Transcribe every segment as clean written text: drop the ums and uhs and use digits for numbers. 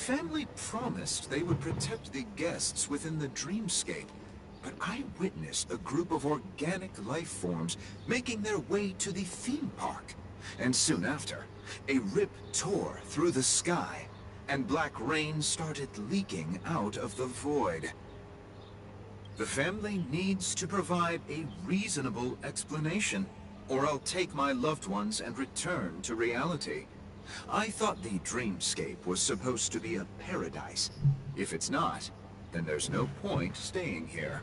family promised they would protect the guests within the dreamscape, but I witnessed a group of organic life forms making their way to the theme park. And soon after, a rip tore through the sky, and black rain started leaking out of the void. The family needs to provide a reasonable explanation, or I'll take my loved ones and return to reality. I thought the dreamscape was supposed to be a paradise. If it's not, then there's no point staying here.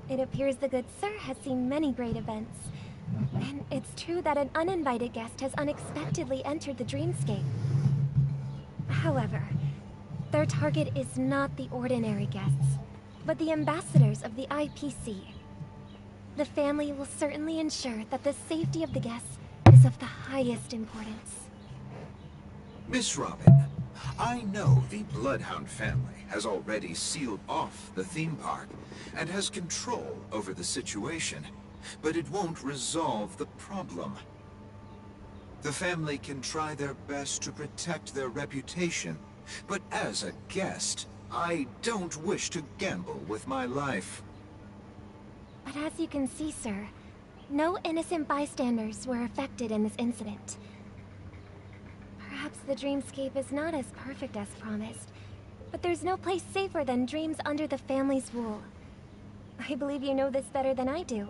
It appears the good sir has seen many great events. And it's true that an uninvited guest has unexpectedly entered the dreamscape. However, their target is not the ordinary guests, but the ambassadors of the IPC. The family will certainly ensure that the safety of the guests is of the highest importance. Miss Robin, I know the Bloodhound family has already sealed off the theme park and has control over the situation, but it won't resolve the problem. The family can try their best to protect their reputation, but as a guest, I don't wish to gamble with my life. But as you can see, sir, no innocent bystanders were affected in this incident. Perhaps the dreamscape is not as perfect as promised, but there's no place safer than dreams under the family's rule. I believe you know this better than I do.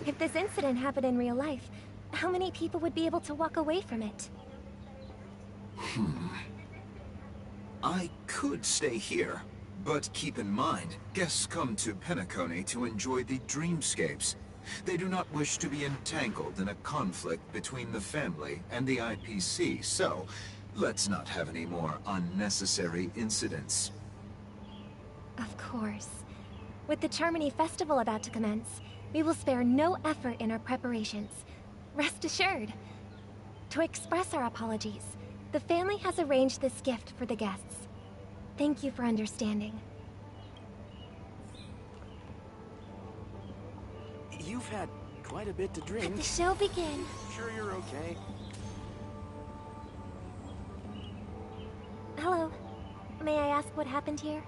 If this incident happened in real life, how many people would be able to walk away from it? I could stay here, but keep in mind, guests come to Penacony to enjoy the dreamscapes. They do not wish to be entangled in a conflict between the family and the IPC, so let's not have any more unnecessary incidents. Of course. With the Charmony Festival about to commence, we will spare no effort in our preparations. Rest assured. To express our apologies, the family has arranged this gift for the guests. Thank you for understanding. You've had quite a bit to drink. Let the show begin. Sure you're okay? Hello. May I ask what happened here?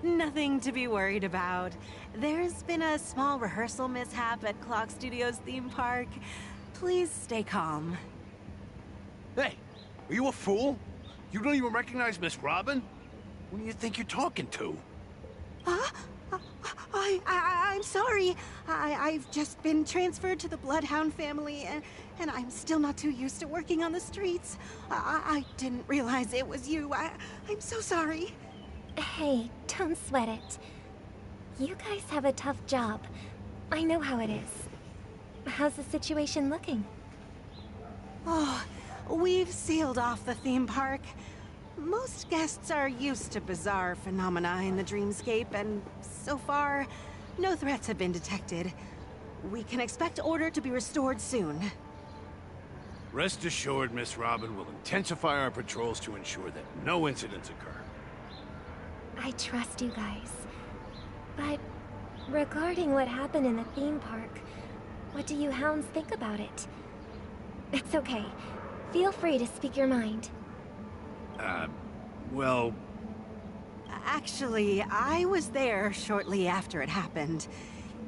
Nothing to be worried about. There's been a small rehearsal mishap at Clock Studios theme park. Please stay calm. Hey, are you a fool? You don't even recognize Miss Robin? Who do you think you're talking to? I'm sorry. I've just been transferred to the Bloodhound family, and I'm still not too used to working on the streets. I didn't realize it was you. I'm so sorry. Hey, don't sweat it. You guys have a tough job. I know how it is. How's the situation looking? Oh, we've sealed off the theme park. Most guests are used to bizarre phenomena in the dreamscape, and so far, no threats have been detected. We can expect order to be restored soon. Rest assured, Miss Robin will intensify our patrols to ensure that no incidents occur. I trust you guys. But regarding what happened in the theme park, what do you hounds think about it? It's okay. Feel free to speak your mind. Well... Actually, I was there shortly after it happened.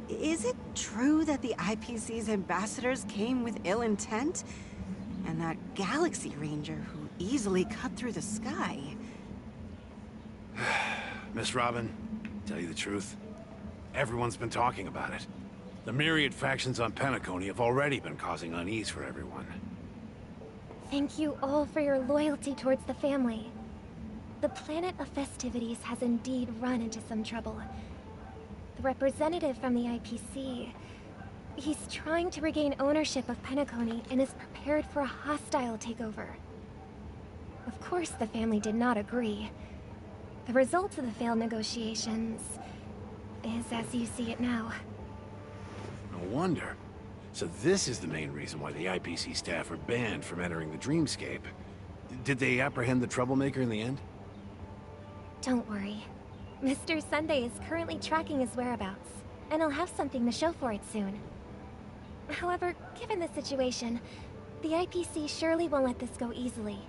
Is it true that the IPC's ambassadors came with ill intent? And that Galaxy Ranger who easily cut through the sky? Miss Robin, tell you the truth, everyone's been talking about it. The myriad factions on Penacony have already been causing unease for everyone. Thank you all for your loyalty towards the family. The planet of festivities has indeed run into some trouble. The representative from the IPC, he's trying to regain ownership of Penacony and is prepared for a hostile takeover. Of course, the family did not agree. The result of the failed negotiations is as you see it now. No wonder. So this is the main reason why the IPC staff are banned from entering the dreamscape. Did they apprehend the troublemaker in the end? Don't worry. Mr. Sunday is currently tracking his whereabouts, and I'll have something to show for it soon. However, given the situation, the IPC surely won't let this go easily.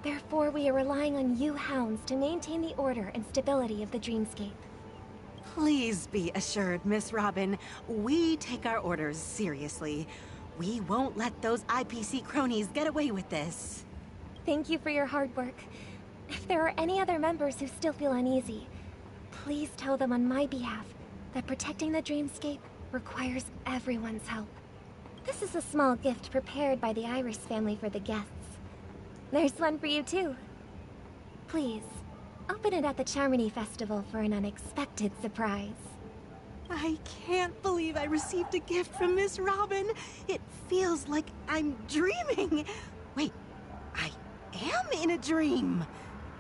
Therefore, we are relying on you hounds to maintain the order and stability of the dreamscape. Please be assured, Miss Robin, we take our orders seriously. We won't let those IPC cronies get away with this. Thank you for your hard work. If there are any other members who still feel uneasy, please tell them on my behalf that protecting the dreamscape requires everyone's help. This is a small gift prepared by the Iris family for the guests. There's one for you too. Please, open it at the Charmony Festival for an unexpected surprise. I can't believe I received a gift from Miss Robin. It feels like I'm dreaming. Wait, I am in a dream.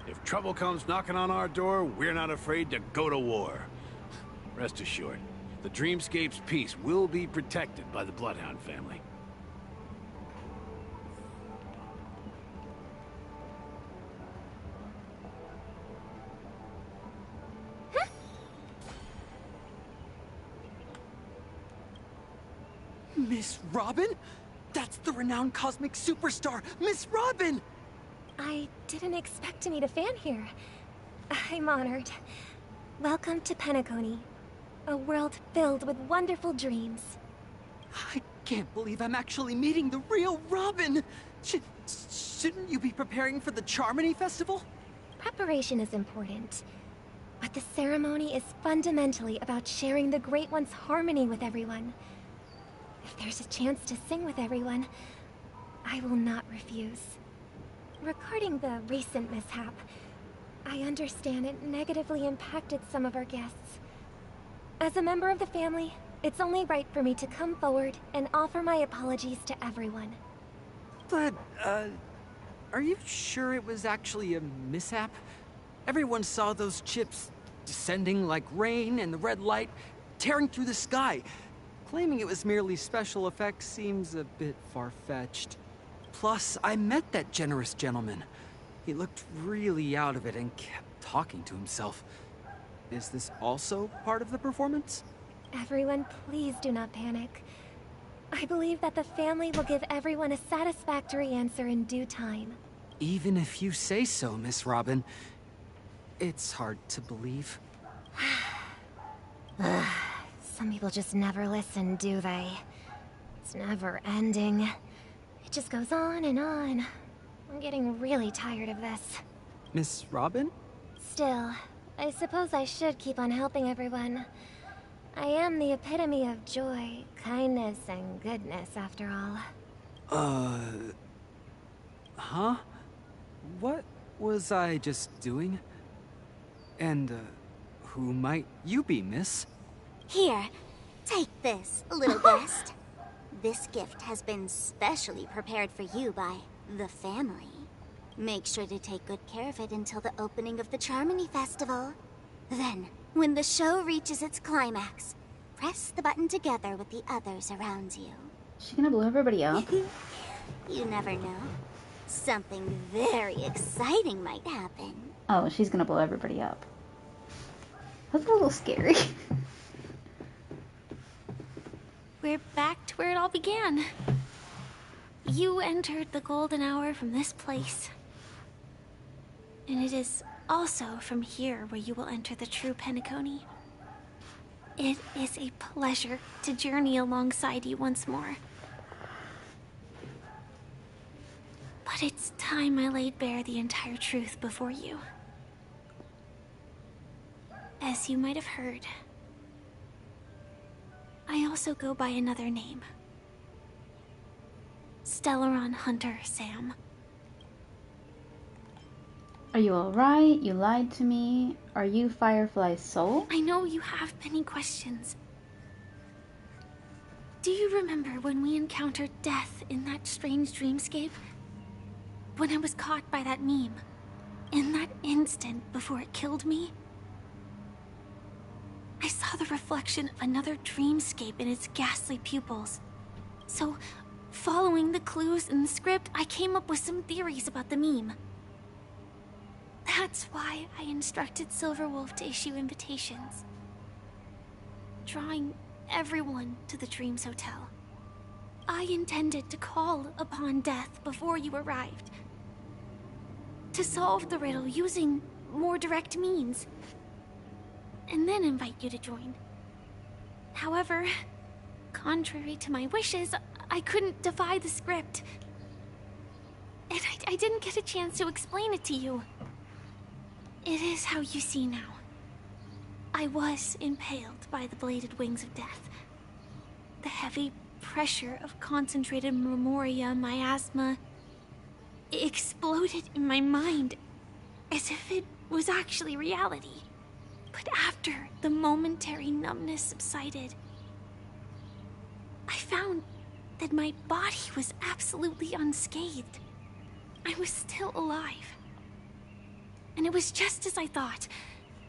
If trouble comes knocking on our door, we're not afraid to go to war. Rest assured, the Dreamscape's peace will be protected by the Bloodhound family. Miss Robin? That's the renowned cosmic superstar, Miss Robin! I didn't expect to meet a fan here. I'm honored. Welcome to Penacony, a world filled with wonderful dreams. I can't believe I'm actually meeting the real Robin! Shouldn't you be preparing for the Charmony Festival? Preparation is important, but the ceremony is fundamentally about sharing the Great One's harmony with everyone. If there's a chance to sing with everyone, I will not refuse. Regarding the recent mishap, I understand it negatively impacted some of our guests. As a member of the family, it's only right for me to come forward and offer my apologies to everyone. But, are you sure it was actually a mishap? Everyone saw those chips descending like rain and the red light tearing through the sky. Claiming it was merely special effects seems a bit far-fetched. Plus, I met that generous gentleman. He looked really out of it and kept talking to himself. Is this also part of the performance? Everyone, please do not panic. I believe that the family will give everyone a satisfactory answer in due time. Even if you say so, Miss Robin, it's hard to believe. Some people just never listen, do they? It's never ending. It just goes on and on. I'm getting really tired of this. Miss Robin? Still, I suppose I should keep on helping everyone. I am the epitome of joy, kindness, and goodness, after all. Huh? What was I just doing? And, who might you be, miss? Here, take this, little guest. This gift has been specially prepared for you by the family. Make sure to take good care of it until the opening of the Charmony Festival. Then, when the show reaches its climax, press the button together with the others around you. She's gonna blow everybody up? You never know. Something very exciting might happen. Oh, she's gonna blow everybody up. That's a little scary. We're back to where it all began. You entered the golden hour from this place. And it is also from here where you will enter the true Penacony. It is a pleasure to journey alongside you once more. But it's time I laid bare the entire truth before you. As you might have heard, I also go by another name. Stellaron Hunter Sam. Are you alright? You lied to me? Are you Firefly's soul? I know you have many questions. Do you remember when we encountered death in that strange dreamscape? When I was caught by that meme? In that instant before it killed me? I saw the reflection of another dreamscape in its ghastly pupils. So, following the clues in the script, I came up with some theories about the meme. That's why I instructed Silverwolf to issue invitations, drawing everyone to the Dreams Hotel. I intended to call upon death before you arrived. to solve the riddle using more direct means, and then invite you to join. However, contrary to my wishes, I couldn't defy the script. And I didn't get a chance to explain it to you. It is how you see now. I was impaled by the bladed wings of death. The heavy pressure of concentrated memoria miasma exploded in my mind as if it was actually reality. But after the momentary numbness subsided, I found that my body was absolutely unscathed. I was still alive. And it was just as I thought.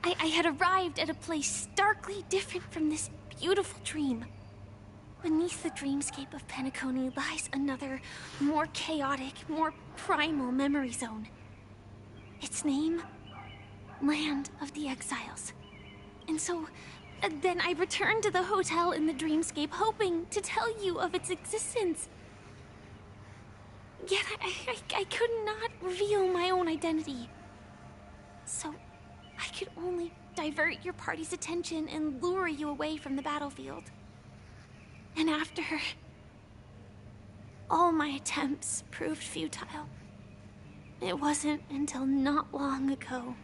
I had arrived at a place starkly different from this beautiful dream. Beneath the dreamscape of Penacony lies another, more chaotic, more primal memory zone. Its name? Land of the Exiles. And so, then I returned to the hotel in the dreamscape, hoping to tell you of its existence. Yet I could not reveal my own identity. So, I could only divert your party's attention and lure you away from the battlefield. And after all my attempts proved futile, it wasn't until not long ago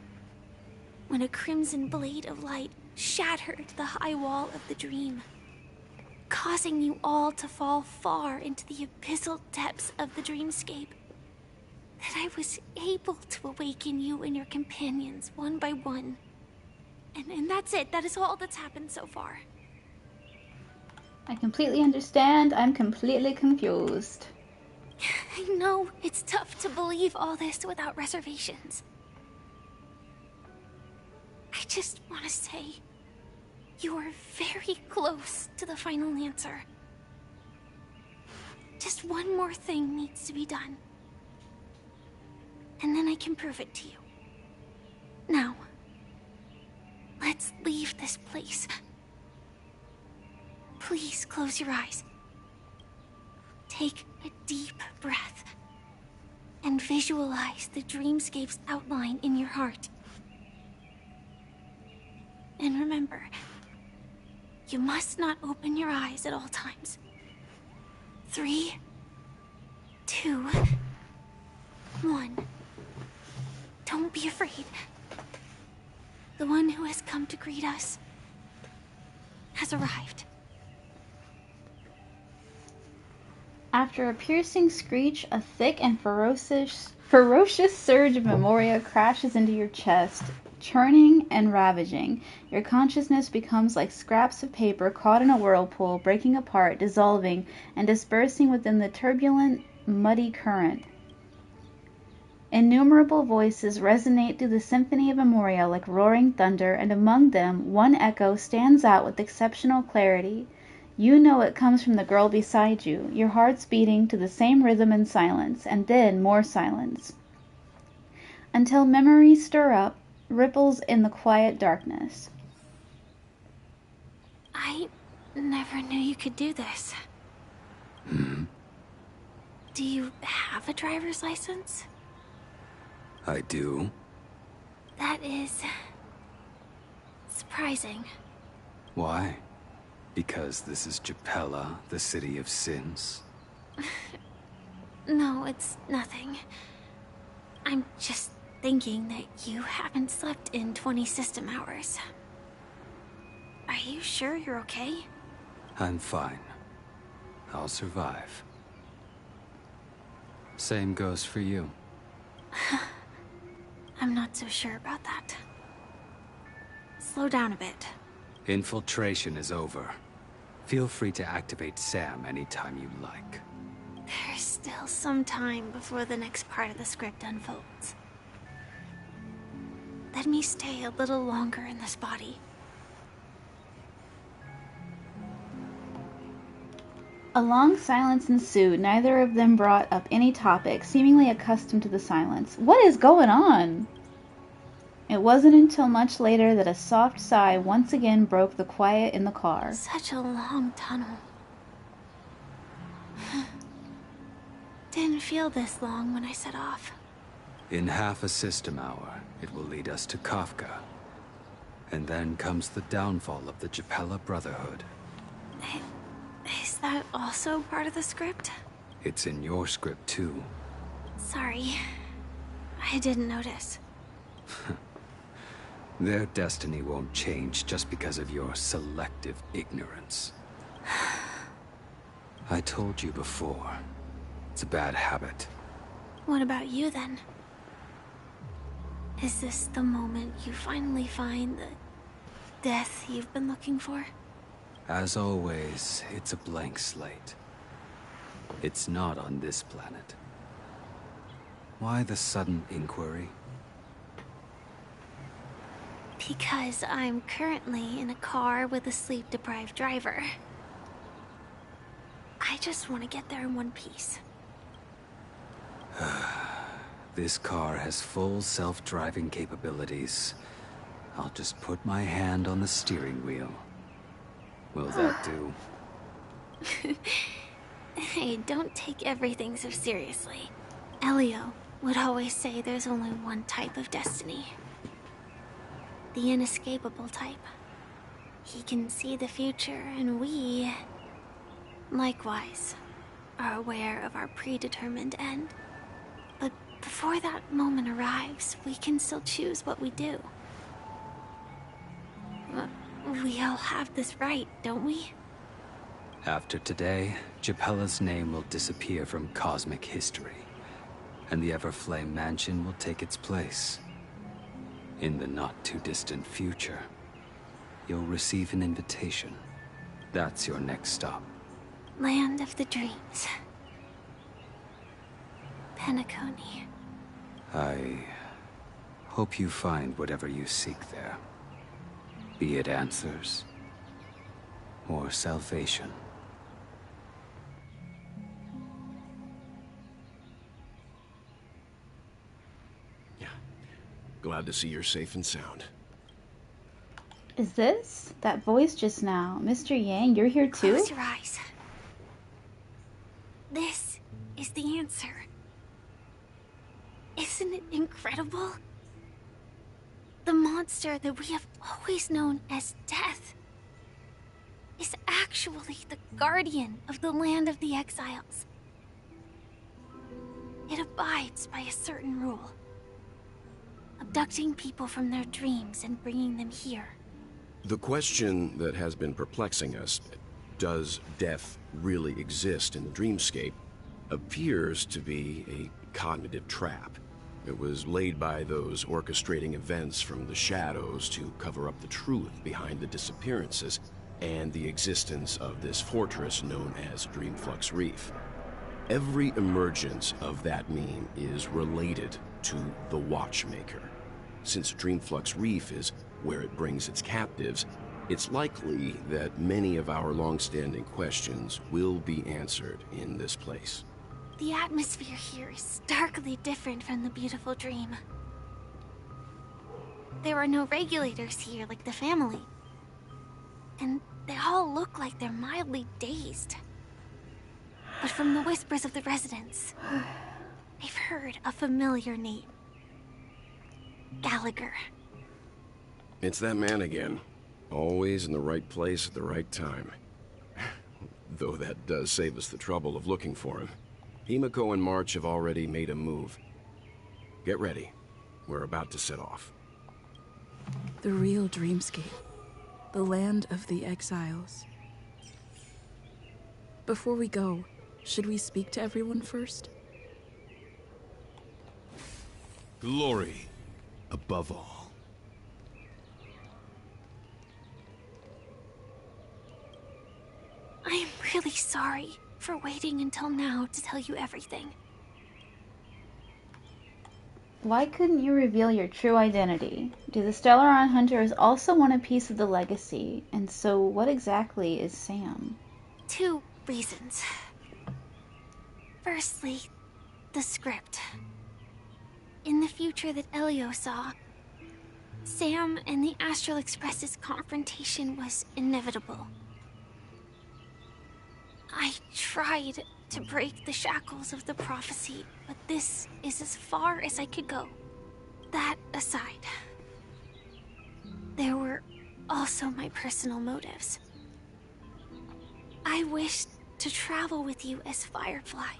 when a crimson blade of light shattered the high wall of the dream, causing you all to fall far into the abyssal depths of the dreamscape, that I was able to awaken you and your companions one by one. And that's it. That is all that's happened so far. I completely understand. I'm completely confused. I know it's tough to believe all this without reservations. I just want to say, you are very close to the final answer. Just one more thing needs to be done. And then I can prove it to you. Now, let's leave this place. Please close your eyes. Take a deep breath and visualize the dreamscape's outline in your heart. And remember, you must not open your eyes at all times. 3, 2, 1. Don't be afraid. The one who has come to greet us has arrived. After a piercing screech, a thick and ferocious surge of memoria crashes into your chest, churning and ravaging. Your consciousness becomes like scraps of paper caught in a whirlpool, breaking apart, dissolving, and dispersing within the turbulent, muddy current. Innumerable voices resonate through the symphony of memoria like roaring thunder, and among them, one echo stands out with exceptional clarity. You know it comes from the girl beside you, your hearts beating to the same rhythm and silence, and then more silence. Until memories stir up, ripples in the quiet darkness. I never knew you could do this. Do you have a driver's license? I do. That is surprising. Why? Because this is Japella, the city of sins? No, it's nothing. I'm just thinking that you haven't slept in 20 system hours. Are you sure you're okay? I'm fine. I'll survive. Same goes for you. I'm not so sure about that. Slow down a bit. Infiltration is over. Feel free to activate Sam anytime you like. There's still some time before the next part of the script unfolds. Let me stay a little longer in this body. A long silence ensued. Neither of them brought up any topic, seemingly accustomed to the silence. What is going on? It wasn't until much later that a soft sigh once again broke the quiet in the car. Such a long tunnel. Didn't feel this long when I set off. In half a system hour, it will lead us to Kafka. And then comes the downfall of the Japella Brotherhood. Is that also part of the script? It's in your script too. Sorry. I didn't notice. Their destiny won't change just because of your selective ignorance. I told you before, it's a bad habit. What about you then? Is this the moment you finally find the death you've been looking for? As always, it's a blank slate. It's not on this planet. Why the sudden inquiry? Because I'm currently in a car with a sleep-deprived driver. I just want to get there in one piece. This car has full self-driving capabilities. I'll just put my hand on the steering wheel. Will that do? Hey, don't take everything so seriously. Elio would always say there's only one type of destiny. The inescapable type. He can see the future, and we, likewise, are aware of our predetermined end. But before that moment arrives, we can still choose what we do. We all have this right, don't we? After today, Japella's name will disappear from cosmic history, and the Everflame Mansion will take its place. In the not-too-distant future, you'll receive an invitation. That's your next stop. Land of the Dreams. Penacony. I hope you find whatever you seek there. Be it answers or salvation. Glad to see you're safe and sound. Is this? That voice just now. Mr. Yang, you're here too? Close your eyes. This is the answer. Isn't it incredible? The monster that we have always known as Death is actually the guardian of the land of the exiles. It abides by a certain rule. Abducting people from their dreams and bringing them here. The question that has been perplexing us, does death really exist in the dreamscape, appears to be a cognitive trap. It was laid by those orchestrating events from the shadows to cover up the truth behind the disappearances and the existence of this fortress known as Dreamflux Reef. Every emergence of that meme is related to the Watchmaker. Since Dreamflux Reef is where it brings its captives, it's likely that many of our long-standing questions will be answered in this place. The atmosphere here is starkly different from the beautiful dream. There are no regulators here like the family. And they all look like they're mildly dazed. But from the whispers of the residents, I've heard a familiar name. Gallagher. It's that man again. Always in the right place at the right time. Though that does save us the trouble of looking for him. Himiko and March have already made a move. Get ready. We're about to set off. The real dreamscape. The land of the exiles. Before we go, should we speak to everyone first? Glory, above all. I am really sorry for waiting until now to tell you everything. Why couldn't you reveal your true identity? Do the Stellaron Hunters also want a piece of the legacy? And so what exactly is Sam? 2 reasons. Firstly, the script. In the future that Elio saw, Sam and the Astral Express's confrontation was inevitable. I tried to break the shackles of the prophecy, but this is as far as I could go. That aside, there were also my personal motives. I wished to travel with you as Firefly,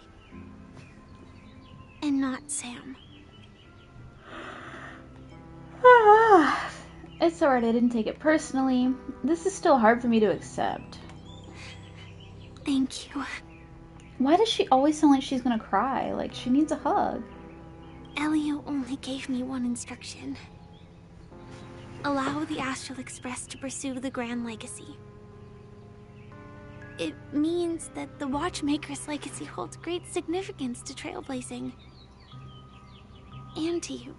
and not Sam. It's alright, I didn't take it personally. This is still hard for me to accept. Thank you. Why does she always sound like she's gonna cry? Like, she needs a hug. Elio only gave me one instruction. Allow the Astral Express to pursue the Grand Legacy. It means that the Watchmaker's legacy holds great significance to trailblazing. And to you.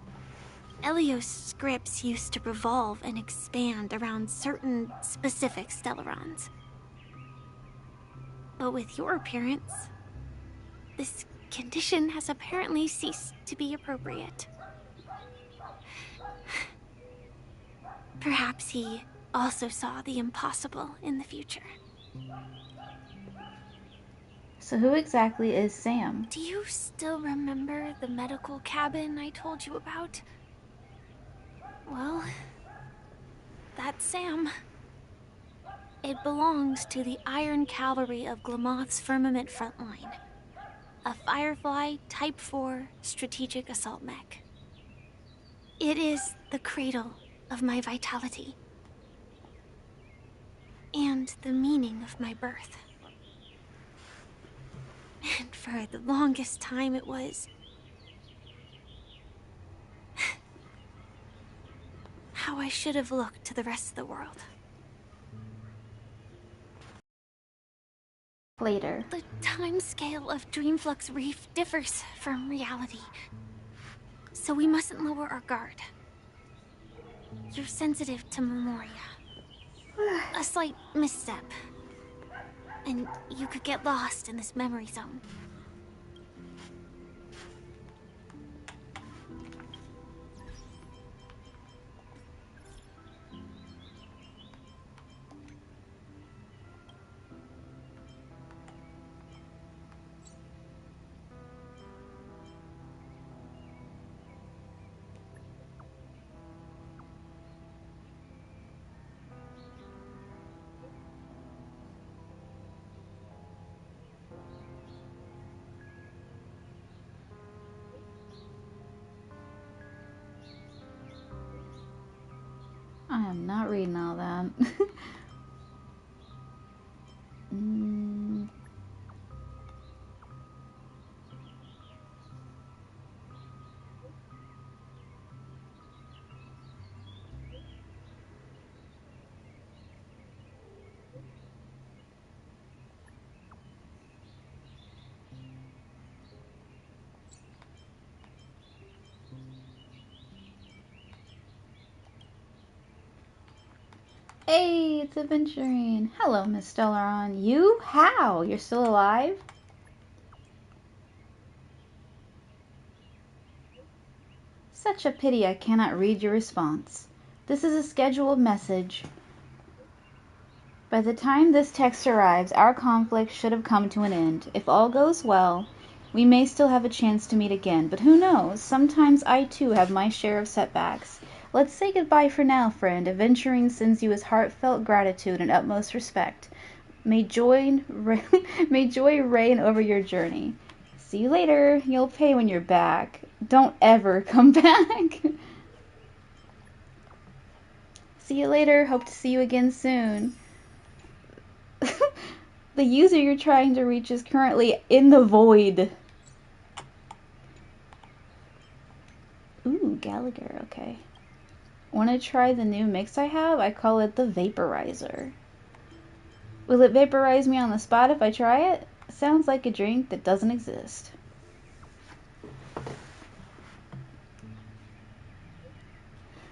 Elio's scripts used to revolve and expand around certain specific Stellarons. But with your appearance, this condition has apparently ceased to be appropriate. Perhaps he also saw the impossible in the future. So who exactly is Sam? Do you still remember the medical cabin I told you about? Well, that's Sam. It belongs to the Iron Cavalry of Glamoth's Firmament Frontline, a Firefly Type 4 strategic assault mech. It is the cradle of my vitality, and the meaning of my birth. And for the longest time it was how I should have looked to the rest of the world. Later. The timescale of Dreamflux Reef differs from reality, so we mustn't lower our guard. You're sensitive to Memoria. A slight misstep, and you could get lost in this memory zone. I am not reading all that. Hey, it's Adventuring. Hello, Miss Stellaron. You? How? You're still alive? Such a pity I cannot read your response. This is a scheduled message. By the time this text arrives, our conflict should have come to an end. If all goes well, we may still have a chance to meet again, but who knows? Sometimes I too have my share of setbacks. Let's say goodbye for now, friend. Adventuring sends you his heartfelt gratitude and utmost respect. May joy reign over your journey. See you later. You'll pay when you're back. Don't ever come back. See you later. Hope to see you again soon. The user you're trying to reach is currently in the void. Ooh, Gallagher. Okay. Want to try the new mix I have? I call it the Vaporizer. Will it vaporize me on the spot if I try it? Sounds like a drink that doesn't exist.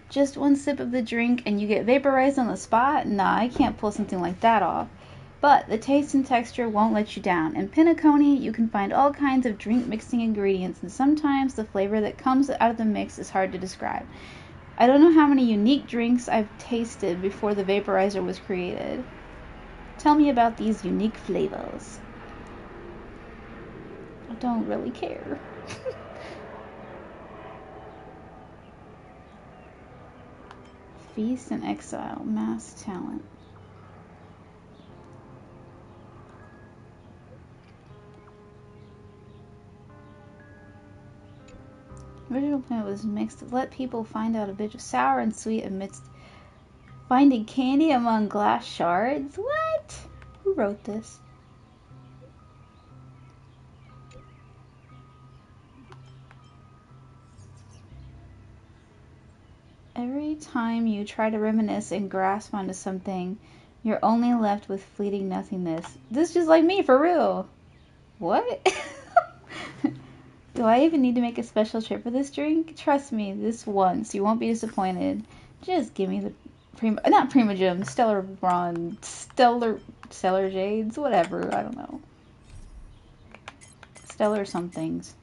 Just one sip of the drink and you get vaporized on the spot? Nah, I can't pull something like that off. But the taste and texture won't let you down. In Pinacone, you can find all kinds of drink mixing ingredients, and sometimes the flavor that comes out of the mix is hard to describe. I don't know how many unique drinks I've tasted before the vaporizer was created. Tell me about these unique flavors. don't really care. Feast and exile, mass talent. Original plan was mixed to let people find out a bit of sour and sweet amidst finding candy among glass shards. What? Who wrote this? Every time you try to reminisce and grasp onto something, you're only left with fleeting nothingness. This is just like me, for real. What? Do I even need to make a special trip for this drink? Trust me, this once. You won't be disappointed. Just give me the not Primogem, Stellar Bronze, Stellar Jades, whatever, I don't know. Stellar somethings.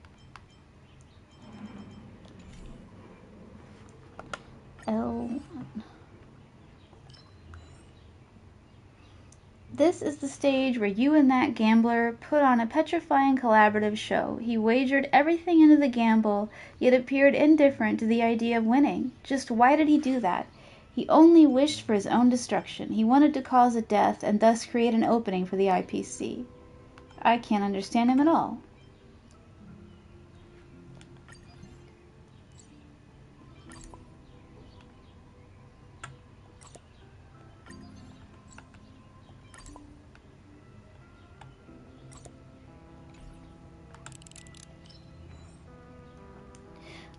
This is the stage where you and that gambler put on a petrifying collaborative show. He wagered everything into the gamble, yet appeared indifferent to the idea of winning. Just why did he do that? He only wished for his own destruction. He wanted to cause a death and thus create an opening for the IPC. I can't understand him at all.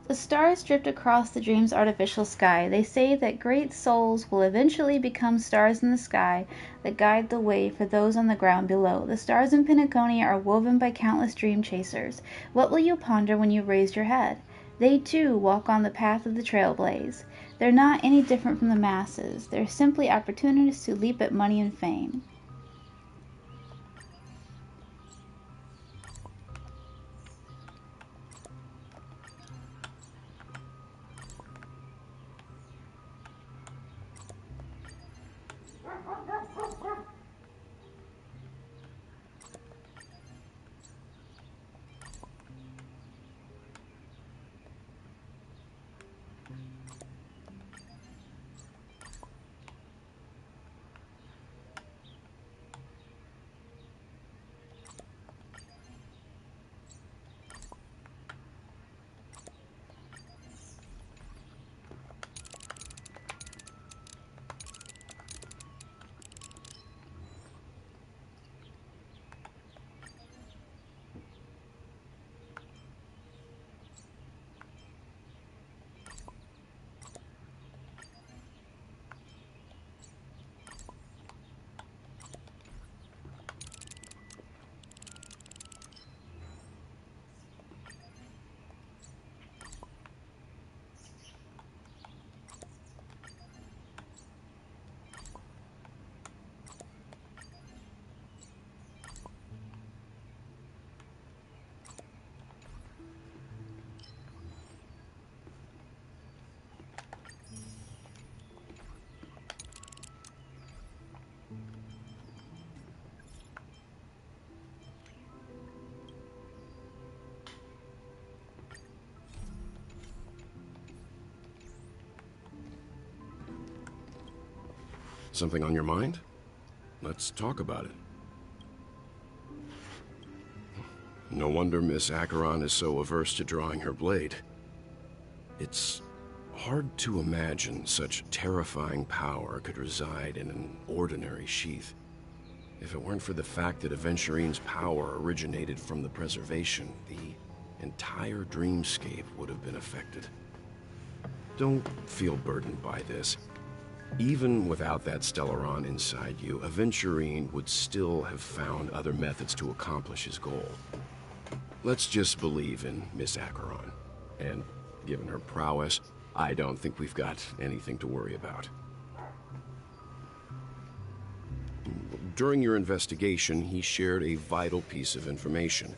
The stars drift across the dream's artificial sky. They say that great souls will eventually become stars in the sky that guide the way for those on the ground below. The stars in Penacony are woven by countless dream chasers. What will you ponder when you raise your head? They, too, walk on the path of the trailblaze. They're not any different from the masses. They're simply opportunists who leap at money and fame. Something on your mind? Let's talk about it. No wonder Miss Acheron is so averse to drawing her blade. It's hard to imagine such terrifying power could reside in an ordinary sheath. If it weren't for the fact that Aventurine's power originated from the preservation, the entire dreamscape would have been affected. Don't feel burdened by this. Even without that Stellaron inside you, Aventurine would still have found other methods to accomplish his goal. Let's just believe in Miss Acheron. And given her prowess, I don't think we've got anything to worry about. During your investigation, he shared a vital piece of information.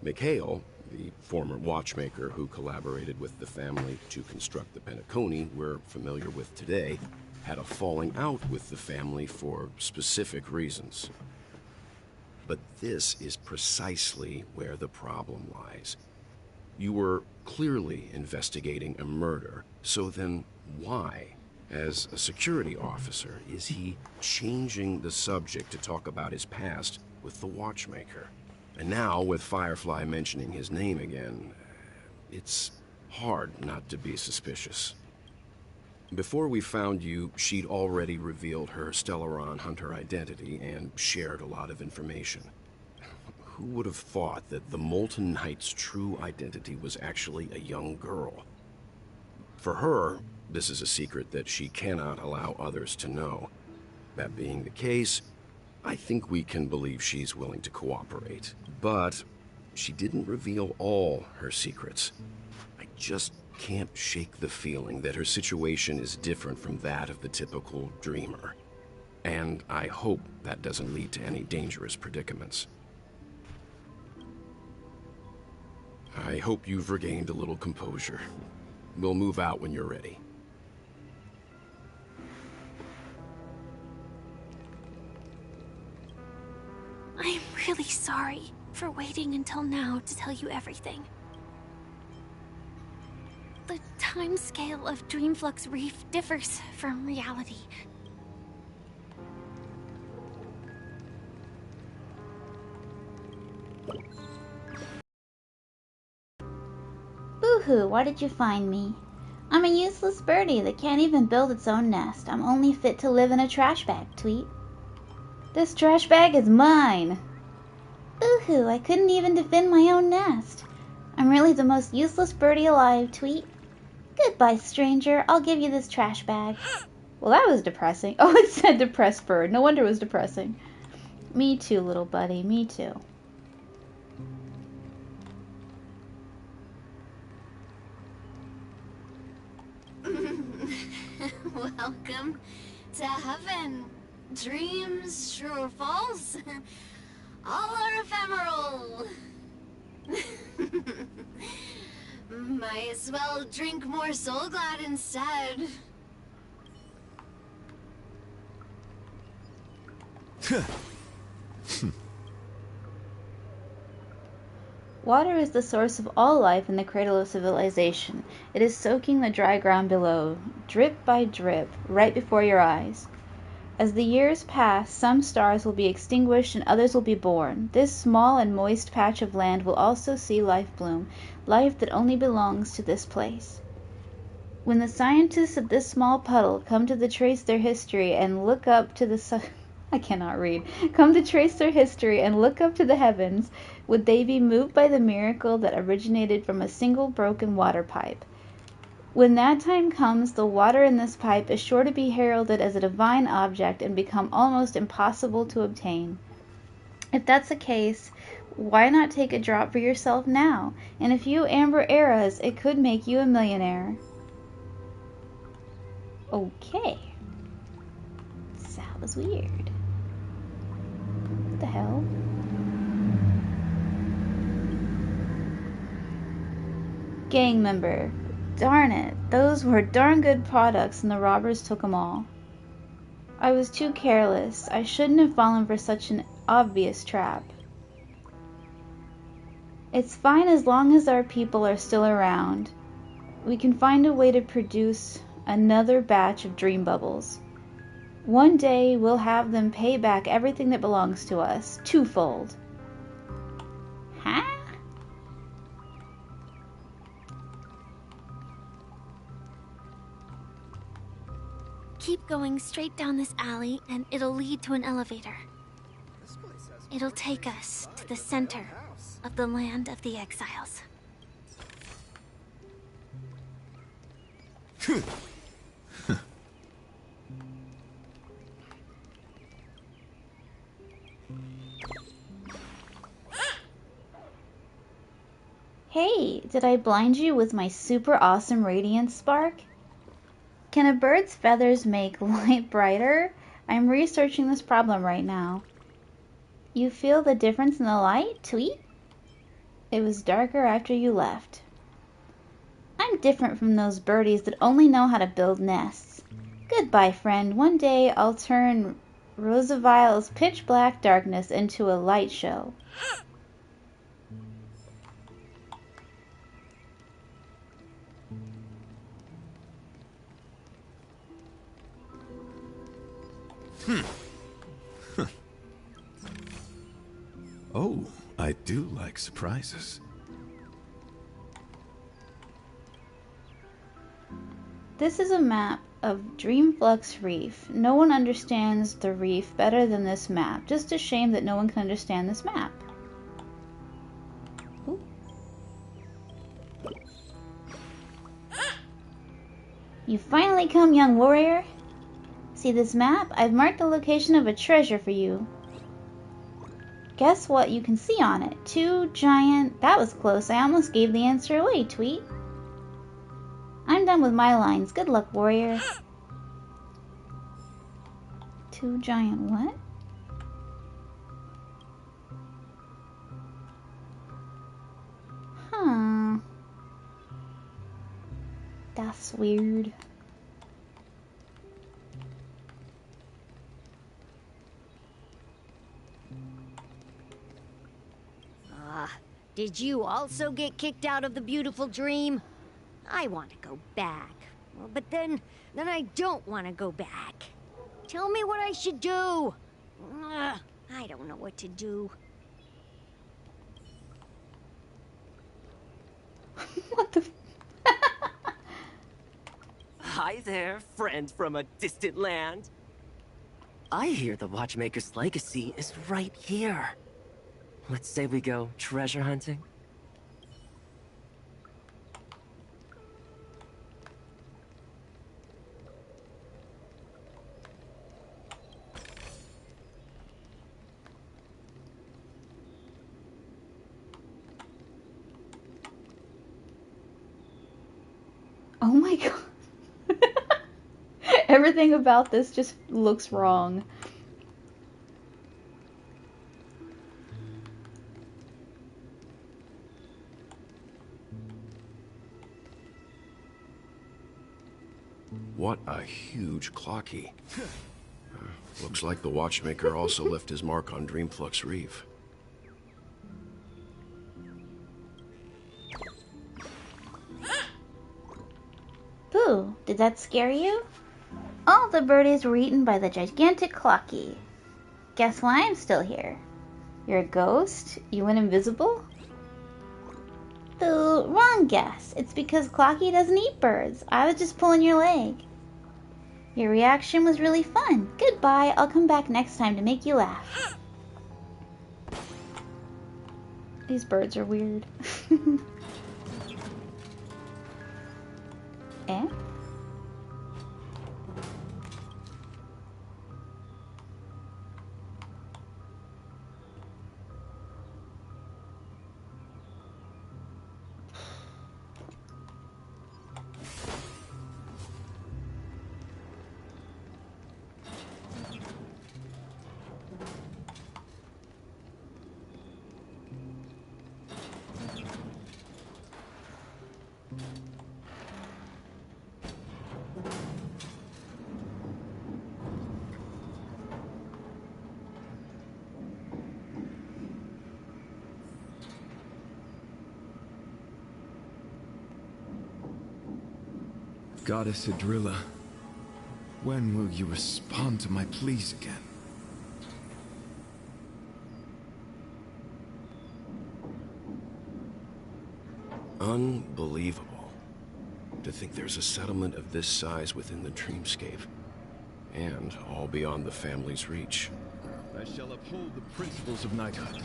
Mikhail, the former watchmaker who collaborated with the family to construct the Penacony we're familiar with today, had a falling out with the family for specific reasons. But this is precisely where the problem lies. You were clearly investigating a murder, so then why, as a security officer, is he changing the subject to talk about his past with the watchmaker? And now, with Firefly mentioning his name again, it's hard not to be suspicious. Before we found you, she'd already revealed her Stellaron Hunter identity and shared a lot of information. Who would have thought that the Molten Knight's true identity was actually a young girl? For her, this is a secret that she cannot allow others to know. That being the case, I think we can believe she's willing to cooperate. But she didn't reveal all her secrets. I just can't shake the feeling that her situation is different from that of the typical dreamer. And I hope that doesn't lead to any dangerous predicaments. I hope you've regained a little composure. We'll move out when you're ready. I'm really sorry for waiting until now to tell you everything. The timescale of Dreamflux Reef differs from reality. Boo-hoo, why did you find me? I'm a useless birdie that can't even build its own nest. I'm only fit to live in a trash bag, Tweet. This trash bag is mine! Boo-hoo, I couldn't even defend my own nest. I'm really the most useless birdie alive, Tweet. Goodbye, stranger. I'll give you this trash bag. Well, that was depressing. Oh, it said depressed bird. No wonder it was depressing. Me too, little buddy. Me too. Welcome to heaven. Dreams, true or false, all are ephemeral. Might as well drink more Soul Glad instead. Water is the source of all life in the cradle of civilization. It is soaking the dry ground below, drip by drip, right before your eyes. As the years pass, some stars will be extinguished and others will be born. This small and moist patch of land will also see life bloom, life that only belongs to this place. When the scientists of this small puddle come to trace their history and look up to the I cannot read. Come to trace their history and look up to the heavens, would they be moved by the miracle that originated from a single broken water pipe? When that time comes, the water in this pipe is sure to be heralded as a divine object and become almost impossible to obtain. If that's the case, why not take a drop for yourself now? In a few amber eras, it could make you a millionaire. Okay. That was weird. What the hell? Gang member. Darn it, those were darn good products and the robbers took them all. I was too careless. I shouldn't have fallen for such an obvious trap. It's fine as long as our people are still around. We can find a way to produce another batch of dream bubbles. One day we'll have them pay back everything that belongs to us, twofold. Huh? Keep going straight down this alley and it'll lead to an elevator. It'll take us to the center of the land of the exiles. Hey, did I blind you with my super awesome radiance spark? Can a bird's feathers make light brighter? I'm researching this problem right now. You feel the difference in the light, Tweet? It was darker after you left. I'm different from those birdies that only know how to build nests. Goodbye, friend. One day I'll turn Rosavile's pitch black darkness into a light show. Oh, I do like surprises. This is a map of Dreamflux Reef. No one understands the reef better than this map. Just a shame that no one can understand this map. Ooh. You finally come, young warrior. See this map? I've marked the location of a treasure for you. Guess what you can see on it? Two giant... That was close. I almost gave the answer away, Tweet. I'm done with my lines. Good luck, warrior. Two giant what? Huh. That's weird. Did you also get kicked out of the beautiful dream? I want to go back. Well, but then I don't want to go back. Tell me what I should do. I don't know what to do. What the... Hi there, friend from a distant land. I hear the Watchmaker's legacy is right here. Let's say we go treasure hunting. Oh my god. Everything about this just looks wrong. What a huge clocky. Looks like the Watchmaker also left his mark on Dreamflux Reef. Boo, did that scare you? All the birdies were eaten by the gigantic clocky. Guess why I'm still here? You're a ghost? You went invisible? Boo, wrong guess. It's because Clocky doesn't eat birds. I was just pulling your leg. Your reaction was really fun. Goodbye, I'll come back next time to make you laugh. These birds are weird. Eh? Goddess Hydrilla, when will you respond to my pleas again? Unbelievable. To think there's a settlement of this size within the dreamscape. And all beyond the family's reach. I shall uphold the principles of knighthood.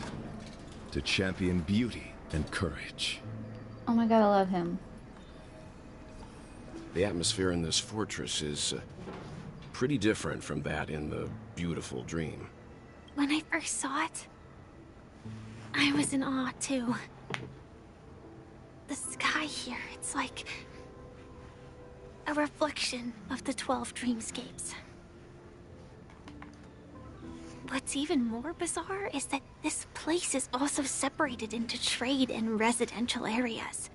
To champion beauty and courage. Oh my god, I love him. The atmosphere in this fortress is pretty different from that in the beautiful dream. When I first saw it, I was in awe too. The sky here, it's like a reflection of the 12 dreamscapes. What's even more bizarre is that this place is also separated into trade and residential areas.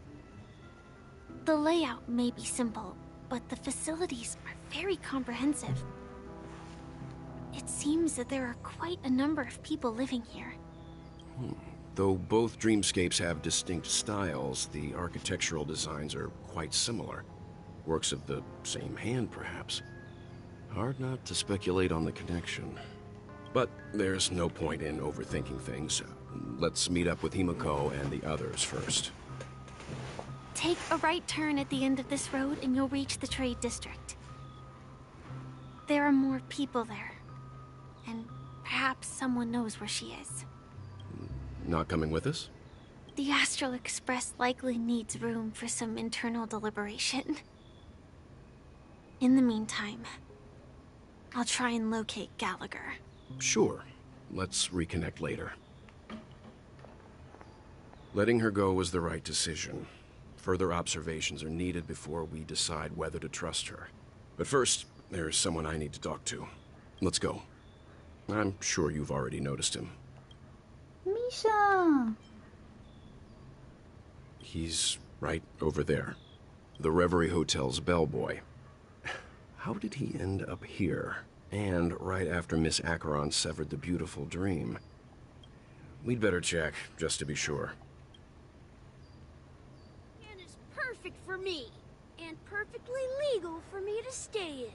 The layout may be simple, but the facilities are very comprehensive. It seems that there are quite a number of people living here. Though both dreamscapes have distinct styles, the architectural designs are quite similar. Works of the same hand, perhaps. Hard not to speculate on the connection. But there's no point in overthinking things. Let's meet up with Himiko and the others first. Take a right turn at the end of this road and you'll reach the trade district. There are more people there. And perhaps someone knows where she is. Not coming with us? The Astral Express likely needs room for some internal deliberation. In the meantime, I'll try and locate Gallagher. Sure. Let's reconnect later. Letting her go was the right decision. Further observations are needed before we decide whether to trust her. But first, there's someone I need to talk to. Let's go. I'm sure you've already noticed him. Misha! He's right over there. The Reverie Hotel's bellboy. How did he end up here? And right after Miss Acheron severed the beautiful dream. We'd better check, just to be sure. And it's perfect for me. And perfectly legal for me to stay in.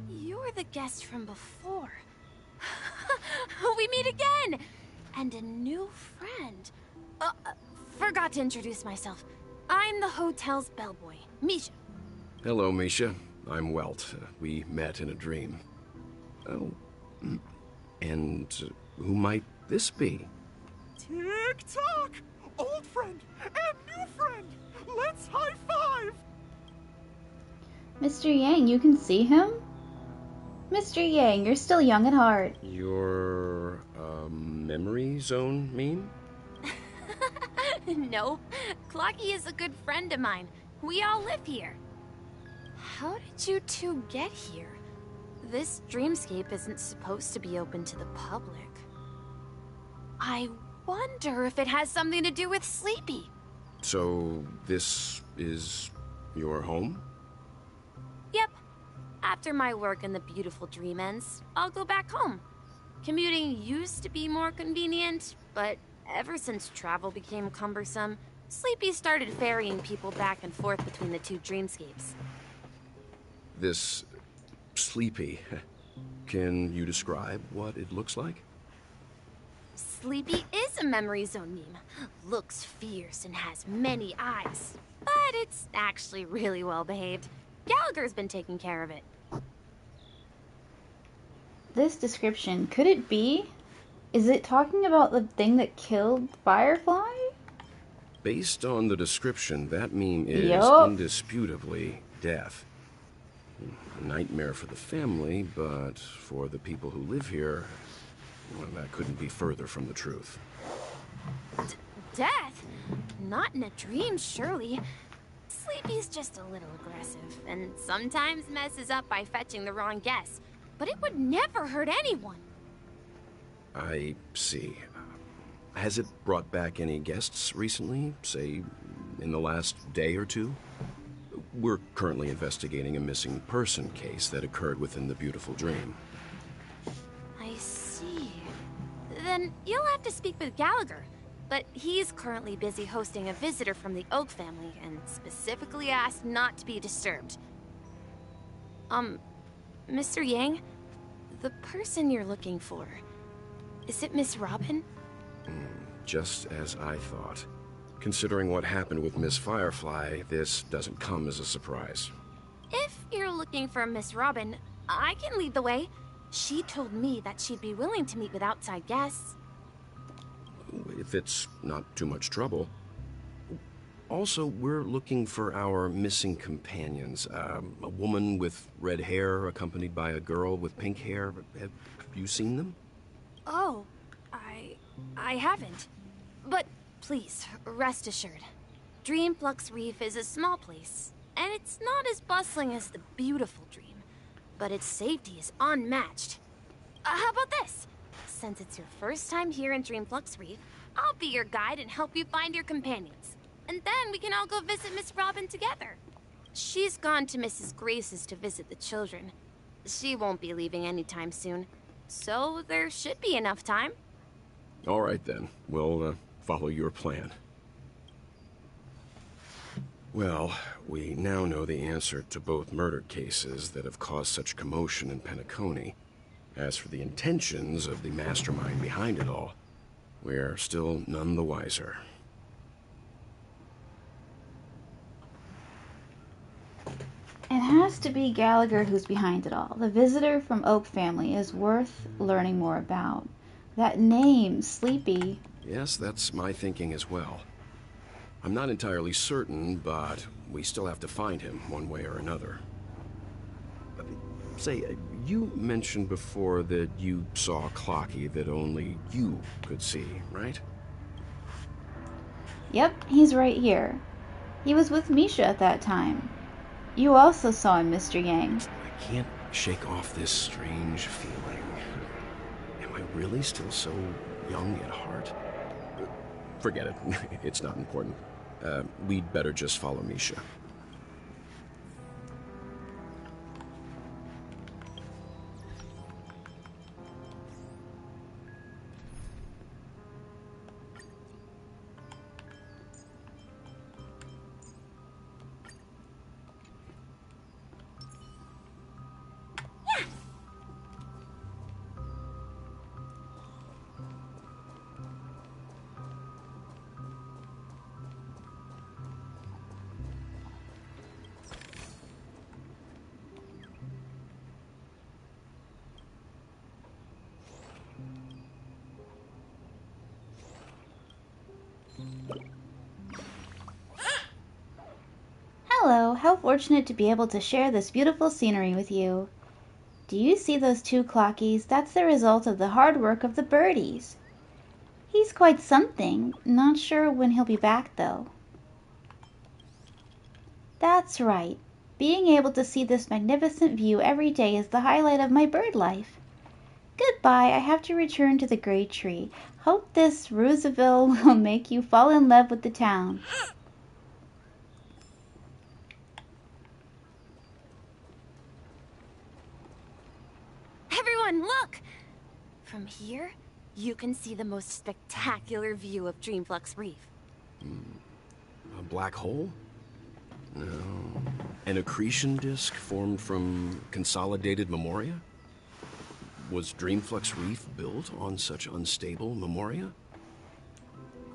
You're the guest from before. We meet again! And a new friend. Forgot to introduce myself. I'm the hotel's bellboy, Misha. Hello, Misha. I'm Welt. We met in a dream. Oh. And who might this be? Tick-tock! Old friend and new friend! Let's high-five! Mr. Yang, you can see him? Mr. Yang, you're still young at heart. Your, memory zone mean? Nope. Clocky is a good friend of mine. We all live here. How did you two get here? This dreamscape isn't supposed to be open to the public. I wonder if it has something to do with Sleepy. So, this is your home? Yep. After my work in the beautiful dream ends, I'll go back home. Commuting used to be more convenient, but ever since travel became cumbersome, Sleepy started ferrying people back and forth between the two dreamscapes. This Sleepy. Can you describe what it looks like? Sleepy is a memory zone meme. Looks fierce and has many eyes. But it's actually really well behaved. Gallagher's been taking care of it. This description, could it be? Is it talking about the thing that killed Firefly? Based on the description, that meme is Yup. indisputably death. A nightmare for the family, but for the people who live here, well, that couldn't be further from the truth. Death? Not in a dream, surely. Sleepy's just a little aggressive, and sometimes messes up by fetching the wrong guess. But it would never hurt anyone. I see. Has it brought back any guests recently? Say, in the last day or two? We're currently investigating a missing person case that occurred within the beautiful dream. I see. Then you'll have to speak with Gallagher. But he's currently busy hosting a visitor from the Oak family and specifically asked not to be disturbed. Mr. Yang, the person you're looking for, is it Miss Robin? Just as I thought. Considering what happened with Miss Firefly, this doesn't come as a surprise. If you're looking for Miss Robin, I can lead the way. She told me that she'd be willing to meet with outside guests. If it's not too much trouble. Also, we're looking for our missing companions. A woman with red hair accompanied by a girl with pink hair. Have you seen them? Oh, I haven't. But please, rest assured. Dreamflux Reef is a small place, and it's not as bustling as the beautiful Dream, but its safety is unmatched. How about this? Since it's your first time here in Dreamflux Reef, I'll be your guide and help you find your companions. And then we can all go visit Miss Robin together. She's gone to Mrs. Grace's to visit the children. She won't be leaving anytime soon, so there should be enough time. All right, then. We'll follow your plan. Well, we now know the answer to both murder cases that have caused such commotion in Penacony. As for the intentions of the mastermind behind it all, we are still none the wiser. It has to be Gallagher who's behind it all. The visitor from Oak family is worth learning more about. That name, Sleepy. Yes, that's my thinking as well. I'm not entirely certain, but we still have to find him one way or another. Say, you mentioned before that you saw Clocky that only you could see, right? Yep, he's right here. He was with Misha at that time. You also saw him, Mr. Yang. I can't shake off this strange feeling. Am I really still so young at heart? Forget it. It's not important. We'd better just follow Misha. Hello, how fortunate to be able to share this beautiful scenery with you. Do you see those two clockies? That's the result of the hard work of the birdies. He's quite something. Not sure when he'll be back, though. That's right. Being able to see this magnificent view every day is the highlight of my bird life. Goodbye, I have to return to the great tree. Hope this Roosevelt will make you fall in love with the town. Everyone, look! From here, you can see the most spectacular view of Dreamflux Reef. A black hole? No. An accretion disk formed from consolidated memoria? Was Dreamflux Reef built on such unstable memoria?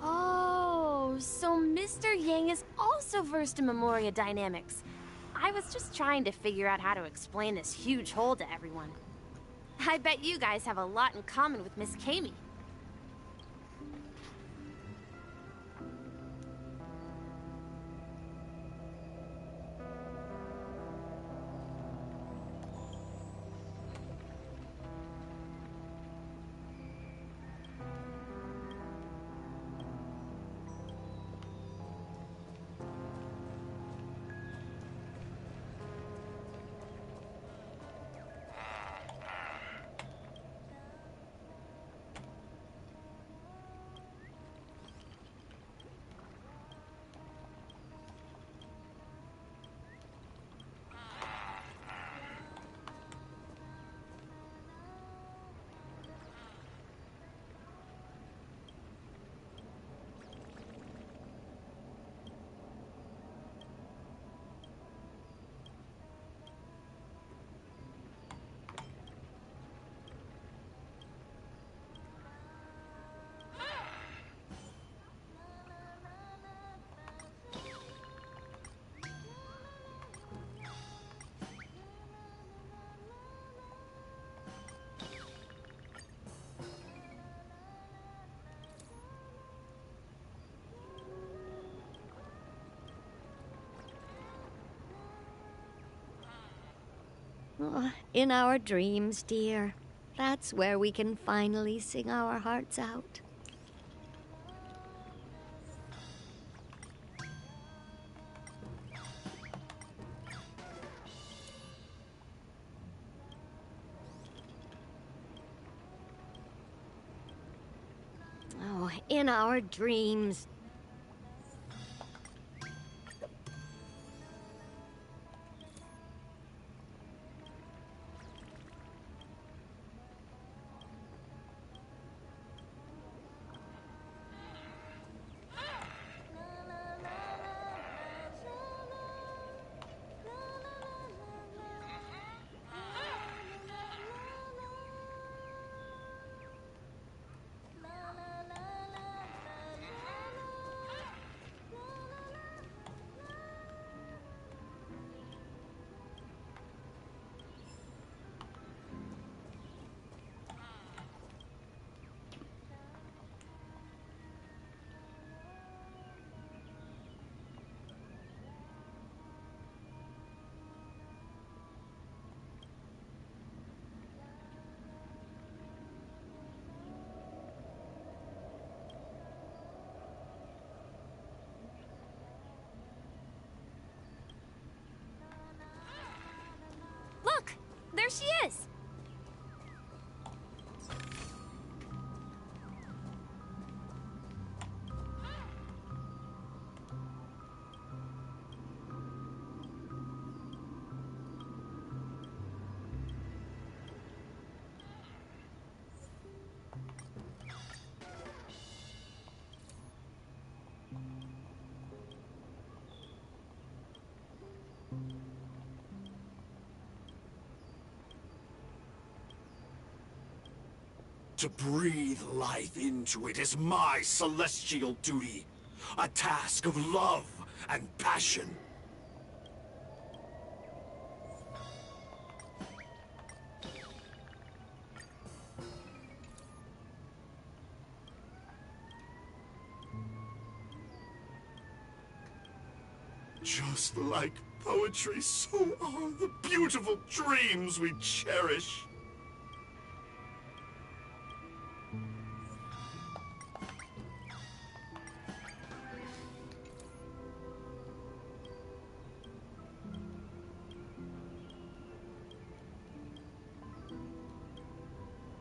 Oh, so Mr. Yang is also versed in memoria dynamics. I was just trying to figure out how to explain this huge hole to everyone. I bet you guys have a lot in common with Miss Kami. In our dreams, dear. That's where we can finally sing our hearts out. Oh, in our dreams. Look! There she is! To breathe life into it is my celestial duty. A task of love and passion. Just like poetry, so are the beautiful dreams we cherish.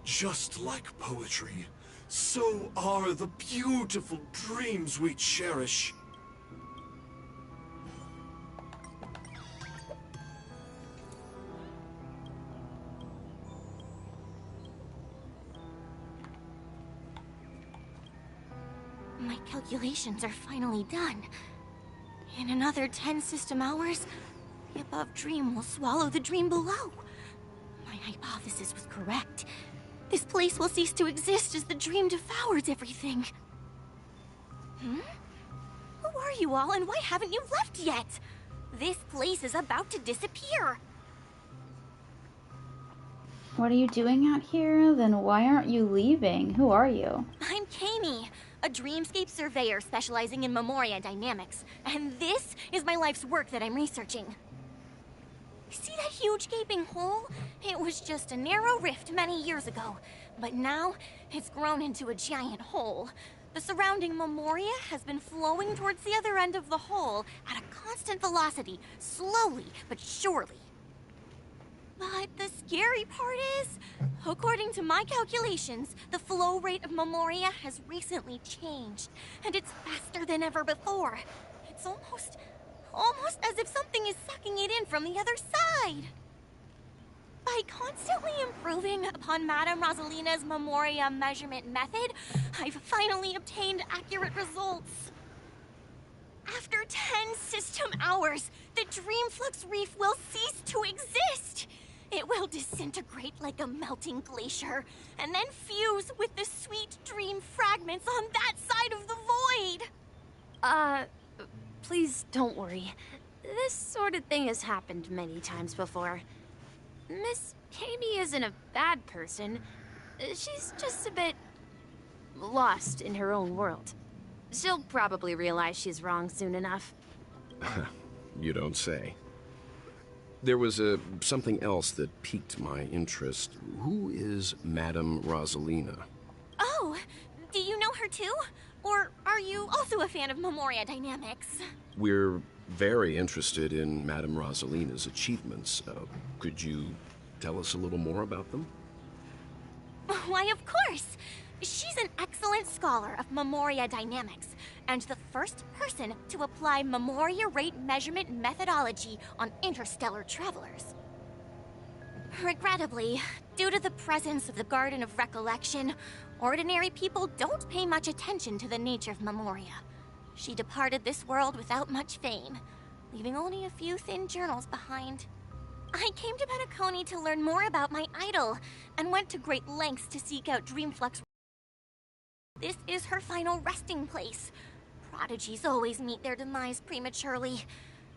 Just like poetry, so are the beautiful dreams we cherish. My calculations are finally done. In another 10 system hours, the above dream will swallow the dream below. My hypothesis was correct. This place will cease to exist as the dream devours everything. Hmm? Who are you all, and why haven't you left yet? This place is about to disappear. What are you doing out here? Then why aren't you leaving? Who are you? I'm Kami, a dreamscape surveyor specializing in Memoria dynamics. And this is my life's work that I'm researching. See that huge gaping hole? It was just a narrow rift many years ago, but now it's grown into a giant hole. The surrounding Memoria has been flowing towards the other end of the hole at a constant velocity, slowly but surely. But the scary part is, according to my calculations, the flow rate of Memoria has recently changed, and it's faster than ever before. It's almost as if something is sucking it in from the other side. By constantly improving upon Madame Rosalina's Memoria measurement method, I've finally obtained accurate results. After 10 system hours, the Dreamflux Reef will cease to exist. It will disintegrate like a melting glacier, and then fuse with the sweet dream fragments on that side of the void. Please don't worry. This sort of thing has happened many times before. Miss Kami isn't a bad person. She's just a bit lost in her own world. She'll probably realize she's wrong soon enough. You don't say. There was something else that piqued my interest. Who is Madame Rosalina? Oh, do you know her too? Or are you also a fan of Memoria Dynamics? We're very interested in Madame Rosalina's achievements. Could you tell us a little more about them? Why, of course! She's an excellent scholar of Memoria Dynamics, and the first person to apply Memoria rate measurement methodology on interstellar travelers. Regrettably, due to the presence of the Garden of Recollection, ordinary people don't pay much attention to the nature of Memoria. She departed this world without much fame, leaving only a few thin journals behind. I came to Penacony to learn more about my idol, and went to great lengths to seek out Dreamflux. This is her final resting place. Prodigies always meet their demise prematurely.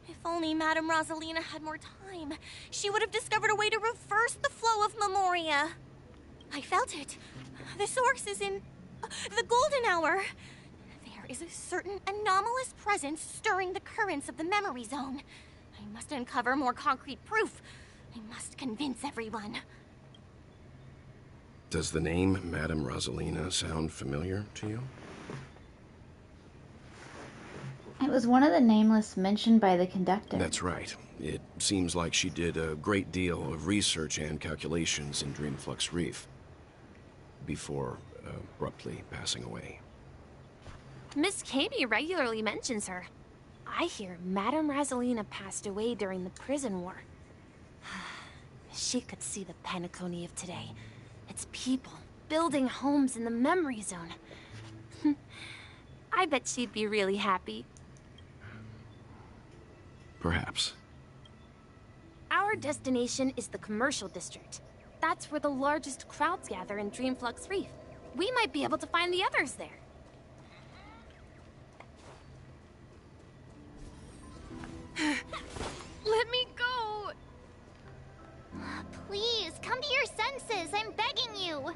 If only Madame Rosalina had more time, she would have discovered a way to reverse the flow of Memoria. I felt it. The source is in the Golden Hour. There is a certain anomalous presence stirring the currents of the memory zone. I must uncover more concrete proof. I must convince everyone. Does the name Madame Rosalina sound familiar to you? It was one of the nameless mentioned by the conductor. That's right. It seems like she did a great deal of research and calculations in Dreamflux Reef before abruptly passing away. Miss Katie regularly mentions her. I hear Madame Rosalina passed away during the prison war. She could see the Penacony of today. Its people building homes in the memory zone. I bet she'd be really happy. Perhaps. Our destination is the commercial district. That's where the largest crowds gather in Dreamflux Reef. We might be able to find the others there. Let me go! Please, come to your senses. I'm begging you.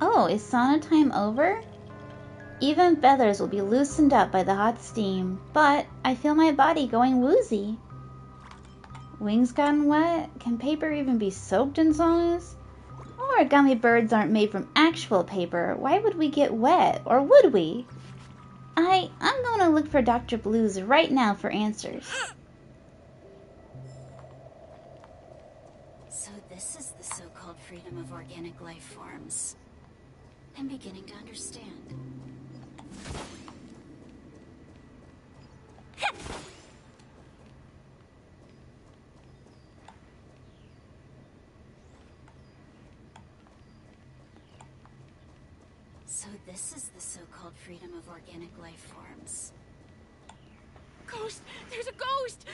Oh, is sauna time over? Even feathers will be loosened up by the hot steam, but I feel my body going woozy. Wings gotten wet? Can paper even be soaked in saunas? Origami birds aren't made from actual paper. Why would we get wet? Or would we? I'm going to look for Dr. Blues right now for answers. So this is the so-called freedom of organic life forms. I'm beginning to understand. So this is the so-called freedom of organic life forms. Ghost! There's a ghost!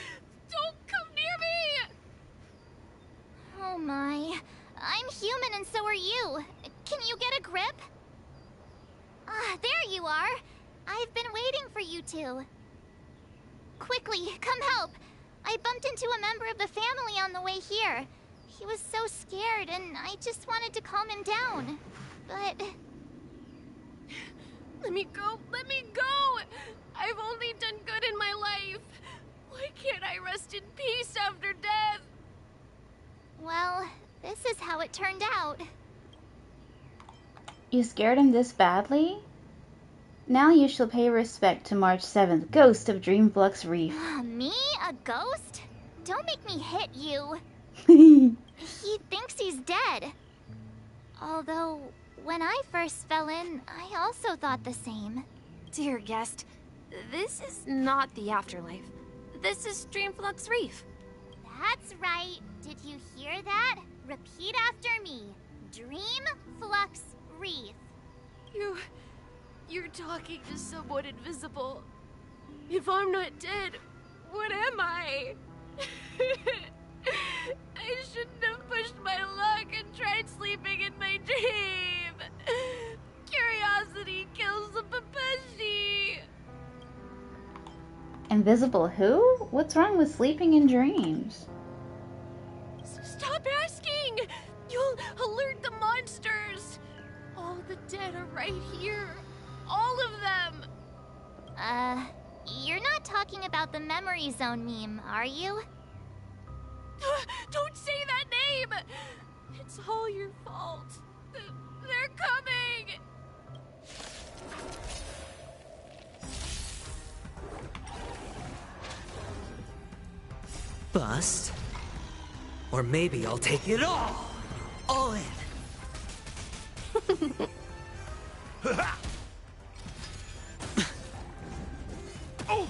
Don't come near me! Oh my. I'm human and so are you. Can you get a grip? Ah, there you are. I've been waiting for you two. Quickly, come help. I bumped into a member of the family on the way here. He was so scared and I just wanted to calm him down. But... Let me go! Let me go! I've only done good in my life. Why can't I rest in peace after death? Well, this is how it turned out. You scared him this badly? Now you shall pay respect to March 7th, Ghost of Dreamflux Reef. Me? A ghost? Don't make me hit you. He thinks he's dead. Although, when I first fell in, I also thought the same. Dear guest, this is not the afterlife. This is Dreamflux Reef. That's right. Did you hear that? Repeat after me. Dreamflux Reef. You're talking to someone invisible. If I'm not dead, what am I? I shouldn't have pushed my luck and tried sleeping in my dream. Curiosity kills the Papeshi. Invisible who? What's wrong with sleeping in dreams? Stop asking! You'll alert the monsters! All the dead are right here. All of them! You're not talking about the memory zone meme, are you? Don't say that name! It's all your fault. They're coming! Bust. Or maybe I'll take it all! All in! Oh!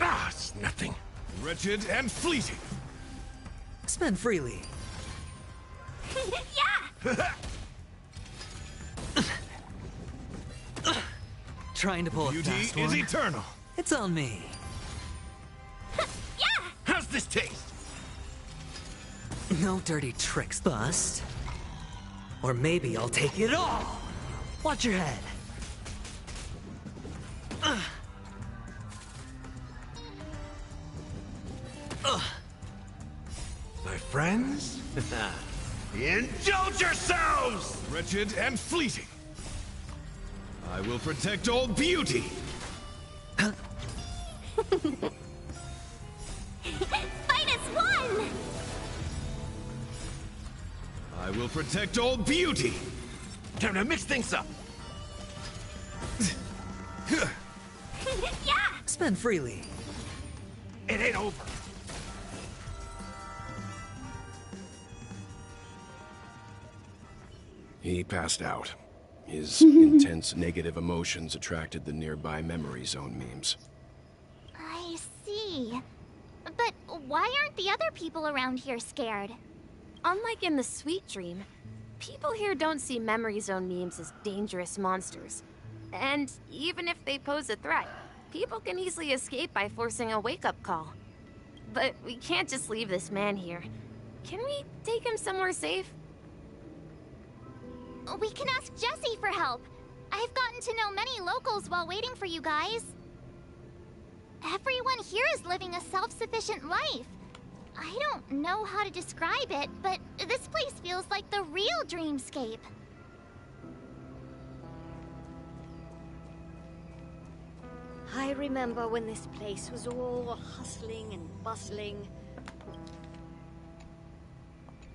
Ah, it's nothing. Wretched and fleeting. Spend freely. Yeah! Trying to pull a Beauty fast is one. eternal. It's on me. Yeah! How's this taste? No dirty tricks, Bust. Or maybe I'll take it all! Watch your head. My friends? Indulge yourselves! Wretched and fleeting. I will protect all beauty. Fight as one! I will protect all beauty. Time to mix things up. Yeah! Spend freely. It ain't over. He passed out. His intense negative emotions attracted the nearby memory zone memes. I see. But why aren't the other people around here scared? Unlike in the Sweet Dream, people here don't see memory zone memes as dangerous monsters. And even if they pose a threat, people can easily escape by forcing a wake-up call. But we can't just leave this man here. Can we take him somewhere safe? We can ask Jessie for help. I've gotten to know many locals while waiting for you guys. Everyone here is living a self-sufficient life. I don't know how to describe it, but this place feels like the real dreamscape. I remember when this place was all hustling and bustling.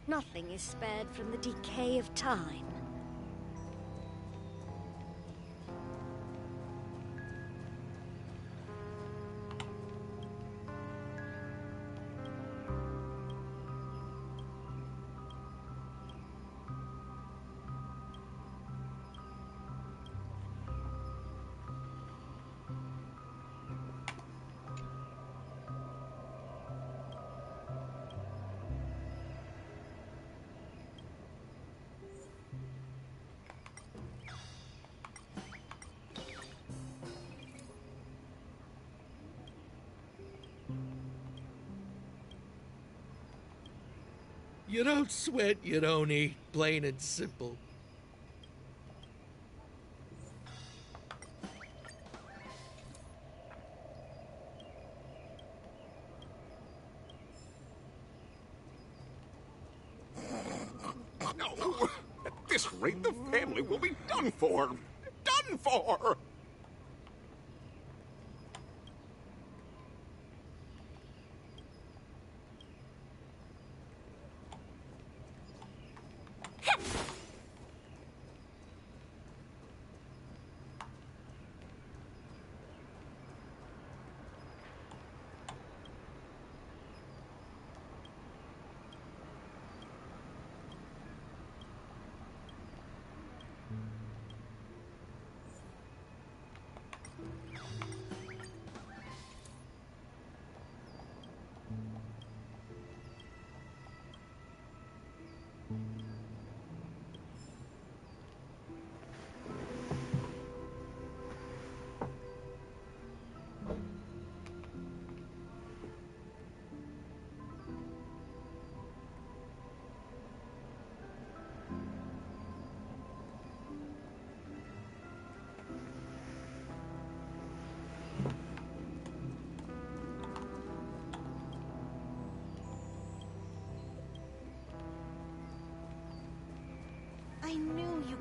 Nothing is spared from the decay of time. You don't sweat, you don't eat. Plain and simple. No! At this rate, the family will be done for! Done for!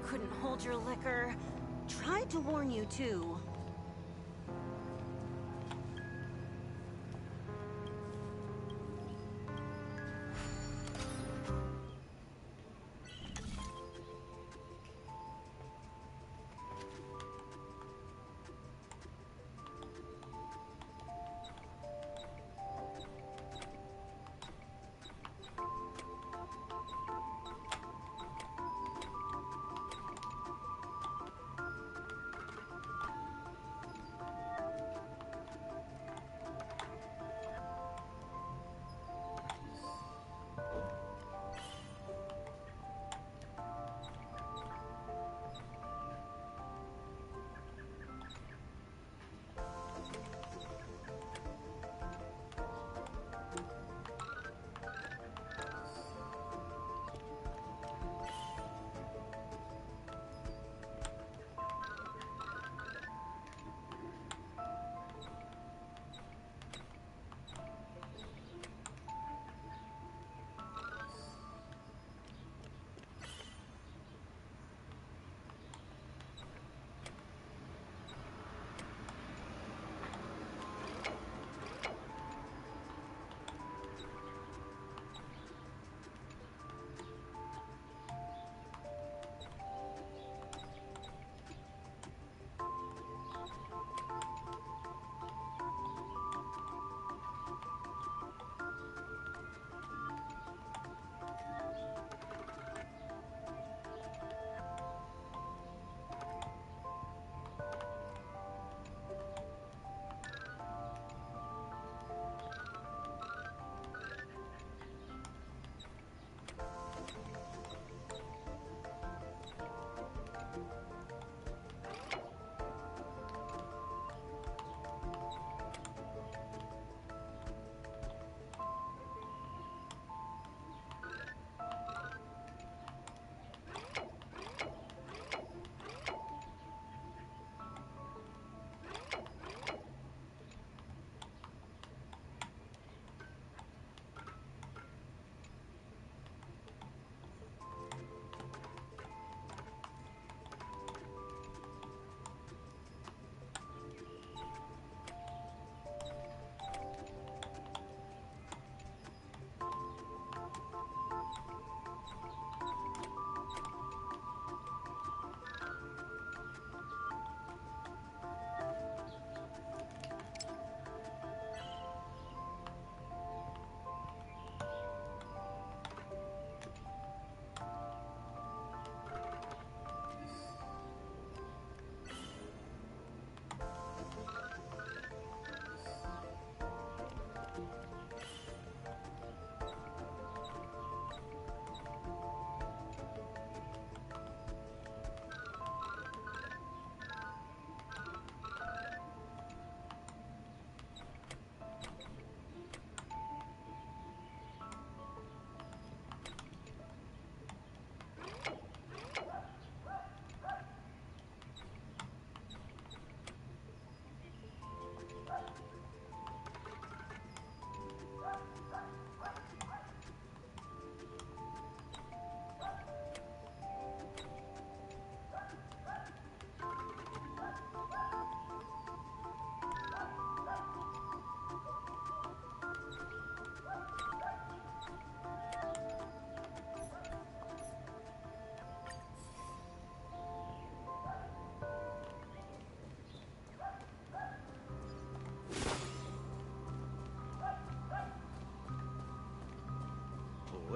couldn't hold your liquor. Tried to warn you, too.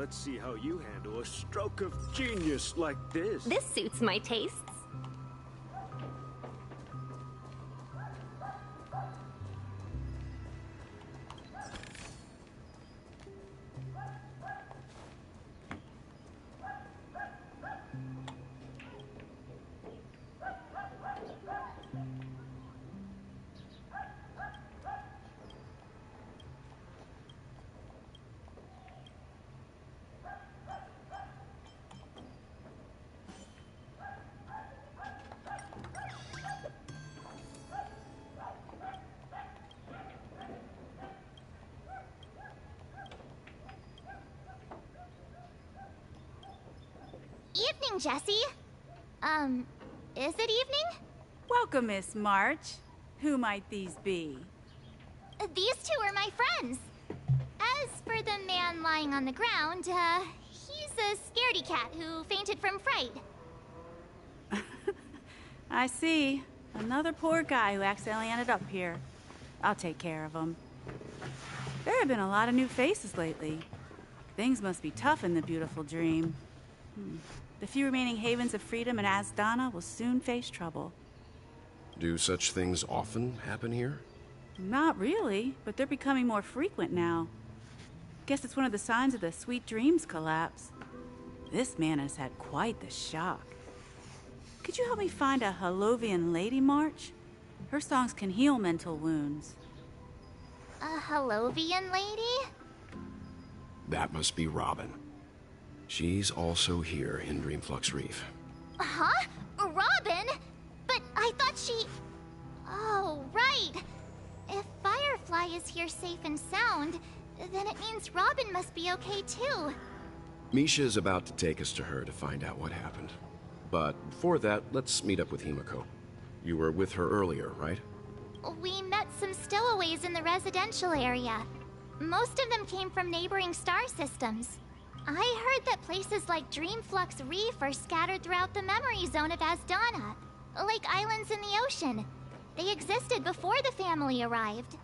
Let's see how you handle a stroke of genius like this. This suits my tastes. Evening, Jesse. Is it evening? Welcome, Miss March. Who might these be? These two are my friends. As for the man lying on the ground, he's a scaredy cat who fainted from fright. I see. Another poor guy who accidentally ended up here. I'll take care of him. There have been a lot of new faces lately. Things must be tough in the beautiful dream. The few remaining havens of freedom in Asdana will soon face trouble. Do such things often happen here? Not really, but they're becoming more frequent now. Guess it's one of the signs of the Sweet Dreams collapse. This man has had quite the shock. Could you help me find a Halovian lady, March? Her songs can heal mental wounds. A Halovian lady? That must be Robin. She's also here in Dreamflux Reef. Huh? Robin? But I thought she... Oh, right. If Firefly is here safe and sound, then it means Robin must be okay too. Misha is about to take us to her to find out what happened. But before that, let's meet up with Himiko. You were with her earlier, right? We met some stowaways in the residential area. Most of them came from neighboring star systems. I heard that places like Dreamflux Reef are scattered throughout the memory zone of Asdana, like islands in the ocean. They existed before the family arrived.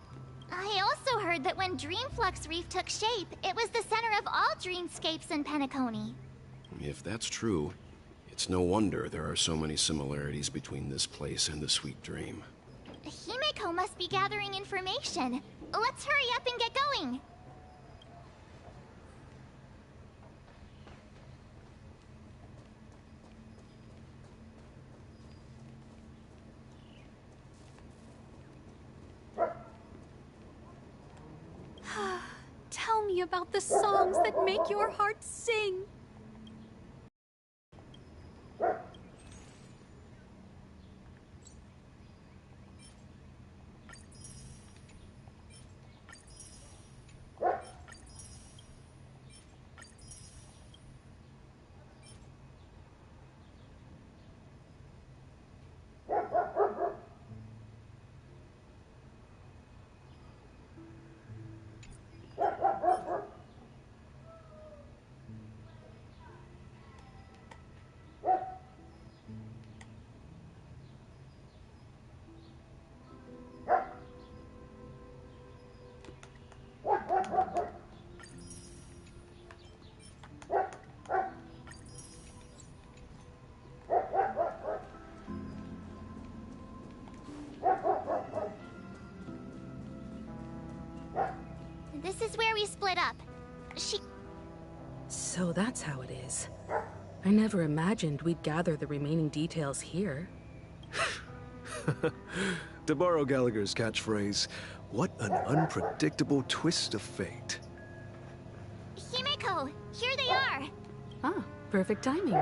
I also heard that when Dreamflux Reef took shape, it was the center of all dreamscapes in Penacony. If that's true, it's no wonder there are so many similarities between this place and the Sweet Dream. Himiko must be gathering information. Let's hurry up and get going. Tell me about the songs that make your heart sing. This is where we split up. So that's how it is. I never imagined we'd gather the remaining details here. To borrow Gallagher's catchphrase, what an unpredictable twist of fate. Himiko, here they are. Ah, perfect timing.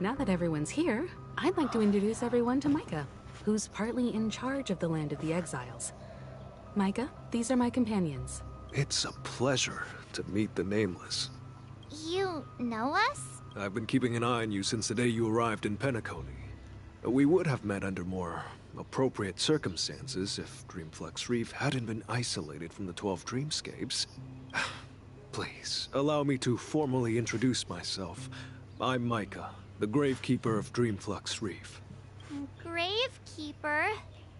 Now that everyone's here, I'd like to introduce everyone to Micah, who's partly in charge of the Land of the Exiles. Micah, these are my companions. It's a pleasure to meet the Nameless. You know us? I've been keeping an eye on you since the day you arrived in Penacony. We would have met under more appropriate circumstances if Dreamflux Reef hadn't been isolated from the 12 Dreamscapes. Please, allow me to formally introduce myself. I'm Micah, the Gravekeeper of Dreamflux Reef. Gravekeeper?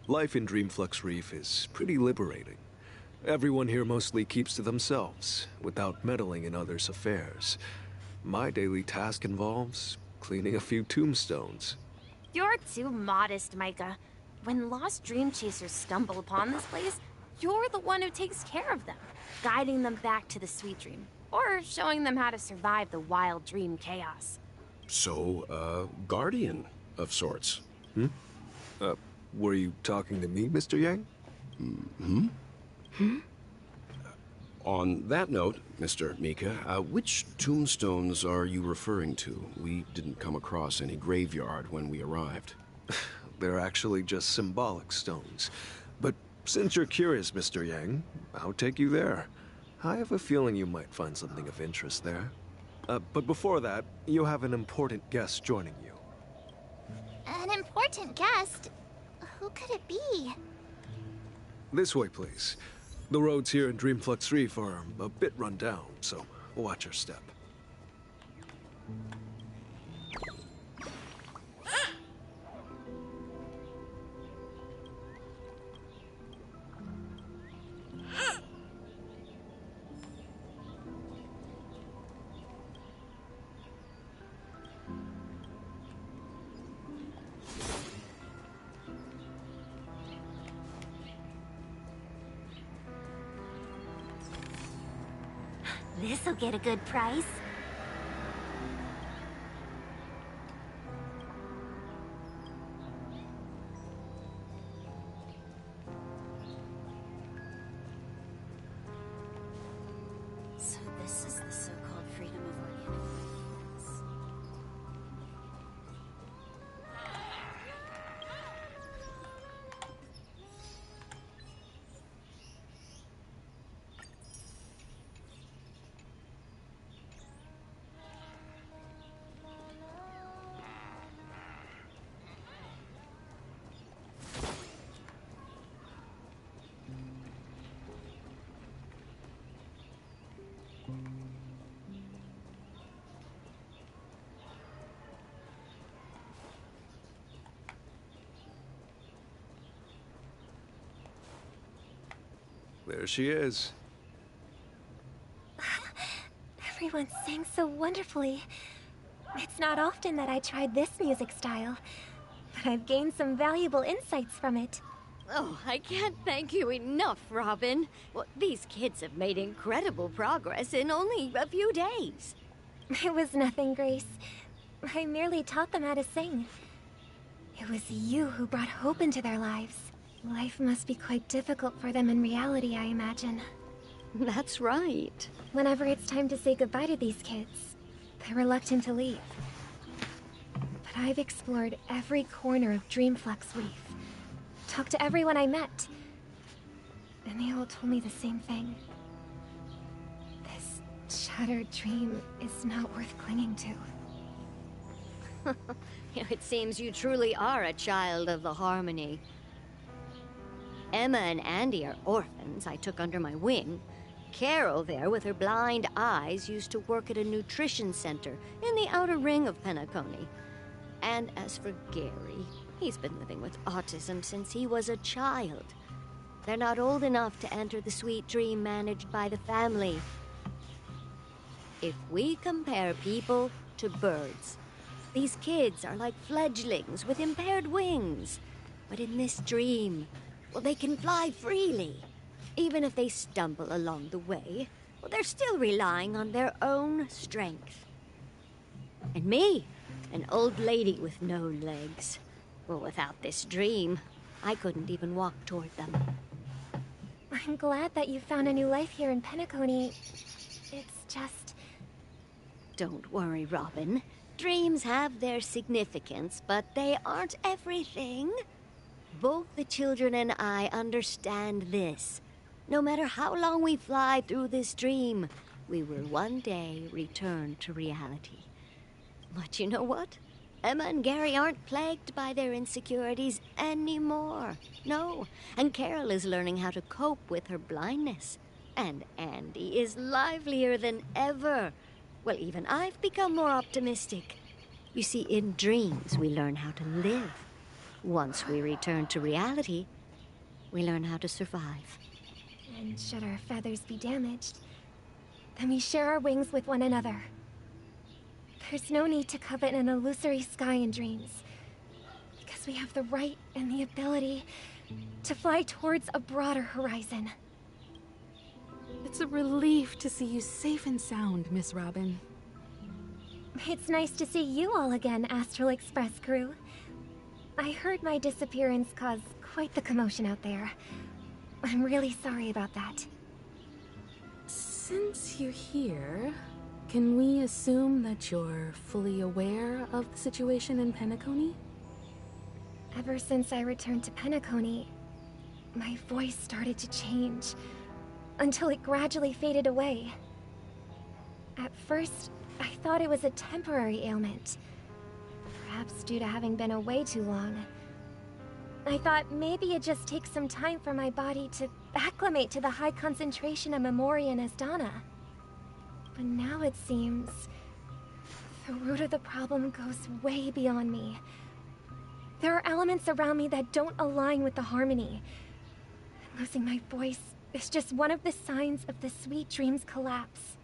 Life in Dreamflux Reef is pretty liberating. Everyone here mostly keeps to themselves, without meddling in others' affairs. My daily task involves cleaning a few tombstones. You're too modest, Micah. When lost dream chasers stumble upon this place, you're the one who takes care of them, guiding them back to the Sweet Dream, or showing them how to survive the wild dream chaos. So, guardian of sorts. Were you talking to me, Mr. Yang? On that note, Mr. Mika, which tombstones are you referring to? We didn't come across any graveyard when we arrived. They're actually just symbolic stones. But since you're curious, Mr. Yang, I'll take you there. I have a feeling you might find something of interest there. But before that, you have an important guest joining you. important guest. Who could it be? This way, please. The roads here in Dreamflux Reef are a bit run down, so watch your step. This'll get a good price. So this is the so-called freedom of organic life forms. There she is. Everyone sang so wonderfully. It's not often that I tried this music style, but I've gained some valuable insights from it. Oh, I can't thank you enough, Robin. Well, these kids have made incredible progress in only a few days. It was nothing, Grace. I merely taught them how to sing. It was you who brought hope into their lives. Life must be quite difficult for them in reality, I imagine. That's right. Whenever it's time to say goodbye to these kids, they're reluctant to leave. But I've explored every corner of Dreamflux Reef, talked to everyone I met, and they all told me the same thing. This shattered dream is not worth clinging to. It seems you truly are a child of the Harmony. Emma and Andy are orphans I took under my wing. Carol there, with her blind eyes, used to work at a nutrition center in the outer ring of Penacony. And as for Gary, he's been living with autism since he was a child. They're not old enough to enter the sweet dream managed by the family. If we compare people to birds, these kids are like fledglings with impaired wings. But in this dream, well, they can fly freely. Even if they stumble along the way, well, they're still relying on their own strength. And me, an old lady with no legs. Well, without this dream, I couldn't even walk toward them. I'm glad that you found a new life here in Penacony. It's just... Don't worry, Robin. Dreams have their significance, but they aren't everything. Both the children and I understand this. No matter how long we fly through this dream, we will one day return to reality. But you know what? Emma and Gary aren't plagued by their insecurities anymore. No, and Carol is learning how to cope with her blindness. And Andy is livelier than ever. Well, even I've become more optimistic. You see, in dreams, we learn how to live. Once we return to reality, we learn how to survive. And should our feathers be damaged, then we share our wings with one another. There's no need to covet an illusory sky in dreams, because we have the right and the ability to fly towards a broader horizon. It's a relief to see you safe and sound, Miss Robin. It's nice to see you all again, Astral Express crew. I heard my disappearance caused quite the commotion out there. I'm really sorry about that. Since you're here, can we assume that you're fully aware of the situation in Penacony? Ever since I returned to Penacony, my voice started to change, until it gradually faded away. At first, I thought it was a temporary ailment. Perhaps due to having been away too long. I thought maybe it just takes some time for my body to acclimate to the high concentration of Memoria and Asdana. But now it seems the root of the problem goes way beyond me. There are elements around me that don't align with the harmony. Losing my voice is just one of the signs of the Sweet Dreams collapse.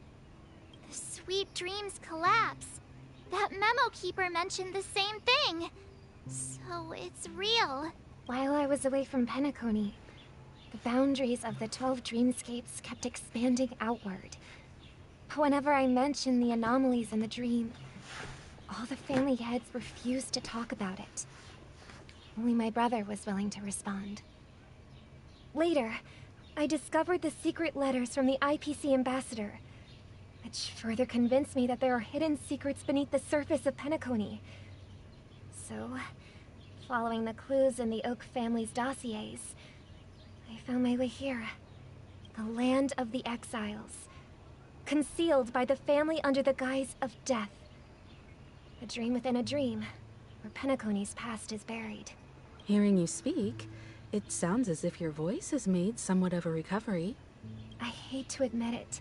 The Sweet Dreams collapse? That memo keeper mentioned the same thing. So it's real. While I was away from Penacony, the boundaries of the 12 dreamscapes kept expanding outward. Whenever I mentioned the anomalies in the dream, all the family heads refused to talk about it. Only my brother was willing to respond. Later, I discovered the secret letters from the IPC ambassador, which further convinced me that there are hidden secrets beneath the surface of Penacony. So, following the clues in the Oak family's dossiers, I found my way here. The land of the exiles, concealed by the family under the guise of death. A dream within a dream, where Penacony's past is buried. Hearing you speak, it sounds as if your voice has made somewhat of a recovery. I hate to admit it,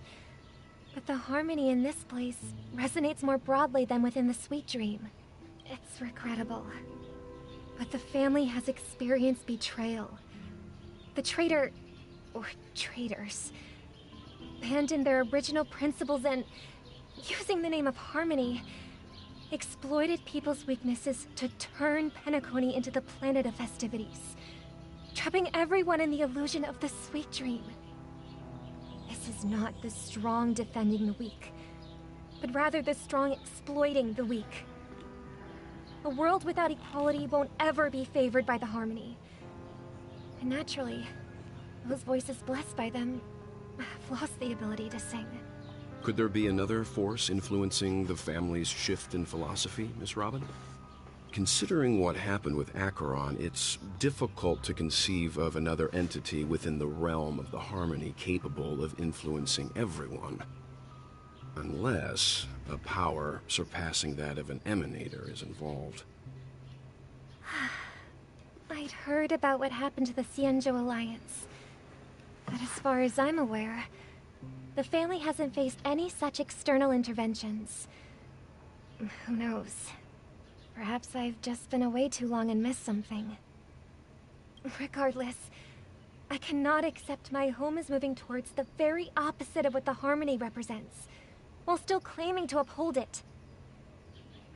but the harmony in this place resonates more broadly than within the Sweet Dream. It's regrettable, but the family has experienced betrayal. The traitor, or traitors, abandoned their original principles and, using the name of harmony, exploited people's weaknesses to turn Penacony into the planet of festivities, trapping everyone in the illusion of the Sweet Dream. This is not the strong defending the weak, but rather the strong exploiting the weak. A world without equality won't ever be favored by the harmony. And naturally, those voices blessed by them have lost the ability to sing. Could there be another force influencing the family's shift in philosophy, Miss Robin? Considering what happened with Acheron, it's difficult to conceive of another entity within the realm of the harmony capable of influencing everyone. Unless a power surpassing that of an emanator is involved. I'd heard about what happened to the Xianzhou Alliance. But as far as I'm aware, the family hasn't faced any such external interventions. Who knows? Perhaps I've just been away too long and missed something. Regardless, I cannot accept my home is moving towards the very opposite of what the harmony represents, while still claiming to uphold it.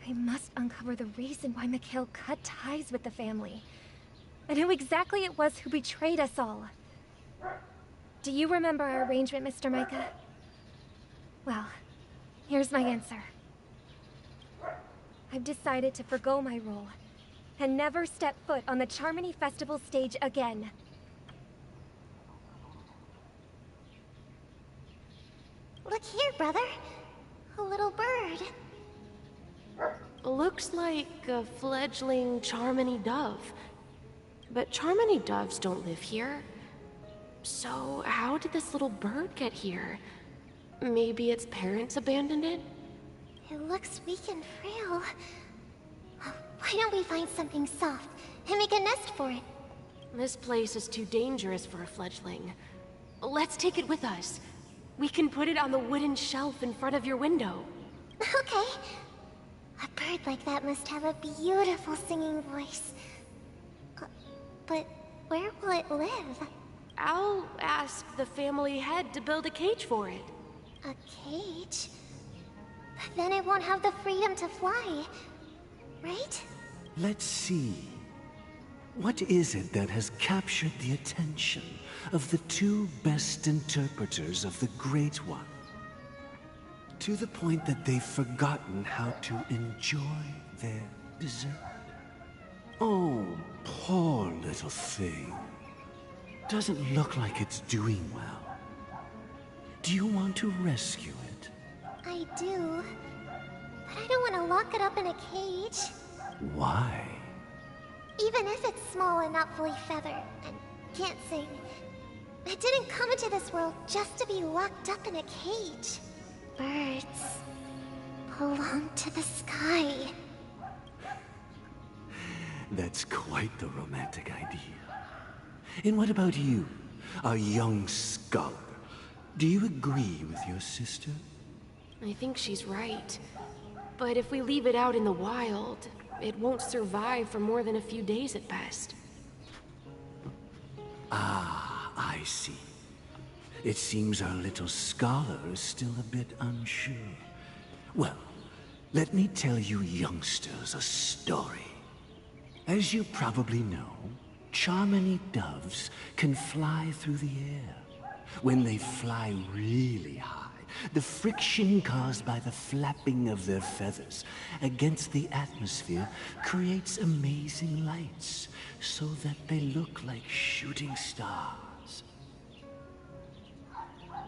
I must uncover the reason why Mikhail cut ties with the family, and who exactly it was who betrayed us all. Do you remember our arrangement, Mr. Micah? Well, here's my answer. I've decided to forgo my role, and never step foot on the Charmony Festival stage again. Look here, brother. A little bird. Looks like a fledgling Charmony dove. But Charmony doves don't live here. So how did this little bird get here? Maybe its parents abandoned it? It looks weak and frail. Why don't we find something soft and make a nest for it? This place is too dangerous for a fledgling. Let's take it with us. We can put it on the wooden shelf in front of your window. Okay. A bird like that must have a beautiful singing voice. But where will it live? I'll ask the family head to build a cage for it. A cage? But then it won't have the freedom to fly, right? Let's see. What is it that has captured the attention of the two best interpreters of the Great One? To the point that they've forgotten how to enjoy their dessert. Oh, poor little thing. Doesn't look like it's doing well. Do you want to rescue it? I do. But I don't want to lock it up in a cage. Why? Even if it's small and not fully feathered and can't sing, it didn't come into this world just to be locked up in a cage. Birds belong to the sky. That's quite the romantic idea. And what about you, a young scholar? Do you agree with your sister? I think she's right. But if we leave it out in the wild, it won't survive for more than a few days at best. Ah, I see. It seems our little scholar is still a bit unsure. Well, let me tell you youngsters a story. As you probably know, Charmony doves can fly through the air. When they fly really high, the friction caused by the flapping of their feathers against the atmosphere creates amazing lights, so that they look like shooting stars.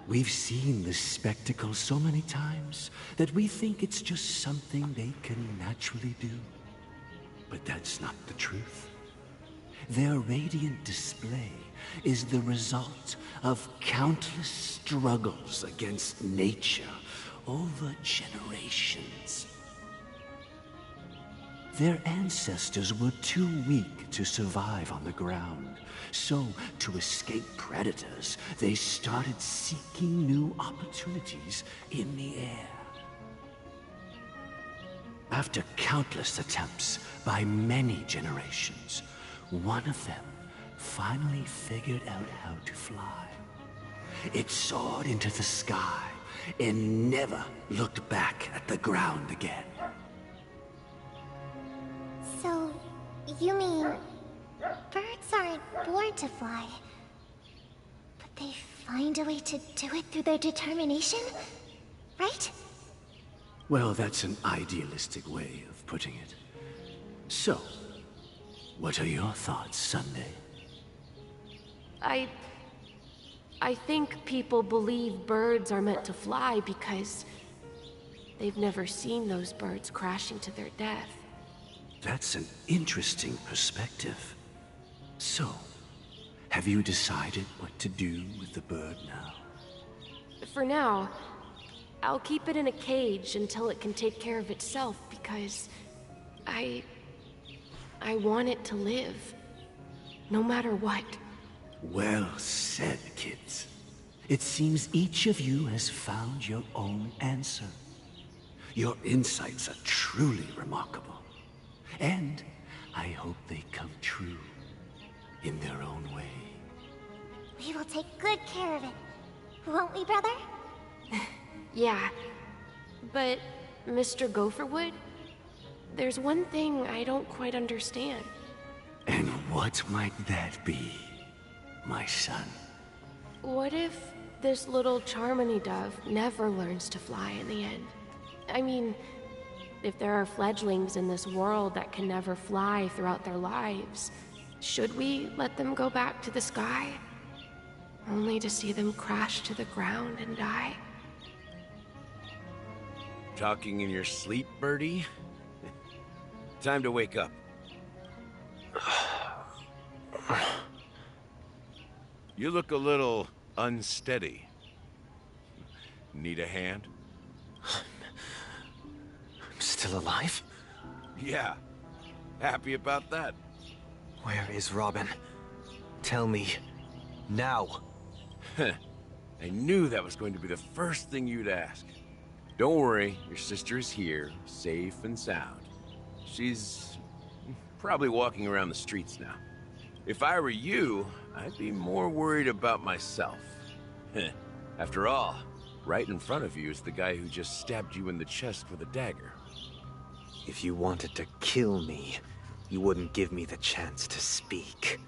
We've seen this spectacle so many times that we think it's just something they can naturally do. But that's not the truth. Their radiant display is the result of countless struggles against nature over generations. Their ancestors were too weak to survive on the ground, so to escape predators, they started seeking new opportunities in the air. After countless attempts by many generations, one of them finally figured out how to fly. It soared into the sky and never looked back at the ground again. So, you mean birds aren't born to fly, but they find a way to do it through their determination, right? Well, that's an idealistic way of putting it. So, what are your thoughts, Sunday? I think people believe birds are meant to fly because they've never seen those birds crashing to their death. That's an interesting perspective. So, have you decided what to do with the bird now? For now, I'll keep it in a cage until it can take care of itself because I want it to live, no matter what. Well said, kids. It seems each of you has found your own answer. Your insights are truly remarkable. And I hope they come true in their own way. We will take good care of it, won't we, brother? Yeah, but Mr. Gopherwood, there's one thing I don't quite understand. And what might that be, my son? What if this little Charmony dove never learns to fly in the end? I mean, if there are fledglings in this world that can never fly throughout their lives, should we let them go back to the sky? Only to see them crash to the ground and die? Talking in your sleep, Birdie? Time to wake up. You look a little unsteady. Need a hand? I'm still alive? Yeah. Happy about that? Where is Robin? Tell me. Now. I knew that was going to be the first thing you'd ask. Don't worry, your sister is here, safe and sound. She's probably walking around the streets now. If I were you, I'd be more worried about myself. After all, right in front of you is the guy who just stabbed you in the chest with a dagger. If you wanted to kill me, you wouldn't give me the chance to speak.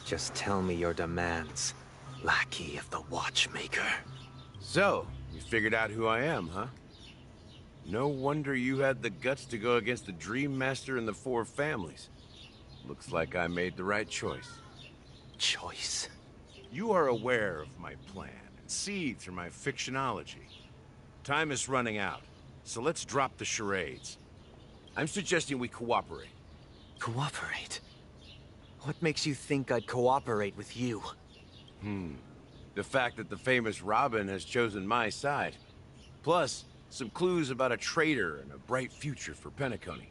Just tell me your demands, lackey of the Watchmaker. So, you figured out who I am, huh? No wonder you had the guts to go against the Dream Master and the Four Families. Looks like I made the right choice. Choice? You are aware of my plan and see through my fictionology. Time is running out, so let's drop the charades. I'm suggesting we cooperate. Cooperate? What makes you think I'd cooperate with you? The fact that the famous Robin has chosen my side. Plus, some clues about a traitor and a bright future for Penacony.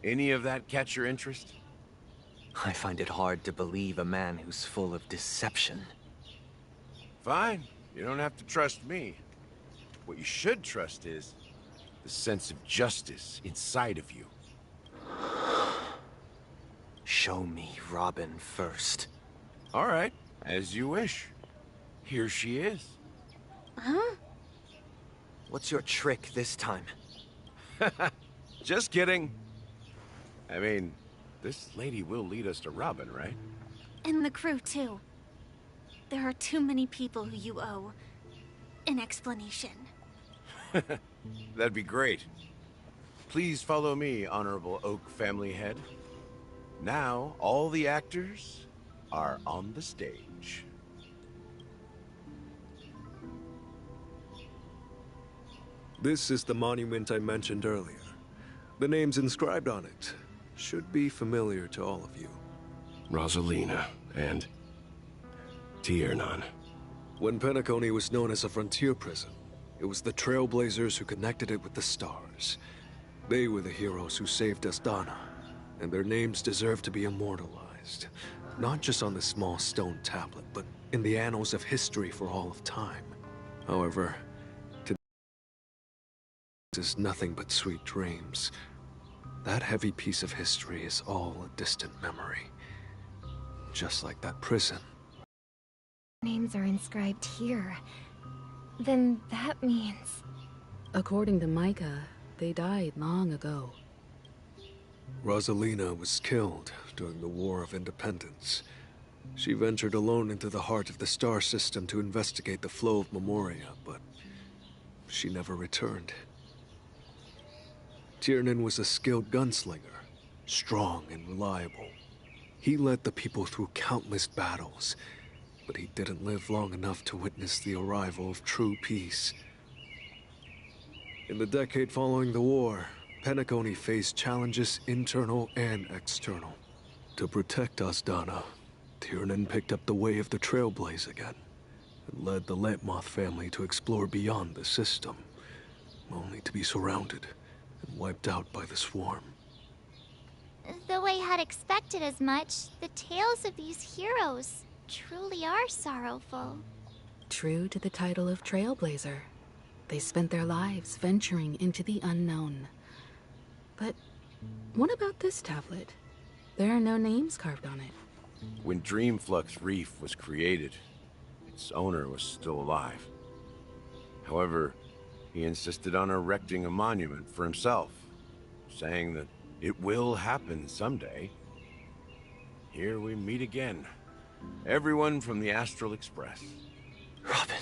Any of that catch your interest? I find it hard to believe a man who's full of deception. Fine. You don't have to trust me. What you should trust is the sense of justice inside of you. Show me Robin first. All right, as you wish. Here she is. Huh? What's your trick this time? Just kidding. I mean, this lady will lead us to Robin, right? And the crew, too. There are too many people who you owe an explanation. That'd be great. Please follow me, Honorable Oak family head. Now, all the actors are on the stage. This is the monument I mentioned earlier. The names inscribed on it should be familiar to all of you. Rosalina and Tiernan. When Penacony was known as a frontier prison, it was the Trailblazers who connected it with the stars. They were the heroes who saved Astana, and their names deserve to be immortalized. Not just on this small stone tablet, but in the annals of history for all of time. However, today is nothing but sweet dreams. That heavy piece of history is all a distant memory. Just like that prison. Names are inscribed here. Then that means... According to Micah, they died long ago. Rosalina was killed during the War of Independence. She ventured alone into the heart of the star system to investigate the flow of Memoria, but she never returned. Tiernan was a skilled gunslinger, strong and reliable. He led the people through countless battles, but he didn't live long enough to witness the arrival of true peace. In the decade following the war, Penacony faced challenges internal and external. To protect Astana, Tiernan picked up the way of the Trailblaze again, and led the Letmoth family to explore beyond the system, only to be surrounded and wiped out by the swarm. Though I had expected as much, the tales of these heroes truly are sorrowful. True to the title of Trailblazer, they spent their lives venturing into the unknown. But what about this tablet? There are no names carved on it. When Dreamflux Reef was created, its owner was still alive. However, he insisted on erecting a monument for himself, saying that it will happen someday. Here we meet again. Everyone from the Astral Express. Robin.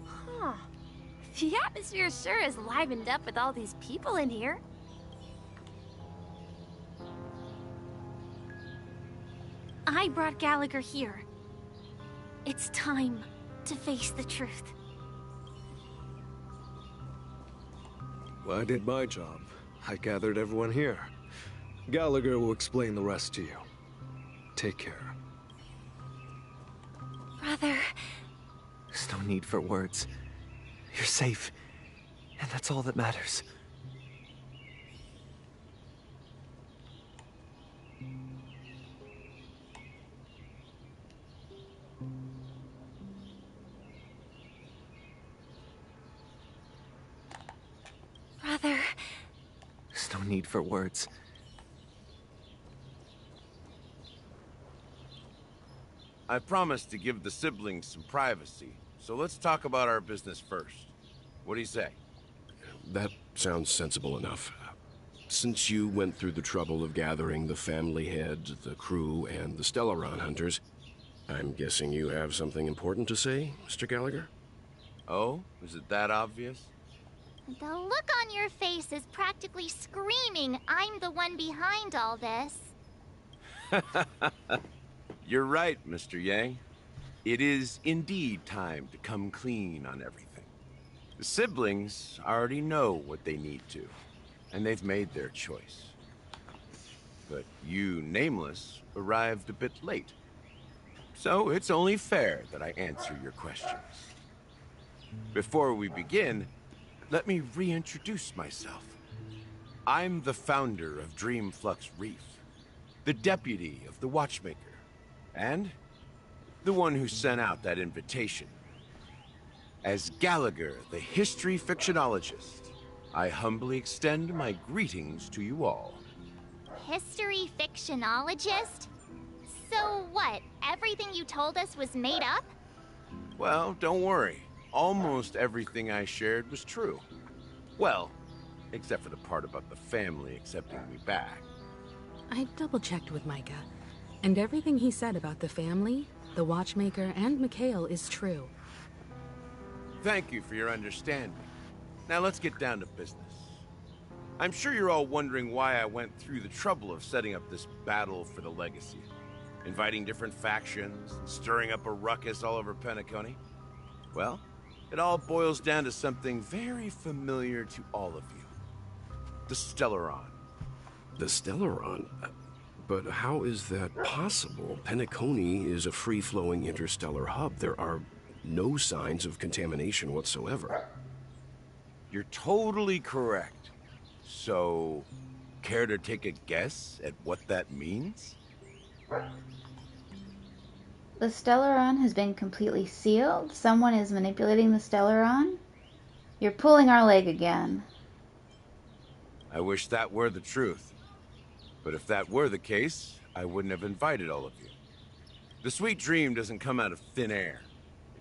Huh. The atmosphere sure is livened up with all these people in here. I brought Gallagher here. It's time to face the truth. Well, I did my job. I gathered everyone here. Gallagher will explain the rest to you. Take care. Brother... There's no need for words. You're safe, and that's all that matters. Brother... There's no need for words. I promised to give the siblings some privacy, so let's talk about our business first. What do you say? That sounds sensible enough. Since you went through the trouble of gathering the family head, the crew, and the Stellaron hunters, I'm guessing you have something important to say, Mr. Gallagher? Oh? Is it that obvious? The look on your face is practically screaming, I'm the one behind all this. You're right, Mr. Yang. It is indeed time to come clean on everything. The siblings already know what they need to, and they've made their choice. But you, Nameless, arrived a bit late. So it's only fair that I answer your questions. Before we begin, let me reintroduce myself. I'm the founder of Dreamflux Reef, the deputy of the Watchmaker, and the one who sent out that invitation. As Gallagher, the history fictionologist, I humbly extend my greetings to you all. History fictionologist? So what, everything you told us was made up? Well, don't worry. Almost everything I shared was true. Well, except for the part about the family accepting me back. I double-checked with Micah, and everything he said about the family, the Watchmaker, and Mikhail is true. Thank you for your understanding. Now let's get down to business. I'm sure you're all wondering why I went through the trouble of setting up this battle for the legacy, inviting different factions, and stirring up a ruckus all over Penacony. Well, it all boils down to something very familiar to all of you. The Stellaron. The Stellaron? But how is that possible? Penacony is a free-flowing interstellar hub. There are no signs of contamination whatsoever. You're totally correct. So, care to take a guess at what that means? The Stellaron has been completely sealed? Someone is manipulating the Stellaron? You're pulling our leg again. I wish that were the truth. But if that were the case, I wouldn't have invited all of you. The sweet dream doesn't come out of thin air.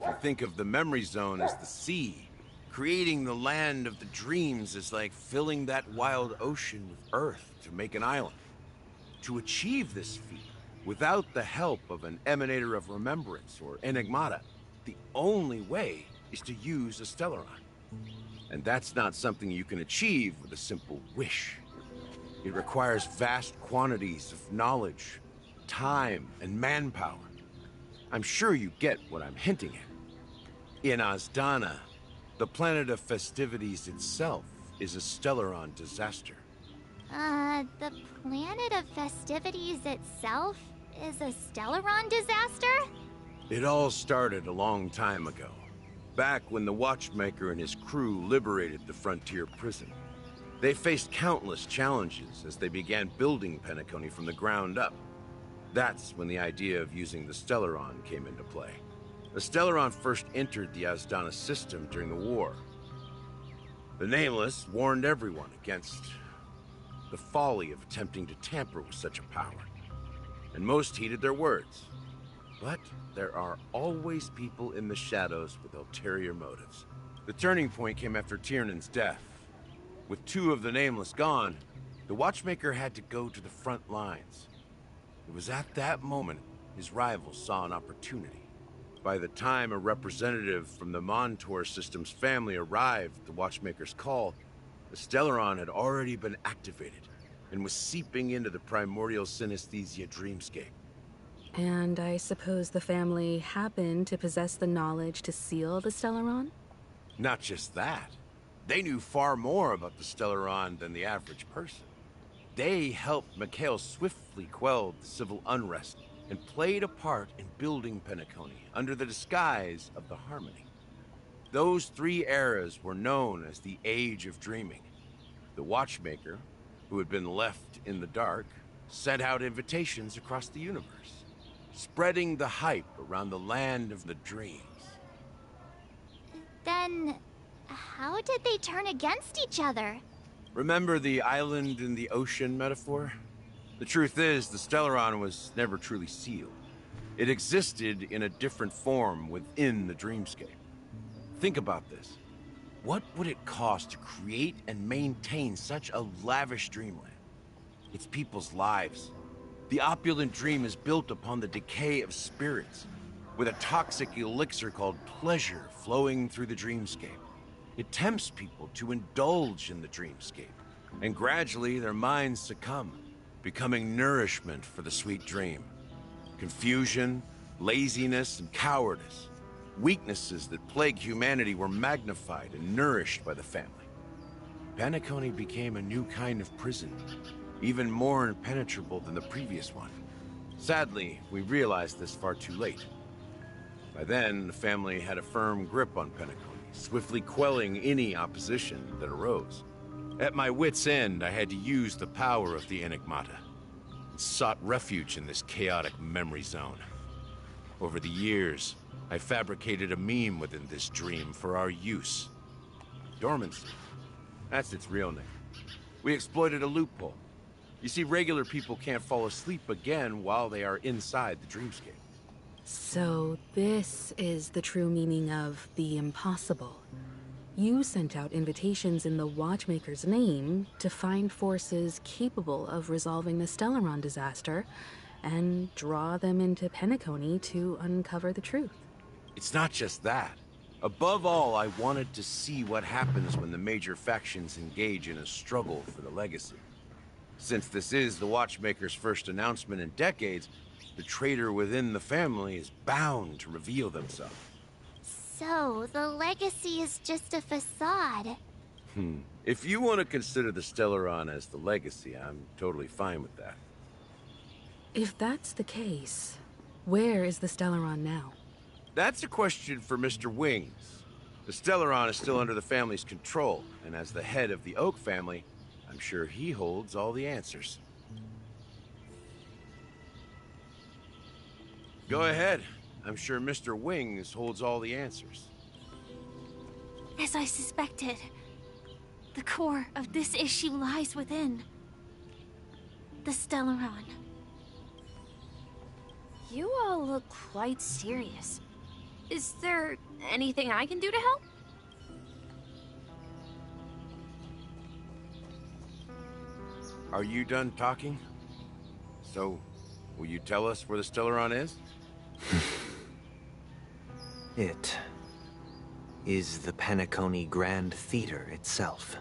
If you think of the memory zone as the sea, creating the land of the dreams is like filling that wild ocean with earth to make an island. To achieve this feat, without the help of an emanator of remembrance or enigmata, the only way is to use a Stellaron. And that's not something you can achieve with a simple wish. It requires vast quantities of knowledge, time, and manpower. I'm sure you get what I'm hinting at. In Azdana, the planet of festivities itself is a Stellaron disaster. The planet of festivities itself is a Stellaron disaster? It all started a long time ago, back when the Watchmaker and his crew liberated the frontier prison. They faced countless challenges as they began building Penacony from the ground up. That's when the idea of using the Stellaron came into play. The Stellaron first entered the Azdana system during the war. The Nameless warned everyone against the folly of attempting to tamper with such a power, and most heeded their words. But there are always people in the shadows with ulterior motives. The turning point came after Tiernan's death. With two of the Nameless gone, the Watchmaker had to go to the front lines. It was at that moment his rivals saw an opportunity. By the time a representative from the Montour System's family arrived at the Watchmaker's call, the Stellaron had already been activated and was seeping into the primordial synesthesia dreamscape. And I suppose the family happened to possess the knowledge to seal the Stellaron? Not just that. They knew far more about the Stellaron than the average person. They helped Mikhail swiftly quell the civil unrest and played a part in building Penacony under the disguise of the Harmony. Those three eras were known as the Age of Dreaming. The Watchmaker, who had been left in the dark, sent out invitations across the universe, spreading the hype around the land of the dreams. Then, how did they turn against each other? Remember the island in the ocean metaphor? The truth is, the Stellaron was never truly sealed. It existed in a different form within the dreamscape. Think about this. What would it cost to create and maintain such a lavish dreamland? It's people's lives. The opulent dream is built upon the decay of spirits, with a toxic elixir called pleasure flowing through the dreamscape. It tempts people to indulge in the dreamscape, and gradually their minds succumb, becoming nourishment for the sweet dream. Confusion, laziness, and cowardice, weaknesses that plague humanity, were magnified and nourished by the family. Penacony became a new kind of prison, even more impenetrable than the previous one. Sadly, we realized this far too late. By then, the family had a firm grip on Penacony, swiftly quelling any opposition that arose. At my wit's end, I had to use the power of the Enigmata, and sought refuge in this chaotic memory zone. Over the years, I fabricated a meme within this dream for our use. Dormancy. That's its real name. We exploited a loophole. You see, regular people can't fall asleep again while they are inside the dreamscape. So this is the true meaning of the impossible. You sent out invitations in the Watchmaker's name to find forces capable of resolving the Stellaron disaster and draw them into Penacony to uncover the truth. It's not just that. Above all, I wanted to see what happens when the major factions engage in a struggle for the legacy. Since this is the Watchmaker's first announcement in decades, the traitor within the family is bound to reveal themselves. So, the legacy is just a facade. If you want to consider the Stellaron as the legacy, I'm totally fine with that. If that's the case, where is the Stellaron now? That's a question for Mr. Wings. The Stellaron is still under the family's control, and as the head of the Oak family, I'm sure he holds all the answers. Go ahead. I'm sure Mr. Wings holds all the answers. As I suspected, the core of this issue lies within the Stellaron. You all look quite serious. Is there anything I can do to help? Are you done talking? So, will you tell us where the Stellaron is? It is the Penacony Grand Theater itself.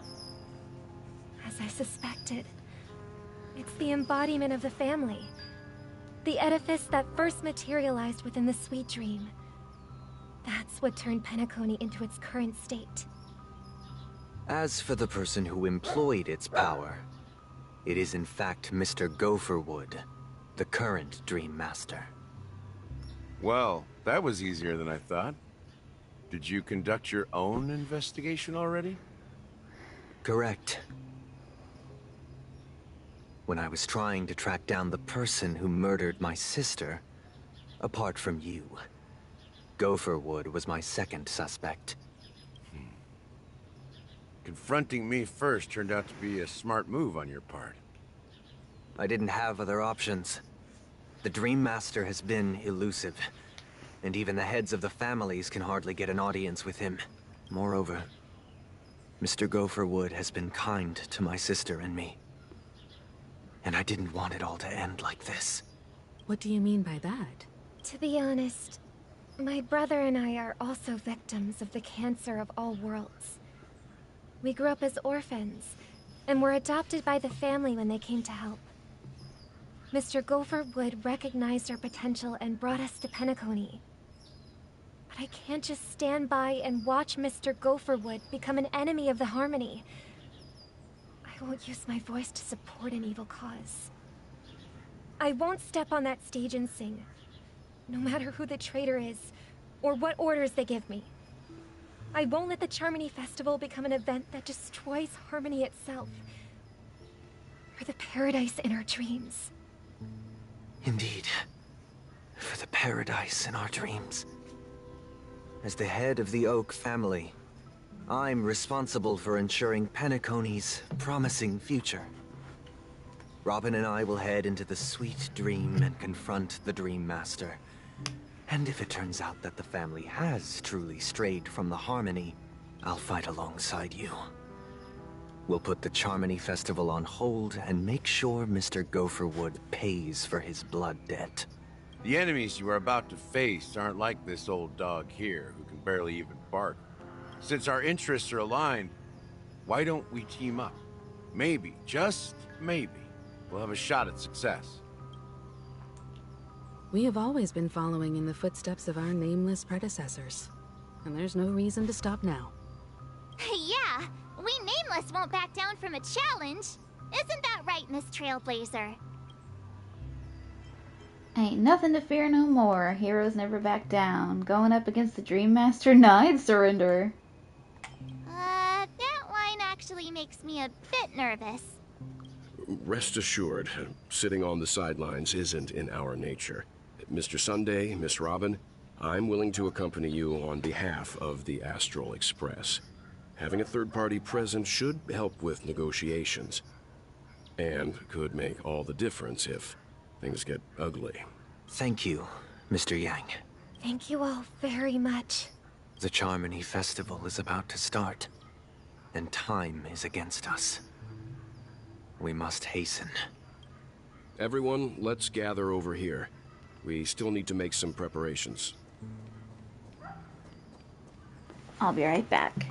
As I suspected, it's the embodiment of the family. The edifice that first materialized within the Sweet Dream. That's what turned Penacony into its current state. As for the person who employed its power, it is in fact Mr. Gopherwood, the current Dream Master. Well, that was easier than I thought. Did you conduct your own investigation already? Correct. When I was trying to track down the person who murdered my sister, apart from you, Gopherwood was my second suspect. Confronting me first turned out to be a smart move on your part. I didn't have other options. The Dream Master has been elusive, and even the heads of the families can hardly get an audience with him. Moreover, Mr. Gopherwood has been kind to my sister and me. And I didn't want it all to end like this. What do you mean by that? To be honest, my brother and I are also victims of the cancer of all worlds. We grew up as orphans, and were adopted by the family when they came to help. Mr. Gopherwood recognized our potential and brought us to Penacony. But I can't just stand by and watch Mr. Gopherwood become an enemy of the Harmony. I won't use my voice to support an evil cause. I won't step on that stage and sing, no matter who the traitor is, or what orders they give me. I won't let the Charmony Festival become an event that destroys Harmony itself, or the paradise in our dreams. Indeed. For the paradise in our dreams. As the head of the Oak family, I'm responsible for ensuring Penacony's promising future. Robin and I will head into the Sweet Dream and confront the Dream Master. And if it turns out that the family has truly strayed from the Harmony, I'll fight alongside you. We'll put the Charmony Festival on hold and make sure Mr. Gopherwood pays for his blood debt. The enemies you are about to face aren't like this old dog here, who can barely even bark. Since our interests are aligned, why don't we team up? Maybe, just maybe, we'll have a shot at success. We have always been following in the footsteps of our nameless predecessors, and there's no reason to stop now. Yeah, we Nameless won't back down from a challenge. Isn't that right, Miss Trailblazer? Ain't nothing to fear no more. Heroes never back down. Going up against the Dream Master? Nah, I'd surrender. That line actually makes me a bit nervous. Rest assured, sitting on the sidelines isn't in our nature. Mr. Sunday, Miss Robin, I'm willing to accompany you on behalf of the Astral Express. Having a third party present should help with negotiations, and could make all the difference if things get ugly. Thank you, Mr. Yang. Thank you all very much. The Charmony Festival is about to start, and time is against us. We must hasten. Everyone, let's gather over here. We still need to make some preparations. I'll be right back.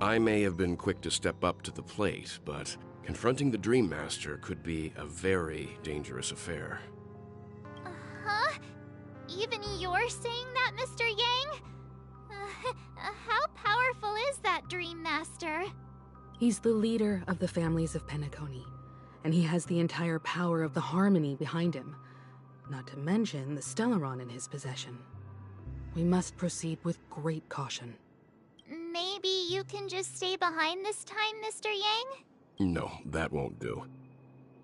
I may have been quick to step up to the plate, but confronting the Dream Master could be a very dangerous affair. Huh? Even you're saying that, Mr. Yang? How powerful is that Dream Master? He's the leader of the families of Penacony, and he has the entire power of the Harmony behind him, not to mention the Stellaron in his possession. We must proceed with great caution. Maybe you can just stay behind this time, Mr. Yang? No, that won't do.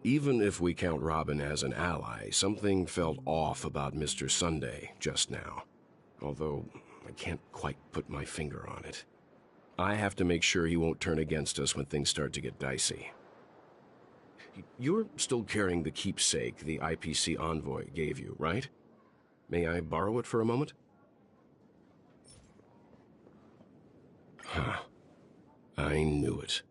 Even if we count Robin as an ally, something felt off about Mr. Sunday just now. Although, I can't quite put my finger on it. I have to make sure he won't turn against us when things start to get dicey. You're still carrying the keepsake the IPC envoy gave you, right? May I borrow it for a moment? Huh. I knew it.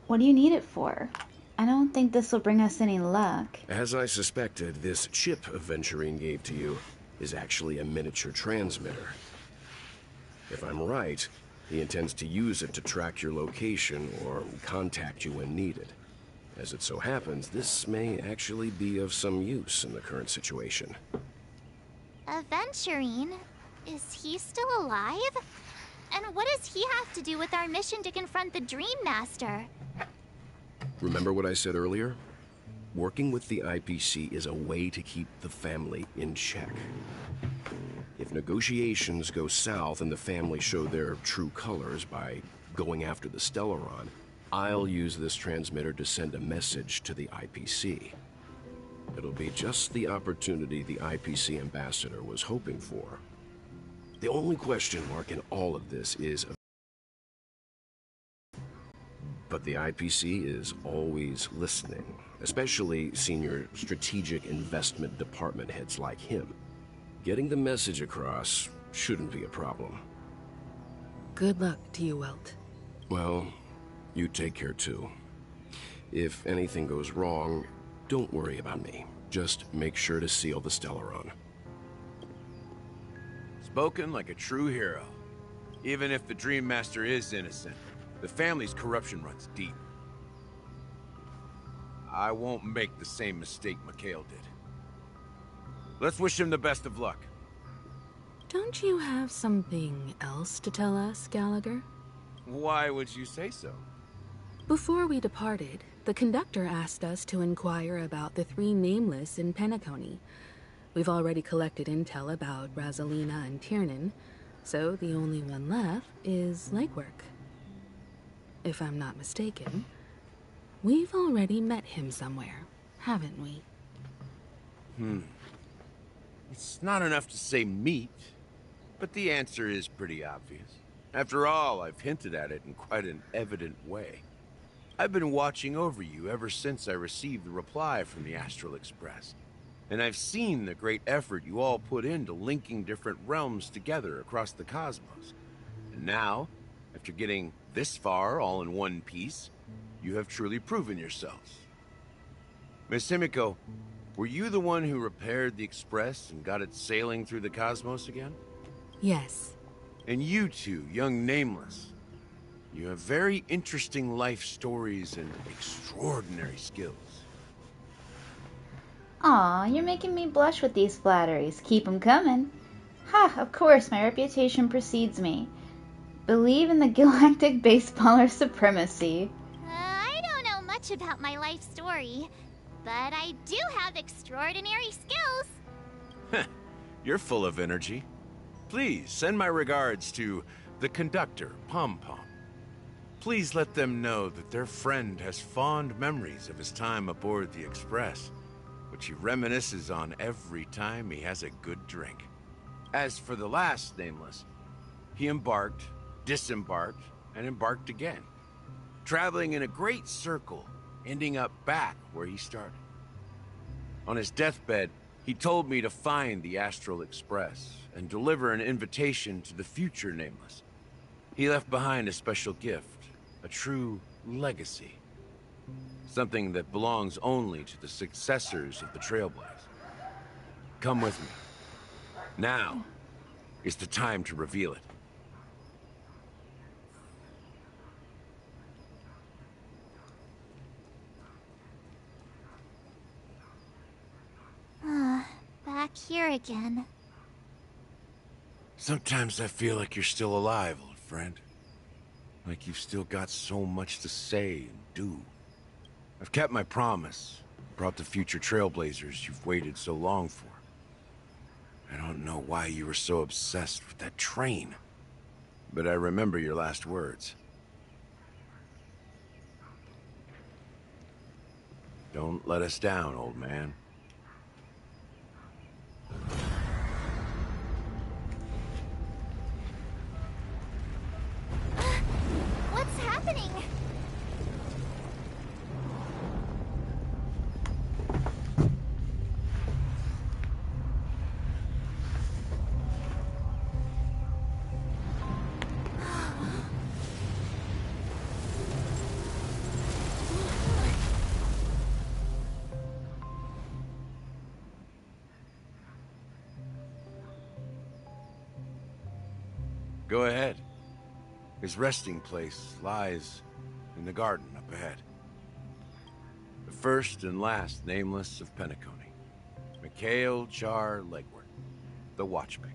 What do you need it for? I don't think this will bring us any luck. As I suspected, this chip Aventurine gave to you is actually a miniature transmitter. If I'm right, he intends to use it to track your location or contact you when needed. As it so happens, this may actually be of some use in the current situation. Aventurine? Is he still alive? And what does he have to do with our mission to confront the Dream Master? Remember what I said earlier? Working with the IPC is a way to keep the family in check. If negotiations go south and the family show their true colors by going after the Stellaron, I'll use this transmitter to send a message to the IPC. It'll be just the opportunity the IPC ambassador was hoping for. The only question mark in all of this is... But the IPC is always listening, especially senior strategic investment department heads like him. Getting the message across shouldn't be a problem. Good luck to you, Welt. Well, you take care too. If anything goes wrong, don't worry about me. Just make sure to seal the Stellaron. Spoken like a true hero. Even if the Dream Master is innocent, the family's corruption runs deep. I won't make the same mistake Mikhail did. Let's wish him the best of luck. Don't you have something else to tell us, Gallagher? Why would you say so? Before we departed, the conductor asked us to inquire about the three nameless in Penacony. We've already collected intel about Rosalina and Tiernan, so the only one left is Legwork. If I'm not mistaken, we've already met him somewhere, haven't we? It's not enough to say meet, but the answer is pretty obvious. After all, I've hinted at it in quite an evident way. I've been watching over you ever since I received the reply from the Astral Express. And I've seen the great effort you all put into linking different realms together across the cosmos. And now, after getting this far all in one piece, you have truly proven yourselves. Miss Himiko, were you the one who repaired the Express and got it sailing through the cosmos again? Yes. And you two, young Nameless, you have very interesting life stories and extraordinary skills. Aw, you're making me blush with these flatteries. Keep 'em coming. Ha, of course, my reputation precedes me. Believe in the galactic baseballer supremacy. I don't know much about my life story, but I do have extraordinary skills. You're full of energy. Please send my regards to the conductor, Pom Pom. Please let them know that their friend has fond memories of his time aboard the Express, which he reminisces on every time he has a good drink. As for the last Nameless, he embarked, disembarked, and embarked again, traveling in a great circle, ending up back where he started. On his deathbed, he told me to find the Astral Express and deliver an invitation to the future Nameless. He left behind a special gift, a true legacy. Something that belongs only to the successors of the Trailblaze. Come with me. Now is the time to reveal it. Back here again. Sometimes I feel like you're still alive, old friend. Like you've still got so much to say and do. I've kept my promise, brought the future Trailblazers you've waited so long for. I don't know why you were so obsessed with that train, but I remember your last words. Don't let us down, old man. What's happening? Go ahead. His resting place lies in the garden up ahead. The first and last Nameless of Penacony. Mikhail Char Legward, the Watchmaker.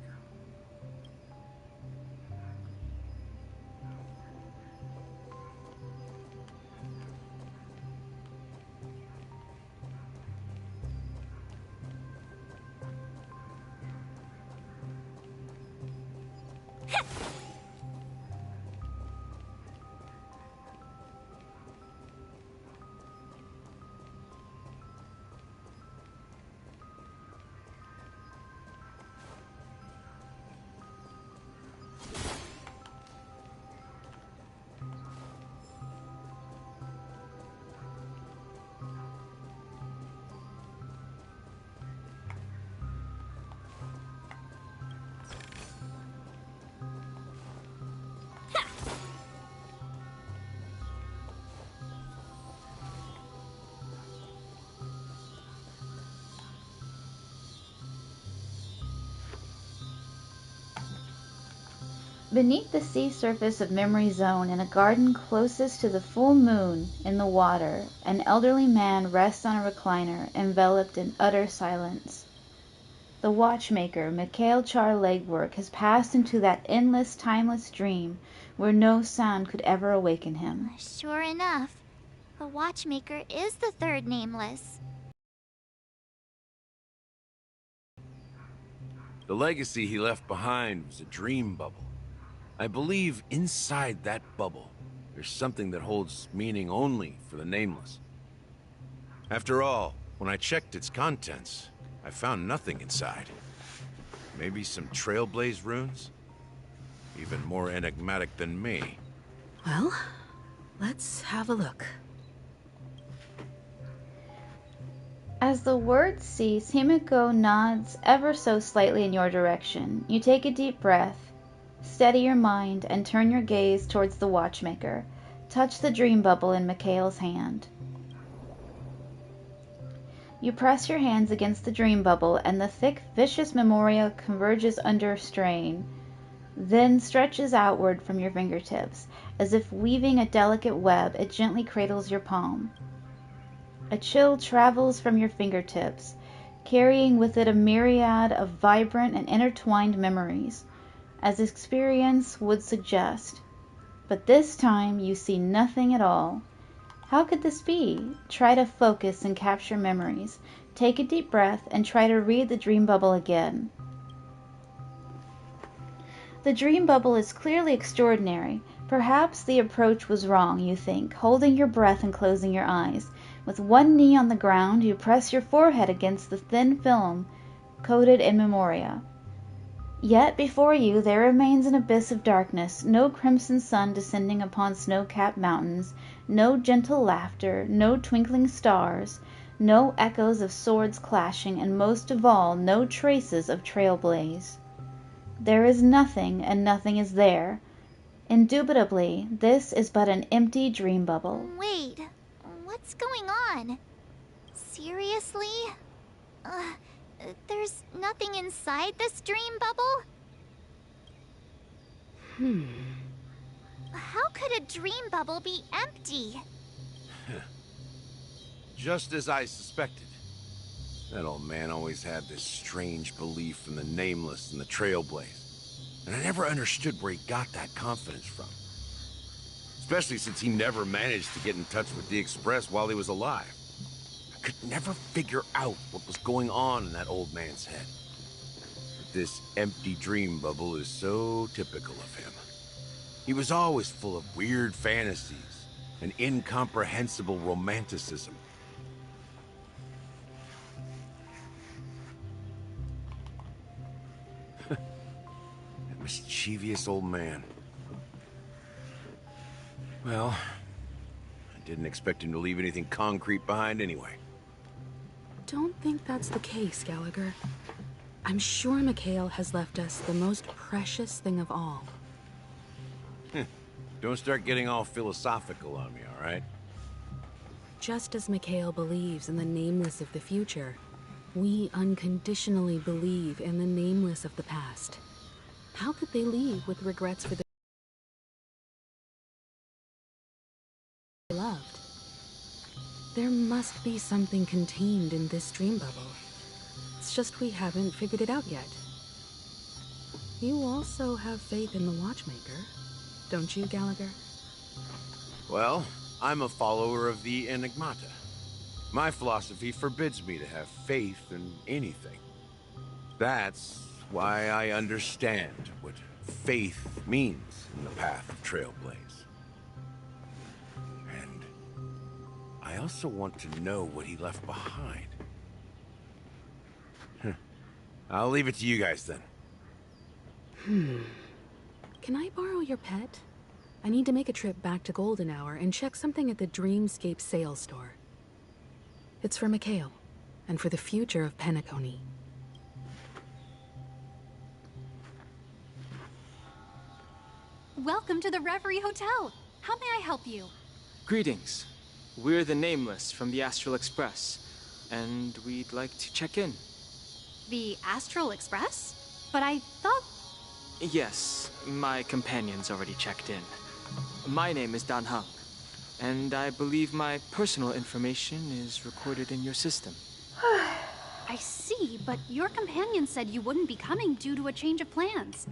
Beneath the sea surface of Memory Zone, in a garden closest to the full moon in the water, an elderly man rests on a recliner, enveloped in utter silence. The watchmaker, Mikhail Char Legwork, has passed into that endless, timeless dream where no sound could ever awaken him. Sure enough, the Watchmaker is the third Nameless. The legacy he left behind was a dream bubble. I believe inside that bubble, there's something that holds meaning only for the Nameless. After all, when I checked its contents, I found nothing inside. Maybe some Trailblaze runes? Even more enigmatic than me. Well, let's have a look. As the words cease, Himiko nods ever so slightly in your direction. You take a deep breath, steady your mind, and turn your gaze towards the watchmaker. Touch the dream bubble in Mikhail's hand. You press your hands against the dream bubble, and the thick, vicious memoria converges under strain, then stretches outward from your fingertips. As if weaving a delicate web, it gently cradles your palm. A chill travels from your fingertips, carrying with it a myriad of vibrant and intertwined memories, as experience would suggest. But this time you see nothing at all. How could this be? Try to focus and capture memories. Take a deep breath and try to read the dream bubble again. The dream bubble is clearly extraordinary. Perhaps the approach was wrong, you think, holding your breath and closing your eyes. With one knee on the ground, you press your forehead against the thin film coated in memoria. Yet before you there remains an abyss of darkness, no crimson sun descending upon snow-capped mountains, no gentle laughter, no twinkling stars, no echoes of swords clashing, and most of all, no traces of trail blaze. There is nothing, and nothing is there. Indubitably, this is but an empty dream bubble. Wait, what's going on? Seriously? There's nothing inside this dream bubble? How could a dream bubble be empty? Just as I suspected. That old man always had this strange belief in the nameless and the trailblaze. And I never understood where he got that confidence from. Especially since he never managed to get in touch with the Express while he was alive. I could never figure out what was going on in that old man's head. But this empty dream bubble is so typical of him. He was always full of weird fantasies and incomprehensible romanticism. That mischievous old man. Well, I didn't expect him to leave anything concrete behind anyway. Don't think that's the case, Gallagher. I'm sure Mikhail has left us the most precious thing of all. Don't start getting all philosophical on me, all right? Just as Mikhail believes in the nameless of the future, we unconditionally believe in the nameless of the past. How could they leave with regrets for the they loved? There must be something contained in this dream bubble. It's just we haven't figured it out yet. You also have faith in the Watchmaker, don't you, Gallagher? Well, I'm a follower of the Enigmata. My philosophy forbids me to have faith in anything. That's why I understand what faith means in the path of Trailblaze. And I also want to know what he left behind. I'll leave it to you guys then. Can I borrow your pet? I need to make a trip back to Golden Hour and check something at the Dreamscape sales store. It's for Mikhail, and for the future of Penacony. Welcome to the Reverie Hotel. How may I help you? Greetings. We're the Nameless from the Astral Express, and we'd like to check in. The Astral Express? But I thought... Yes, my companion's already checked in. My name is Dan Hung, and I believe my personal information is recorded in your system. I see, but your companion said you wouldn't be coming due to a change of plans.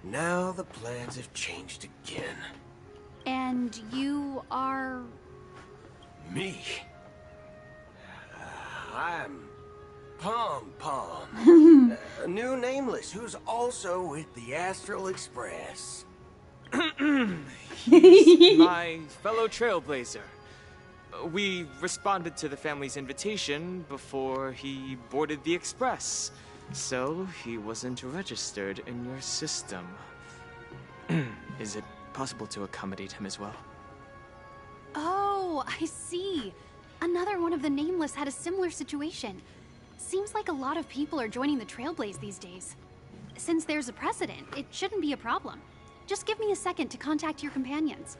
Now the plans have changed again. And you are... Me? I'm Pom Pom, a new Nameless who's also with the Astral Express. He's my fellow trailblazer. We responded to the family's invitation before he boarded the Express, so he wasn't registered in your system. Is it possible to accommodate him as well? Oh, I see. Another one of the Nameless had a similar situation. Seems like a lot of people are joining the Trailblaze these days. Since there's a precedent, it shouldn't be a problem. Just give me a second to contact your companions.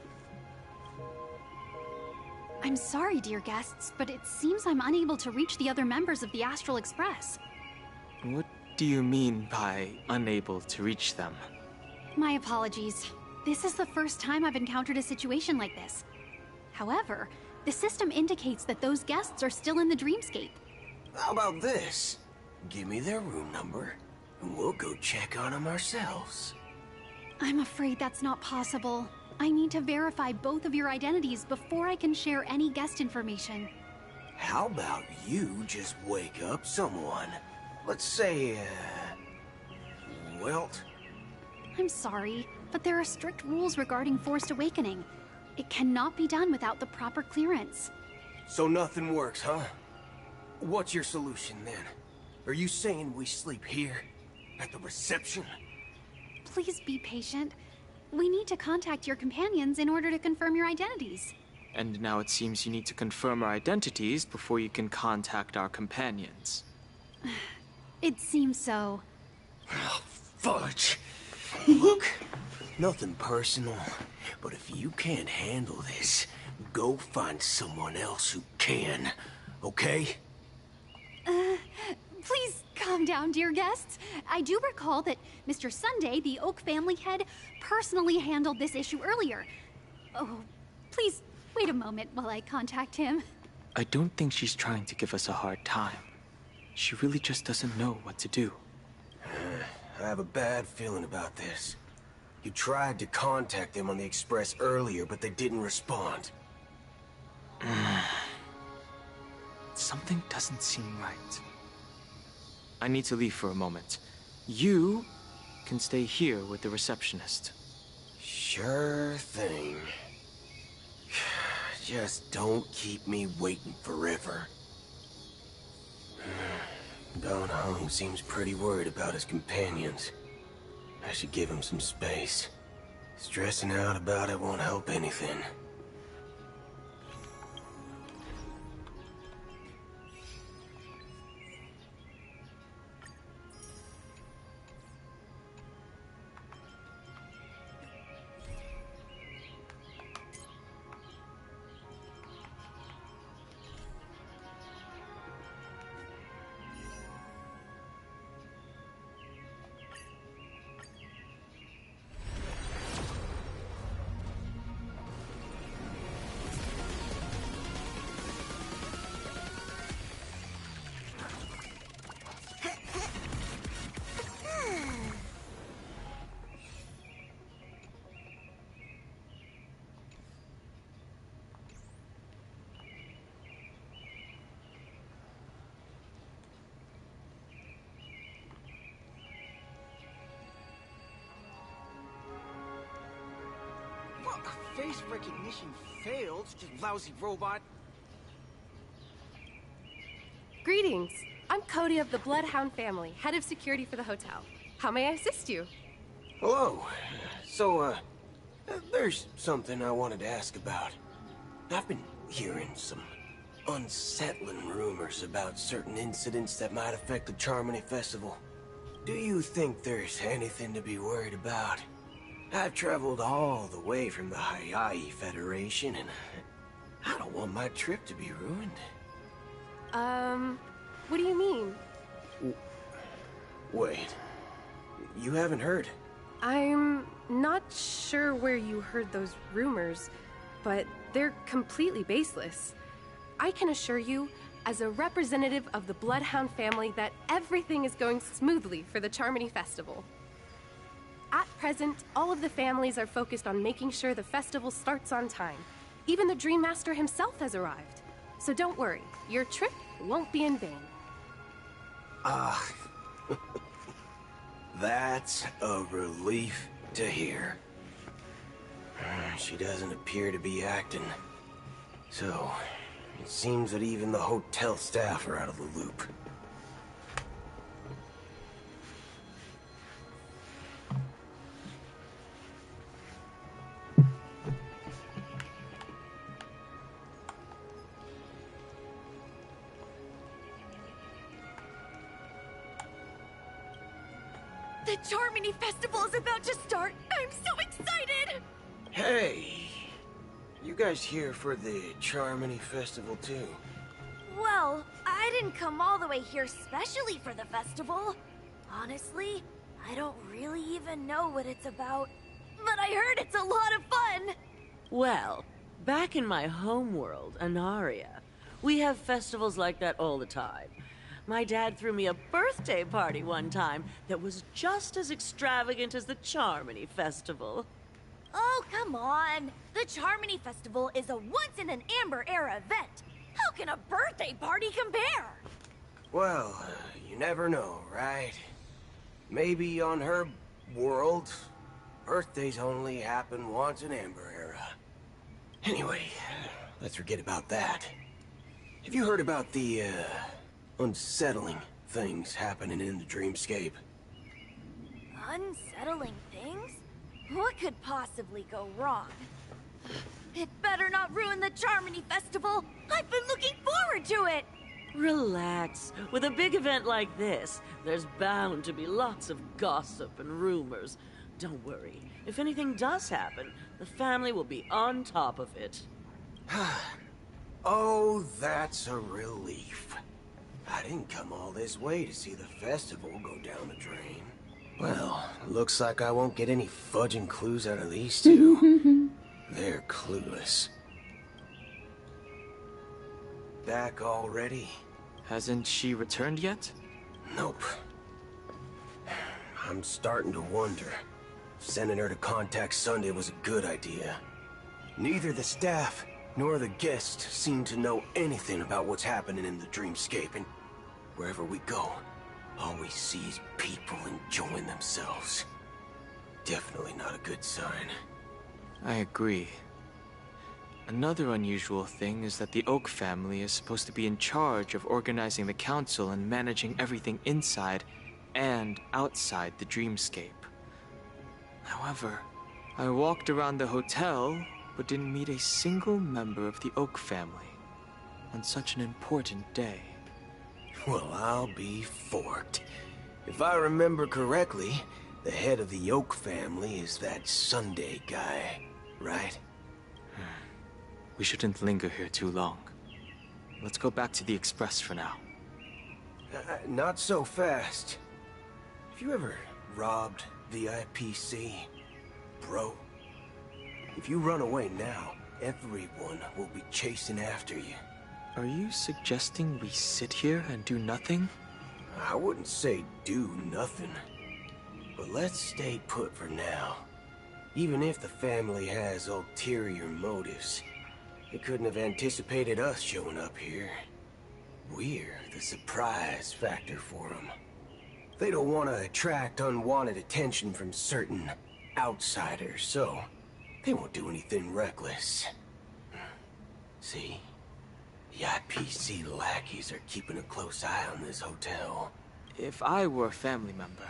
I'm sorry, dear guests, but it seems I'm unable to reach the other members of the Astral Express. What do you mean by unable to reach them? My apologies. This is the first time I've encountered a situation like this. However, the system indicates that those guests are still in the Dreamscape. How about this? Give me their room number, and we'll go check on them ourselves. I'm afraid that's not possible. I need to verify both of your identities before I can share any guest information. How about you just wake up someone? Let's say, Welt? I'm sorry, but there are strict rules regarding forced awakening. It cannot be done without the proper clearance. So nothing works, huh? What's your solution then? Are you saying we sleep here? At the reception? Please be patient. We need to contact your companions in order to confirm your identities. And now it seems you need to confirm our identities before you can contact our companions. It seems so. Oh, fudge. Look, nothing personal, but if you can't handle this, go find someone else who can, okay? Please calm down, dear guests. I do recall that Mr. Sunday, the Oak family head, personally handled this issue earlier. Oh, please wait a moment while I contact him. I don't think she's trying to give us a hard time. She really just doesn't know what to do. I have a bad feeling about this. You tried to contact them on the Express earlier, but they didn't respond. Something doesn't seem right. I need to leave for a moment. You can stay here with the receptionist. Sure thing. Just don't keep me waiting forever. Don Hung seems pretty worried about his companions. I should give him some space. Stressing out about it won't help anything. Face recognition failed, you lousy robot. Greetings. I'm Cody of the Bloodhound family, head of security for the hotel. How may I assist you? Hello. So, there's something I wanted to ask about. I've been hearing some unsettling rumors about certain incidents that might affect the Charmony Festival. Do you think there's anything to be worried about? I've traveled all the way from the Hayaii Federation, and I don't want my trip to be ruined. What do you mean? Wait, you haven't heard? I'm not sure where you heard those rumors, but they're completely baseless. I can assure you, as a representative of the Bloodhound family, that everything is going smoothly for the Charmony Festival. At present, all of the families are focused on making sure the festival starts on time. Even the Dream Master himself has arrived. So don't worry, your trip won't be in vain. That's a relief to hear. She doesn't appear to be acting. So, it seems that even the hotel staff are out of the loop. The Charmony Festival is about to start! I'm so excited! Hey! You guys here for the Charmony Festival too? Well, I didn't come all the way here specially for the festival. Honestly, I don't really even know what it's about. But I heard it's a lot of fun! Well, back in my home world, Anaria, we have festivals like that all the time. My dad threw me a birthday party one time that was just as extravagant as the Charmony Festival. Oh, come on! The Charmony Festival is a once-in-an-Amber-era event! How can a birthday party compare? Well, you never know, right? Maybe on her world, Birthdays only happen once in Amber Era. Anyway, let's forget about that. Have you heard about the, unsettling things happening in the dreamscape? Unsettling things? What could possibly go wrong? It better not ruin the Charmony Festival! I've been looking forward to it! Relax. With a big event like this, there's bound to be lots of gossip and rumors. Don't worry. If anything does happen, the family will be on top of it. Oh, that's a relief. I didn't come all this way to see the festival go down the drain. Well, looks like I won't get any fudging clues out of these two. They're clueless. Back already? Hasn't she returned yet? Nope. I'm starting to wonder if sending her to contact Sunday was a good idea. Neither the staff nor the guests seem to know anything about what's happening in the dreamscape, and wherever we go, all we see is people enjoying themselves. Definitely not a good sign. I agree. Another unusual thing is that the Oak family is supposed to be in charge of organizing the council and managing everything inside and outside the dreamscape. However, I walked around the hotel, but didn't meet a single member of the Oak family on such an important day. Well, I'll be forked. If I remember correctly, the head of the Oak family is that Sunday guy, right? We shouldn't linger here too long. Let's go back to the Express for now. Not so fast. Have you ever robbed VIPC, bro? If you run away now, everyone will be chasing after you. Are you suggesting we sit here and do nothing? I wouldn't say do nothing. But let's stay put for now. Even if the family has ulterior motives, they couldn't have anticipated us showing up here. We're the surprise factor for them. They don't want to attract unwanted attention from certain outsiders, so they won't do anything reckless. See? The IPC lackeys are keeping a close eye on this hotel. If I were a family member,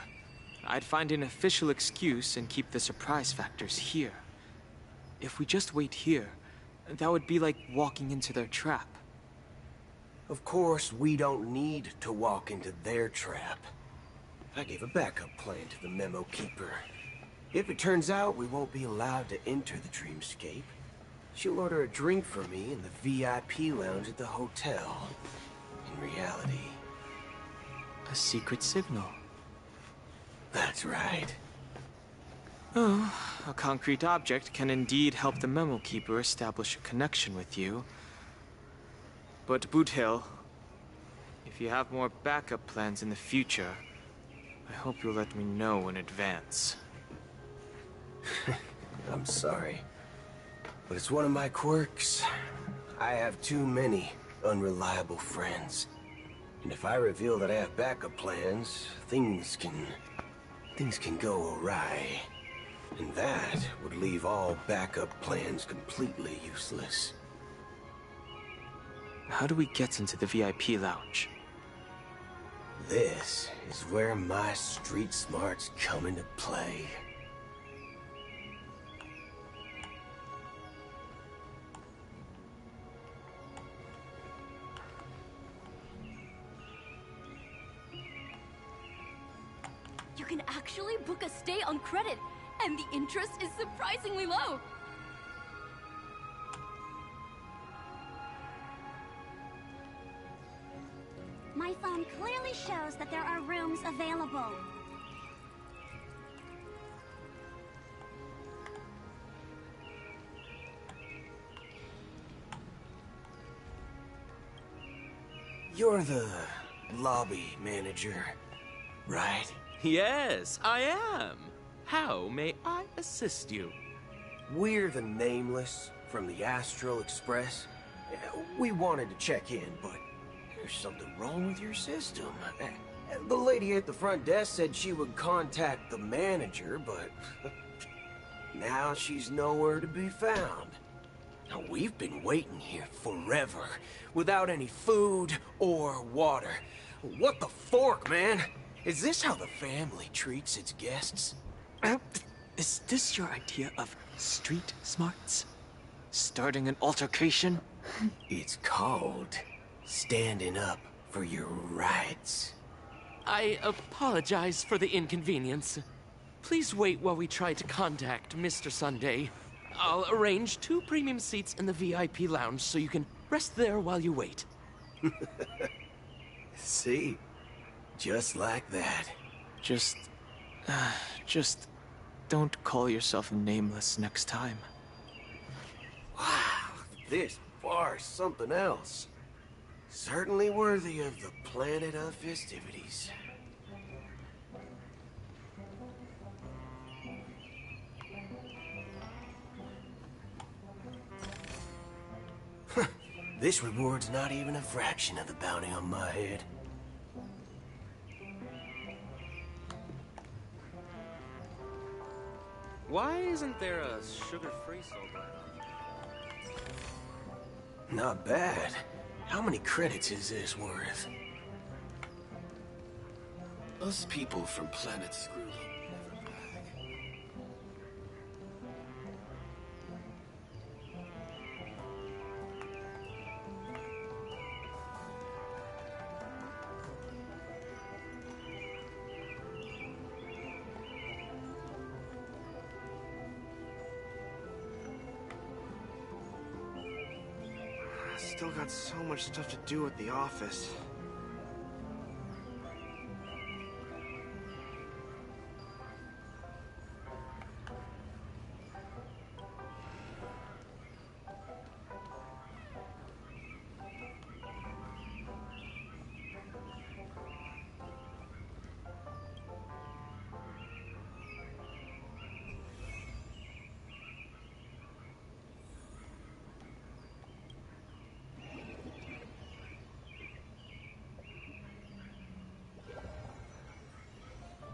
I'd find an official excuse and keep the surprise factors here. If we just wait here, that would be like walking into their trap. Of course, we don't need to walk into their trap. I gave a backup plan to the memo keeper. If it turns out we won't be allowed to enter the dreamscape, she'll order a drink for me in the VIP lounge at the hotel. In reality... a secret signal. That's right. Oh, a concrete object can indeed help the memo keeper establish a connection with you. But Boot Hill, if you have more backup plans in the future, I hope you'll let me know in advance. I'm sorry, but it's one of my quirks. I have too many unreliable friends. And if I reveal that I have backup plans, things can go awry. And that would leave all backup plans completely useless. How do we get into the VIP lounge? This is where my street smarts come into play. You can actually book a stay on credit, and the interest is surprisingly low. My phone clearly shows that there are rooms available. You're the lobby manager, right? Yes, I am. How may I assist you? We're the Nameless from the Astral Express. We wanted to check in, but there's something wrong with your system. The lady at the front desk said she would contact the manager, but Now she's nowhere to be found. Now, we've been waiting here forever, without any food or water. What the fork, man? Is this how the family treats its guests? Is this your idea of street smarts? Starting an altercation? It's called standing up for your rights. I apologize for the inconvenience. Please wait while we try to contact Mr. Sunday. I'll arrange 2 premium seats in the VIP lounge so you can rest there while you wait. See? Just like that. Just don't call yourself nameless next time. Wow, this bar's something else. Certainly worthy of the planet of festivities. This reward's not even a fraction of the bounty on my head. Why isn't there a sugar-free soda? Not bad. How many credits is this worth? Us people from Planet Screwed never back. Still got so much stuff to do at the office.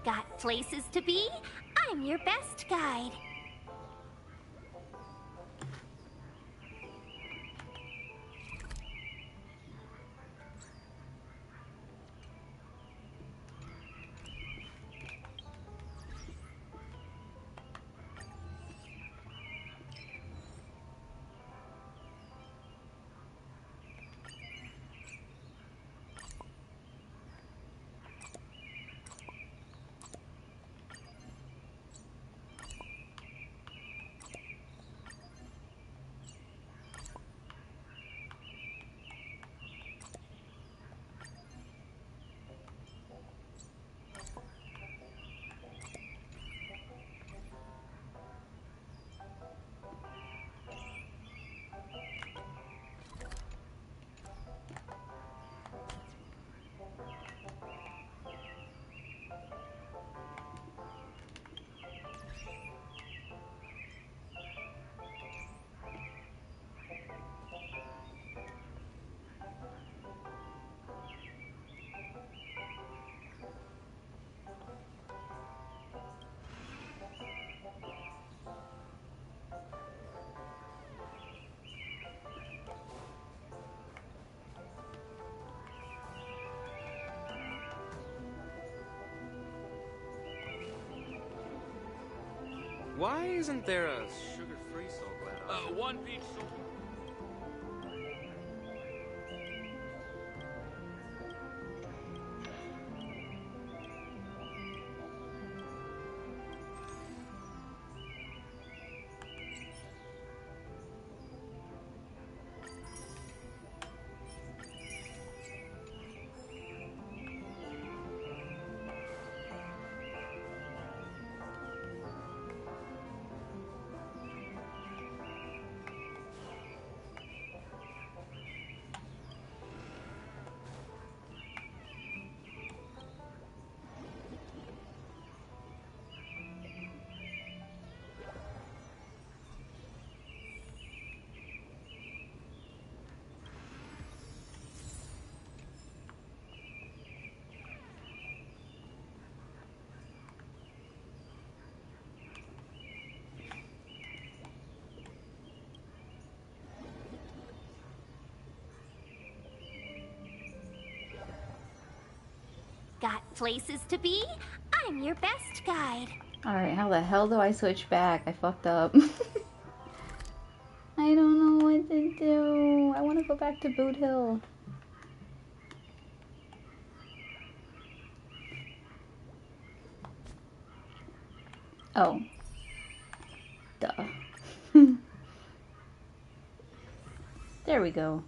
Got places to be? I'm your best guide. Why isn't there a sugar-free soda? One peach soda. got places to be, I'm your best guide. Alright, how the hell do I switch back? I fucked up. I don't know what to do. I want to go back to Boot Hill. Oh. Duh. There we go.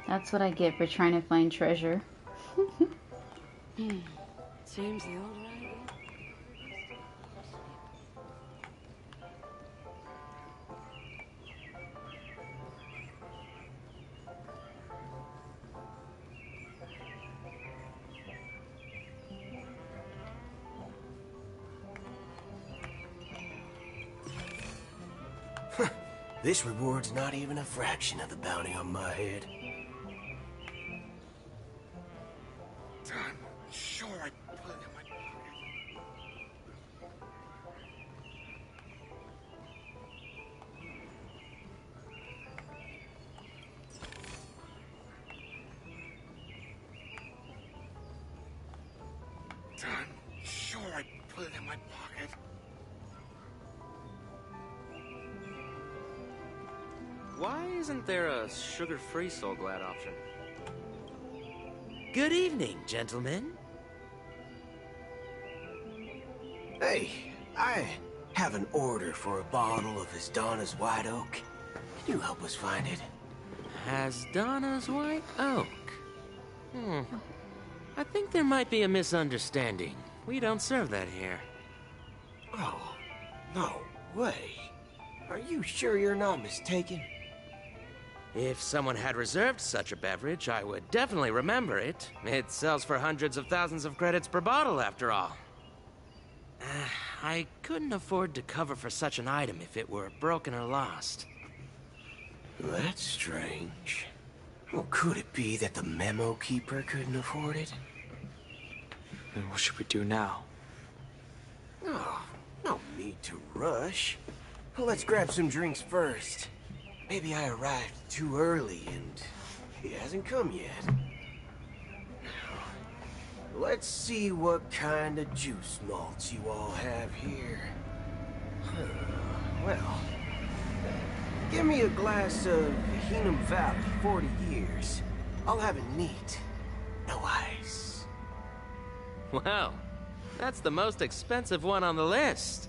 That's what I get for trying to find treasure. Seems the old right. This reward's not even a fraction of the bounty on my head. I'm sure I put it in my pocket. I'm sure I put it in my pocket. Why isn't there a sugar-free Soul Glad option? Good evening, gentlemen. Hey, I have an order for a bottle of Hasdana's White Oak. Can you help us find it? Hasdana's White Oak? I think there might be a misunderstanding. We don't serve that here. Oh, no way. Are you sure you're not mistaken? If someone had reserved such a beverage, I would definitely remember it. It sells for hundreds of thousands of credits per bottle, after all. I couldn't afford to cover for such an item if it were broken or lost. That's strange. Well, could it be that the memo keeper couldn't afford it? Then what should we do now? Oh, no need to rush. Let's grab some drinks first. Maybe I arrived too early and he hasn't come yet. Let's see what kind of juice malts you all have here. Well, give me a glass of Hingham Valley, 40 years. I'll have it neat. No ice. Well, that's the most expensive one on the list.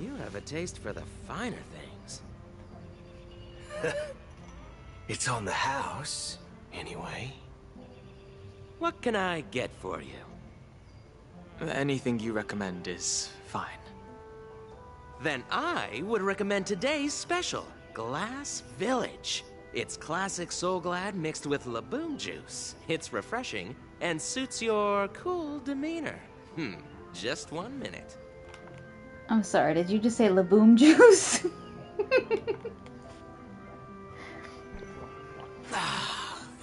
You have a taste for the finer things. It's on the house, anyway. What can I get for you? Anything you recommend is fine. Then I would recommend today's special, Glass Village. It's classic Soul Glad mixed with Laboom juice. It's refreshing and suits your cool demeanor. Just 1 minute. I'm sorry, did you just say Laboom juice?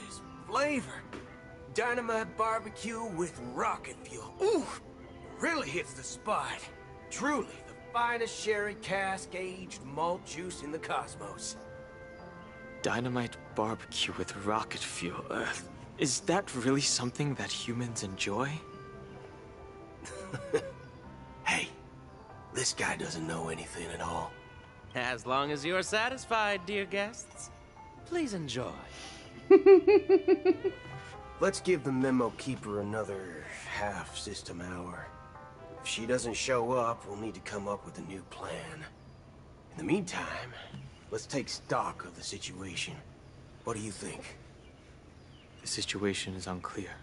This flavor. Dynamite barbecue with rocket fuel. Ooh, really hits the spot. Truly the finest sherry cask-aged malt juice in the cosmos. Dynamite barbecue with rocket fuel. Is that really something that humans enjoy? Hey, this guy doesn't know anything at all. As long as you're satisfied, dear guests, please enjoy. Let's give the memo keeper another half-system hour. If she doesn't show up, we'll need to come up with a new plan. In the meantime, let's take stock of the situation. What do you think? The situation is unclear.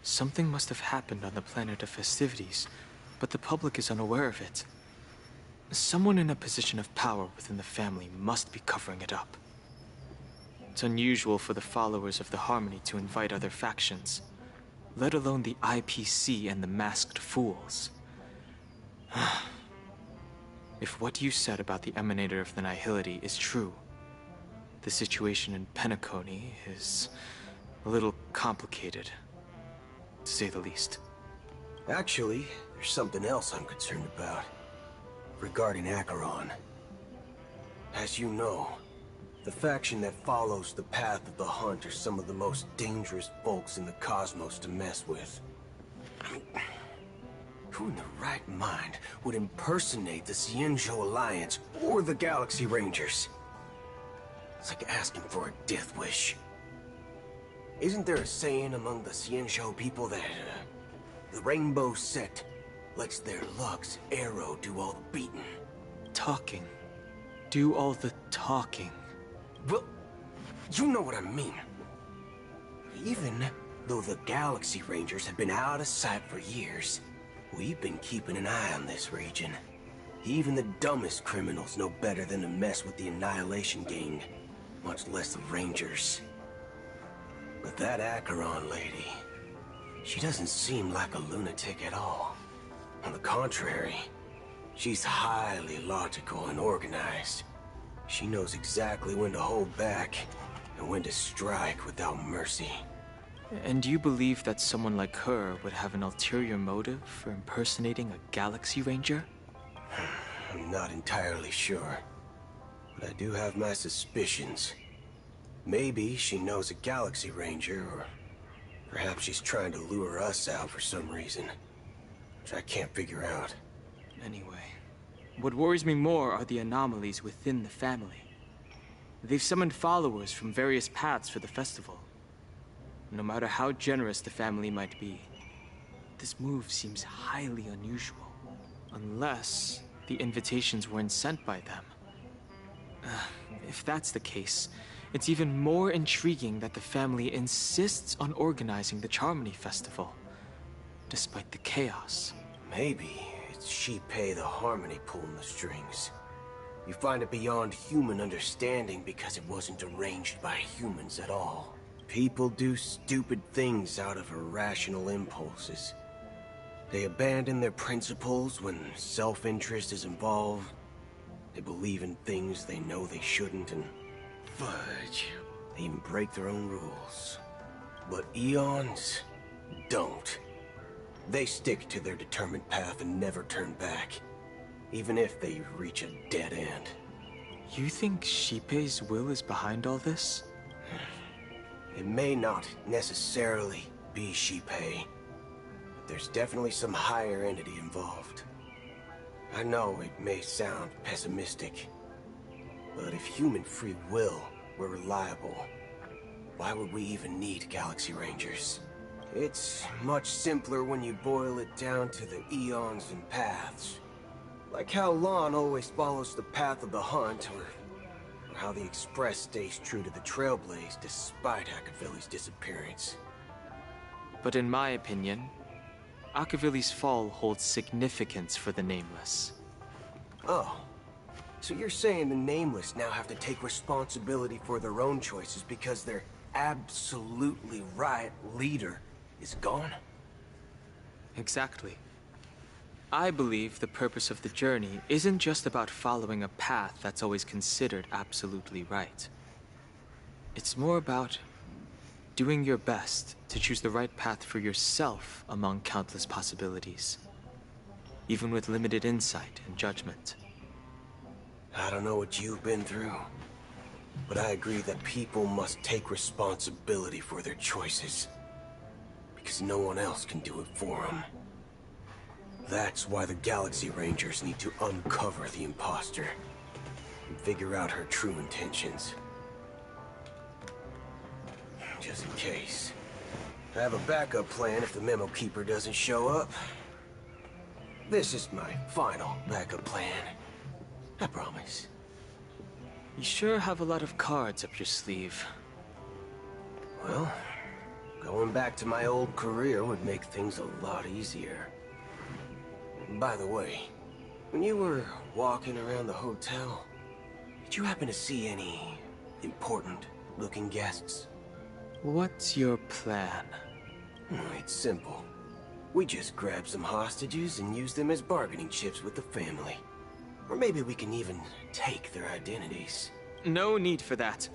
Something must have happened on the planet of festivities, but the public is unaware of it. Someone in a position of power within the family must be covering it up. It's unusual for the followers of the Harmony to invite other factions, let alone the IPC and the Masked Fools. If what you said about the Emanator of the Nihility is true, the situation in Penacony is a little complicated, to say the least. Actually, there's something else I'm concerned about. regarding Acheron. As you know, the faction that follows the path of the Hunt are some of the most dangerous folks in the cosmos to mess with. I mean, who in their right mind would impersonate the Xianzhou Alliance or the Galaxy Rangers? It's like asking for a death wish. Isn't there a saying among the Xianzhou people that the Rainbow Sect lets their Lux arrow do all the beating? Talking. Do all the talking. Well, you know what I mean. Even though the Galaxy Rangers have been out of sight for years, we've been keeping an eye on this region. Even the dumbest criminals know better than to mess with the Annihilation Gang, much less the Rangers. But that Acheron lady, she doesn't seem like a lunatic at all. On the contrary, she's highly logical and organized. She knows exactly when to hold back and when to strike without mercy. And you believe that someone like her would have an ulterior motive for impersonating a Galaxy Ranger? I'm not entirely sure, but I do have my suspicions. Maybe she knows a Galaxy Ranger, or perhaps she's trying to lure us out for some reason, which I can't figure out. Anyway, what worries me more are the anomalies within the family. They've summoned followers from various paths for the festival. No matter how generous the family might be, this move seems highly unusual. Unless the invitations weren't sent by them. If that's the case, it's even more intriguing that the family insists on organizing the Charmony Festival, despite the chaos. Maybe it's Shipei the Harmony pulling the strings. You find it beyond human understanding because it wasn't arranged by humans at all. People do stupid things out of irrational impulses. They abandon their principles when self-interest is involved. They believe in things they know they shouldn't, and fudge, they even break their own rules. But Eons don't. They stick to their determined path and never turn back, even if they reach a dead end. You think Shipei's will is behind all this? It may not necessarily be Shipei, but there's definitely some higher entity involved. I know it may sound pessimistic, but if human free will were reliable, why would we even need Galaxy Rangers? It's much simpler when you boil it down to the eons and paths. Like how Lon always follows the path of the Hunt, or how the Express stays true to the Trailblaze despite Akavili's disappearance. But in my opinion, Akavili's fall holds significance for the Nameless. Oh, so you're saying the Nameless now have to take responsibility for their own choices because their absolutely right leader is gone? Exactly. I believe the purpose of the journey isn't just about following a path that's always considered absolutely right. It's more about doing your best to choose the right path for yourself among countless possibilities, even with limited insight and judgment. I don't know what you've been through, but I agree that people must take responsibility for their choices, because no one else can do it for them. That's why the Galaxy Rangers need to uncover the imposter and figure out her true intentions. Just in case. I have a backup plan if the Memo Keeper doesn't show up. This is my final backup plan. I promise. You sure have a lot of cards up your sleeve. Well, going back to my old career would make things a lot easier. By the way, when you were walking around the hotel, did you happen to see any important-looking guests? What's your plan? It's simple. We just grab some hostages and use them as bargaining chips with the family. Or maybe we can even take their identities. No need for that.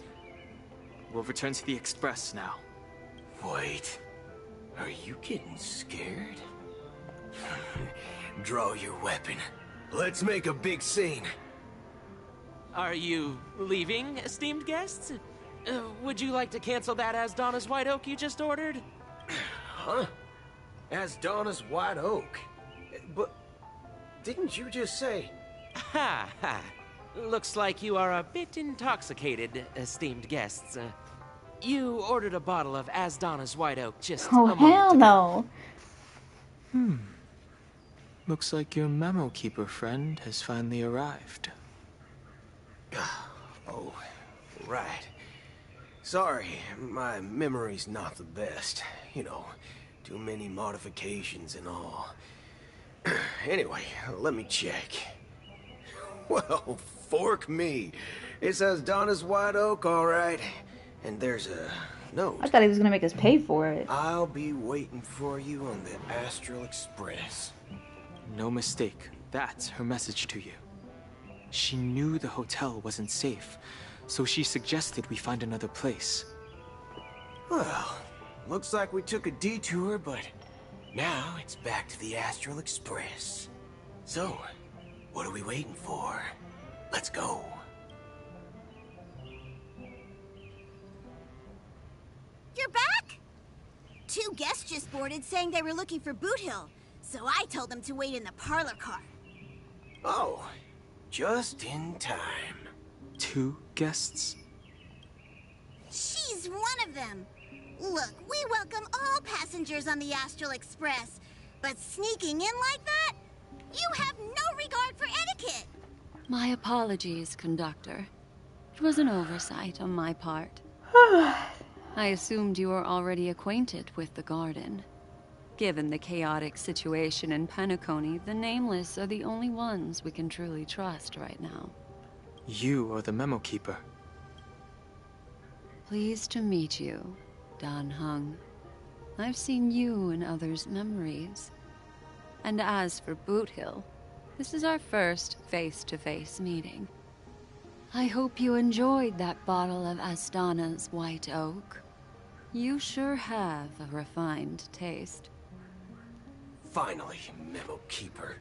We'll return to the Express now. Wait. Are you getting scared? Draw your weapon. Let's make a big scene. Are you leaving, esteemed guests? Would you like to cancel that as Donna's White Oak you just ordered? Huh? As Donna's White Oak? But didn't you just say... Ha ha. Looks like you are a bit intoxicated, esteemed guests. You ordered a bottle of As Donna's White Oak just Oh, a moment hell ago. no. Looks like your memo keeper friend has finally arrived. Oh, right. Sorry, my memory's not the best. You know, too many modifications and all. Anyway, let me check. Well, fork me. It says Donna's White Oak, all right. And there's a note. I thought he was gonna make us pay for it. I'll be waiting for you on the Astral Express. No mistake. That's her message to you. She knew the hotel wasn't safe, so she suggested we find another place. Well, looks like we took a detour, but now it's back to the Astral Express. So, what are we waiting for? Let's go. You're back? 2 guests just boarded saying they were looking for Boot Hill, so I told them to wait in the parlor car. Oh, just in time. 2 guests? She's one of them. Look, we welcome all passengers on the Astral Express, but sneaking in like that? You have no regard for etiquette. My apologies, conductor. It was an oversight on my part. I assumed you were already acquainted with the garden. Given the chaotic situation in Penacony, the Nameless are the only ones we can truly trust right now. You are the memo keeper. Pleased to meet you, Dan Hung. I've seen you in others' memories. And as for Boot Hill, this is our first face-to-face meeting. I hope you enjoyed that bottle of Astana's White Oak. You sure have a refined taste. Finally, Memo Keeper.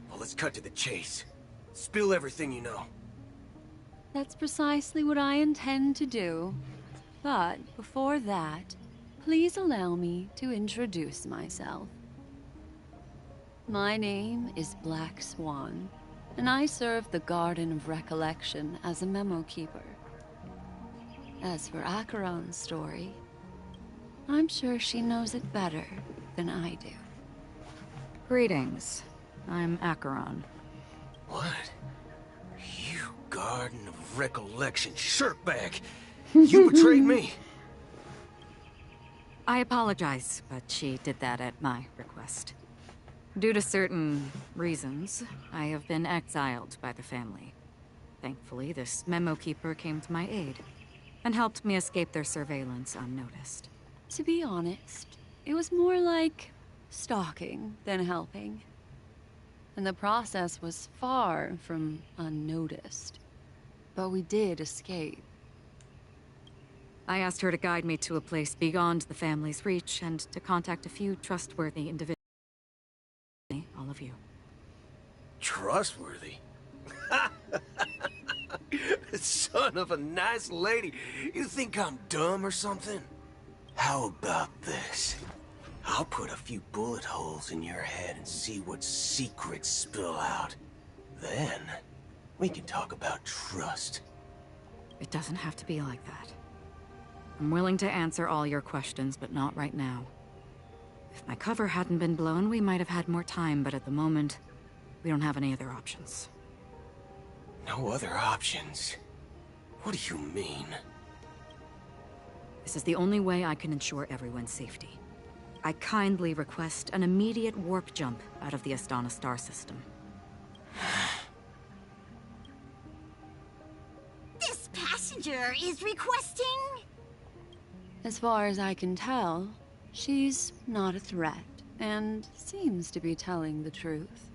Well, let's cut to the chase. Spill everything you know. That's precisely what I intend to do. But before that, please allow me to introduce myself. My name is Black Swan, and I serve the Garden of Recollection as a memo keeper. As for Acheron's story, I'm sure she knows it better than I do. Greetings. I'm Acheron. What? You Garden of Recollection shirtbag! You betrayed me! I apologize, but she did that at my request. Due to certain reasons, I have been exiled by the family. Thankfully, this memo keeper came to my aid and helped me escape their surveillance unnoticed. To be honest, it was more like stalking than helping. And the process was far from unnoticed. But we did escape. I asked her to guide me to a place beyond the family's reach and to contact a few trustworthy individuals. All of you. Trustworthy? Son of a nice lady. You think I'm dumb or something? How about this? I'll put a few bullet holes in your head and see what secrets spill out. Then, we can talk about trust. It doesn't have to be like that. I'm willing to answer all your questions, but not right now. If my cover hadn't been blown, we might have had more time, but at the moment, we don't have any other options. No other options? What do you mean? This is the only way I can ensure everyone's safety. I kindly request an immediate warp jump out of the Astana star system. This passenger is requesting... As far as I can tell, she's not a threat, and seems to be telling the truth.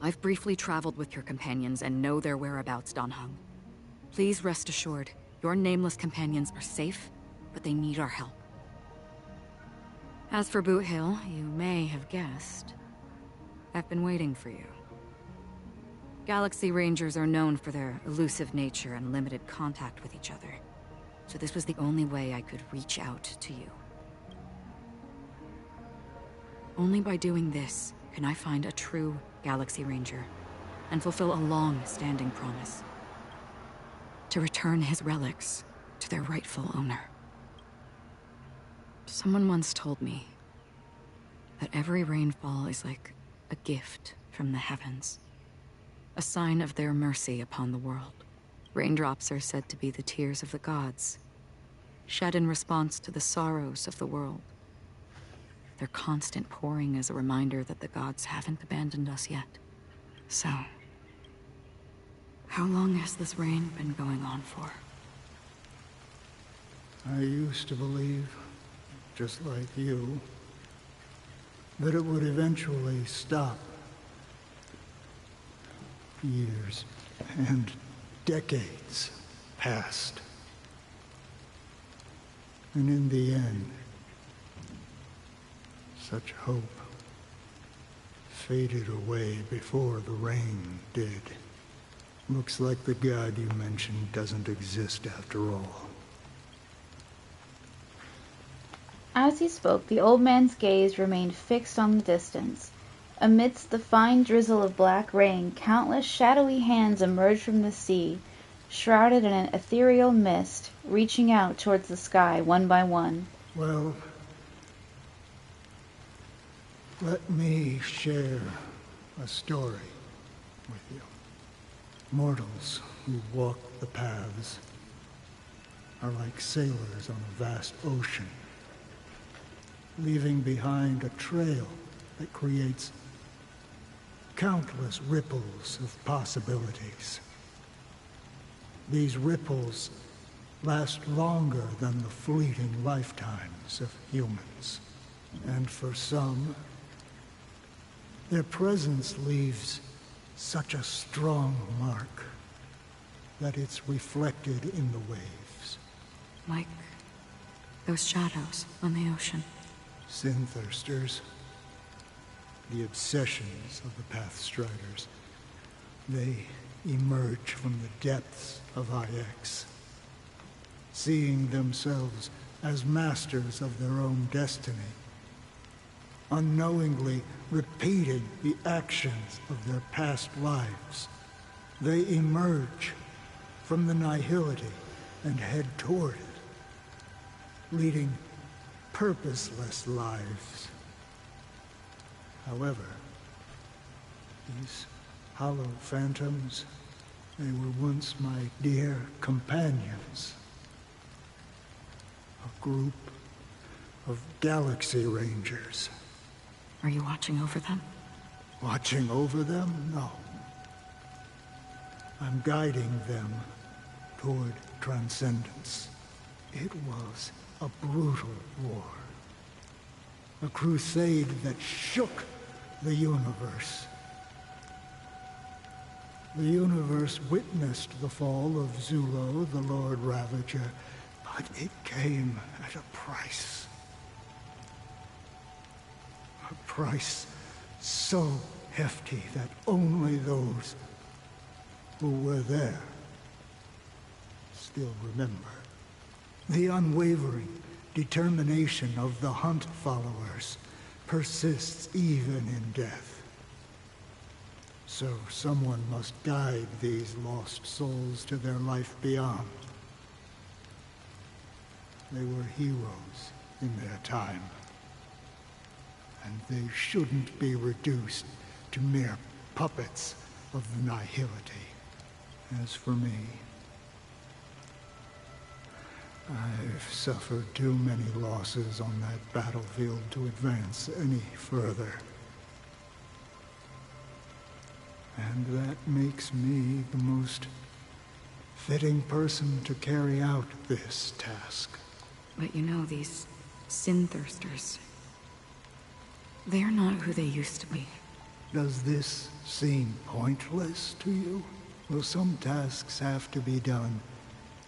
I've briefly traveled with your companions and know their whereabouts, Dan Hung. Please rest assured, your nameless companions are safe, but they need our help. As for Boot Hill, you may have guessed. I've been waiting for you. Galaxy Rangers are known for their elusive nature and limited contact with each other. So this was the only way I could reach out to you. Only by doing this can I find a true Galaxy Ranger and fulfill a long-standing promise. To return his relics to their rightful owner. Someone once told me that every rainfall is like a gift from the heavens. A sign of their mercy upon the world. Raindrops are said to be the tears of the gods, shed in response to the sorrows of the world. Their constant pouring is a reminder that the gods haven't abandoned us yet. So, how long has this rain been going on for? I used to believe, just like you, that it would eventually stop. Years and decades passed. And in the end, such hope faded away before the rain did. Looks like the god you mentioned doesn't exist after all. As he spoke, the old man's gaze remained fixed on the distance. Amidst the fine drizzle of black rain, countless shadowy hands emerged from the sea, shrouded in an ethereal mist, reaching out towards the sky one by one. Well, let me share a story with you. Mortals who walk the paths are like sailors on a vast ocean, leaving behind a trail that creates countless ripples of possibilities. These ripples last longer than the fleeting lifetimes of humans. And for some, their presence leaves such a strong mark that it's reflected in the waves. Like those shadows on the ocean. Sin-thirsters, the obsessions of the Pathstriders, they emerge from the depths of IX, seeing themselves as masters of their own destiny, unknowingly repeating the actions of their past lives. They emerge from the nihility and head toward it, leading purposeless lives. However, these hollow phantoms, they were once my dear companions. A group of Galaxy Rangers. Are you watching over them? Watching over them? No. I'm guiding them toward transcendence. It was a brutal war. A crusade that shook the universe. The universe witnessed the fall of Zulo, the Lord Ravager, but it came at a price. A price so hefty that only those who were there still remember. The unwavering determination of the Hunt followers persists even in death. So someone must guide these lost souls to their life beyond. They were heroes in their time, and they shouldn't be reduced to mere puppets of the nihility. As for me, I've suffered too many losses on that battlefield to advance any further. And that makes me the most fitting person to carry out this task. But you know, these sin-thirsters, they're not who they used to be. Does this seem pointless to you? Well, some tasks have to be done,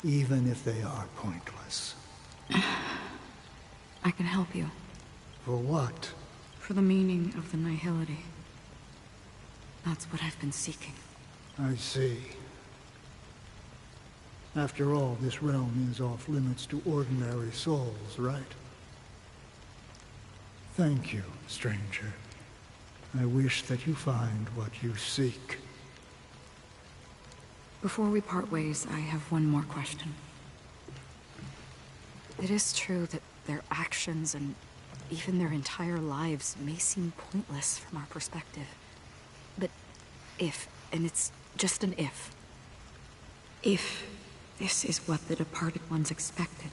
even if they are pointless. I can help you. For what? For the meaning of the nihility. That's what I've been seeking. I see. After all, this realm is off limits to ordinary souls, right? Thank you, stranger. I wish that you find what you seek. Before we part ways, I have one more question. It is true that their actions and even their entire lives may seem pointless from our perspective. But if, and it's just an if this is what the departed ones expected,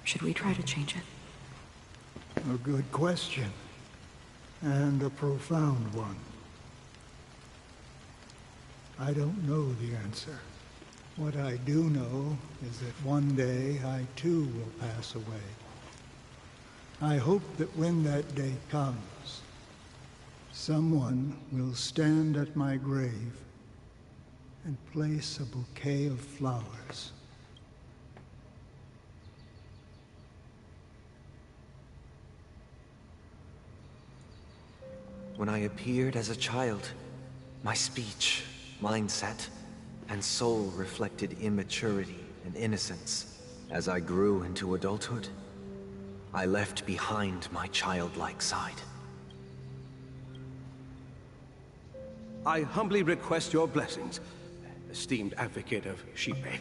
should we try to change it? A good question. And a profound one. I don't know the answer. What I do know is that one day I too will pass away. I hope that when that day comes, someone will stand at my grave and place a bouquet of flowers. When I appeared as a child, my speech, mindset, and soul reflected immaturity and innocence. As I grew into adulthood, I left behind my childlike side. I humbly request your blessings, esteemed advocate of Shipe.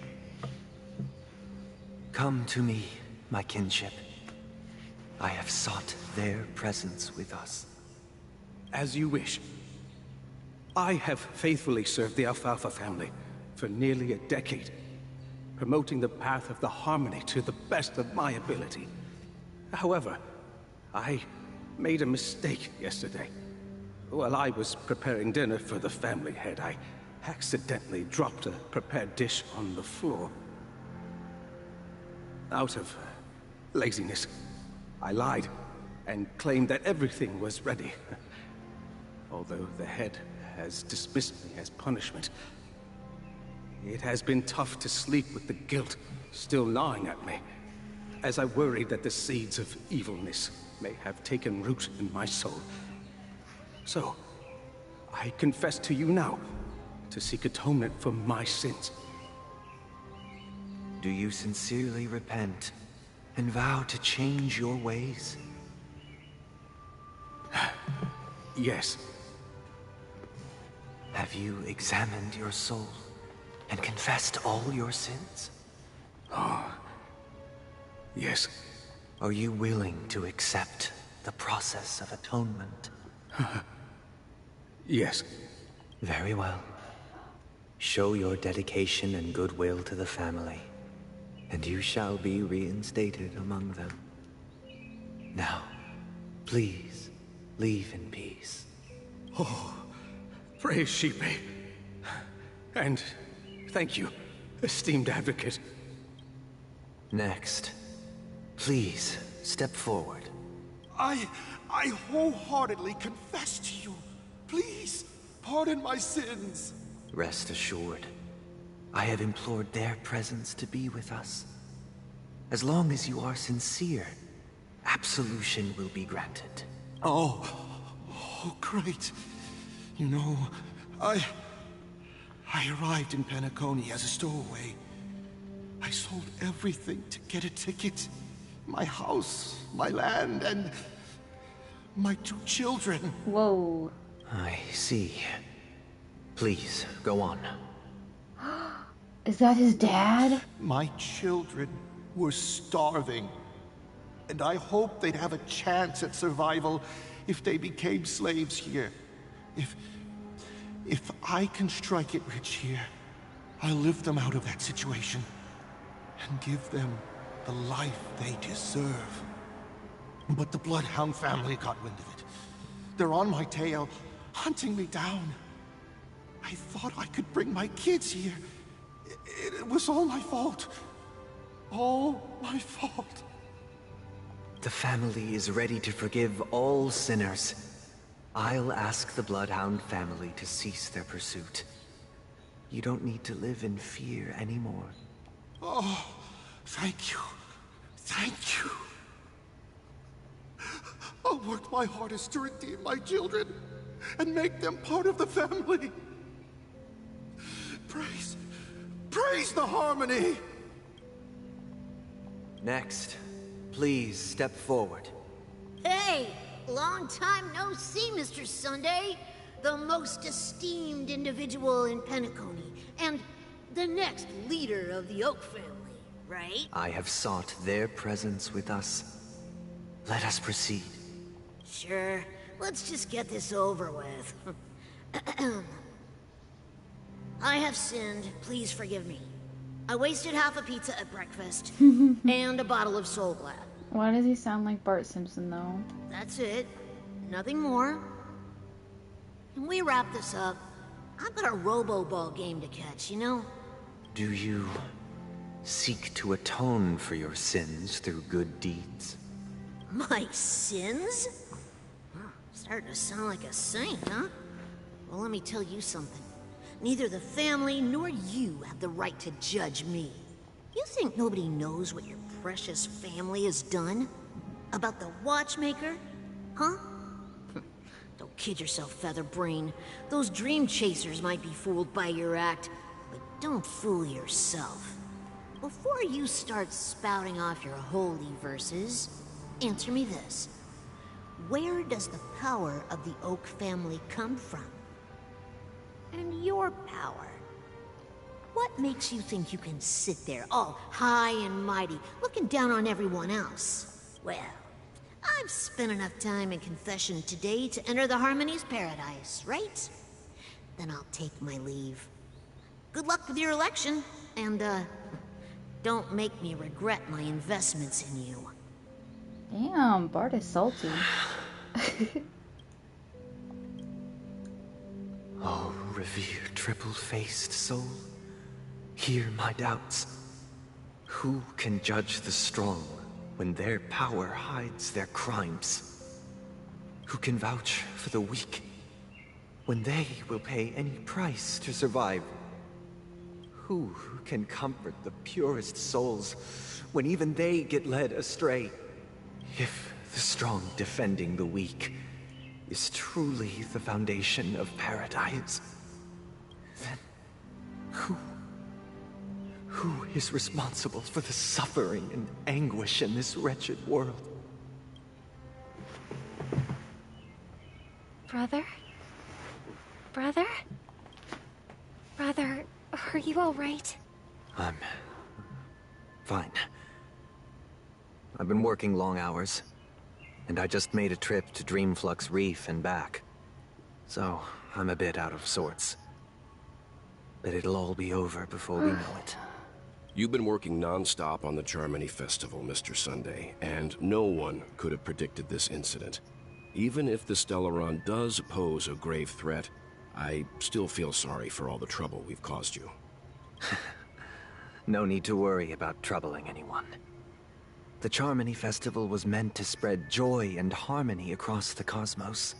Come to me, my kinship. I have sought their presence with us. As you wish. I have faithfully served the Alfalfa family for nearly a decade, promoting the path of the Harmony to the best of my ability. However, I made a mistake yesterday. While I was preparing dinner for the family head, I accidentally dropped a prepared dish on the floor. Out of laziness, I lied and claimed that everything was ready. Although the head has dismissed me as punishment, it has been tough to sleep with the guilt still gnawing at me, as I worried that the seeds of evilness may have taken root in my soul. So, I confess to you now to seek atonement for my sins. Do you sincerely repent and vow to change your ways? Yes. Have you examined your soul and confessed all your sins? Oh, yes. Are you willing to accept the process of atonement? Yes. Very well. Show your dedication and goodwill to the family, and you shall be reinstated among them. Now, please, leave in peace. Oh, praise Shipe. And thank you, esteemed advocate. Next, please step forward. I wholeheartedly confess to you. Please, pardon my sins. Rest assured, I have implored their presence to be with us. As long as you are sincere, absolution will be granted. Oh, great. You know, I arrived in Penacony as a stowaway. I sold everything to get a ticket. My house, my land, and my 2 children. Whoa. I see. Please, go on. Is that his dad? My children were starving, and I hoped they'd have a chance at survival if they became slaves here. If I can strike it rich here, I'll lift them out of that situation and give them the life they deserve. But the Bloodhound family got wind of it. They're on my tail, hunting me down. I thought I could bring my kids here. It was all my fault. All my fault. The family is ready to forgive all sinners. I'll ask the Bloodhound family to cease their pursuit. You don't need to live in fear anymore. Oh, thank you. Thank you. I'll work my hardest to redeem my children and make them part of the family. Praise the harmony! Next, please step forward. Hey! Long time no see, Mr. Sunday. The most esteemed individual in Penacony, and the next leader of the Oak family, right? I have sought their presence with us. Let us proceed. Sure. Let's just get this over with. I have sinned. Please forgive me. I wasted half a pizza at breakfast, and a bottle of Soul Glad. Why does he sound like Bart Simpson, though? That's it. Nothing more. Can we wrap this up? I've got a Robo-Ball game to catch, you know? Do you seek to atone for your sins through good deeds? My sins? Starting to sound like a saint, huh? Well, let me tell you something. Neither the family nor you have the right to judge me. You think nobody knows what your precious family has done? About the watchmaker? Huh? Don't kid yourself, Featherbrain. Those dream chasers might be fooled by your act, but don't fool yourself. Before you start spouting off your holy verses, answer me this. Where does the power of the Oak family come from? And your power? What makes you think you can sit there all high and mighty, looking down on everyone else? Well, I've spent enough time in confession today to enter the Harmony's paradise, right? Then I'll take my leave. Good luck with your election, and, don't make me regret my investments in you. Damn, Bart is salty. Oh, revered triple-faced soul, hear my doubts. Who can judge the strong when their power hides their crimes? Who can vouch for the weak when they will pay any price to survive? Who can comfort the purest souls when even they get led astray? If the strong defending the weak is truly the foundation of paradise, then who is responsible for the suffering and anguish in this wretched world? Brother? Brother? Brother, are you all right? I'm fine. I've been working long hours, and I just made a trip to Dreamflux Reef and back. So, I'm a bit out of sorts. But it'll all be over before we know it. You've been working non-stop on the Charmony Festival, Mr. Sunday, and no one could have predicted this incident. Even if the Stellaron does pose a grave threat, I still feel sorry for all the trouble we've caused you. No need to worry about troubling anyone. The Charmony Festival was meant to spread joy and harmony across the cosmos.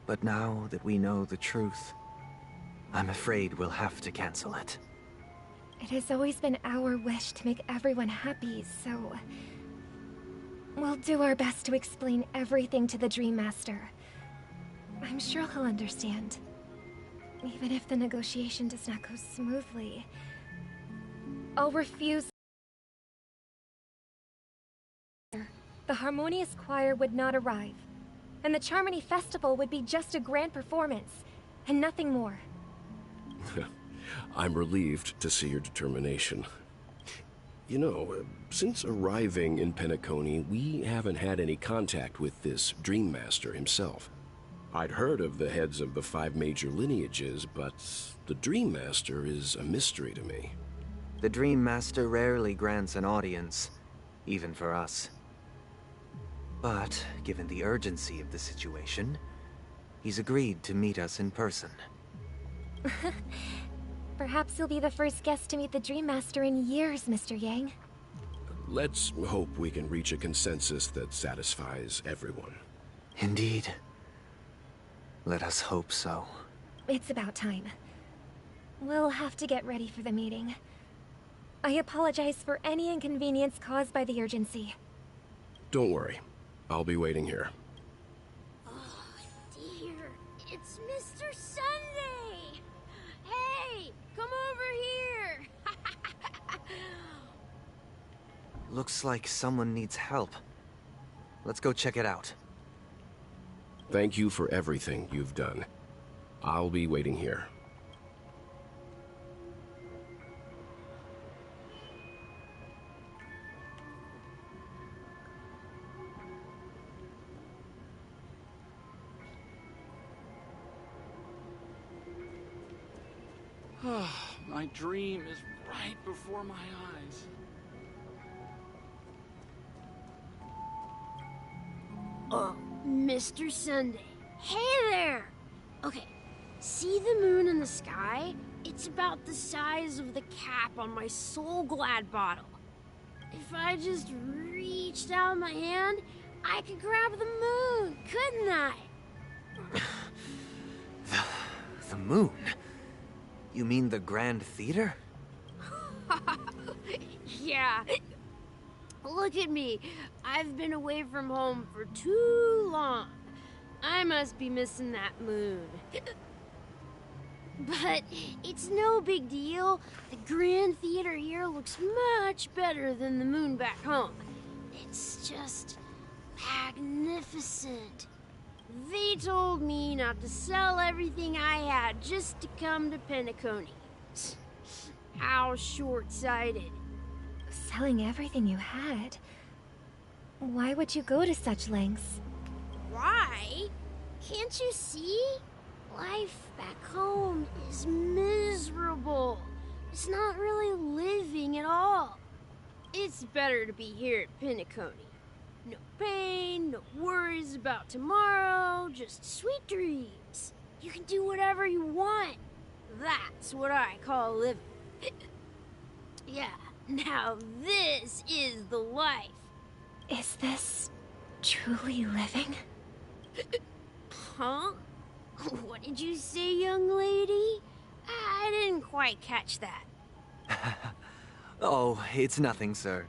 But now that we know the truth, I'm afraid we'll have to cancel it. It has always been our wish to make everyone happy, so... we'll do our best to explain everything to the Dream Master. I'm sure he'll understand. Even if the negotiation does not go smoothly, I'll refuse. The Harmonious Choir would not arrive, and the Charmony Festival would be just a grand performance, and nothing more. I'm relieved to see your determination. You know, since arriving in Penacony, we haven't had any contact with this Dream Master himself. I'd heard of the heads of the 5 major lineages, but the Dream Master is a mystery to me. The Dream Master rarely grants an audience, even for us. But, given the urgency of the situation, he's agreed to meet us in person. Perhaps you'll be the first guest to meet the Dream Master in years, Mr. Yang. Let's hope we can reach a consensus that satisfies everyone. Indeed. Let us hope so. It's about time. We'll have to get ready for the meeting. I apologize for any inconvenience caused by the urgency. Don't worry. I'll be waiting here. Oh, dear. Looks like someone needs help. Let's go check it out. Thank you for everything you've done. I'll be waiting here. My dream is right before my eyes. Oh, Mr. Sunday. Hey there! Okay, see the moon in the sky? It's about the size of the cap on my Soul Glad bottle. If I just reached out my hand, I could grab the moon, couldn't I? The moon? You mean the Grand Theater? Yeah. Look at me. I've been away from home for too long. I must be missing that moon. But it's no big deal. The Grand Theater here looks much better than the moon back home. It's just magnificent. They told me not to sell everything I had just to come to Penacony. How short-sighted. Selling everything you had? Why would you go to such lengths? Why? Can't you see? Life back home is miserable. It's not really living at all. It's better to be here at Penacony. No pain, no worries about tomorrow, just sweet dreams. You can do whatever you want. That's what I call living. Yeah, now this is the life. Is this truly living? Huh? What did you say, young lady? I didn't quite catch that. Oh, it's nothing, sir.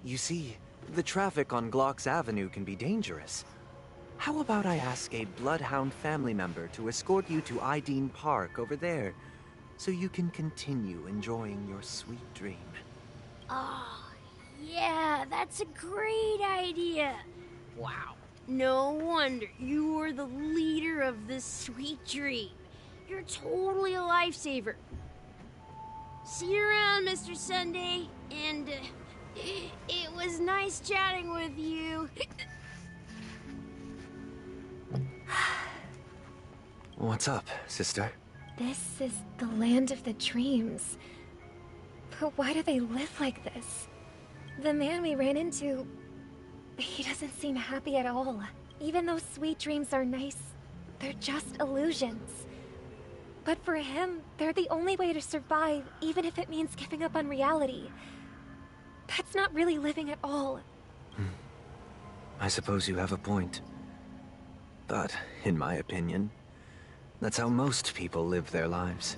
You see, the traffic on Glock's Avenue can be dangerous. How about I ask a Bloodhound family member to escort you to Ideen Park over there, so you can continue enjoying your sweet dream? Oh, yeah, that's a great idea. Wow, no wonder you were the leader of this sweet dream. You're totally a lifesaver. See you around, Mr. Sunday, and it was nice chatting with you. What's up, sister? This is the land of the dreams. But why do they live like this? The man we ran into, he doesn't seem happy at all. Even though sweet dreams are nice, they're just illusions. But for him, they're the only way to survive, even if it means giving up on reality. That's not really living at all. I suppose you have a point. But, in my opinion, that's how most people live their lives.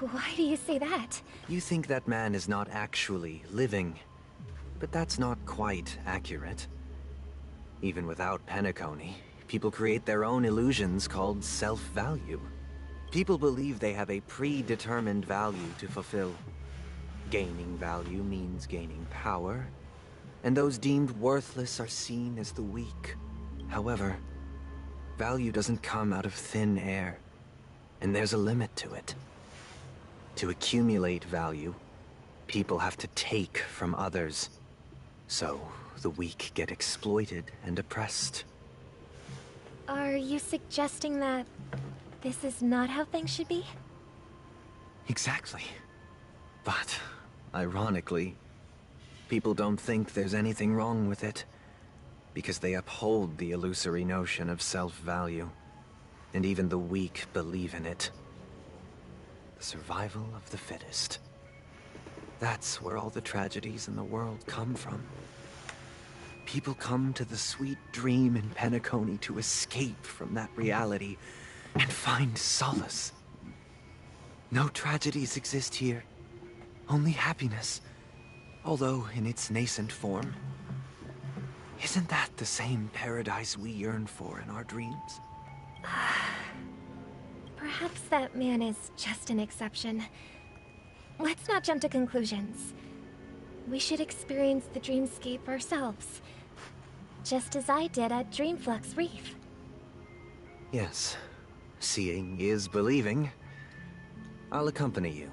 Why do you say that? You think that man is not actually living, but that's not quite accurate. Even without Penacony, people create their own illusions called self-value. People believe they have a predetermined value to fulfill. Gaining value means gaining power, and those deemed worthless are seen as the weak. However, value doesn't come out of thin air, and there's a limit to it. To accumulate value, people have to take from others. So, the weak get exploited and oppressed. Are you suggesting that this is not how things should be? Exactly. But, ironically, people don't think there's anything wrong with it, because they uphold the illusory notion of self-value, and even the weak believe in it. The survival of the fittest. That's where all the tragedies in the world come from. People come to the sweet dream in Penacony to escape from that reality and find solace. No tragedies exist here, only happiness, although in its nascent form. Isn't that the same paradise we yearn for in our dreams? Perhaps that man is just an exception. Let's not jump to conclusions. we should experience the dreamscape ourselves. Just as I did at Dreamflux Reef. Yes. Seeing is believing. I'll accompany you.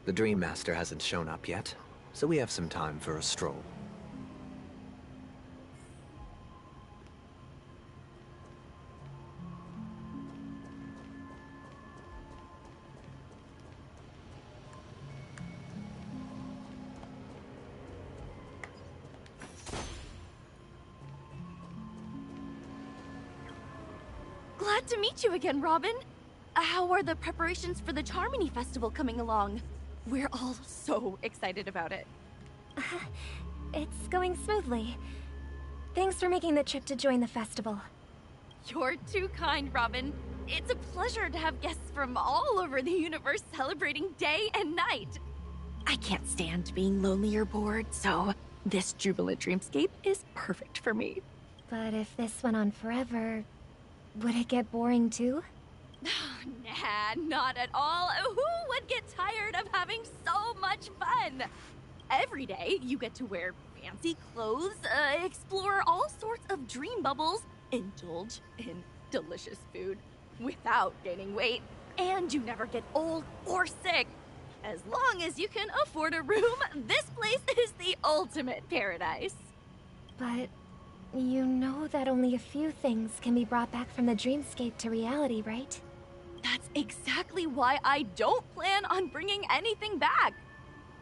The Dream Master hasn't shown up yet, so we have some time for a stroll. Glad to meet you again, Robin. How are the preparations for the Charmony Festival coming along? We're all so excited about it. It's going smoothly. Thanks for making the trip to join the festival. You're too kind, Robin. It's a pleasure to have guests from all over the universe celebrating day and night. I can't stand being lonely or bored, so this jubilant dreamscape is perfect for me. But if this went on forever, would it get boring too? Nah, not at all. Who would get tired of having so much fun? Every day, you get to wear fancy clothes, explore all sorts of dream bubbles, indulge in delicious food without gaining weight, and you never get old or sick. As long as you can afford a room, this place is the ultimate paradise. But you know that only a few things can be brought back from the dreamscape to reality, right? That's exactly why I don't plan on bringing anything back.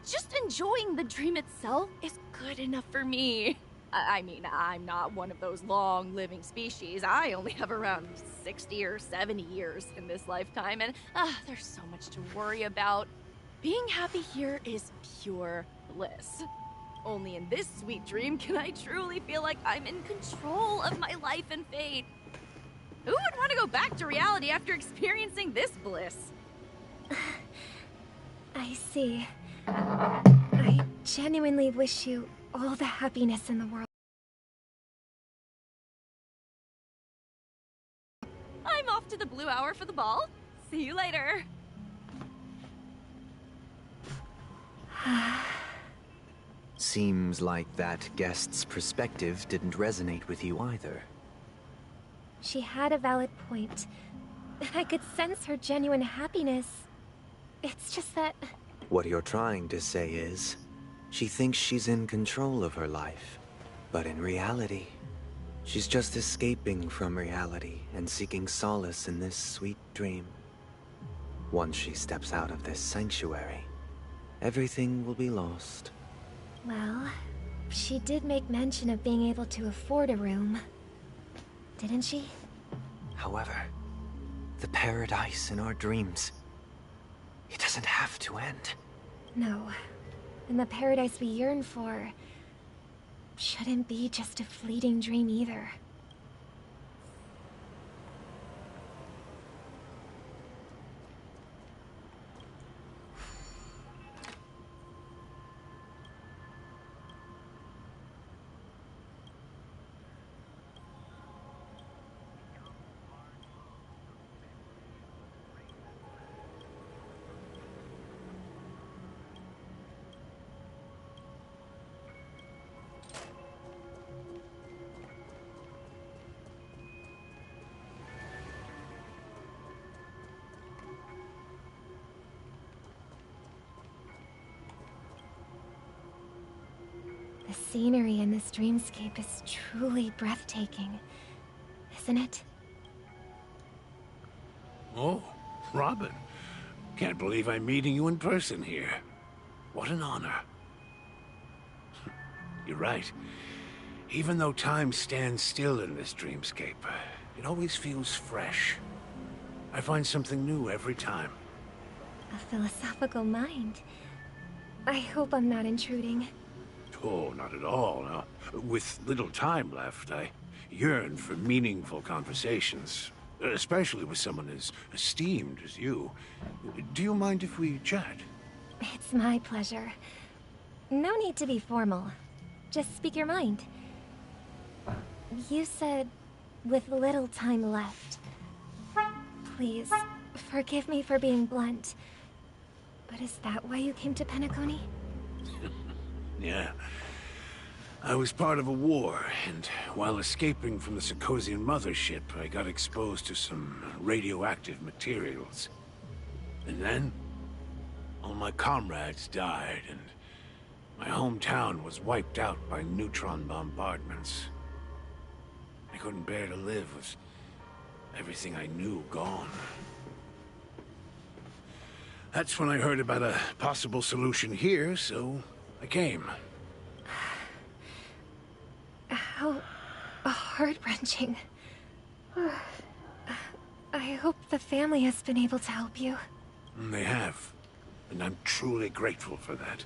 Just enjoying the dream itself is good enough for me. I mean, I'm not one of those long-living species. I only have around 60 or 70 years in this lifetime, and there's so much to worry about. Being happy here is pure bliss. Only in this sweet dream can I truly feel like I'm in control of my life and fate. Who would want to go back to reality after experiencing this bliss? I see. I genuinely wish you all the happiness in the world. I'm off to the Blue Hour for the ball. See you later. Seems like that guest's perspective didn't resonate with you either. She had a valid point. I could sense her genuine happiness. It's just that... What you're trying to say is, she thinks she's in control of her life. But in reality, she's just escaping from reality and seeking solace in this sweet dream. Once she steps out of this sanctuary, everything will be lost. Well, she did make mention of being able to afford a room. Didn't she? However, the paradise in our dreams, it doesn't have to end. No. And the paradise we yearn for shouldn't be just a fleeting dream either. The scenery in this dreamscape is truly breathtaking, isn't it? Oh, Robin. Can't believe I'm meeting you in person here. What an honor. You're right. Even though time stands still in this dreamscape, it always feels fresh. I find something new every time. A philosophical mind. I hope I'm not intruding. Oh, not at all. Now, with little time left, I yearn for meaningful conversations, especially with someone as esteemed as you. Do you mind if we chat? It's my pleasure. No need to be formal. Just speak your mind. You said, with little time left. Please, forgive me for being blunt. But is that why you came to Penacony? Yeah. I was part of a war, and while escaping from the Sarkosian mothership, I got exposed to some radioactive materials. And then, all my comrades died, and my hometown was wiped out by neutron bombardments. I couldn't bear to live with everything I knew gone. That's when I heard about a possible solution here, so I came. How heart-wrenching. I hope the family has been able to help you. They have, and I'm truly grateful for that.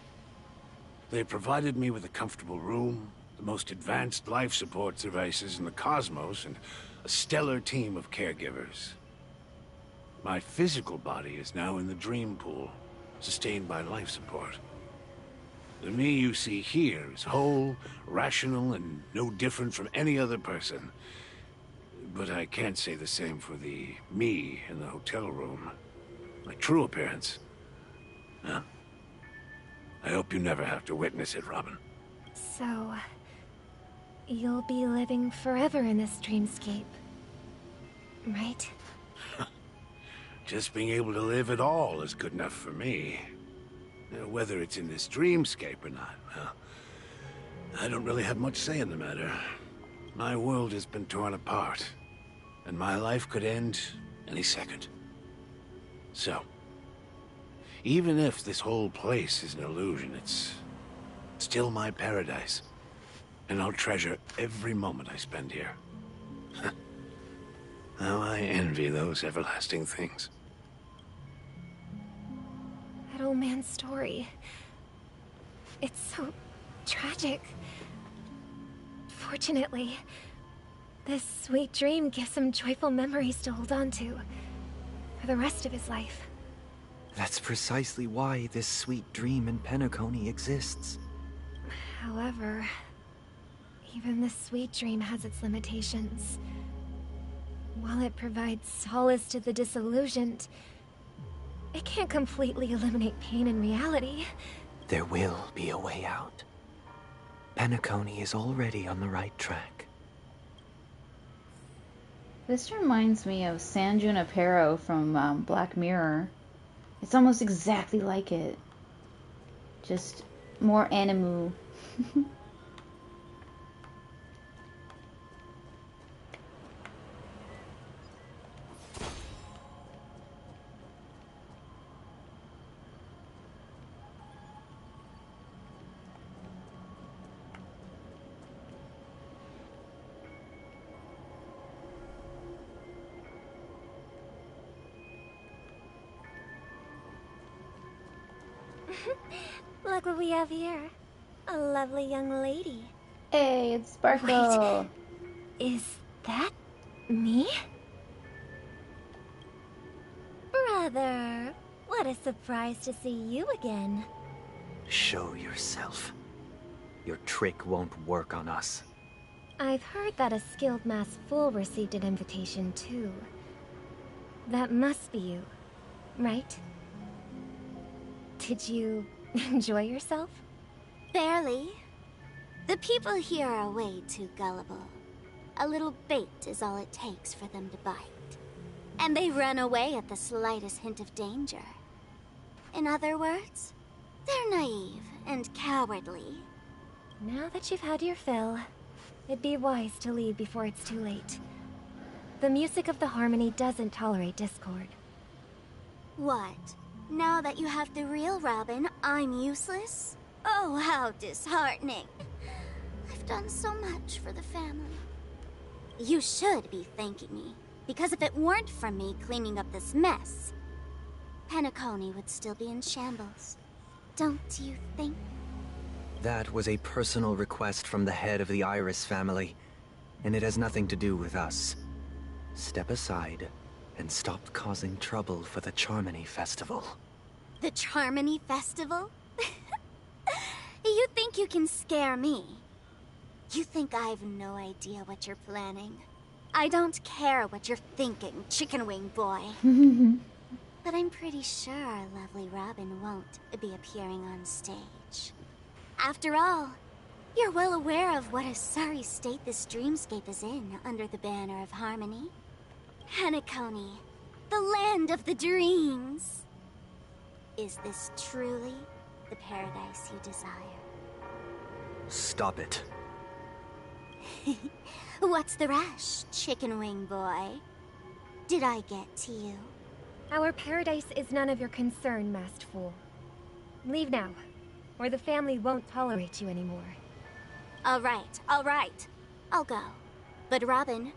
They provided me with a comfortable room, the most advanced life support devices in the cosmos, and a stellar team of caregivers. My physical body is now in the dream pool, sustained by life support. The me you see here is whole, rational, and no different from any other person. But I can't say the same for the me in the hotel room. My true appearance. Huh? I hope you never have to witness it, Robin. So, you'll be living forever in this dreamscape, right? Just being able to live at all is good enough for me. Whether it's in this dreamscape or not, well, I don't really have much say in the matter. My world has been torn apart, and my life could end any second. So, even if this whole place is an illusion, it's still my paradise. And I'll treasure every moment I spend here. How I envy those everlasting things. That old man's story. It's so tragic. Fortunately, this sweet dream gives him joyful memories to hold on to for the rest of his life. That's precisely why this sweet dream in Penacony exists. However, even this sweet dream has its limitations. While it provides solace to the disillusioned, it can't completely eliminate pain in reality. There will be a way out. Penacony is already on the right track. This reminds me of San Junipero from Black Mirror. It's almost exactly like it. Just more animu. Look what we have here. A lovely young lady. Hey, it's Sparkle. Wait, is that me? Brother, what a surprise to see you again. Show yourself. Your trick won't work on us. I've heard that a skilled mass fool received an invitation too. That must be you, right? Did you enjoy yourself? Barely. The people here are way too gullible. A little bait is all it takes for them to bite. And they run away at the slightest hint of danger. In other words, they're naive and cowardly. Now that you've had your fill, it'd be wise to leave before it's too late. The music of the harmony doesn't tolerate discord. What? Now that you have the real Robin, I'm useless? Oh, how disheartening. I've done so much for the family. You should be thanking me, because if it weren't for me cleaning up this mess, Penacony would still be in shambles. Don't you think? That was a personal request from the head of the Iris family, and it has nothing to do with us. Step aside and stop causing trouble for the Charmony Festival. The Charmony Festival? You think you can scare me? You think I've no idea what you're planning? I don't care what you're thinking, chicken wing boy. But I'm pretty sure our lovely Robin won't be appearing on stage. After all, you're well aware of what a sorry state this dreamscape is in under the banner of harmony. Penacony, the land of the dreams. Is this truly the paradise you desire? Stop it. What's the rush, chicken wing boy? Did I get to you? Our paradise is none of your concern, masked fool. Leave now, or the family won't tolerate you anymore. All right. I'll go. But Robin,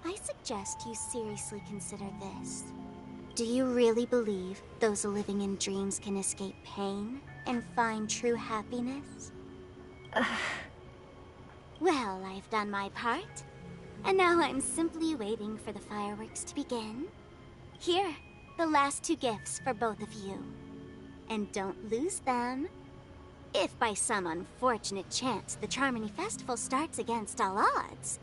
I suggest you seriously consider this. Do you really believe those living in dreams can escape pain and find true happiness? Well, I've done my part, and now I'm simply waiting for the fireworks to begin. Here, the last 2 gifts for both of you. And don't lose them. If by some unfortunate chance the Charmony Festival starts against all odds,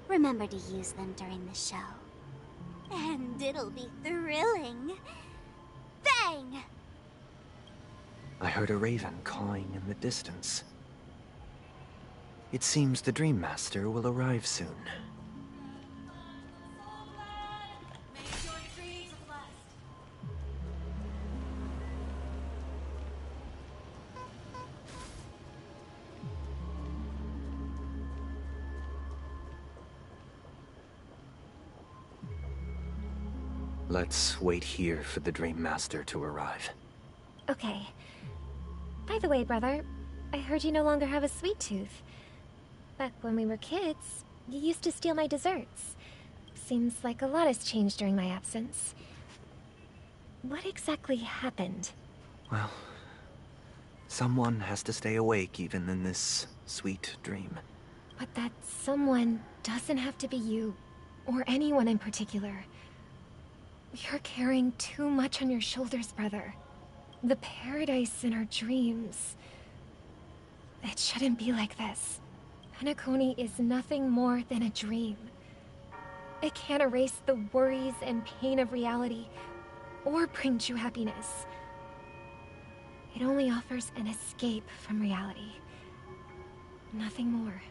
remember to use them during the show. And it'll be thrilling. Bang! I heard a raven cawing in the distance. It seems the Dream Master will arrive soon. Let's wait here for the Dream Master to arrive. Okay. By the way, brother, I heard you no longer have a sweet tooth. Back when we were kids, you used to steal my desserts. Seems like a lot has changed during my absence. What exactly happened? Well, someone has to stay awake even in this sweet dream. But that someone doesn't have to be you, or anyone in particular. You're carrying too much on your shoulders, brother. The paradise in our dreams. It shouldn't be like this. Penacony is nothing more than a dream. It can't erase the worries and pain of reality, or bring true happiness. It only offers an escape from reality. Nothing more.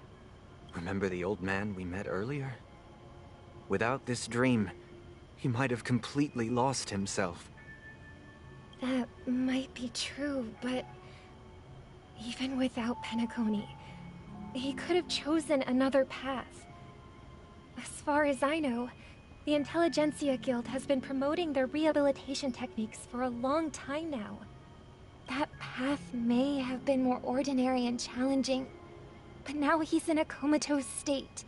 Remember the old man we met earlier? Without this dream, he might have completely lost himself. That might be true, but even without Penacony, he could have chosen another path. As far as I know, the Intelligentsia Guild has been promoting their rehabilitation techniques for a long time now. That path may have been more ordinary and challenging, but now he's in a comatose state,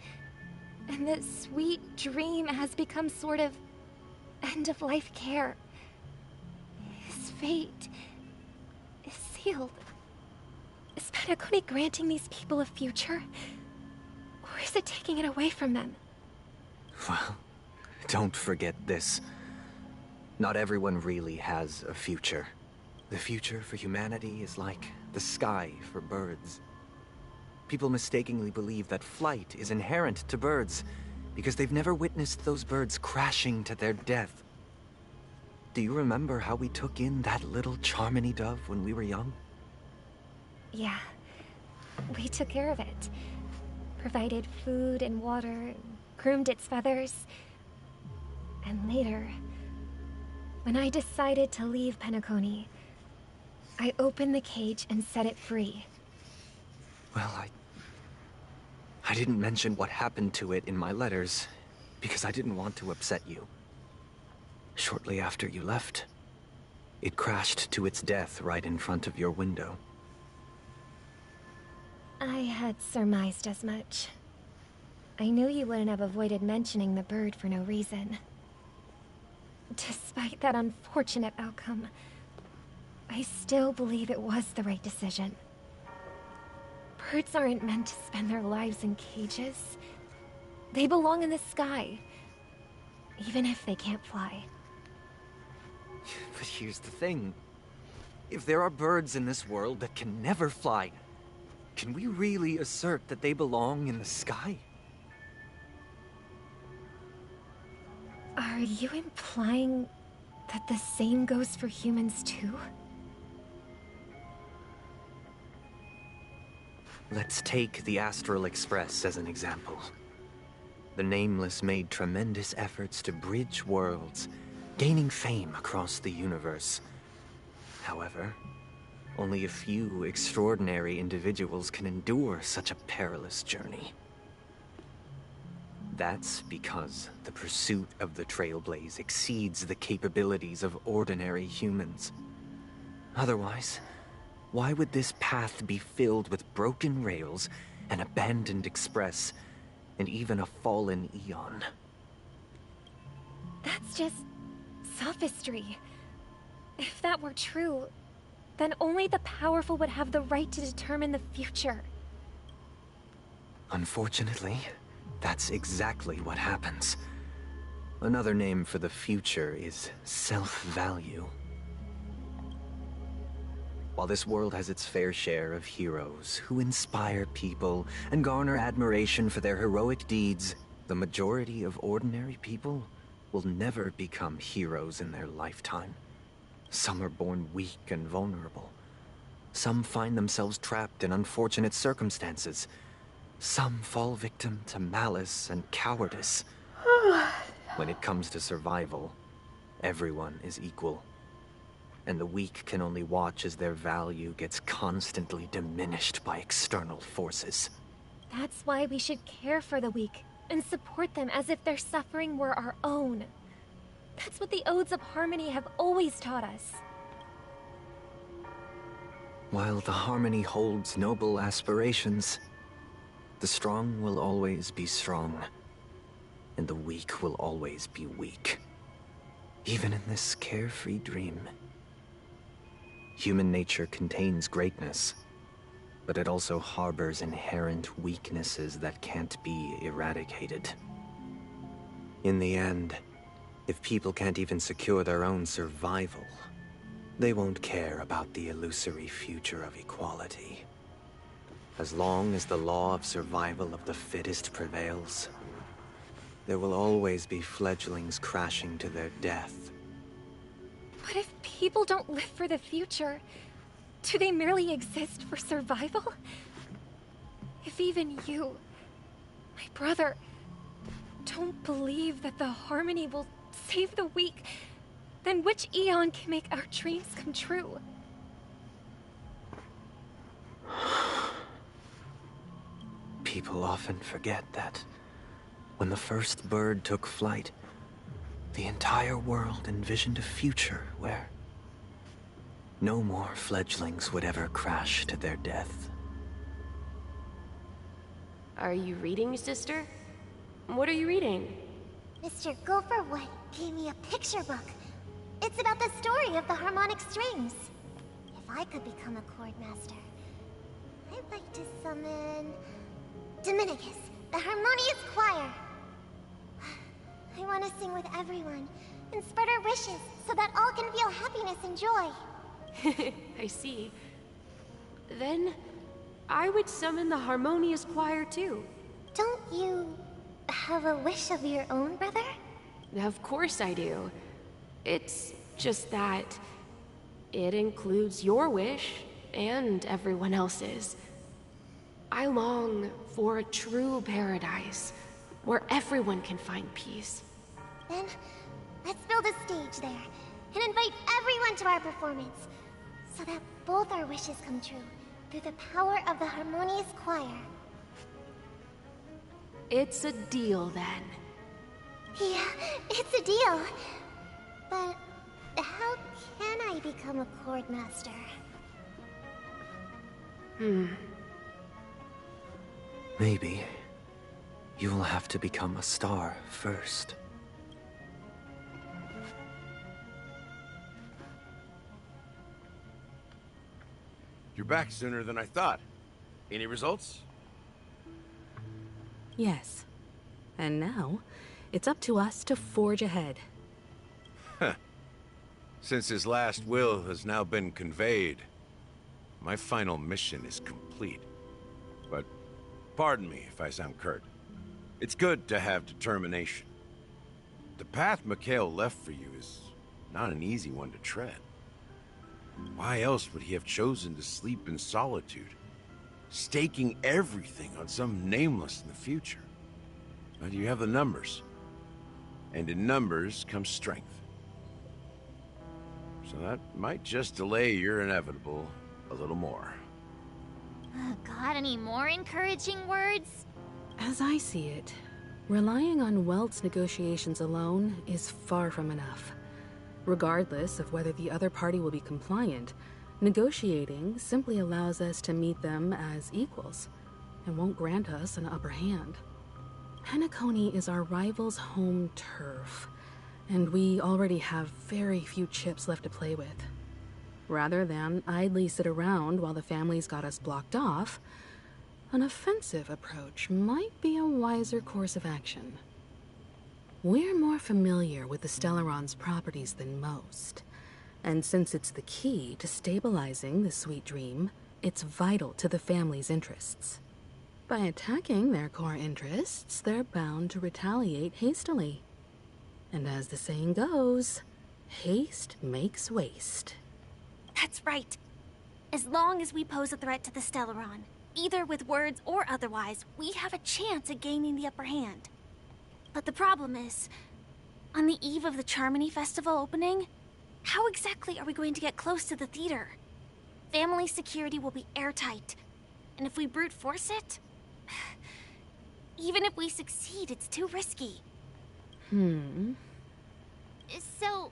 and the sweet dream has become sort of end-of-life care. His fate is sealed. Is Penacony granting these people a future? Or is it taking it away from them? Well, don't forget this. Not everyone really has a future. The future for humanity is like the sky for birds. People mistakenly believe that flight is inherent to birds because they've never witnessed those birds crashing to their death. Do you remember how we took in that little Charmony dove when we were young? Yeah. We took care of it. Provided food and water, groomed its feathers. And later, when I decided to leave Penacony, I opened the cage and set it free. Well, I didn't mention what happened to it in my letters, because I didn't want to upset you. Shortly after you left, it crashed to its death right in front of your window. I had surmised as much. I knew you wouldn't have avoided mentioning the bird for no reason. Despite that unfortunate outcome, I still believe it was the right decision. Birds aren't meant to spend their lives in cages. They belong in the sky, even if they can't fly. But here's the thing. If there are birds in this world that can never fly, can we really assert that they belong in the sky? Are you implying that the same goes for humans too? Let's take the Astral Express as an example. The Nameless made tremendous efforts to bridge worlds, gaining fame across the universe. However, only a few extraordinary individuals can endure such a perilous journey. That's because the pursuit of the Trailblaze exceeds the capabilities of ordinary humans. Otherwise, why would this path be filled with broken rails, an abandoned express, and even a fallen Eon? That's just sophistry. If that were true, then only the powerful would have the right to determine the future. Unfortunately, that's exactly what happens. Another name for the future is self-value. While this world has its fair share of heroes who inspire people and garner admiration for their heroic deeds, the majority of ordinary people will never become heroes in their lifetime. Some are born weak and vulnerable. Some find themselves trapped in unfortunate circumstances. Some fall victim to malice and cowardice. When it comes to survival, everyone is equal. And the weak can only watch as their value gets constantly diminished by external forces. That's why we should care for the weak and support them as if their suffering were our own. That's what the Odes of Harmony have always taught us. While the Harmony holds noble aspirations, the strong will always be strong, and the weak will always be weak. Even in this carefree dream. Human nature contains greatness, but it also harbors inherent weaknesses that can't be eradicated. In the end, if people can't even secure their own survival, they won't care about the illusory future of equality. As long as the law of survival of the fittest prevails, there will always be fledglings crashing to their death. But if people don't live for the future, do they merely exist for survival? If even you, my brother, don't believe that the Harmony will save the weak, then which Eon can make our dreams come true? People often forget that when the first bird took flight, the entire world envisioned a future where no more fledglings would ever crash to their death. Are you reading, sister? What are you reading? Mr. Gopherwood gave me a picture book. It's about the story of the harmonic strings. If I could become a chord master, I'd like to summon Dominicus, the harmonious choir. I want to sing with everyone and spread our wishes so that all can feel happiness and joy. I see. Then, I would summon the harmonious choir too. Don't you have a wish of your own, brother? Of course I do. It's just that it includes your wish and everyone else's. I long for a true paradise where everyone can find peace. Then, let's build a stage there and invite everyone to our performance so that both our wishes come true through the power of the harmonious choir. It's a deal then. Yeah, it's a deal. But how can I become a chord master? Maybe you will have to become a star first. You're back sooner than I thought. Any results? Yes. And now, it's up to us to forge ahead. Huh. Since his last will has now been conveyed, my final mission is complete. But pardon me if I sound curt. It's good to have determination. The path Mikhail left for you is not an easy one to tread. Why else would he have chosen to sleep in solitude? staking everything on some nameless in the future. But you have the numbers. And in numbers comes strength. So that might just delay your inevitable a little more. Got any more encouraging words? As I see it, relying on Welt's negotiations alone is far from enough. Regardless of whether the other party will be compliant, negotiating simply allows us to meet them as equals and won't grant us an upper hand. Penacony is our rival's home turf, and we already have very few chips left to play with. Rather than idly sit around while the family's got us blocked off, an offensive approach might be a wiser course of action. We're more familiar with the Stellaron's properties than most, and since it's the key to stabilizing the sweet dream, it's vital to the family's interests. By attacking their core interests, they're bound to retaliate hastily. And as the saying goes, haste makes waste. That's right. As long as we pose a threat to the Stellaron, either with words or otherwise, we have a chance at gaining the upper hand. But the problem is, on the eve of the Charmony Festival opening, how exactly are we going to get close to the theater? Family security will be airtight, and if we brute force it, even if we succeed, it's too risky. So,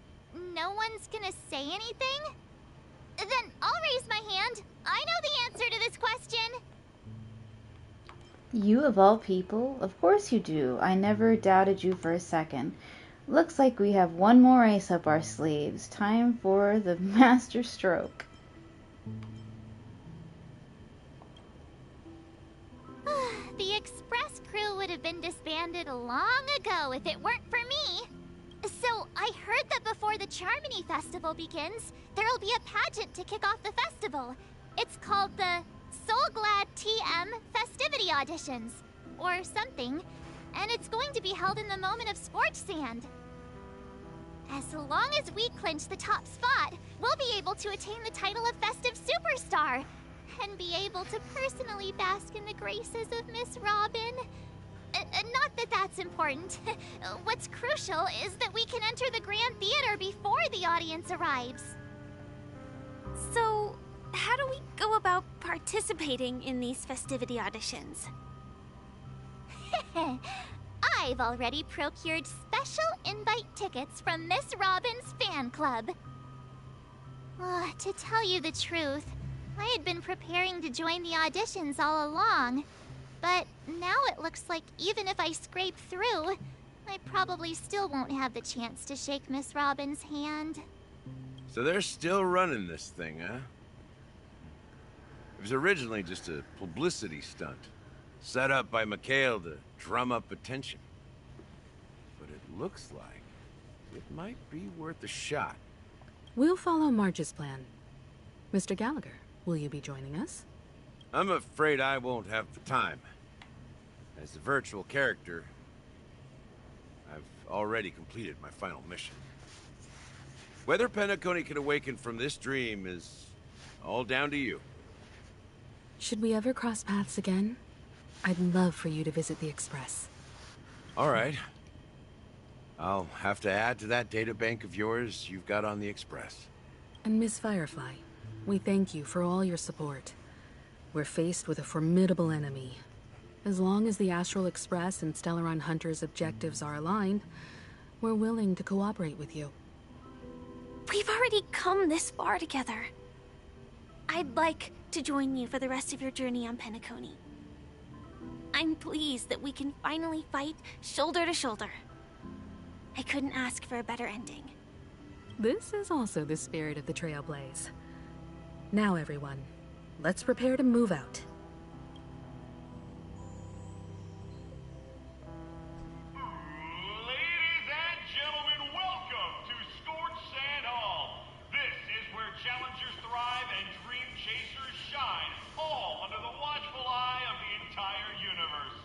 no one's gonna say anything? Then I'll raise my hand. I know the answer to this question. You of all people? Of course you do. I never doubted you for a second. Looks like we have one more ace up our sleeves. Time for the master stroke. The Express crew would have been disbanded long ago if it weren't for me. So, I heard that before the Charmony Festival begins, there'll be a pageant to kick off the festival. It's called the Soul Glad TM Festivity Auditions, or something, and it's going to be held in the moment of Scorch Sand. As long as we clinch the top spot, we'll be able to attain the title of Festive Superstar, and be able to personally bask in the graces of Miss Robin. Not that that's important. What's crucial is that we can enter the Grand Theater before the audience arrives. So, how do we go about participating in these festivity auditions? I've already procured special invite tickets from Miss Robin's fan club. To tell you the truth, I had been preparing to join the auditions all along. But now it looks like even if I scrape through, I probably still won't have the chance to shake Miss Robin's hand. So they're still running this thing, huh? It was originally just a publicity stunt, set up by Mikhail to drum up attention. But it looks like it might be worth a shot. We'll follow Marge's plan. Mr. Gallagher, will you be joining us? I'm afraid I won't have the time. As a virtual character, I've already completed my final mission. Whether Penacony can awaken from this dream is all down to you. Should we ever cross paths again? I'd love for you to visit the Express. All right. I'll have to add to that databank of yours you've got on the Express. And Miss Firefly, we thank you for all your support. We're faced with a formidable enemy. As long as the Astral Express and Stellaron Hunter's objectives are aligned, we're willing to cooperate with you. We've already come this far together. I'd like to join you for the rest of your journey on Penacony. I'm pleased that we can finally fight shoulder to shoulder. I couldn't ask for a better ending. This is also the spirit of the Trailblaze. Now, everyone, let's prepare to move out. Ladies and gentlemen, welcome to Scorch Sand Hall. This is where challengers thrive and dream chasers shine, all under the watchful eye of the entire universe.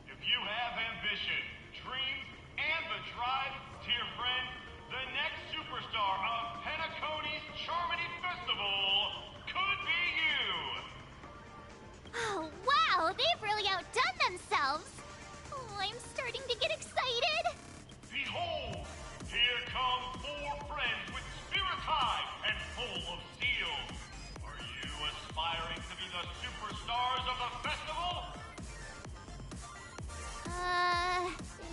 If you have ambition, dreams, and the drive, dear friend, the next superstar of Penacony's Charmony Festival could be you. I'm starting to get excited. Behold, here come 4 friends with spirits high and full of zeal. Are you aspiring to be the superstars of the festival?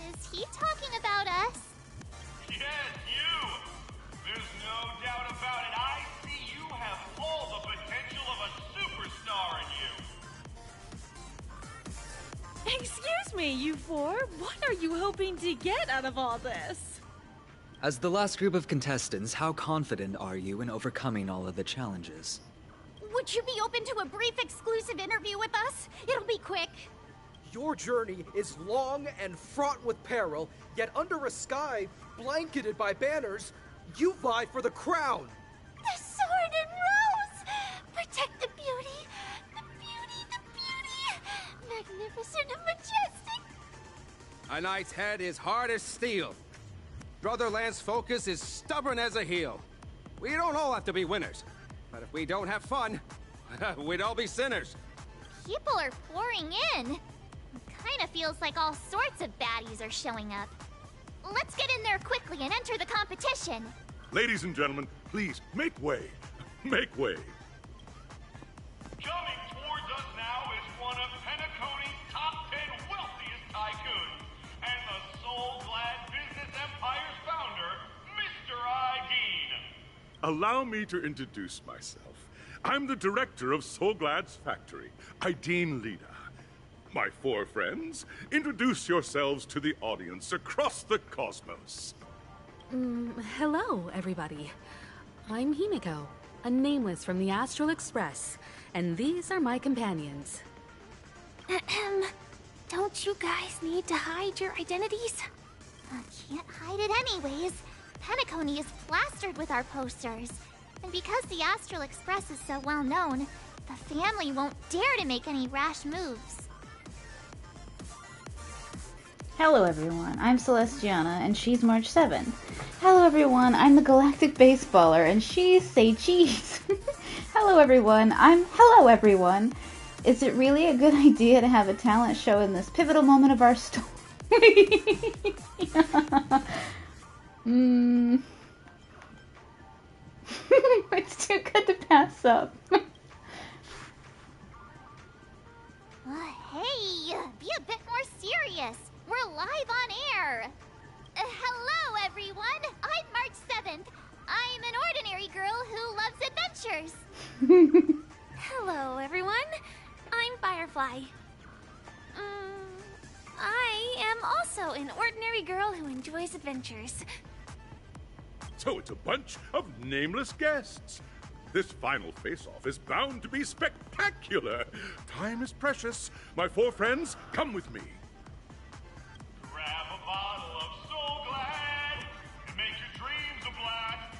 Is he talking about us? Yes, you! There's no doubt about it. I see you have all the potential of a superstar in you. Excuse me, you 4. What are you hoping to get out of all this? As the last group of contestants, how confident are you in overcoming all of the challenges? Would you be open to a brief exclusive interview with us? It'll be quick. Your journey is long and fraught with peril, yet under a sky blanketed by banners, you vie for the crown. The sword and rose! Protect the beauty! The beauty, the beauty! Magnificent and majestic! A knight's head is hard as steel. Brother Lance's focus is stubborn as a heel. We don't all have to be winners, but if we don't have fun, we'd all be sinners. People are pouring in. Kinda feels like all sorts of baddies are showing up. Let's get in there quickly and enter the competition. Ladies and gentlemen, please, make way. Make way. Coming towards us now is one of Penacony's top 10 wealthiest tycoons, and the soul-glad business empire's founder, Mr. Ideen. Allow me to introduce myself. I'm the director of Soulglad's factory, Ideen Lida. My 4 friends, introduce yourselves to the audience across the cosmos. Hello, everybody. I'm Himiko, a nameless from the Astral Express, and these are my companions. Don't you guys need to hide your identities? Can't hide it anyways. Penacony is plastered with our posters. And because the Astral Express is so well known, the family won't dare to make any rash moves. Hello everyone, I'm Celestiana, and she's March 7. Hello everyone, I'm the Galactic Baseballer, and she's Say Cheese. Hello everyone, Hello everyone! Is it really a good idea to have a talent show in this pivotal moment of our story? It's too good to pass up. Hey, be a bit more serious. We're live on air. Hello, everyone. I'm March 7th. I'm an ordinary girl who loves adventures. Hello, everyone. I'm Firefly. I am also an ordinary girl who enjoys adventures. So it's a bunch of nameless guests. This final face-off is bound to be spectacular. Time is precious. My 4 friends, come with me. Grab a bottle of Soul Glad and make your dreams a blast.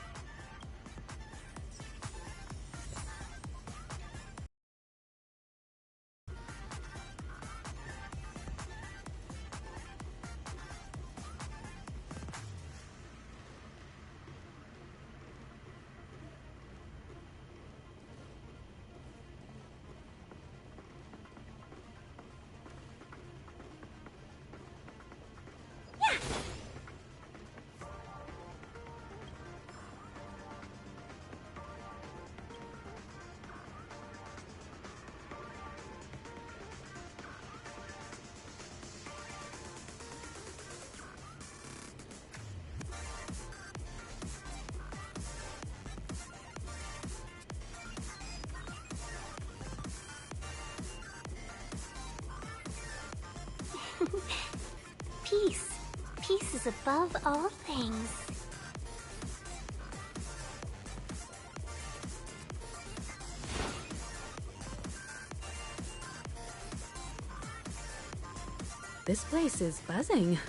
Peace. Peace is above all things. This place is buzzing.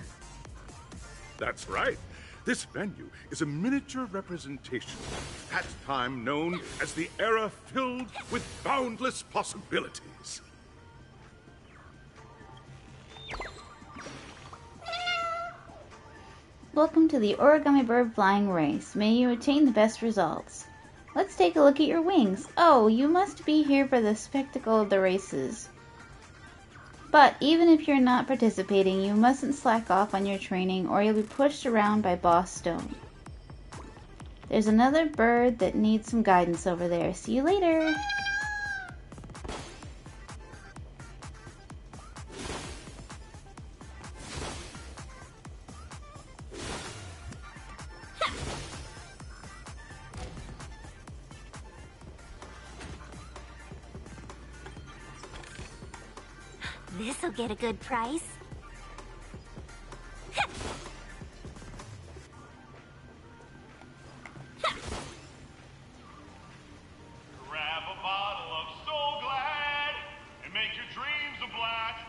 That's right. This venue is a miniature representation of that time known as the era filled with boundless possibilities. Welcome to the Origami Bird Flying Race. May you attain the best results. Let's take a look at your wings. Oh, you must be here for the spectacle of the races. But even if you're not participating, you mustn't slack off on your training or you'll be pushed around by Boss Stone. There's another bird that needs some guidance over there. See you later! This'll get a good price. Grab a bottle of Soul Glad and make your dreams a blast.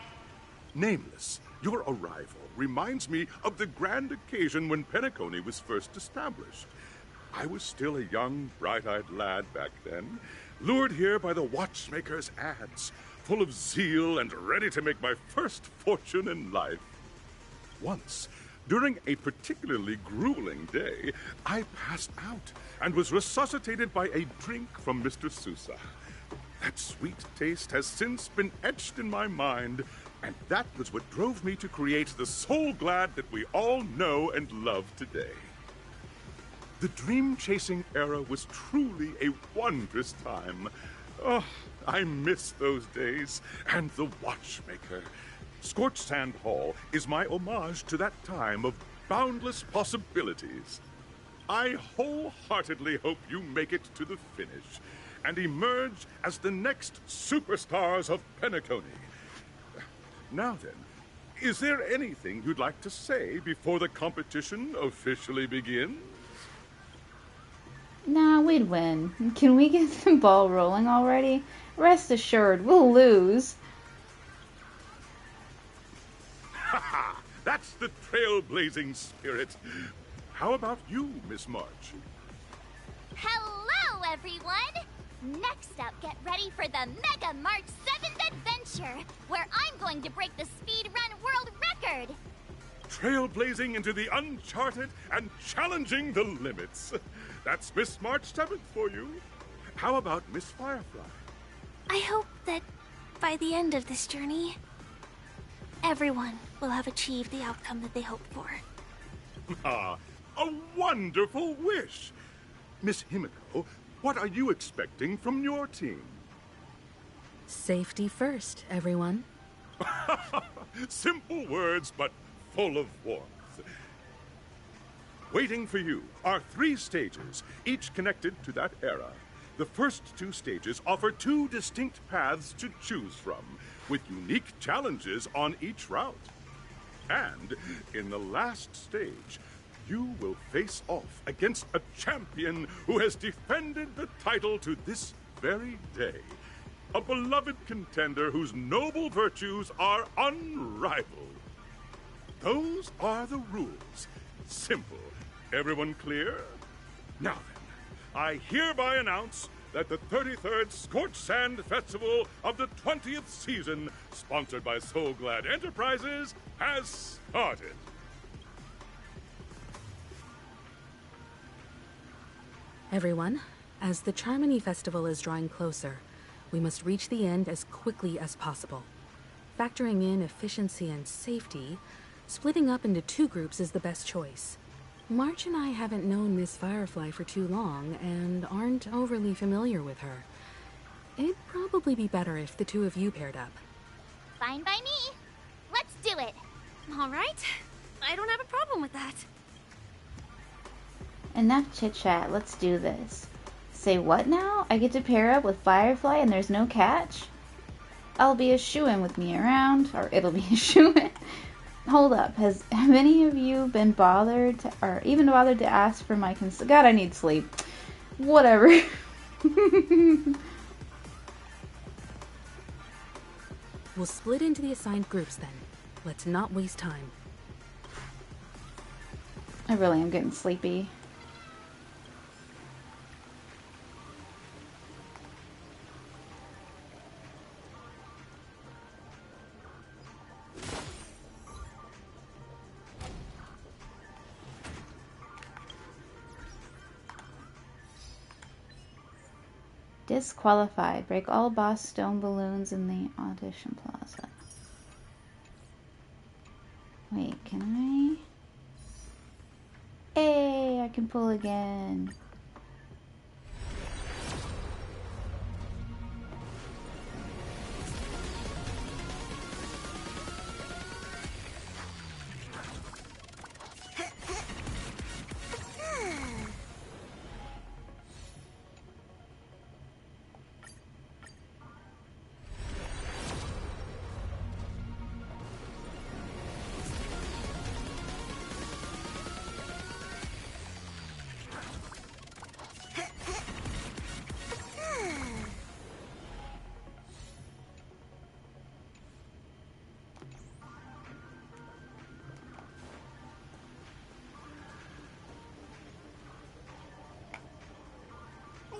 Nameless, your arrival reminds me of the grand occasion when Penacony was first established. I was still a young, bright-eyed lad back then, lured here by the watchmaker's ads, full of zeal and ready to make my first fortune in life. Once, during a particularly grueling day, I passed out and was resuscitated by a drink from Mr. Sousa. That sweet taste has since been etched in my mind, and that was what drove me to create the Soul Glad that we all know and love today. The dream-chasing era was truly a wondrous time. Oh, I miss those days, and the watchmaker. Scorched Sand Hall is my homage to that time of boundless possibilities. I wholeheartedly hope you make it to the finish and emerge as the next superstars of Penacony. Now then, is there anything you'd like to say before the competition officially begins? Nah, we'd win. Can we get the ball rolling already? Rest assured, we'll lose. Haha, that's the trailblazing spirit. How about you, Miss March? Hello, everyone! Next up, get ready for the Mega March 7th Adventure, where I'm going to break the speedrun world record! Trailblazing into the uncharted and challenging the limits. That's Miss March 7th for you. How about Miss Firefly? I hope that by the end of this journey, everyone will have achieved the outcome that they hoped for. Ah, a wonderful wish! Miss Himiko, what are you expecting from your team? Safety first, everyone. Simple words, but full of warmth. Waiting for you are 3 stages, each connected to that era. The first 2 stages offer 2 distinct paths to choose from, with unique challenges on each route. And in the last stage, you will face off against a champion who has defended the title to this very day. A beloved contender whose noble virtues are unrivaled. Those are the rules. Simple. Everyone clear? Now then, I hereby announce that the 33rd Scorched Sand Festival of the 20th season, sponsored by Soul Glad Enterprises, has started. Everyone, as the Charmony Festival is drawing closer, we must reach the end as quickly as possible. Factoring in efficiency and safety, splitting up into 2 groups is the best choice. March and I haven't known Miss Firefly for too long and aren't overly familiar with her. It'd probably be better if the 2 of you paired up. Fine by me. Let's do it. All right. I don't have a problem with that. Enough chit-chat, let's do this. Say what now? I get to pair up with Firefly and there's no catch? I'll be a shoo-in with me around, or it'll be a shoo-in. Hold up, have any of you been bothered to, or even bothered to ask for my consent? God, I need sleep. Whatever. We'll split into the assigned groups then. Let's not waste time. I really am getting sleepy. Disqualified. Break all boss stone balloons in the audition plaza. Wait, can I? Hey, I can pull again.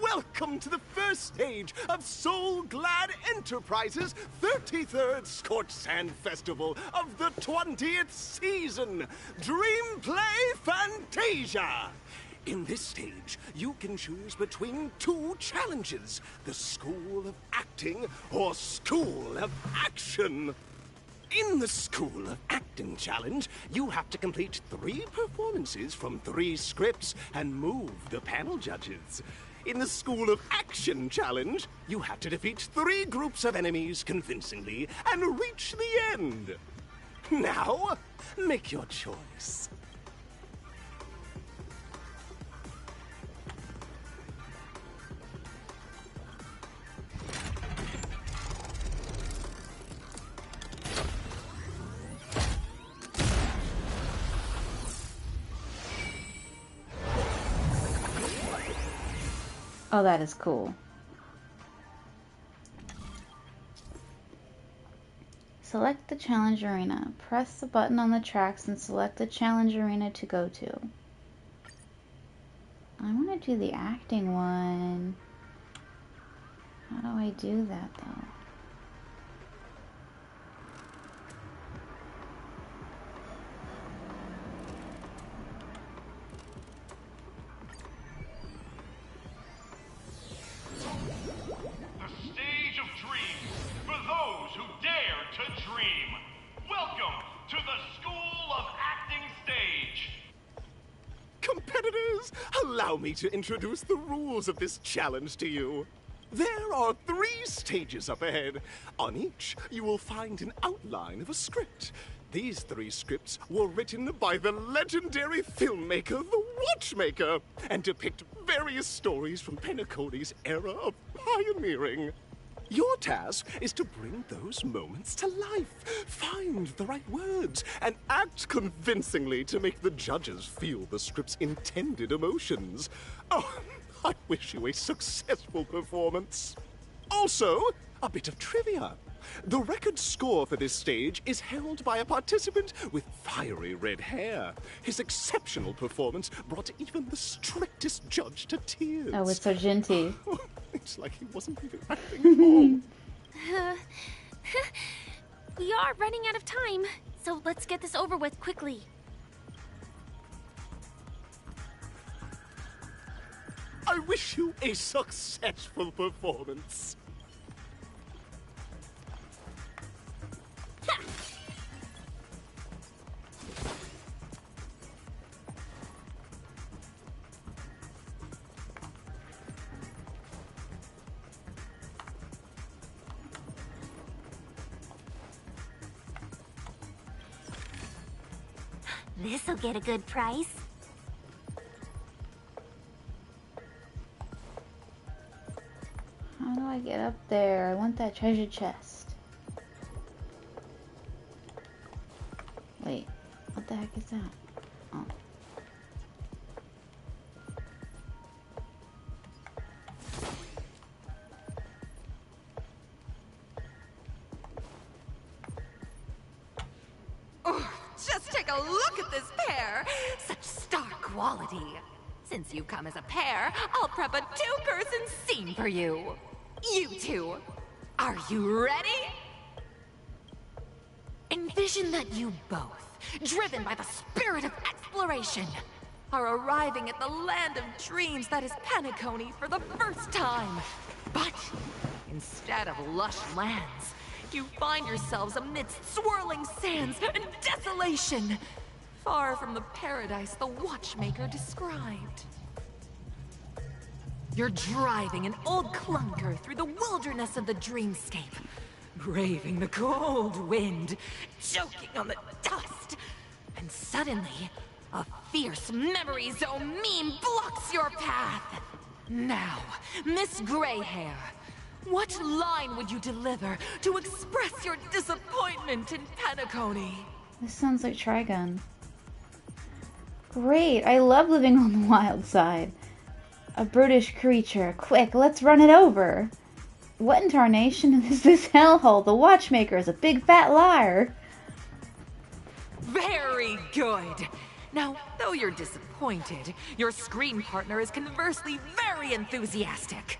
Welcome to the first stage of Soul Glad Enterprises' 33rd Scorched Sand Festival of the 20th season, Dream Play Fantasia. In this stage, you can choose between two challenges, the School of Acting or School of Action. In the School of Acting challenge, you have to complete 3 performances from 3 scripts and move the panel judges. In the School of Action challenge, you have to defeat 3 groups of enemies convincingly and reach the end. Now, make your choice. Oh, that is cool. Select the challenge arena. Press the button on the tracks and select the challenge arena to go to. I want to do the acting one. How do I do that though? Allow me to introduce the rules of this challenge to you. There are 3 stages up ahead. On each, you will find an outline of a script. These 3 scripts were written by the legendary filmmaker, The Watchmaker, and depict various stories from Penacony's era of pioneering. Your task is to bring those moments to life, find the right words, and act convincingly to make the judges feel the script's intended emotions. Oh, I wish you a successful performance. Also, a bit of trivia. The record score for this stage is held by a participant with fiery red hair. His exceptional performance brought even the strictest judge to tears. Oh, it's Argenti. It's like he wasn't even acting at all. We are running out of time, so let's get this over with quickly. I wish you a successful performance. This'll get a good price. How do I get up there? I want that treasure chest. Wait, what the heck is that? Oh. Just take a look at this pair! Such star quality! Since you come as a pair, I'll prep a 2-person scene for you! You two, are you ready? Envision that you both, driven by the spirit of exploration, are arriving at the land of dreams that is Penacony for the first time. But instead of lush lands, you find yourselves amidst swirling sands and desolation, far from the paradise the watchmaker described. You're driving an old clunker through the wilderness of the dreamscape, braving the cold wind, choking on the dust, and suddenly, a fierce memory zone meme blocks your path. Now, Miss Greyhair, what line would you deliver to express your disappointment in Penacony? This sounds like Trigun. Great, I love living on the wild side. A brutish creature. Quick, let's run it over. What in tarnation is this hellhole? The watchmaker is a big fat liar. Very good. Now, though you're disappointed, your screen partner is conversely very enthusiastic.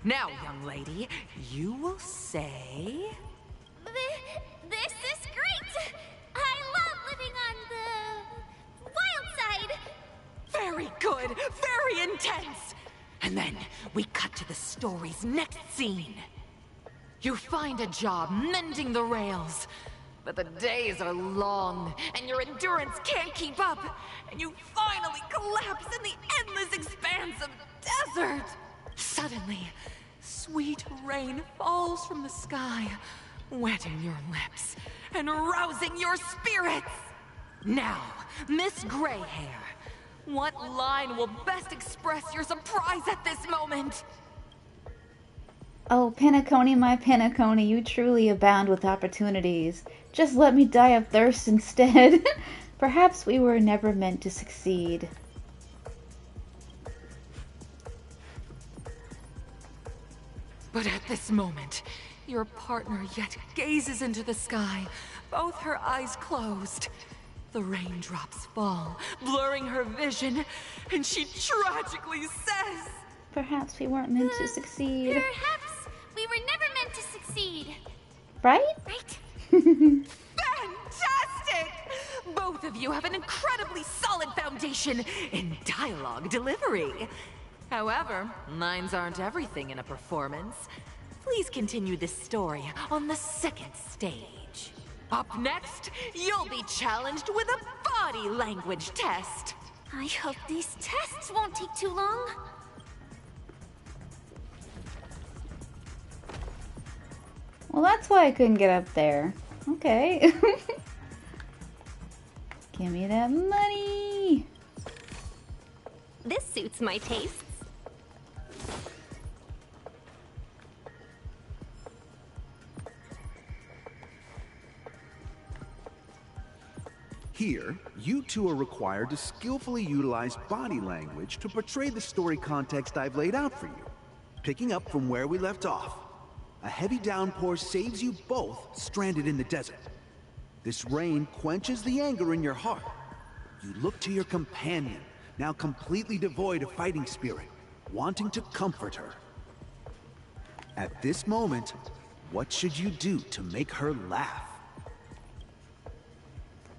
Now, young lady, you will say... This is great! I love living on the wild side! Very good, very intense! And then we cut to the story's next scene. You find a job mending the rails, but the days are long, and your endurance can't keep up, and you finally collapse in the endless expanse of desert. Suddenly, sweet rain falls from the sky, wetting your lips and rousing your spirits. Now, Miss Greyhair, what line will best express your surprise at this moment? Oh, Penacony, my Penacony, you truly abound with opportunities. Just let me die of thirst instead. Perhaps we were never meant to succeed. But at this moment, your partner yet gazes into the sky, both her eyes closed. The raindrops fall, blurring her vision, and she tragically says... Perhaps we weren't meant to succeed. Perhaps we were never meant to succeed. Right? Right? Fantastic! Both of you have an incredibly solid foundation in dialogue delivery. However, lines aren't everything in a performance. Please continue this story on the second stage. Up next, you'll be challenged with a body language test. I hope these tests won't take too long. Well, that's why I couldn't get up there. Okay. Give me that money. This suits my tastes. Here, you two are required to skillfully utilize body language to portray the story context I've laid out for you. Picking up from where we left off, a heavy downpour saves you both stranded in the desert. This rain quenches the anger in your heart. You look to your companion, now completely devoid of fighting spirit, wanting to comfort her. At this moment, what should you do to make her laugh?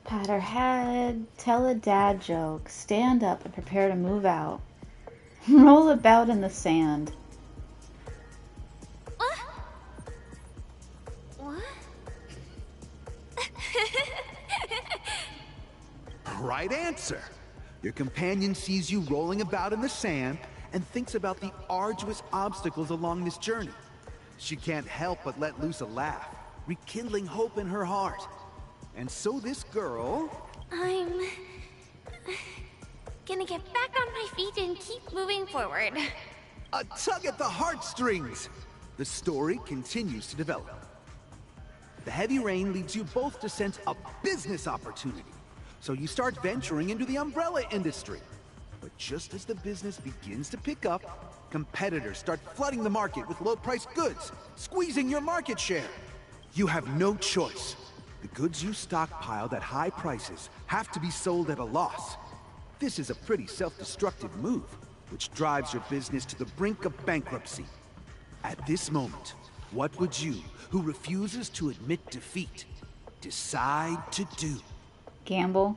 Pat her head, tell a dad joke, stand up and prepare to move out. Roll about in the sand. What? Right answer. Your companion sees you rolling about in the sand and thinks about the arduous obstacles along this journey. She can't help but let loose a laugh, rekindling hope in her heart. And so this girl... I'm... gonna get back on my feet and keep moving forward. A tug at the heartstrings! The story continues to develop. The heavy rain leads you both to sense a business opportunity. So you start venturing into the umbrella industry. But just as the business begins to pick up, competitors start flooding the market with low-priced goods, squeezing your market share. You have no choice. The goods you stockpiled at high prices have to be sold at a loss. This is a pretty self-destructive move, which drives your business to the brink of bankruptcy. At this moment, what would you, who refuses to admit defeat, decide to do? Gamble.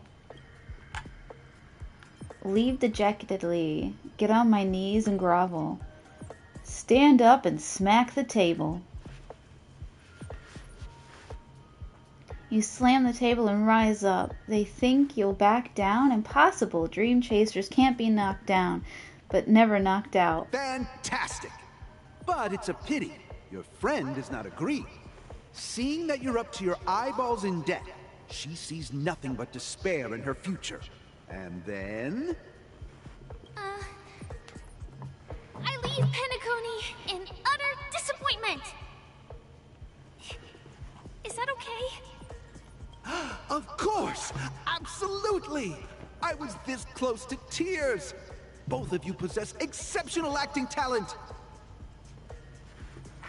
Leave dejectedly. Get on my knees and grovel. Stand up and smack the table. You slam the table and rise up. They think you'll back down? Impossible. Dream chasers can't be knocked down, but never knocked out. Fantastic! But it's a pity your friend does not agree. Seeing that you're up to your eyeballs in debt, she sees nothing but despair in her future. And then... I leave Penacony in utter disappointment. Is that okay? Of course! Absolutely! I was this close to tears! Both of you possess exceptional acting talent!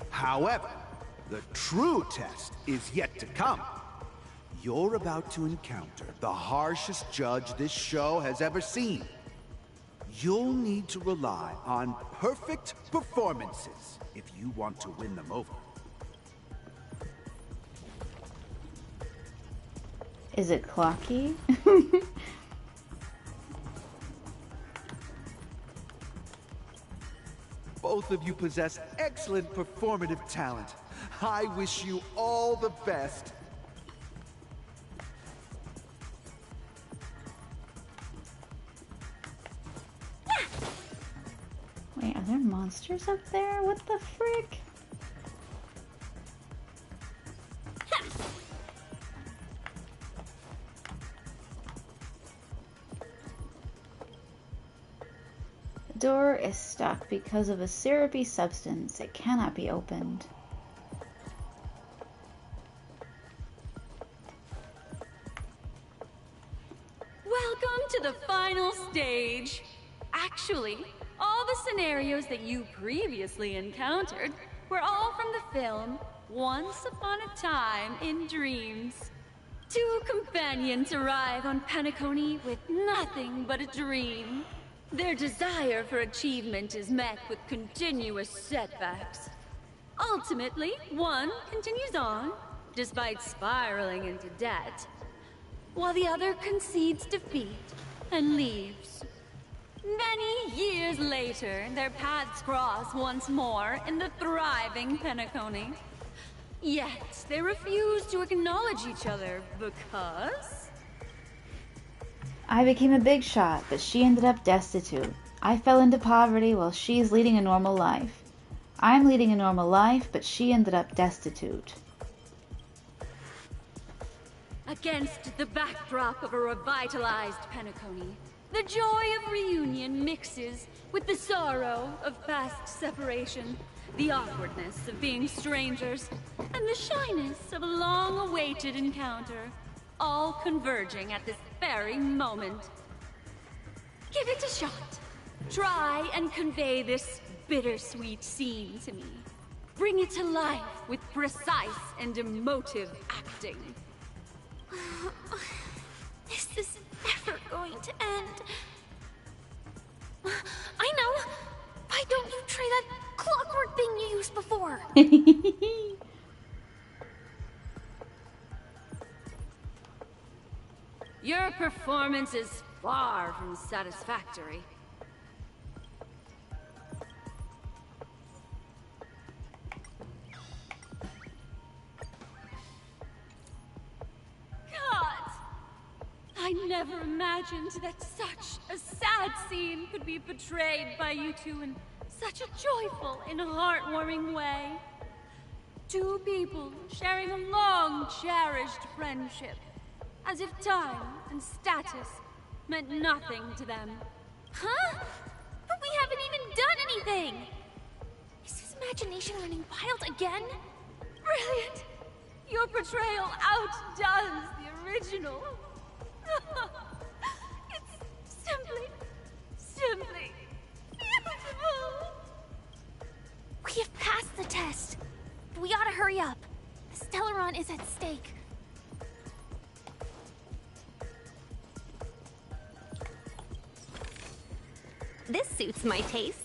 However, the true test is yet to come. You're about to encounter the harshest judge this show has ever seen. You'll need to rely on perfect performances if you want to win them over. Is it Clocky? Both of you possess excellent performative talent. I wish you all the best. Wait, are there monsters up there? What the frick? The door is stuck because of a syrupy substance. It cannot be opened. Welcome to the final stage. Actually, all the scenarios that you previously encountered were all from the film Once Upon a Time in Dreams. Two companions arrive on Penacony with nothing but a dream. Their desire for achievement is met with continuous setbacks. Ultimately, one continues on, despite spiraling into debt, while the other concedes defeat and leaves. Many years later, their paths cross once more in the thriving Penacony. Yet, they refuse to acknowledge each other because... I became a big shot, but she ended up destitute. I fell into poverty while she's leading a normal life. I'm leading a normal life, but she ended up destitute. Against the backdrop of a revitalized Penacony, the joy of reunion mixes with the sorrow of past separation, the awkwardness of being strangers, and the shyness of a long-awaited encounter, all converging at this very moment. Give it a shot. Try and convey this bittersweet scene to me. Bring it to life with precise and emotive acting. This is never going to end. I know! Why don't you try that clockwork thing you used before? Your performance is far from satisfactory. God! I never imagined that such a sad scene could be portrayed by you two in such a joyful and heartwarming way. Two people sharing a long, cherished friendship, as if time and status meant nothing to them. Huh? But we haven't even done anything! Is his imagination running wild again? Brilliant! Your portrayal outdoes the original. It's simply beautiful. We have passed the test. But we ought to hurry up. The Stellaron is at stake. This suits my tastes.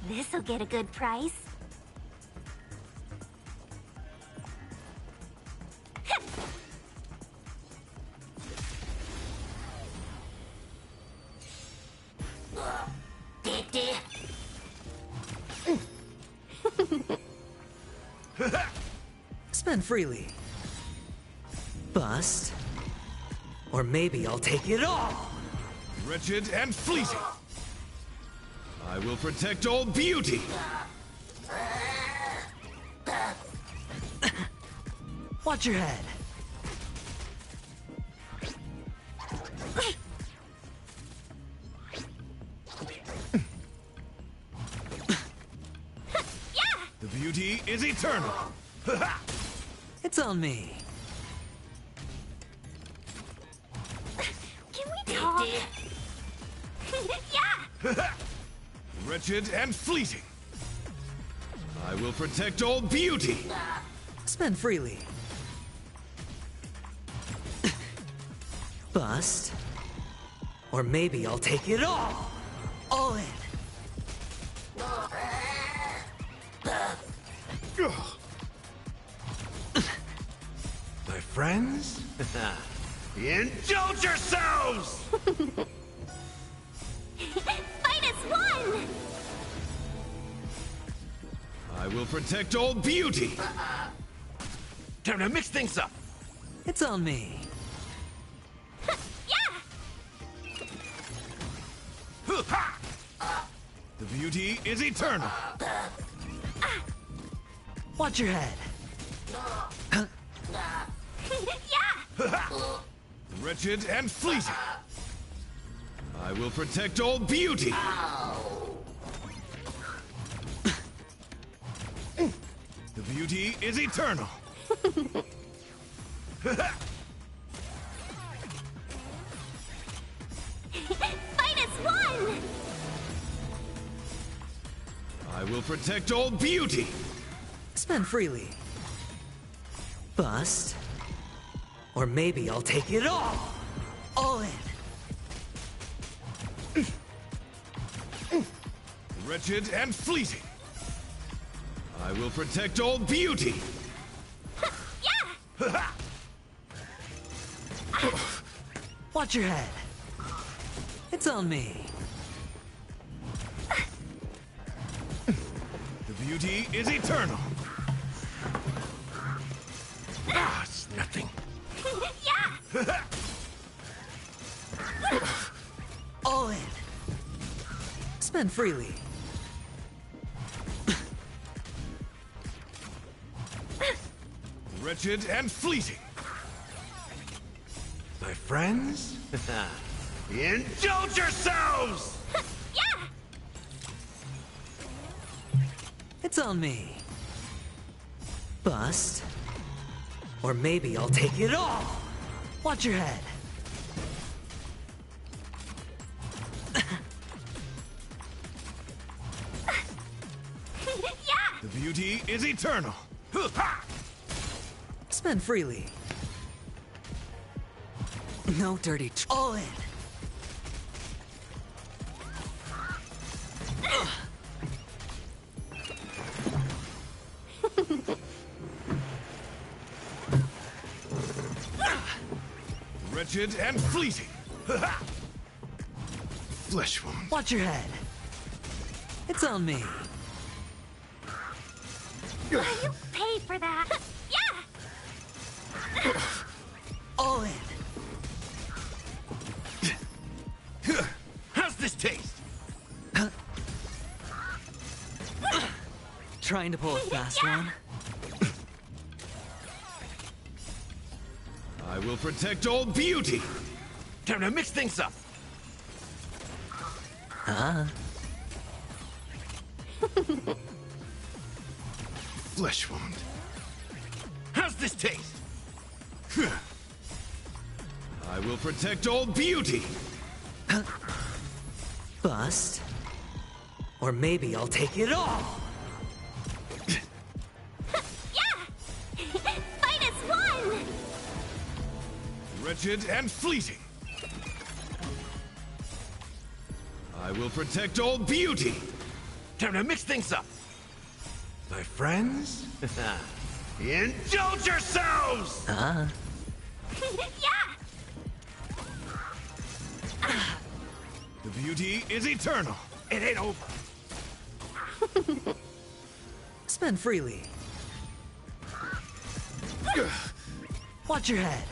This'll get a good price. Spend freely. Bust. Or maybe I'll take it all. Wretched and fleeting. I will protect all beauty. Watch your head. The beauty is eternal. It's on me. Can we talk? Yeah! Wretched and fleeting. I will protect all beauty. Spend freely. Bust. Or maybe I'll take it all. All in. My friends? Indulge yourselves! -1! I will protect all beauty. Time to mix things up. It's on me. The beauty is eternal. Watch your head. Wretched and fleeting. I will protect all beauty. The beauty is eternal. -1! I will protect all beauty. Spend freely. Bust. Or maybe I'll take it all. All in. Wretched and fleeting. I will protect all beauty. Watch your head. It's on me. The beauty is eternal. Ah, it's nothing. All in. Spend freely. Wretched and fleeting. My friends? Indulge yourselves! It's on me. Bust. Or maybe I'll take it all. Watch your head. The beauty is eternal. Spend freely. No dirty. All in. Wretched and fleeting. Flesh wound. Watch your head. It's on me. You pay for that. All in. How's this taste? Trying to pull a fast one. I will protect all beauty. Time to mix things up. Flesh wound. How's this taste? I will protect all beauty. Bust. Or maybe I'll take it all. -1! Wretched and fleeting. I will protect all beauty. Time to mix things up. My friends? Indulge yourselves! The beauty is eternal. It ain't over. Spend freely. Watch your head.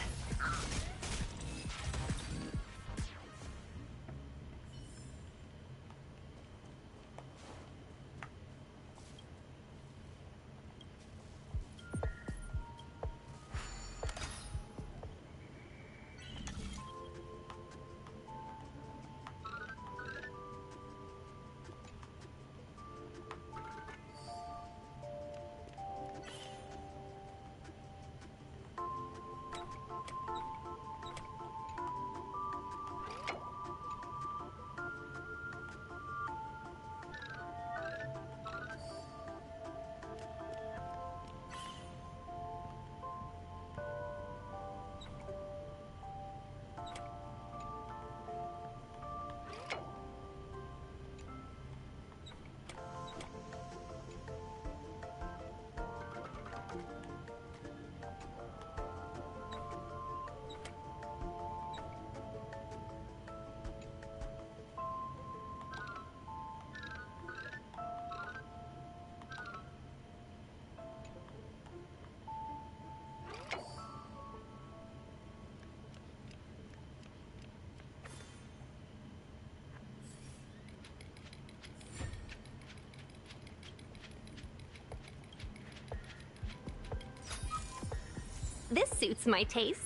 This suits my tastes.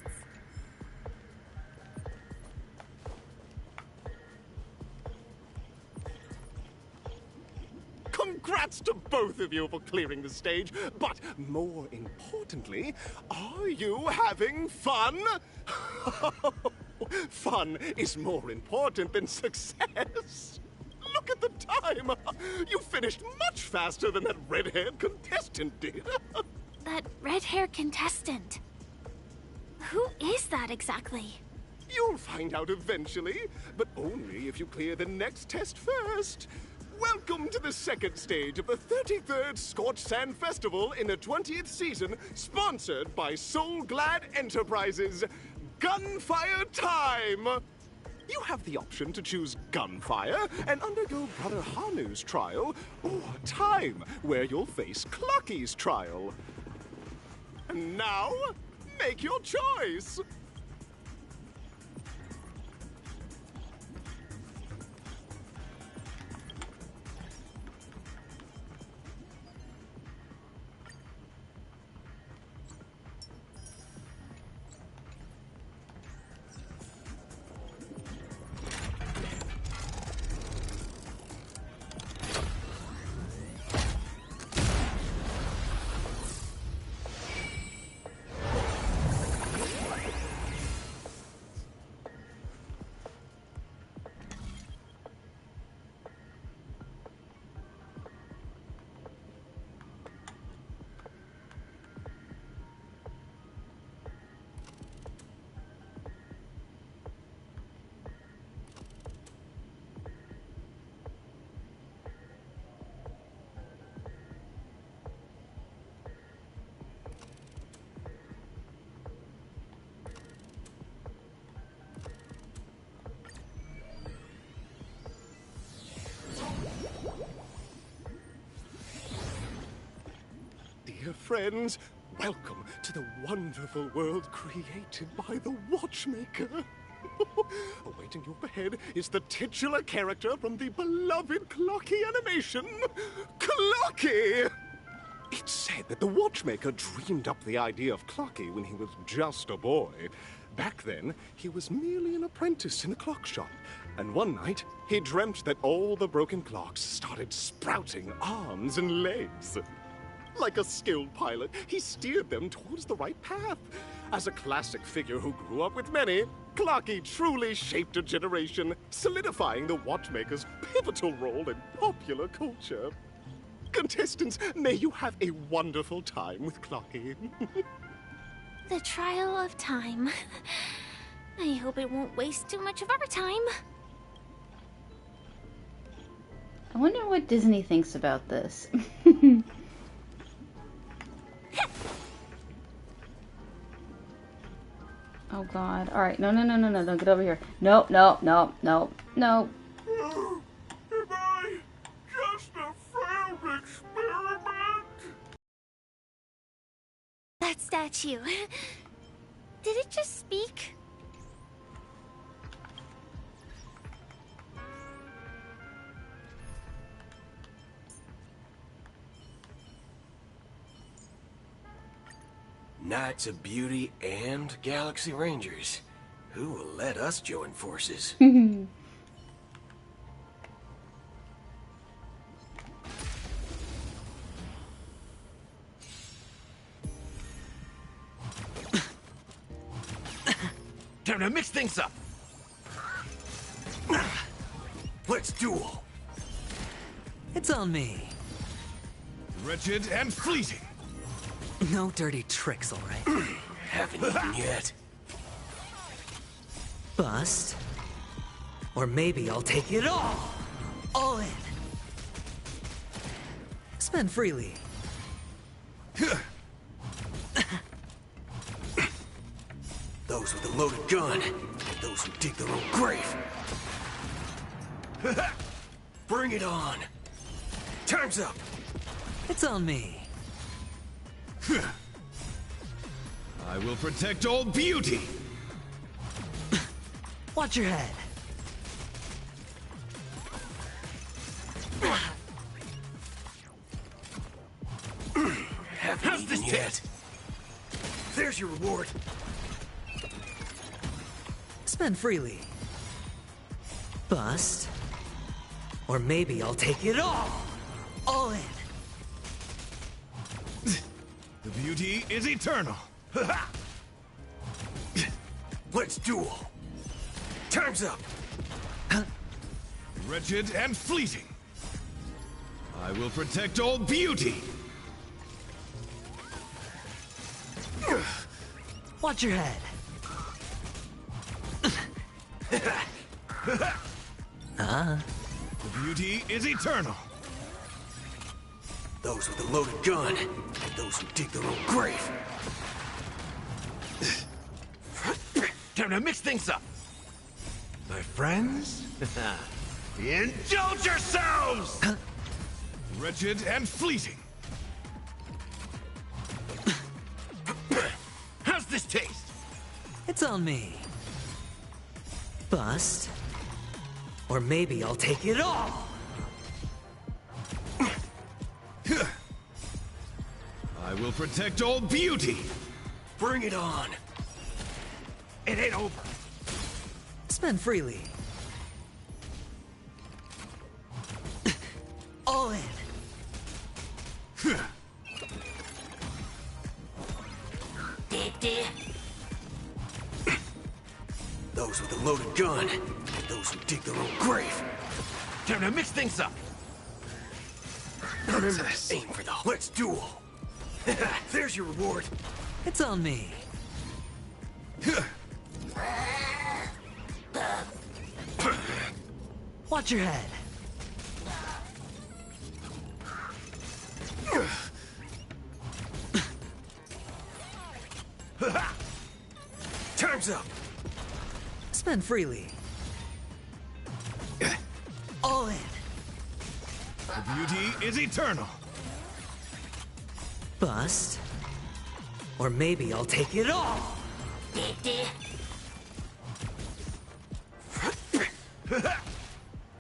Congrats to both of you for clearing the stage, but more importantly, are you having fun? Fun is more important than success. Look at the time! You finished much faster than that red-haired contestant did. That red-haired contestant. Who is that exactly? You'll find out eventually, but only if you clear the next test first. Welcome to the second stage of the 33rd Scorched Sand Festival in the 20th season, sponsored by Soul Glad Enterprises. Gunfire time! You have the option to choose gunfire and undergo Brother Hanu's trial, or time, where you'll face Clucky's trial. And now, make your choice! Dear friends, welcome to the wonderful world created by the Watchmaker. Awaiting you up ahead is the titular character from the beloved Clocky animation, Clocky! It's said that the Watchmaker dreamed up the idea of Clocky when he was just a boy. Back then, he was merely an apprentice in a clock shop, and one night, he dreamt that all the broken clocks started sprouting arms and legs. Like a skilled pilot, he steered them towards the right path. As a classic figure who grew up with many, Clocky truly shaped a generation, solidifying the Watchmaker's pivotal role in popular culture. Contestants, may you have a wonderful time with Clocky. The trial of time. I hope it won't waste too much of our time. I wonder what Disney thinks about this. Oh god. Alright, no, don't get over here. No. Am I just a failed experiment? That statue. Did it just speak? Knights of Beauty and Galaxy Rangers. Who will let us join forces? Time to mix things up. Let's duel. It's on me. Wretched and fleeting. No dirty tricks, all right? Haven't eaten yet. Bust. Or maybe I'll take it all. All in. Spend freely. Those with a loaded gun, those who dig their own grave. Bring it on. Time's up. It's on me. I will protect all beauty. Watch your head. Haven't eaten yet. There's your reward. Spend freely. Bust. Or maybe I'll take it all. All in. The beauty is eternal. Let's duel. Time's up. Wretched and fleeting. I will protect all beauty. Watch your head. The beauty is eternal. Those with a loaded gun, those who dig their own grave. Time to mix things up. My friends, indulge yourselves! Wretched and fleeting. How's this taste? It's on me. Bust. Or maybe I'll take it all. I will protect all beauty. Bring it on. It ain't over. Spend freely. All in. Those with a loaded gun, those who dig their own grave. Time to mix things up. Remember, aim for the... Let's duel. There's your reward. It's on me. Watch your head. Time's up. Spend freely. All in. The beauty is eternal. Bust. Or maybe I'll take it all.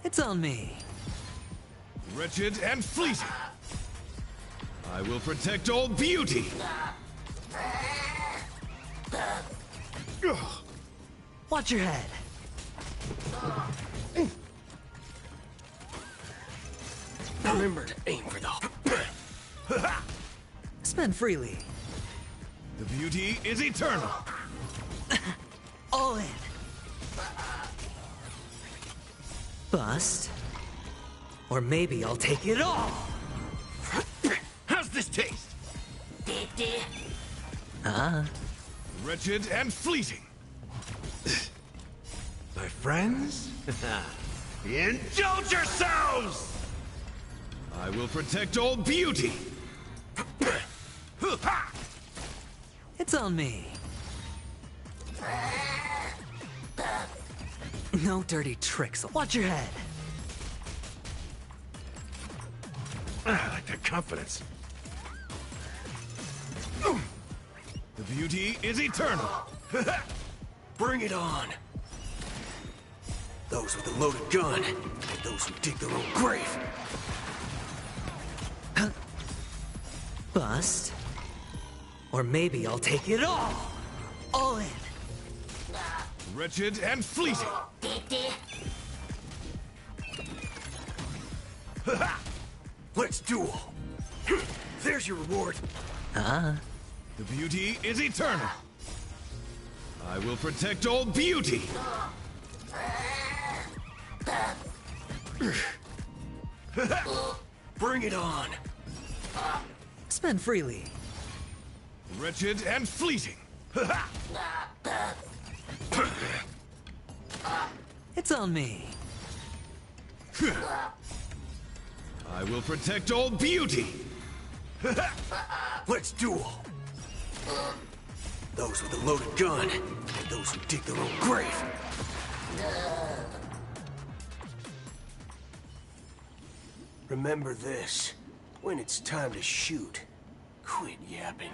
It's on me. Wretched and fleeting. I will protect all beauty. Watch your head. Remember to aim for the... Spend freely. The beauty is eternal. All in. Bust. Or maybe I'll take it all. How's this taste? Wretched and fleeting. My friends, indulge yourselves! I will protect all beauty. It's on me. No dirty tricks. Watch your head. I like that confidence. The beauty is eternal. Bring it on. Those with a loaded gun, those who dig their own grave. Bust. Or maybe I'll take it all. All in. Wretched and fleeting. Let's duel. There's your reward. The beauty is eternal. I will protect all beauty. Bring it on. Spend freely. Wretched and fleeting. It's on me. I will protect all beauty. Let's duel. Those with a loaded gun, those who dig their own grave. Remember this. When it's time to shoot, quit yapping.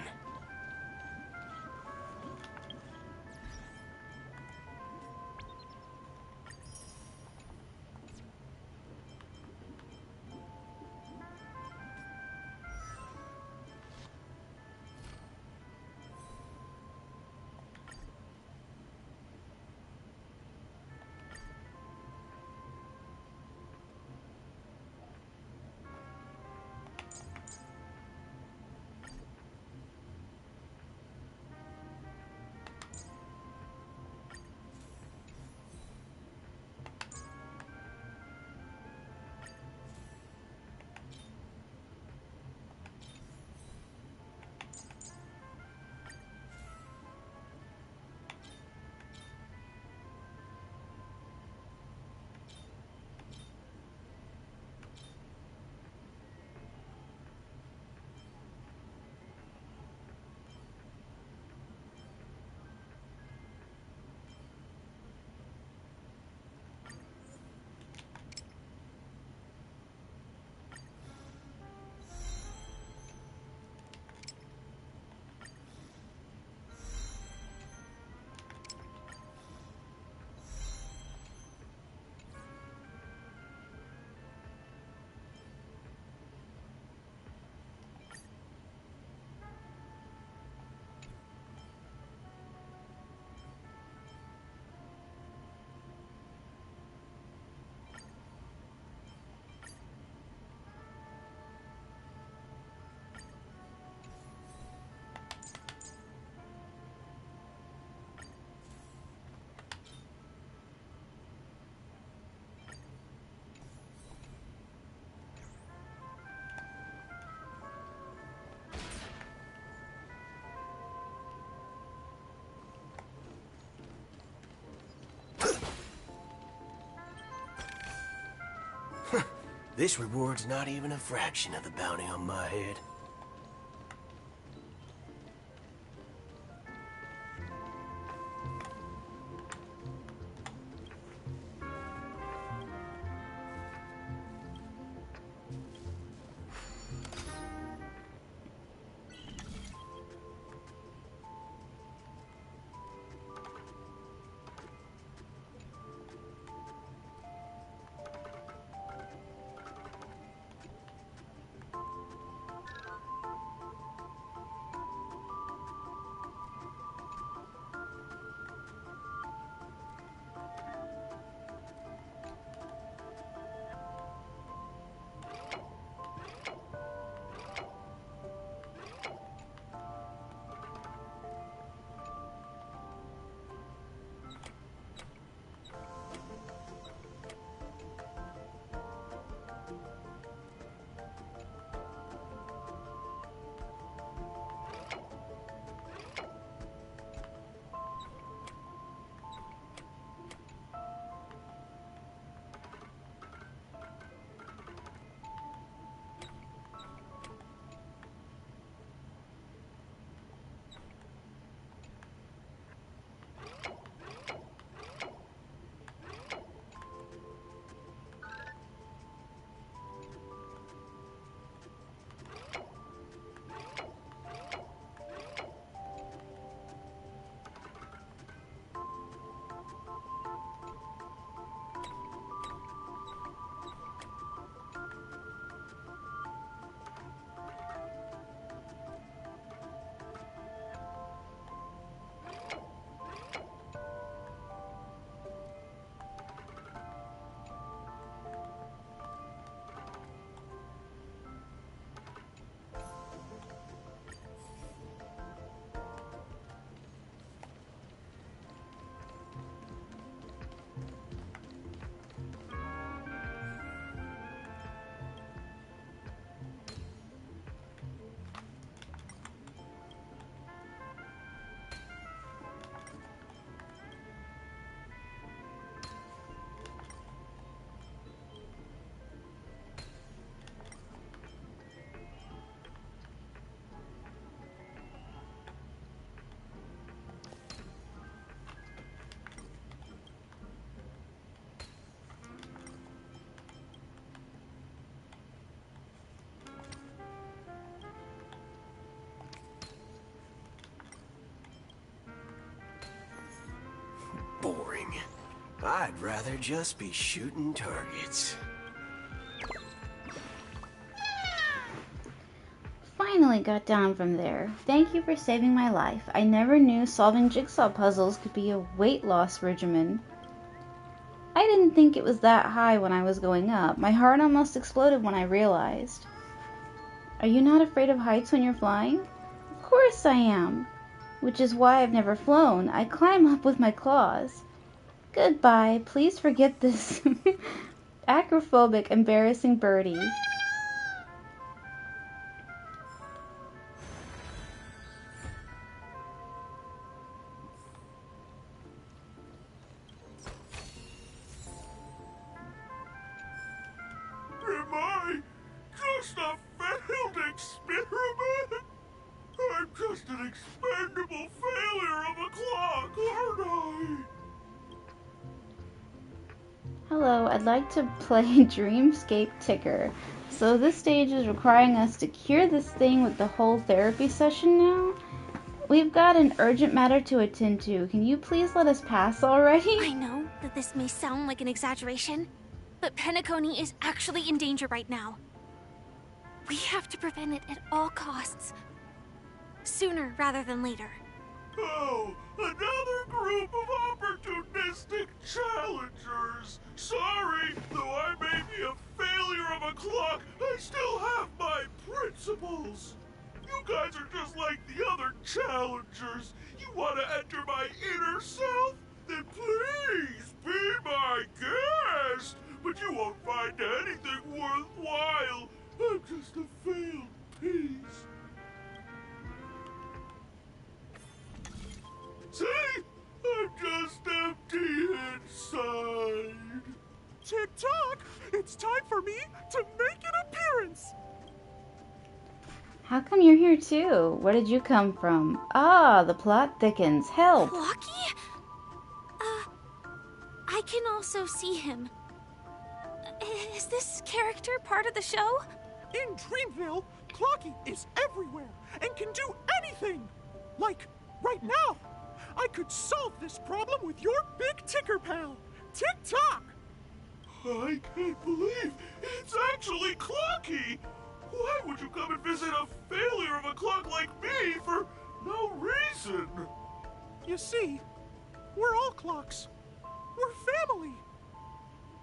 This reward's not even a fraction of the bounty on my head. boring. I'd rather just be shooting targets. Finally got down from there. Thank you for saving my life. I never knew solving jigsaw puzzles could be a weight loss regimen. I didn't think it was that high when I was going up. My heart almost exploded when I realized. Are you not afraid of heights when you're flying? Of course I am. Which is why I've never flown. I climb up with my claws. Goodbye. Please forget this acrophobic, embarrassing birdie. Am I just a failed experiment? I'm just an expendable failure of a clock, aren't I? Hello, I'd like to play Dreamscape Ticker. So this stage is requiring us to cure this thing with the whole therapy session now? We've got an urgent matter to attend to. Can you please let us pass already? I know that this may sound like an exaggeration, but Penacony is actually in danger right now. We have to prevent it at all costs. Sooner rather than later. Oh, another group of opportunistic challengers. Sorry, though I may be a failure of a clock, I still have my principles. You guys are just like the other challengers. You want to enter my inner self? Then please be my guest. But you won't find anything worthwhile. I'm just a failed piece. See? I'm just empty inside. Tick-tock! It's time for me to make an appearance! How come you're here too? Where did you come from? Ah, the plot thickens. Help! Clocky? I can also see him. Is this character part of the show? In Dreamville, Clocky is everywhere and can do anything! Like, right now! I could solve this problem with your big ticker pal, Tick-tock! I can't believe it's actually Clocky! Why would you come and visit a failure of a clock like me for no reason? You see, we're all clocks. We're family.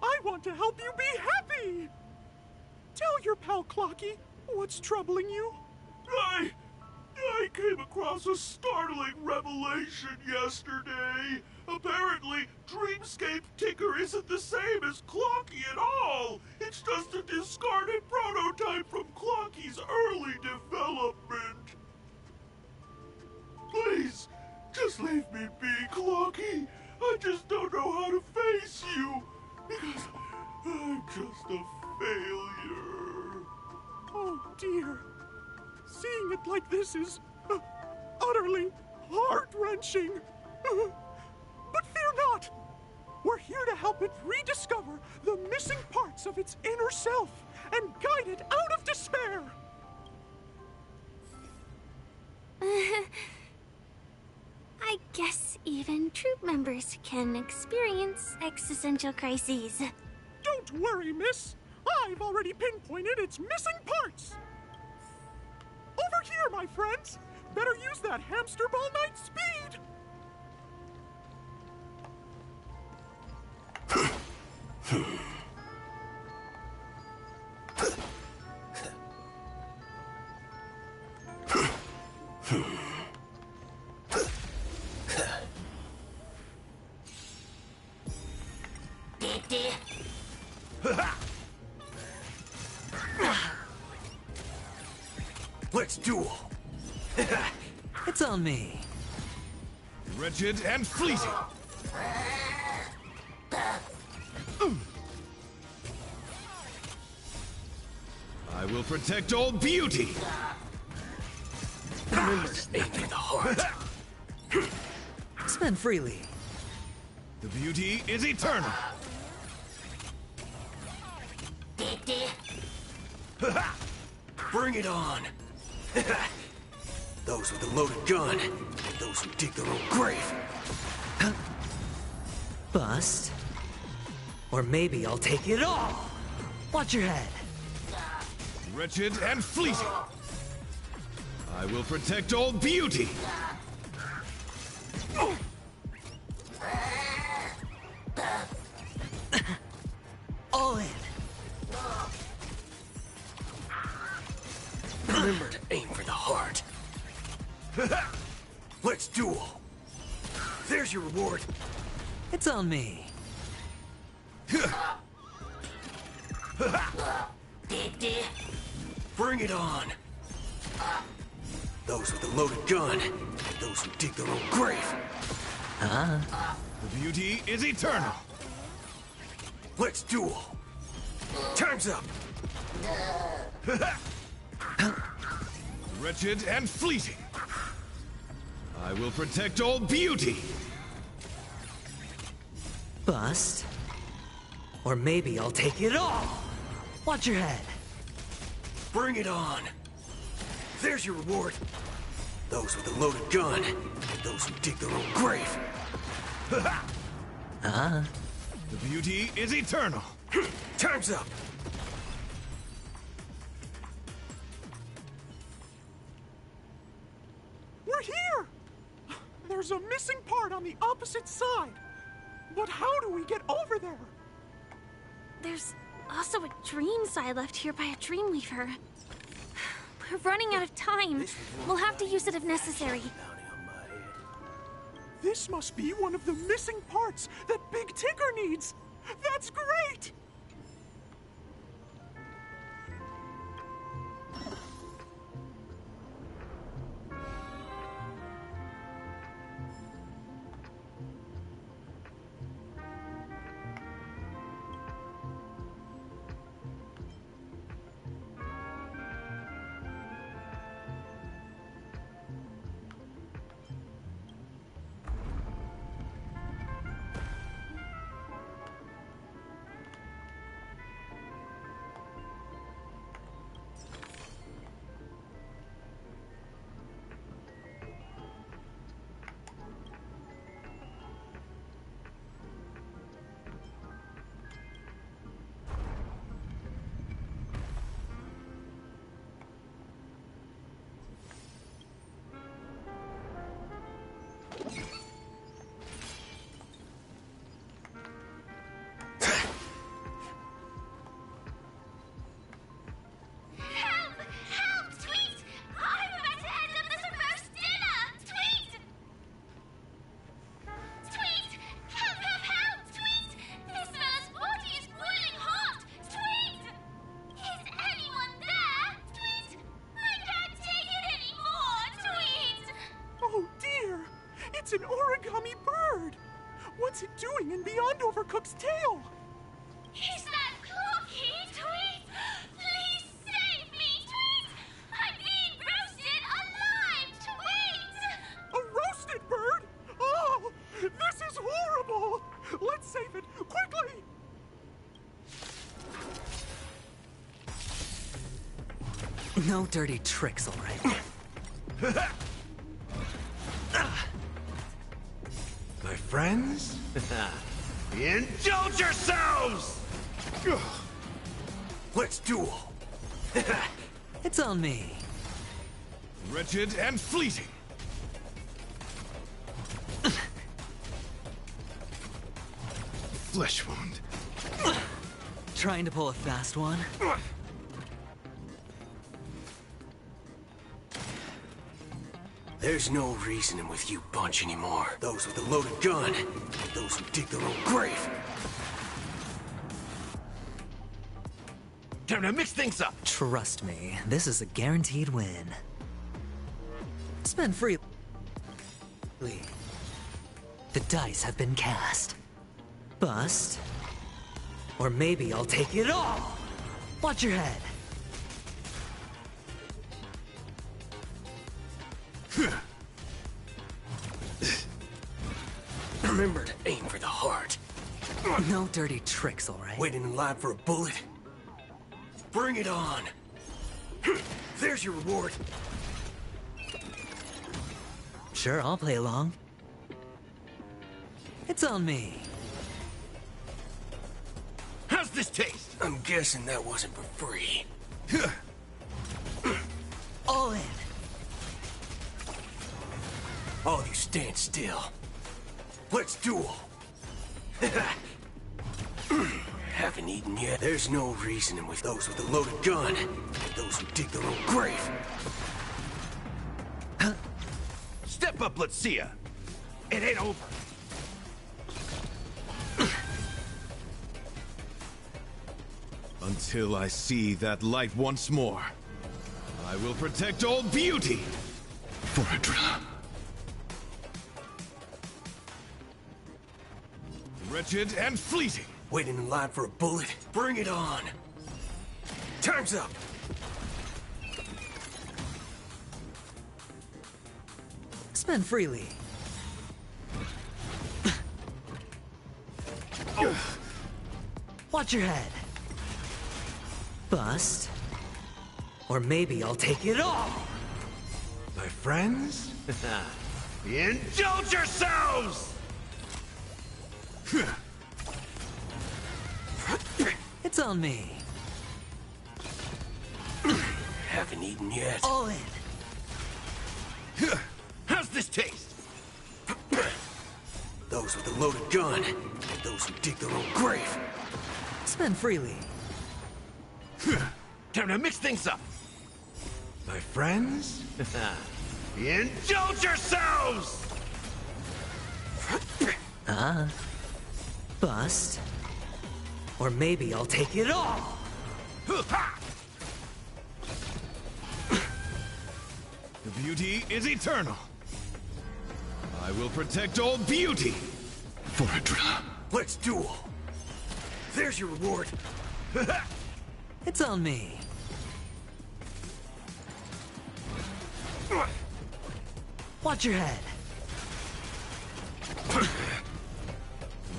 I want to help you be happy! Tell your pal Clocky what's troubling you. I came across a startling revelation yesterday. Apparently, Dreamscape Ticker isn't the same as Clocky at all. It's just a discarded prototype from Clocky's early development. Please, just leave me be, Clocky. I just don't know how to face you, because I'm just a failure. Oh dear. Seeing it like this is utterly heart-wrenching. But fear not. We're here to help it rediscover the missing parts of its inner self and guide it out of despair. I guess even troop members can experience existential crises. Don't worry, miss. I've already pinpointed its missing parts. Over here, my friends. Better use that hamster ball knight speed. Let's duel. It's on me. Wretched and fleeting. I will protect all beauty. Aim for the heart. Spend freely. The beauty is eternal. Bring it on. Those with a loaded gun, and those who dig their own grave. Bust. Or maybe I'll take it all. Watch your head. Wretched and fleeting. I will protect all beauty. All in. Remember to aim for the heart. Let's duel. There's your reward. It's on me. Bring it on. Those with a loaded gun, those who dig their own grave. The beauty is eternal. Let's duel. Time's up. Wretched and fleeting. I will protect all beauty. Bust. Or maybe I'll take it all. Watch your head. Bring it on. There's your reward. Those with a loaded gun, those who dig their own grave. The beauty is eternal. Time's up. We're here! There's a missing part on the opposite side. But how do we get over there? There's also a dream side left here by a dream weaver. We're running out of time. We'll have to use it if necessary. This must be one of the missing parts that Big Tigger needs. That's great! It's an origami bird! What's it doing in Beyond Overcooked's tail? Is that Cookie, Tweet? Please save me, Tweet! I'm being roasted alive, Tweet! A roasted bird? Oh, this is horrible! Let's save it, quickly! No dirty tricks, all right? My friends, indulge yourselves! Let's duel. It's on me. Wretched and fleeting. Flesh wound. Trying to pull a fast one? There's no reasoning with you bunch anymore. Those with a loaded gun, those who dig their own grave. Time to mix things up. Trust me, this is a guaranteed win. Spend freely. The dice have been cast. Bust. Or maybe I'll take it all. Watch your head. Remember to aim for the heart. No dirty tricks, all right? Waiting in line for a bullet? Bring it on. There's your reward. Sure, I'll play along. It's on me. this taste? I'm guessing that wasn't for free. All in. All of you stand still. Let's duel. Haven't eaten yet. There's no reasoning with those with a loaded gun. Those who dig their own grave. Step up, let's see ya. It ain't over. Until I see that light once more, I will protect all beauty for Adra. Wretched and fleeting. Waiting in line for a bullet? Bring it on! Time's up! Spend freely. Watch your head. Bust. Or maybe I'll take it all. My friends? Indulge yourselves! It's on me. Haven't eaten yet. All in. How's this taste? Those with a loaded gun. Those who dig their own grave. Spend freely. Time to mix things up. My friends? Indulge yourselves! Bust. Or maybe I'll take it all. The beauty is eternal. I will protect all beauty for Adra. Let's duel. There's your reward. It's on me. Watch your head.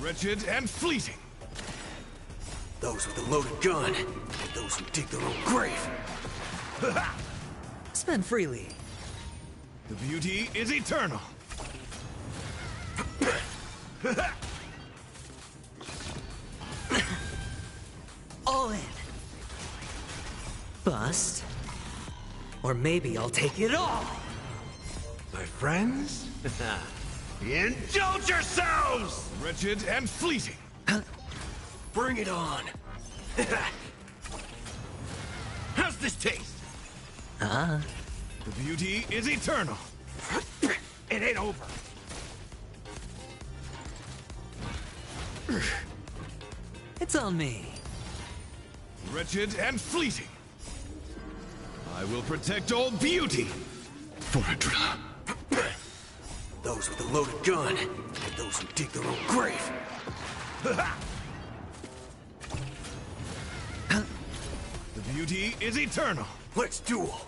Wretched and fleeting. Those with a loaded gun. Those who dig their own grave. Spend freely. The beauty is eternal. All in. Bust. Or maybe I'll take it all. My friends? Indulge yourselves! Wretched and fleeting. Bring it on. How's this taste? The beauty is eternal. It ain't over. It's on me. Wretched and fleeting. I will protect all beauty for Adra. Those with a loaded gun. Those who dig their own grave. The beauty is eternal. Let's duel.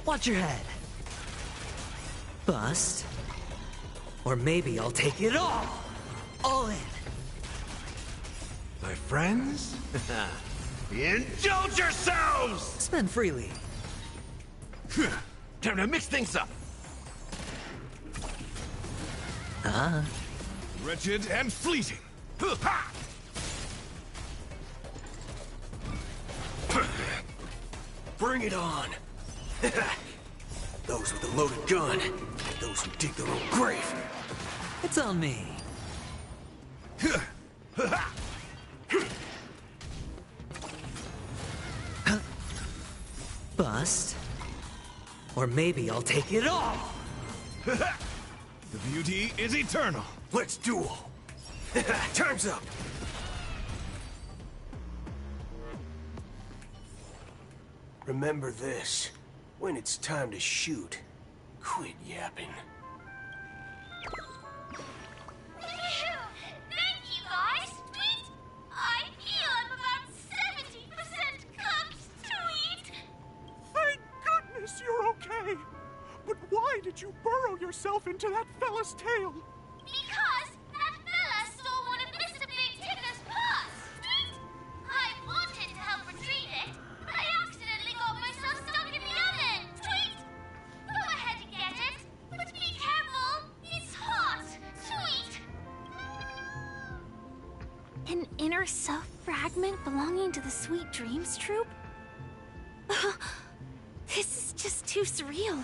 Watch your head. Bust. Or maybe I'll take it all. All in. My friends? Indulge yourselves! Spend freely. Time to mix things up. Wretched and fleeting. Bring it on. Those with a loaded gun. Those who dig their own grave. It's on me. Bust. Or maybe I'll take it all. The beauty is eternal. Let's duel. Time's up. Remember this. When it's time to shoot, quit yapping. Thank you, guys. Tweet. I feel I'm about 70% cooked. Tweet. Thank goodness you're okay. But why did you burrow yourself into that fella's tail? Because that fella stole one of Mr. Big Ticker's paws. Tweet. I wanted to help retrieve it, but I accidentally got myself stuck in the oven. Tweet. Go ahead and get it, but be careful. It's hot. Tweet. inner self fragment belonging to the Sweet Dreams troupe? This is just too surreal.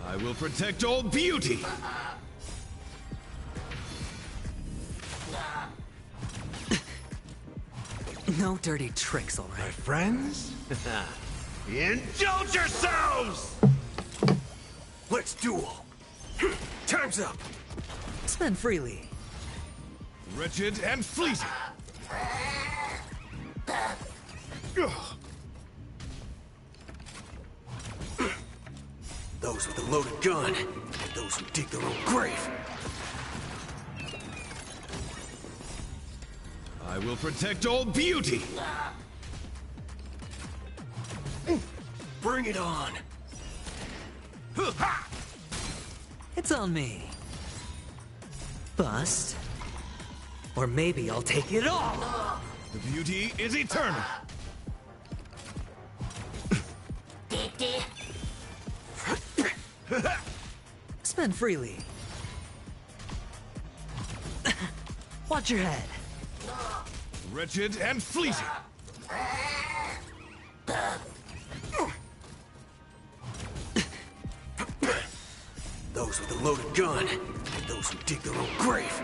I will protect all beauty! No dirty tricks, all right? My friends? Indulge yourselves! Let's duel! Time's up! Spend freely. Wretched and fleeting! Those with a loaded gun, those who dig their own grave. I will protect all beauty! Bring it on! It's on me. Bust. Or maybe I'll take it all! The beauty is eternal! Spend freely. Watch your head. Wretched and fleeting! Those with a loaded gun, those who dig their own grave.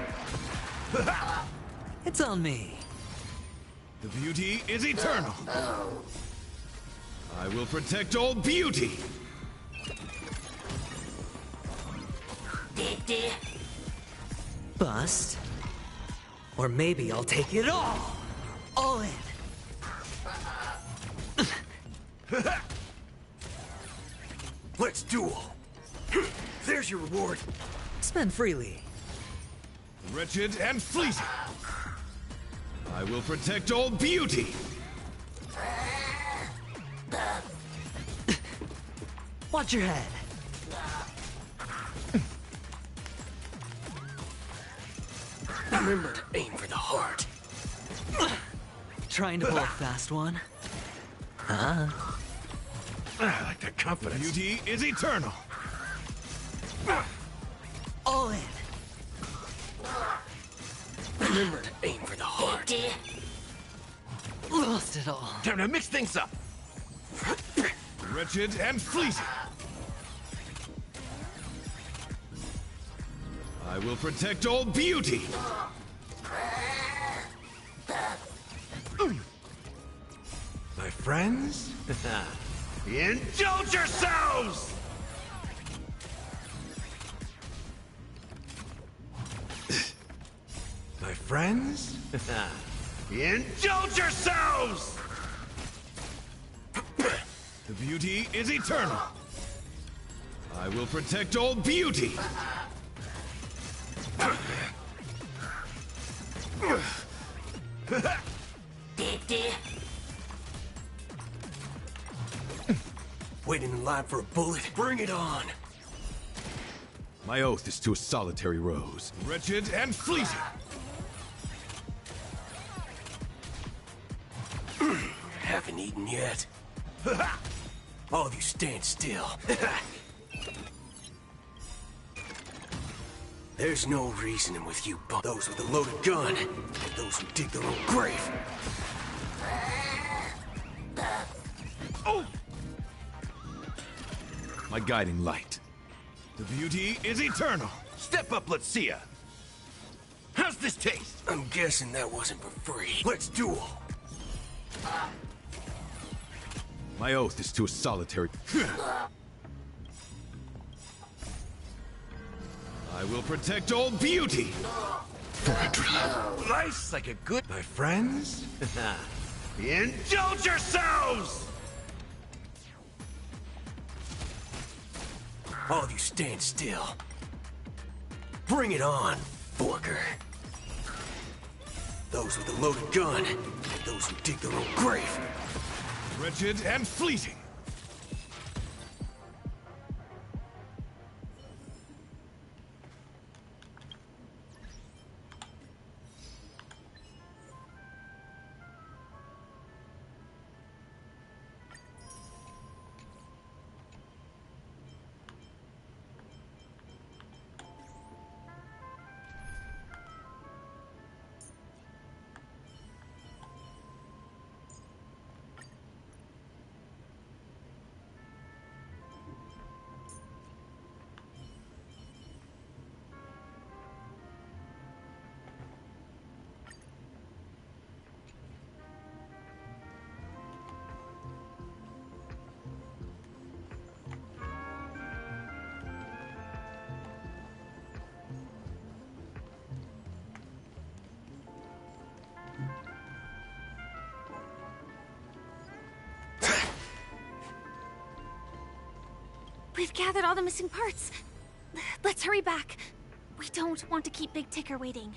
It's on me. The beauty is eternal! I will protect all beauty! Bust. Or maybe I'll take it all! All in! Let's duel! There's your reward! Spend freely. Wretched and fleeting! I will protect all beauty! Watch your head. Remember to aim for the heart. Trying to pull a fast one? Huh? I like that confidence. Beauty is eternal! All in. Remember to aim for the heart. Lost it all. Time to mix things up! Wretched and fleeting! I will protect all beauty! My friends, indulge yourselves! My friends, indulge yourselves! The beauty is eternal! I will protect all beauty! Waiting in line for a bullet? Bring it on! My oath is to a solitary rose. Wretched and fleeting! Haven't eaten yet. All of you stand still. There's no reasoning with you, those with a loaded gun, those who dig their own grave. Oh! My guiding light. The beauty is eternal. Step up, let's see ya. How's this taste? I'm guessing that wasn't for free. Let's duel. My oath is to a solitary... I will protect all beauty! For a drop. Life's like a good... My friends, indulge yourselves! All of you stand still. Bring it on, Borker. Those with a loaded gun, those who dig their own grave. Wretched and fleeting! We've gathered all the missing parts. Let's hurry back. We don't want to keep Big Ticker waiting.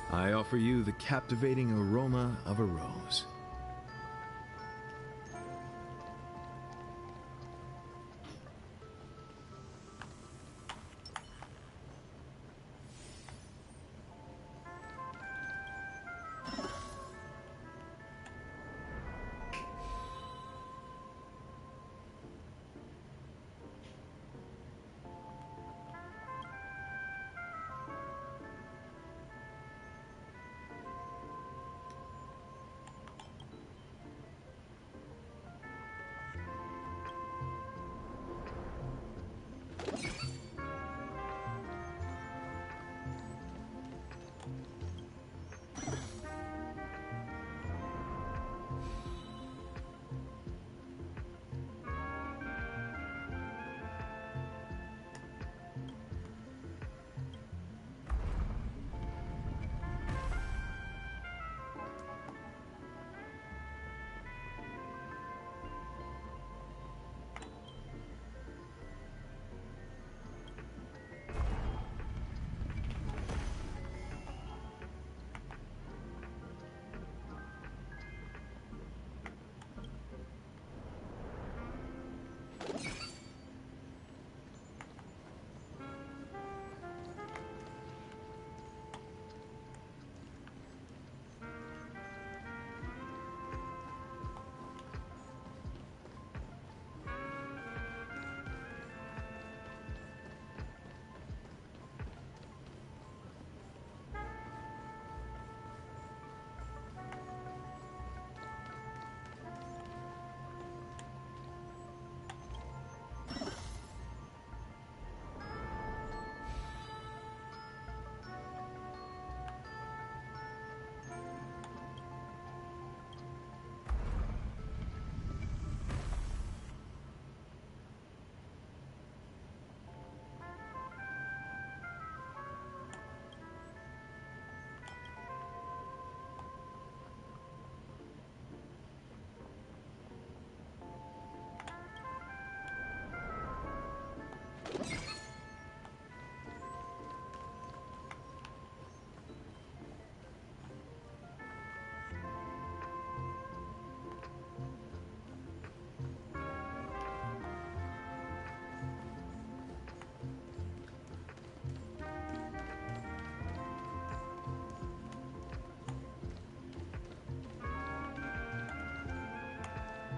I offer you the captivating aroma of a rose.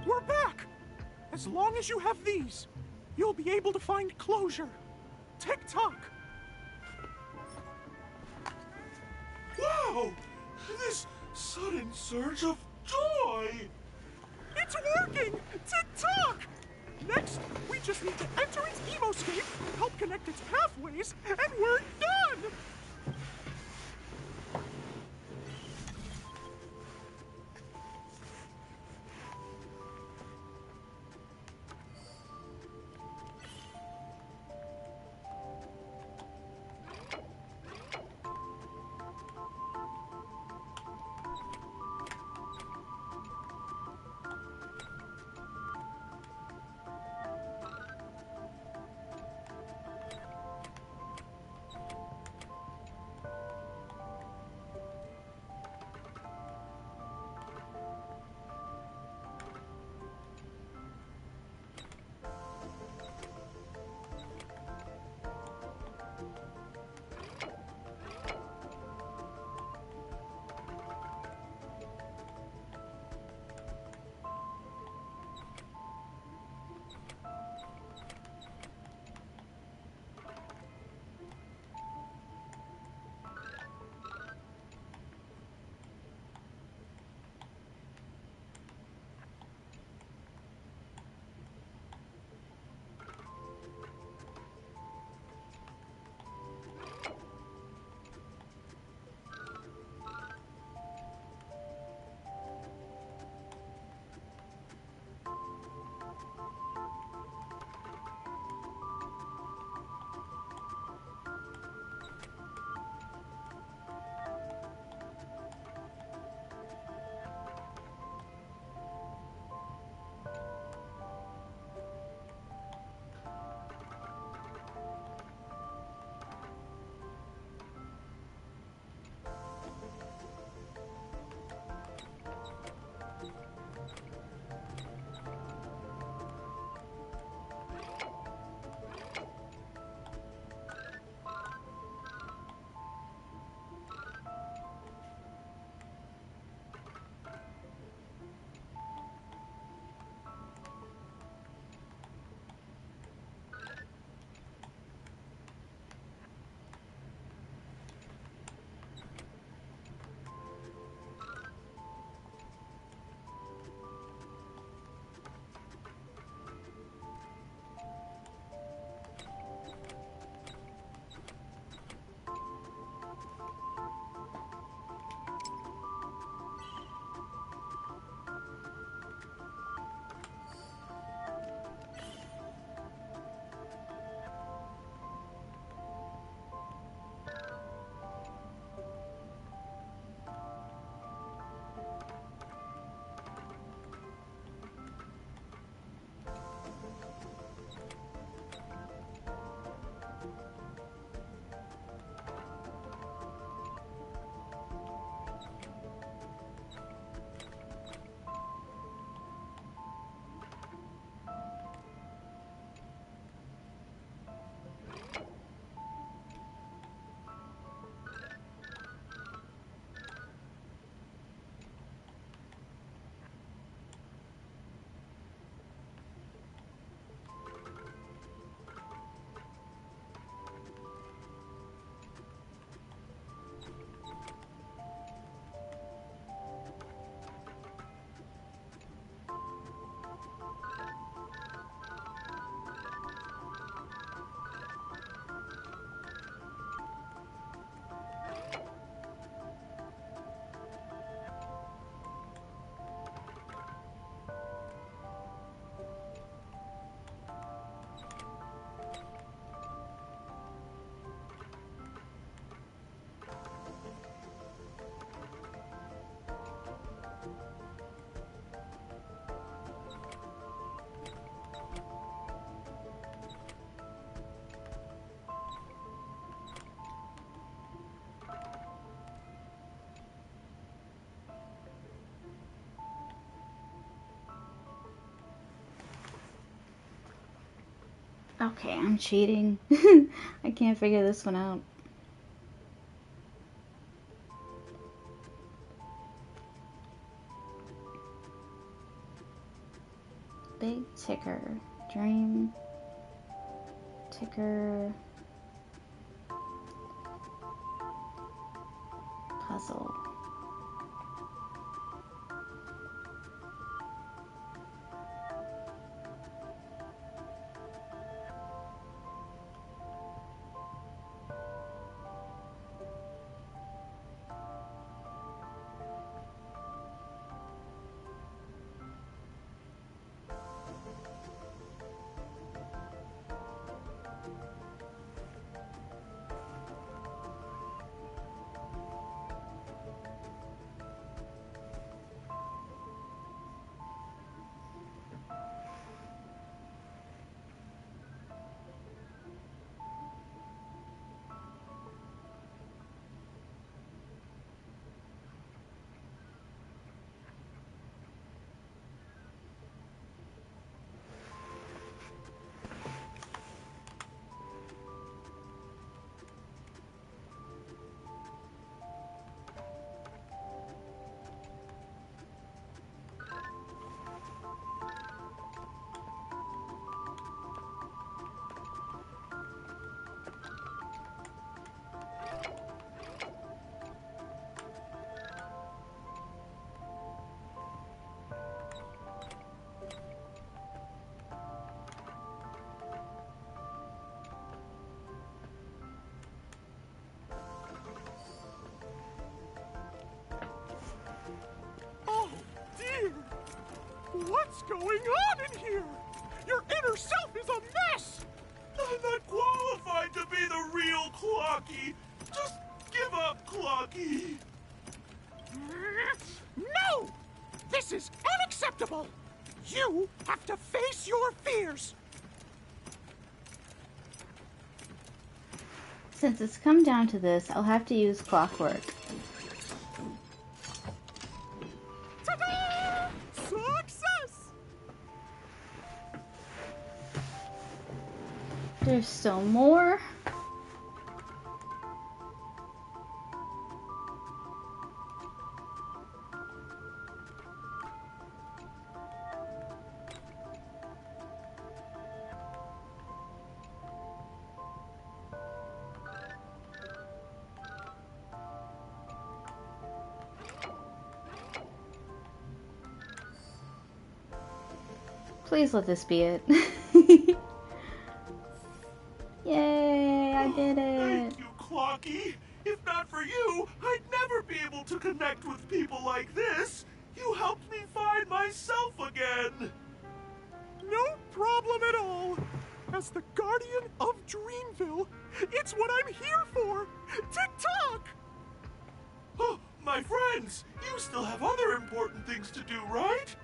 We're back! As long as you have these, you'll be able to find closure. Tick-tock! Wow! This sudden surge of joy! It's working! Tick-tock! Next, we just need to enter its emoscape, help connect its pathways, and we're done! Okay, I'm cheating. I can't figure this one out. Big ticker. Dream. Ticker. Puzzle. Oh, dear! What's going on in here? Your inner self is a mess! I'm not qualified to be the real Clocky. Just give up, Clocky. No! This is unacceptable! You have to face your fears! Since it's come down to this, I'll have to use clockwork. Ta-da! Success! There's still more. Please let this be it. Yay, I did it. Thank you, Clocky. If not for you, I'd never be able to connect with people like this. You helped me find myself again. No problem at all. As the guardian of Dreamville, it's what I'm here for. Tick-tock! Oh, my friends, you still have other important things to do, right?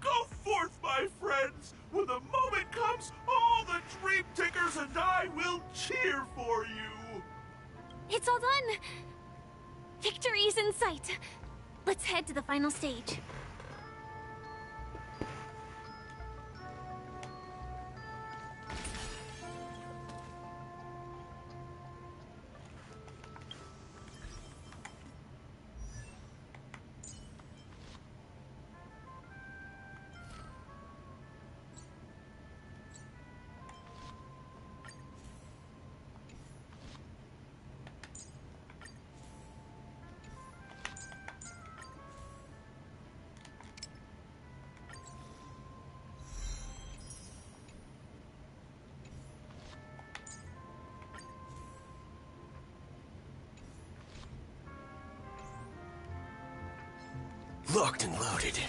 Go forth, my friends! When the moment comes, all the Dream Tickers and I will cheer for you! It's all done! Victory's in sight! Let's head to the final stage. Locked and loaded.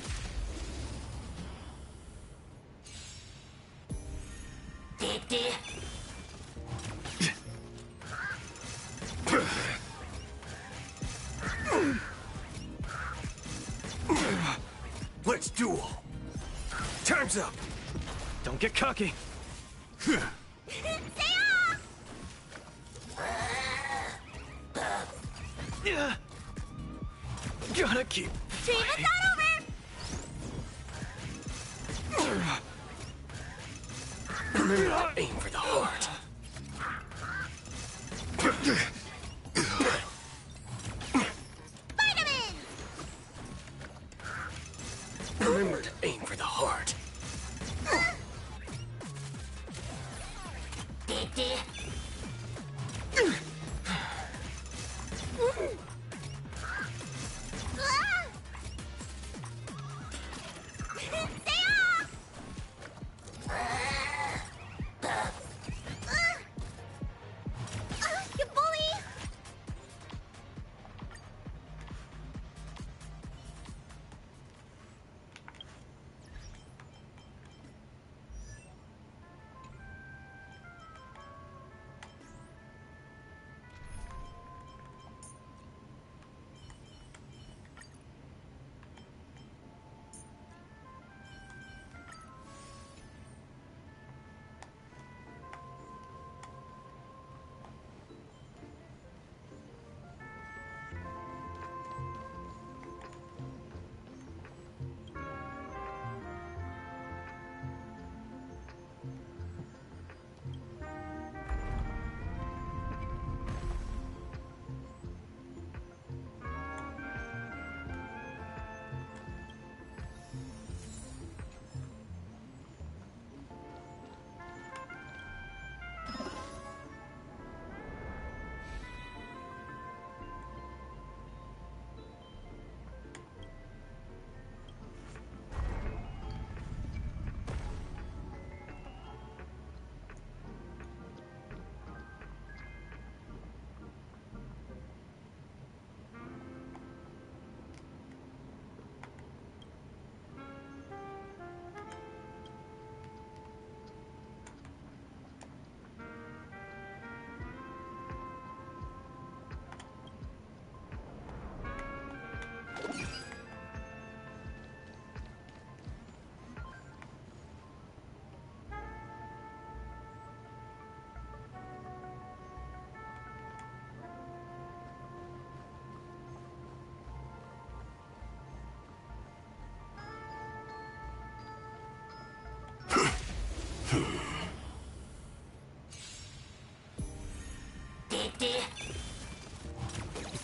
Let's duel. Time's up. Don't get cocky. Gotta keep Dream is not over! Remember to aim for the heart. Remember to aim for the heart. You bully!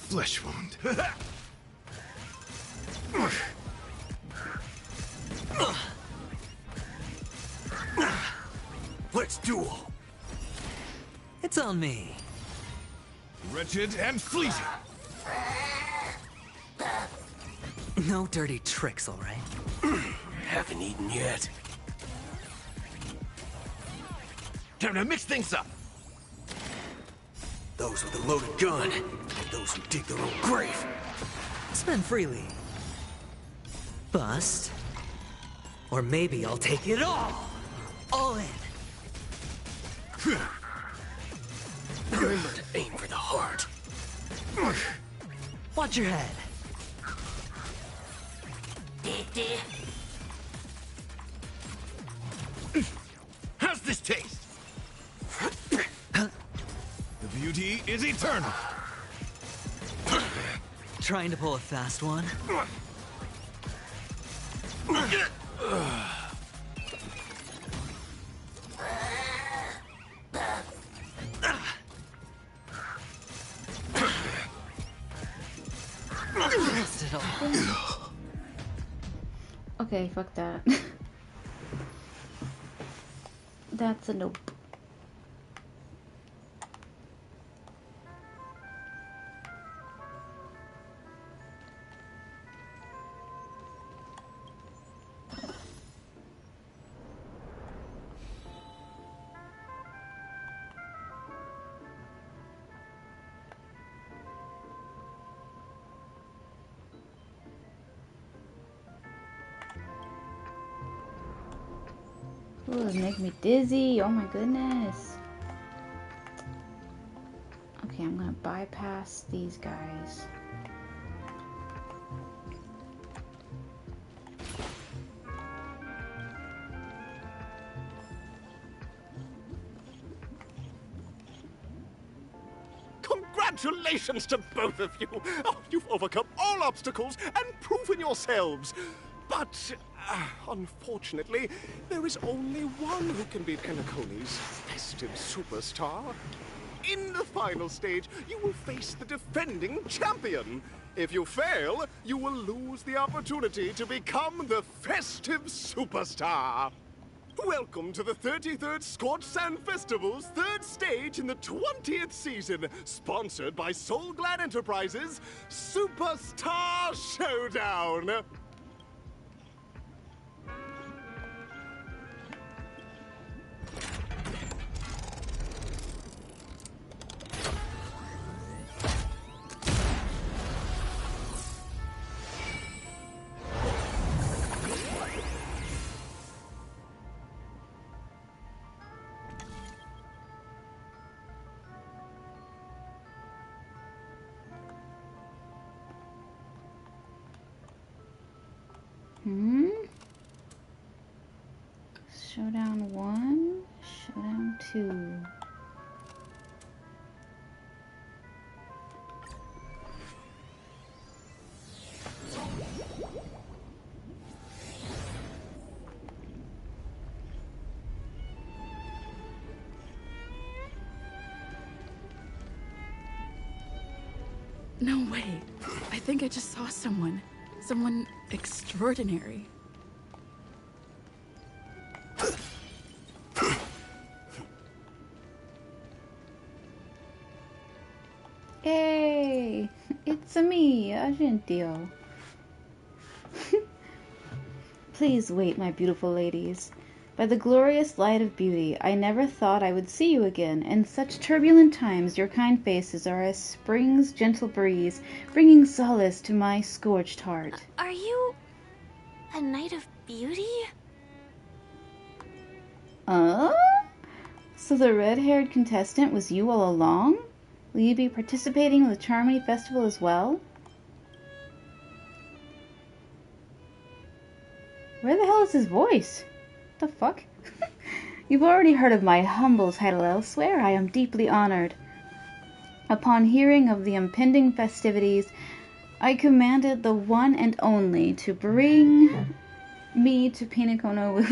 Flesh wound. Let's duel. It's on me. Wretched and fleeting. No dirty tricks, all right? Haven't eaten yet. Time to mix things up. Those with a loaded gun, those who dig their own grave. Spend freely. Bust. Or maybe I'll take it all. All in. Remember to aim for the heart. Watch your head. How's this taste? The beauty is eternal. Trying to pull a fast one? Okay, fuck that. That's a nope. Ooh, it's making me dizzy. Oh my goodness. Okay, I'm gonna bypass these guys. Congratulations to both of you! Oh, you've overcome all obstacles and proven yourselves. But Unfortunately, there is only one who can beat Penacony's festive superstar. In the final stage, you will face the defending champion. If you fail, you will lose the opportunity to become the festive superstar. Welcome to the 33rd Scorched Sand Festival's third stage in the 20th season, sponsored by Soulglad Enterprises, Superstar Showdown. Showdown 1, Showdown 2. No way. I think I just saw someone. Someone extraordinary. Hey, it's me, Argentio. Please wait, my beautiful ladies. By the glorious light of beauty, I never thought I would see you again. In such turbulent times, your kind faces are as spring's gentle breeze, bringing solace to my scorched heart. Are you a knight of beauty? So the red-haired contestant was you all along? Will you be participating in the Charmony Festival as well? Where the hell is his voice? What the fuck? You've already heard of my humble title elsewhere. I am deeply honored. Upon hearing of the impending festivities, I commanded the one and only to bring me to Pinacono.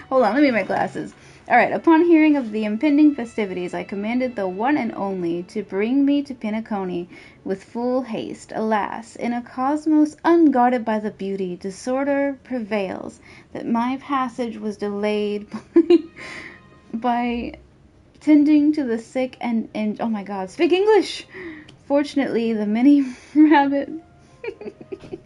Hold on, let me get my glasses. Alright, upon hearing of the impending festivities, I commanded the one and only to bring me to Pinacone with full haste. Alas, in a cosmos unguarded by the beauty, disorder prevails, that my passage was delayed by tending to the sick and oh my god, speak English! Fortunately, the many rabbit...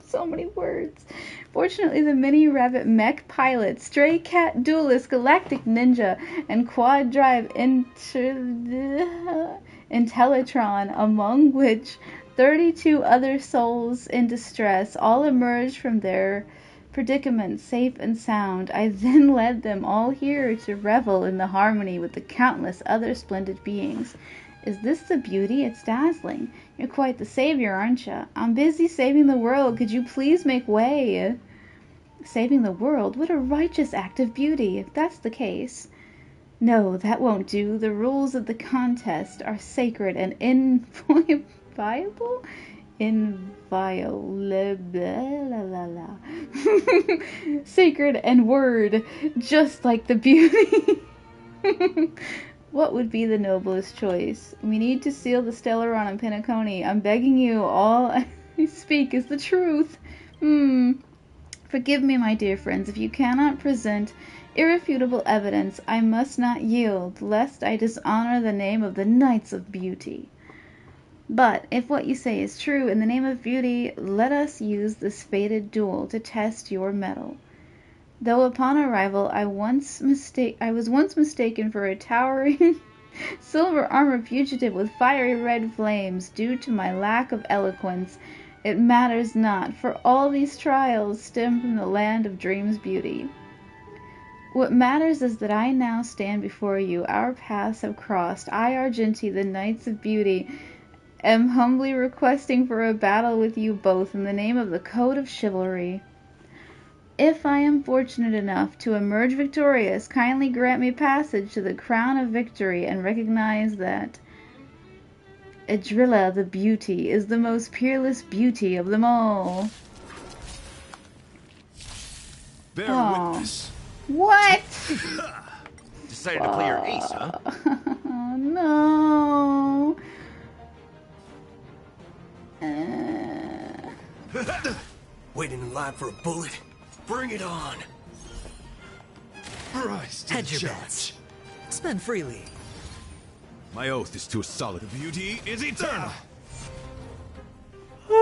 so many words. Fortunately, the many rabbit mech pilot, stray cat duelist, galactic ninja, and quad drive Intellitron, among which 32 other souls in distress, all emerged from their predicament safe and sound. I then led them all here to revel in the harmony with the countless other splendid beings. Is this the beauty? It's dazzling. You're quite the savior, aren't you? I'm busy saving the world. Could you please make way? Saving the world? What a righteous act of beauty, if that's the case. No, that won't do. The rules of the contest are sacred and inviolable? Inviolable. Sacred and word, just like the beauty. What would be the noblest choice? We need to seal the Stellaron on Pinacone. I'm begging you, all I speak is the truth. Forgive me, my dear friends, if you cannot present irrefutable evidence. I must not yield, lest I dishonor the name of the Knights of Beauty. But if what you say is true, in the name of beauty, let us use this fated duel to test your mettle. Though upon arrival I was once mistaken for a towering silver-armored fugitive with fiery red flames due to my lack of eloquence, it matters not, for all these trials stem from the land of dreams beauty. What matters is that I now stand before you. Our paths have crossed. I, Argenti, the Knights of Beauty, am humbly requesting for a battle with you both in the name of the Code of Chivalry. If I am fortunate enough to emerge victorious, kindly grant me passage to the crown of victory and recognize that Adrilla the Beauty is the most peerless beauty of them all. Bear Oh. witness. What? Decided to play your ace, huh? Oh, no. Waiting in line for a bullet? Bring it on! Rise to Hedge the your challenge. bets. Spend freely. My oath is to a solid. The beauty is eternal. You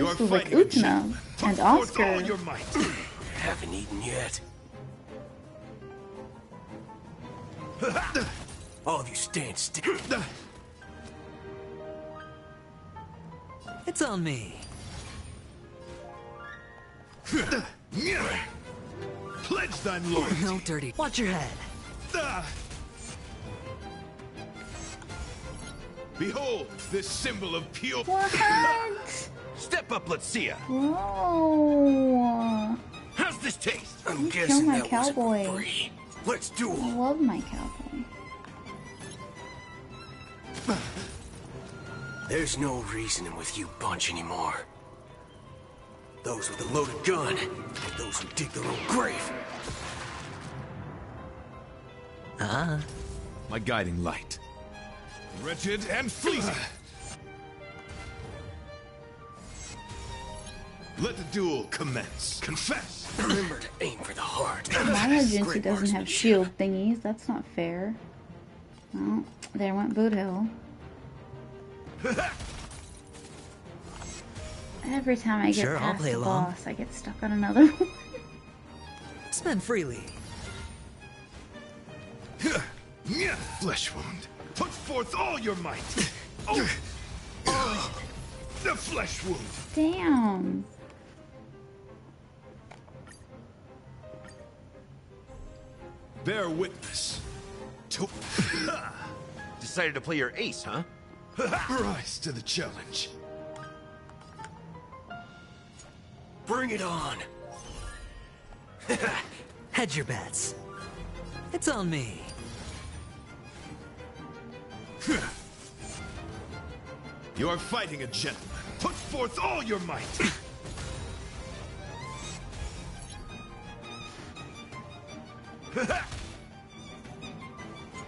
are This was like fighting a Utna gentleman. Put and forth Oscar. all your might. Haven't eaten yet. All of you stand still. It's on me. Pledge thine loyalty. No dirty. Watch your head. Behold, this symbol of pure. What? Step up, let's see ya. Whoa. How's this taste? I'm You guessing kill my that wasn't cowboy. free. Let's do I it. love my cowboy. There's no reasoning with you bunch anymore. Those with a loaded gun, those who dig their own grave. My guiding light. Wretched and fleeting. Let the duel commence. Confess. Remember to aim for the heart. My agency doesn't have shield thingies. That's not fair. Oh, there went Boot Hill. Every time I get Sure, I'll past play the along. boss, I get stuck on another one. Spend freely. Flesh wound. Put forth all your might. Oh. The flesh wound. Damn. Bear witness. To Decided to play your ace, huh? rise to the challenge. Bring it on. Hedge your bets. It's on me. You are fighting a gentleman. Put forth all your might.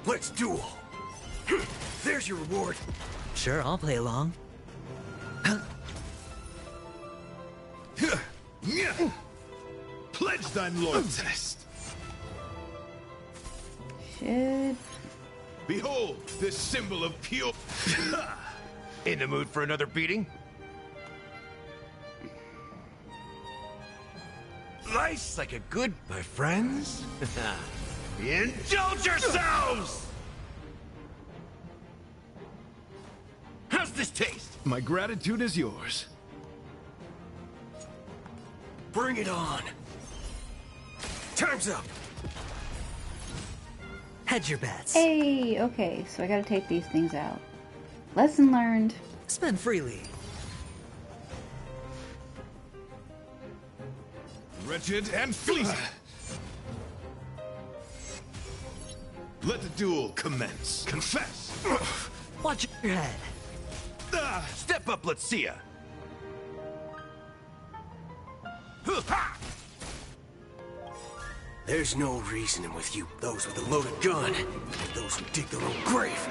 Let's duel. There's your reward. Sure, I'll play along. Pledge thine loyalty. Shit. Behold, this symbol of pure. In the mood for another beating? Life's like a good, my friends. Indulge yourselves! How's this taste? My gratitude is yours. Bring it on. Time's up. Hedge your bets. Hey, okay, so I gotta take these things out. Lesson learned. Spend freely. Wretched and fleeting. Let the duel commence. Confess. Watch your head. Step up, let's see ya. There's no reasoning with you. Those with a loaded gun, those who dig their own grave.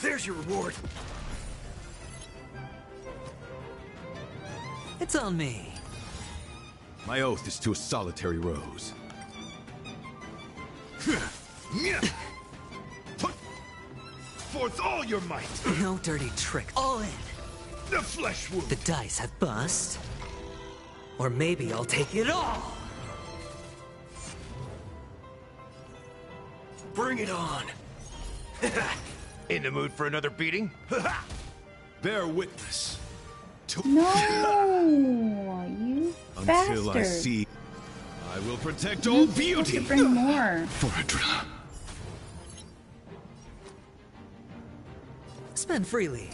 There's your reward. It's on me. My oath is to a solitary rose. Put forth all your might. No dirty trick. All in. The flesh wound. The dice have bust. Or maybe I'll take it all. Bring it on. In the mood for another beating? Bear witness. No, you bastard. Until I see, I will protect You're all supposed beauty. to bring more. For a driller. Spend freely.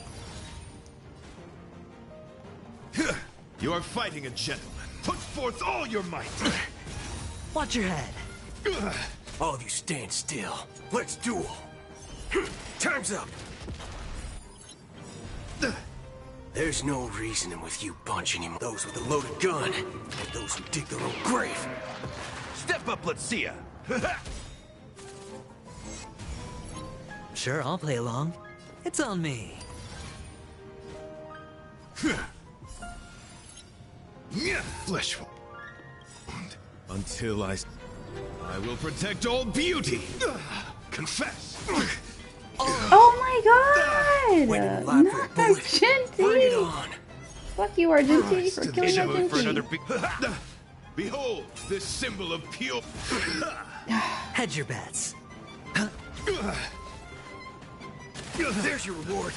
You are fighting a gentleman. Put forth all your might. Watch your head. All of you stand still. Let's duel. Time's up. There's no reasoning with you bunch anymore. Those with a loaded gun, and those who dig their own grave. Step up, let's see ya. Sure, I'll play along. It's on me. Flesh wound. Until I will protect all beauty. Confess. Oh my god! Not Argenti! Fuck you, Argenti, for killing Argenti. Behold, this symbol of pure. Hedge your bets. There's your reward.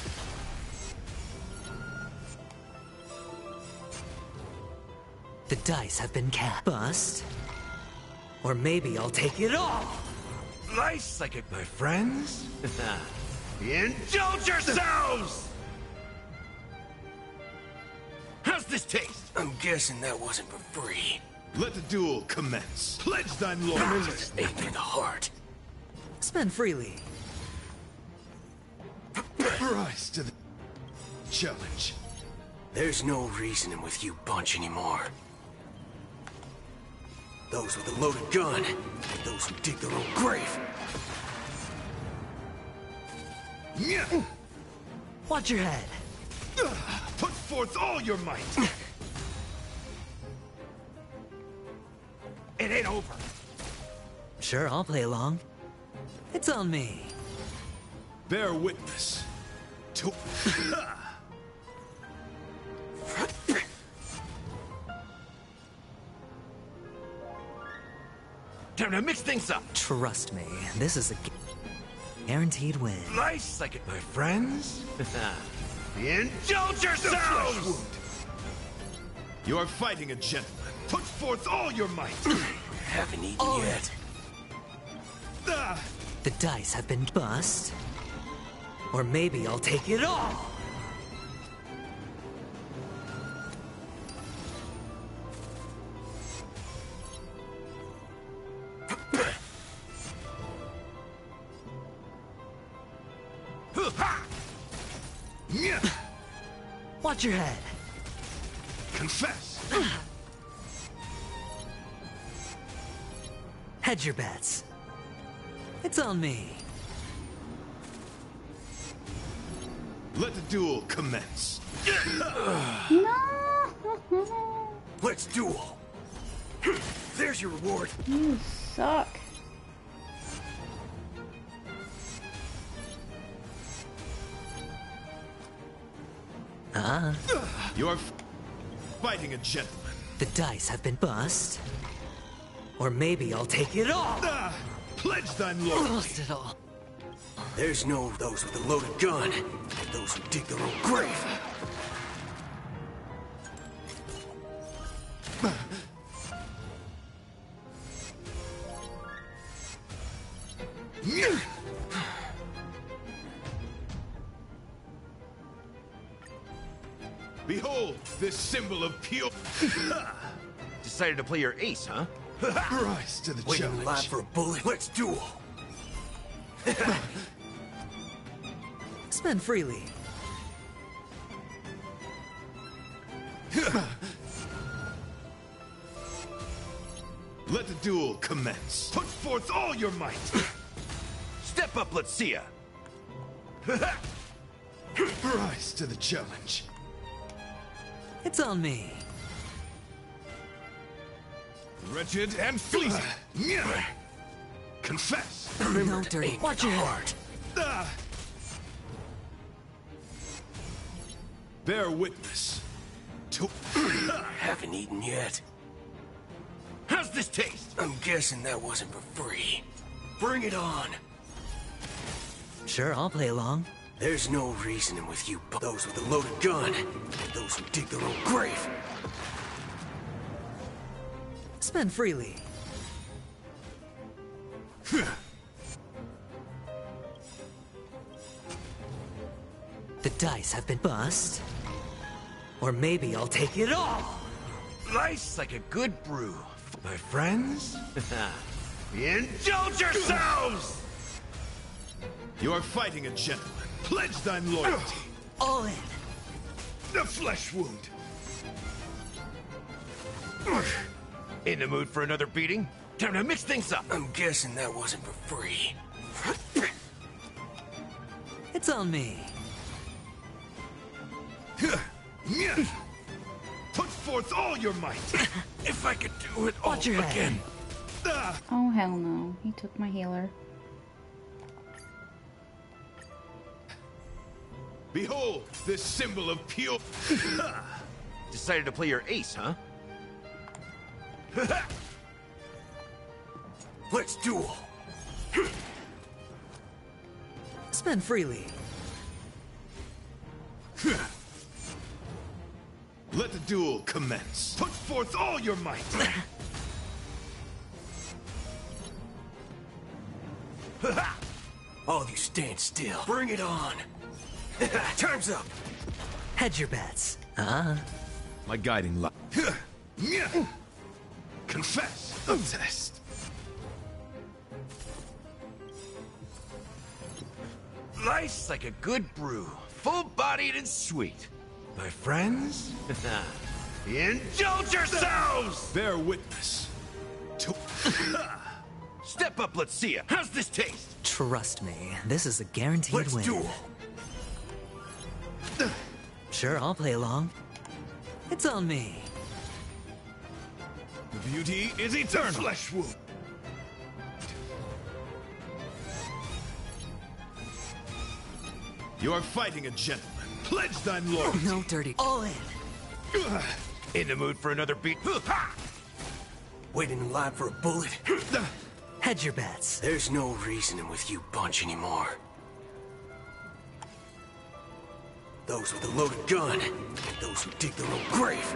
The dice have been cast. Bust. Or maybe I'll take it all. Nice psychic, my friends. Indulge yourselves! How's this taste? I'm guessing that wasn't for free. Let the duel commence. Pledge thine loyalty. Aim for the heart. Spend freely. Rise to the challenge. There's no reasoning with you bunch anymore. Those with a loaded gun, and those who dig their own grave. Watch your head. Put forth all your might. It ain't over. Sure, I'll play along. It's on me. Bear witness to. Time to mix things up. Trust me, this is a guaranteed win. Nice psychic, my friends. Indulge yourselves! You are fighting a gentleman. Put forth all your might. Haven't eaten yet. The dice have been bust. Or maybe I'll take it all. Watch your head. Confess. Hedge your bets. It's on me. Let the duel commence. No! Let's duel. There's your reward. You suck. You are fighting a gentleman. The dice have been bust. Or maybe I'll take it all. Pledge thine loyalty. Lost it all. There's no those with a loaded gun, and those who dig their own grave. Behold, this symbol of pure. Decided to play your ace, huh? Rise to the Waiting challenge. live for a bullet. Let's duel. Spend freely. Let the duel commence. Put forth all your might. Step up, let's see ya. Rise to the challenge. It's on me. Wretched and fleeting. Confess. No dirty. Watch your heart. Bear witness to. Haven't eaten yet. How's this taste? I'm guessing that wasn't for free. Bring it on. Sure, I'll play along. There's no reasoning with you, those with a loaded gun, and those who dig their own grave. Spend freely. The dice have been bust. Or maybe I'll take it all. Nice like a good brew, my friends. Indulge yourselves! You are fighting a gentleman. Pledge thine loyalty. All in. The flesh wound. In the mood for another beating? Time to mix things up. I'm guessing that wasn't for free. It's on me. Put forth all your might. If I could do it all Watch your head. again. Oh, hell no. He took my healer. Behold, this symbol of pure... Decided to play your ace, huh? Let's duel. Spend freely. Let the duel commence. Put forth all your might. All of you stand still. Bring it on. Time's up. Hedge your bets. My guiding light. Confess the test. Life's like a good brew, full-bodied and sweet. My friends, indulge yourselves! Bear witness to... Step up, let's see ya. How's this taste? Trust me, this is a guaranteed Let's win. duel. Sure, I'll play along. It's on me. The beauty is eternal. The flesh wound. You are fighting a gentleman. Pledge thine loyalty. No dirty. All in. In the mood for another beat? Waiting in line for a bullet. Hedge your bets. There's no reasoning with you bunch anymore. Those with a loaded gun, those who dig their own grave.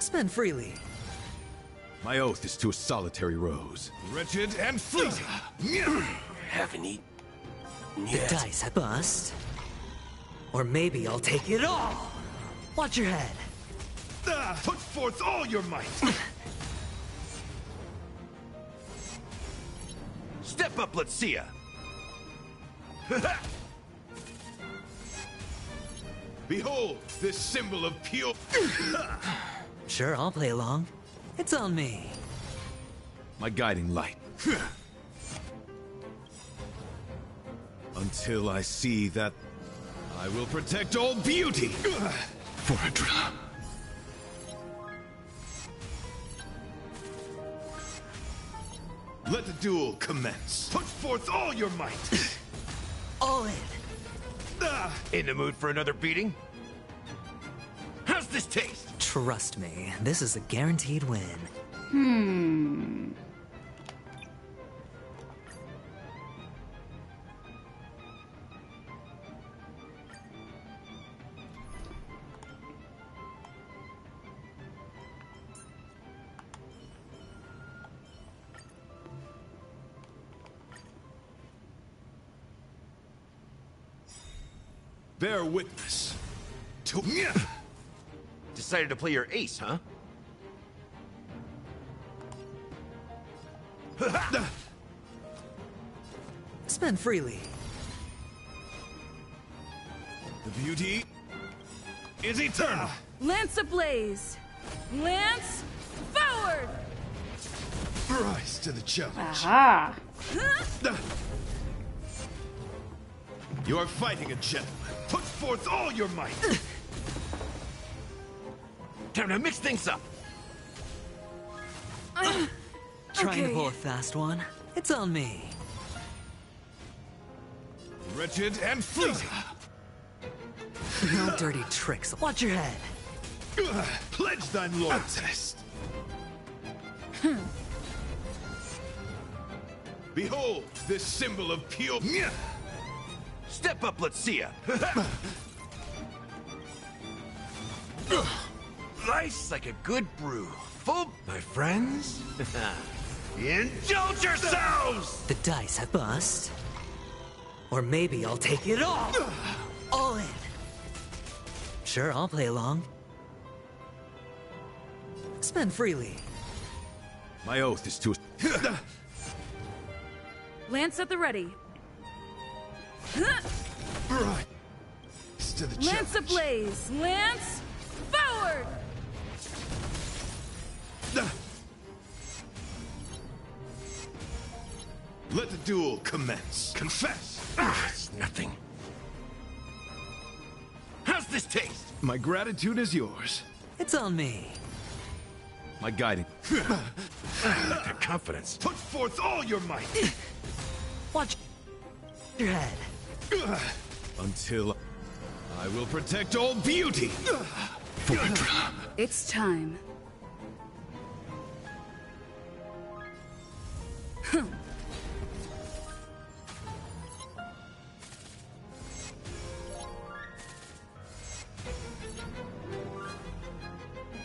Spend freely. My oath is to a solitary rose. Wretched and fleeting. Haven't eaten The yet. dice have bust. Or maybe I'll take it all. Watch your head. Put forth all your might. Step up, let's see ya. Behold, this symbol of pure... Sure, I'll play along. It's on me. My guiding light. Until I see that I will protect all beauty for a driller. Let the duel commence. Put forth all your might. All in. In the mood for another beating? How's this taste? Trust me, this is a guaranteed win. Bear witness to... Decided to play your ace, huh? Spend freely. The beauty is eternal. Lance ablaze! Lance forward! Rise to the challenge. Aha! You are fighting a gentleman. Put forth all your might. Time to mix things up. Trying to pull a fast one? It's on me. Wretched and fleeting. No dirty tricks. Watch your head. Pledge thine loyalty. Test. Behold, this symbol of pure... Step up, let's see ya. Life's like a good brew, full... My friends, indulge yourselves! The dice have bust. Or maybe I'll take it all. All in. Sure, I'll play along. Spend freely. My oath is to... Lance at the ready. Right. to the Lance challenge. ablaze! Lance, forward! Let the duel commence. Confess! It's nothing. How's this taste? My gratitude is yours. It's on me. My guiding. Your confidence. Put forth all your might! Watch your head. Until I will protect all beauty! For a drop. It's time.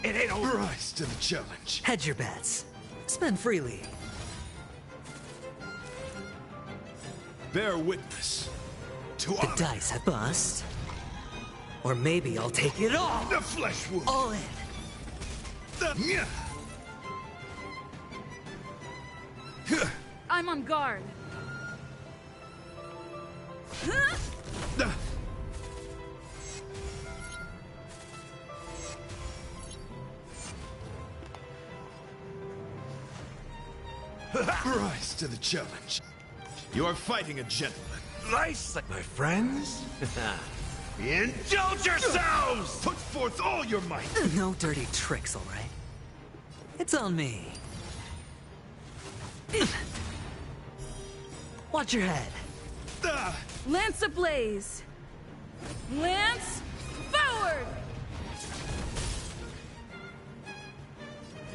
It ain't over. Rise to the challenge. Hedge your bets. Spend freely. Bear witness to The honor. dice have bust. Or maybe I'll take it all. The flesh wound. All in. I'm on guard. Rise to the challenge. You are fighting a gentleman. Nice, like my friends. Indulge yourselves! Put forth all your might. No dirty tricks, all right? It's on me. Watch your head. Lance ablaze! Lance, forward!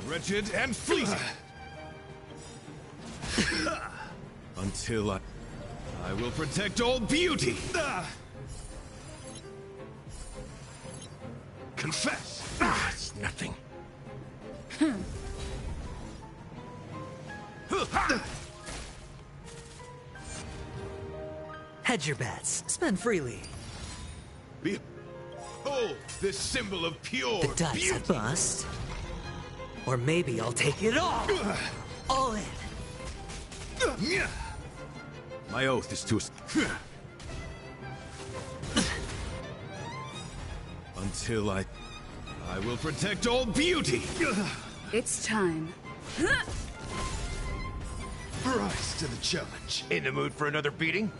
Wretched and fleeting. Until I will protect all beauty. Confess. It's nothing. Hedge your bets. Spend freely. Behold this symbol of pure The dice beauty. have bust. Or maybe I'll take it all. All in. My oath is to... Until I will protect all beauty. It's time. Rise to the challenge. In the mood for another beating?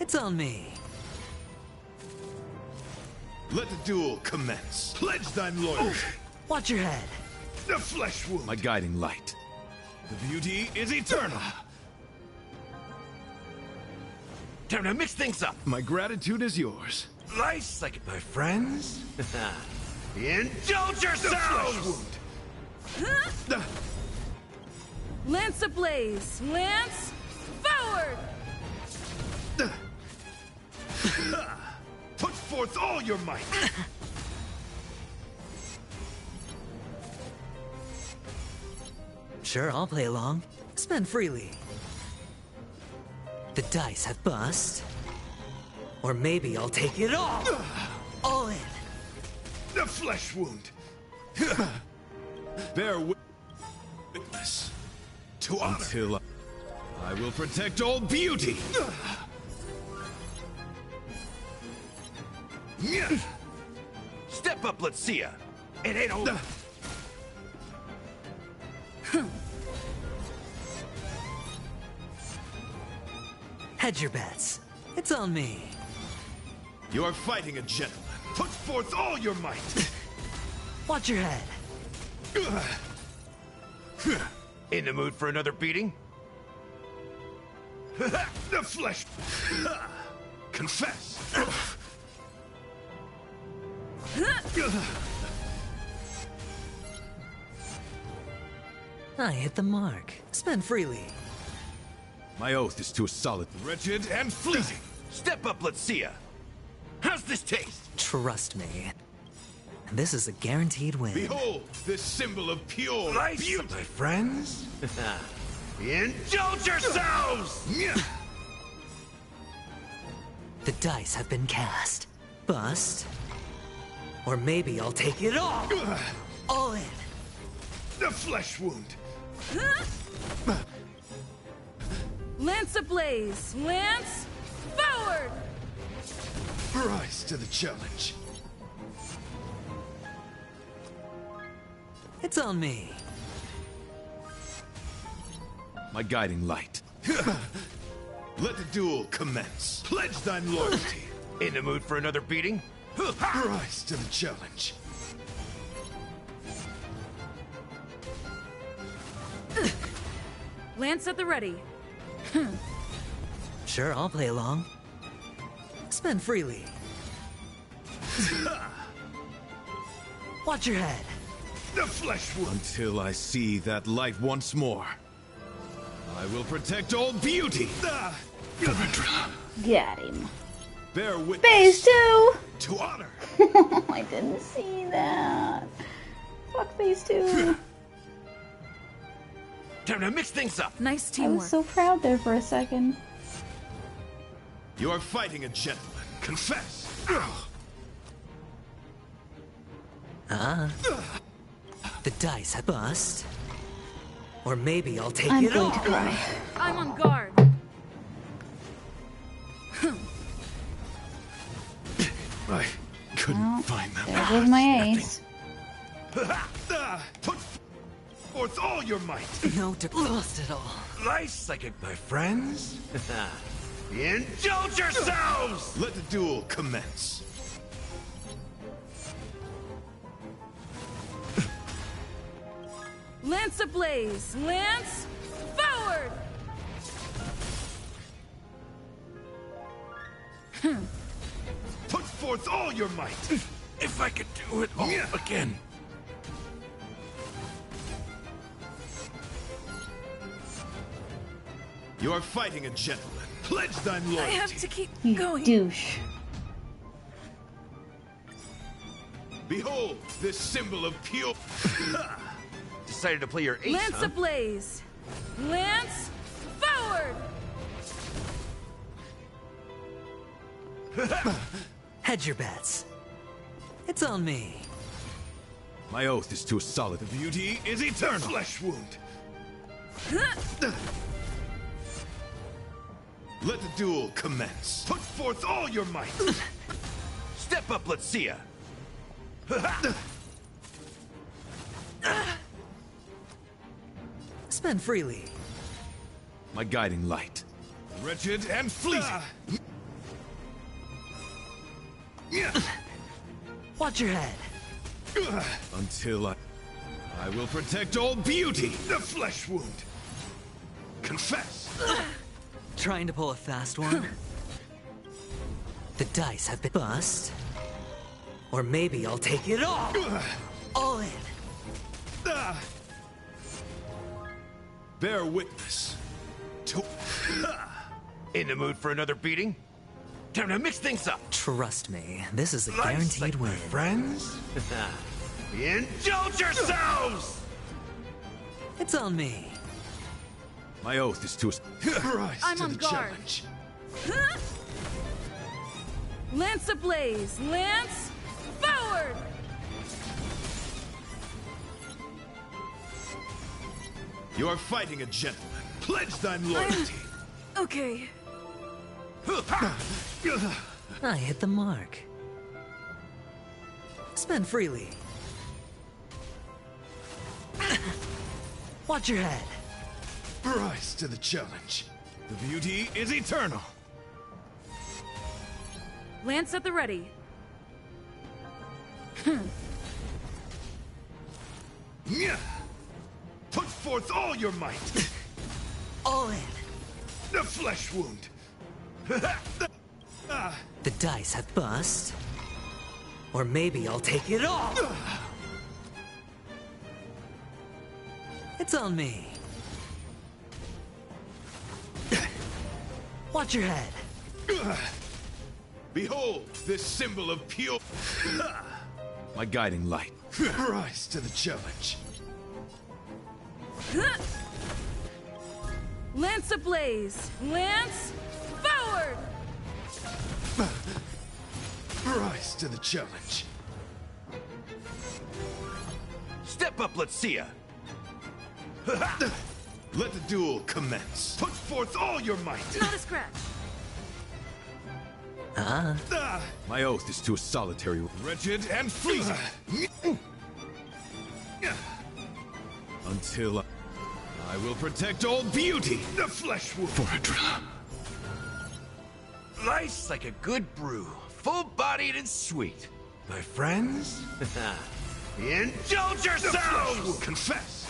It's on me. Let the duel commence. Pledge thine loyalty. Watch your head. The flesh wound. My guiding light. The beauty is eternal. Time to mix things up. My gratitude is yours. Nice, like it, my friends. Indulge yourselves! Lance ablaze! Lance, forward! Put forth all your might. Sure, I'll play along. Spend freely. The dice have bust. Or maybe I'll take it all. All in. The flesh wound. Bear witness to honor. Until I will protect all beauty. Step up, let's see ya. It ain't over. Hedge your bets. It's on me. You are fighting a gentleman. Put forth all your might. Watch your head. In the mood for another beating? The flesh. Confess. I hit the mark. Spend freely. My oath is to a solid, wretched and fleeting. Step up, let's see ya. How's this taste? Trust me. This is a guaranteed win. Behold this symbol of pure Nice, beauty. my friends. Indulge yourselves! The dice have been cast. Bust. Or maybe I'll take it all. All in. The flesh wound. Lance ablaze! Lance forward! Rise to the challenge. It's on me. My guiding light. Let the duel commence. Pledge thine loyalty. In the mood for another beating? Rise to the challenge. Lance at the ready. Sure, I'll play along. Spend freely. Watch your head. The flesh wound. Until I see that light once more, I will protect all beauty. Got him. Bear witness. Phase 2! To honor. I didn't see that. Fuck phase 2. Time to mix things up. Nice I teamwork. was so proud there for a second. You are fighting a gentleman. Confess. The dice have bust. Or maybe I'll take I'm it going all. to cry. I'm on guard. I couldn't find them. There goes my ace. Put forth all your might. No to bust it all. Life psychic, my friends. Indulge yourselves! Let the duel commence. Lance ablaze! Lance forward! Put forth all your might. If I could do it all again. You are fighting a gentleman. Pledge thine loyalty. I have to keep You going. douche. Behold, this symbol of pure. Decided to play your ace, Lance huh? ablaze! Lance forward! Hedge your bets. It's on me. My oath is too solid. The beauty is eternal. The flesh wound. Let the duel commence. Put forth all your might. Step up, let's see ya. Spend freely. My guiding light. Wretched and fleeting. Watch your head. Until I will protect all beauty. The flesh wound. Confess. Trying to pull a fast one? The dice have been bust. Or maybe I'll take it all. All in. Bear witness. To In the mood for another beating? Time to mix things up. Trust me, this is a Life's guaranteed like my win. friends. Indulge yourselves! It's on me. my oath is to rise I'm to on the guard. challenge. Lance ablaze! Lance forward! You are fighting a gentleman. Pledge thine loyalty. Okay. I hit the mark. Spend freely. Watch your head. Rise to the challenge. The beauty is eternal. Lance at the ready. Put forth all your might. All in. The flesh wound. The dice have bust. Or maybe I'll take it all. It's on me. Watch your head. Behold, this symbol of pure. My guiding light. Rise to the challenge. Lance ablaze! Lance forward! Rise to the challenge. Step up, let's see ya. Let the duel commence. Put forth all your might. Not a scratch. My oath is to a solitary, wretched and fleeting. Until I will protect all beauty. The flesh wound. For a drill. Life's like a good brew, full-bodied and sweet. My friends, indulge yourselves! Confess.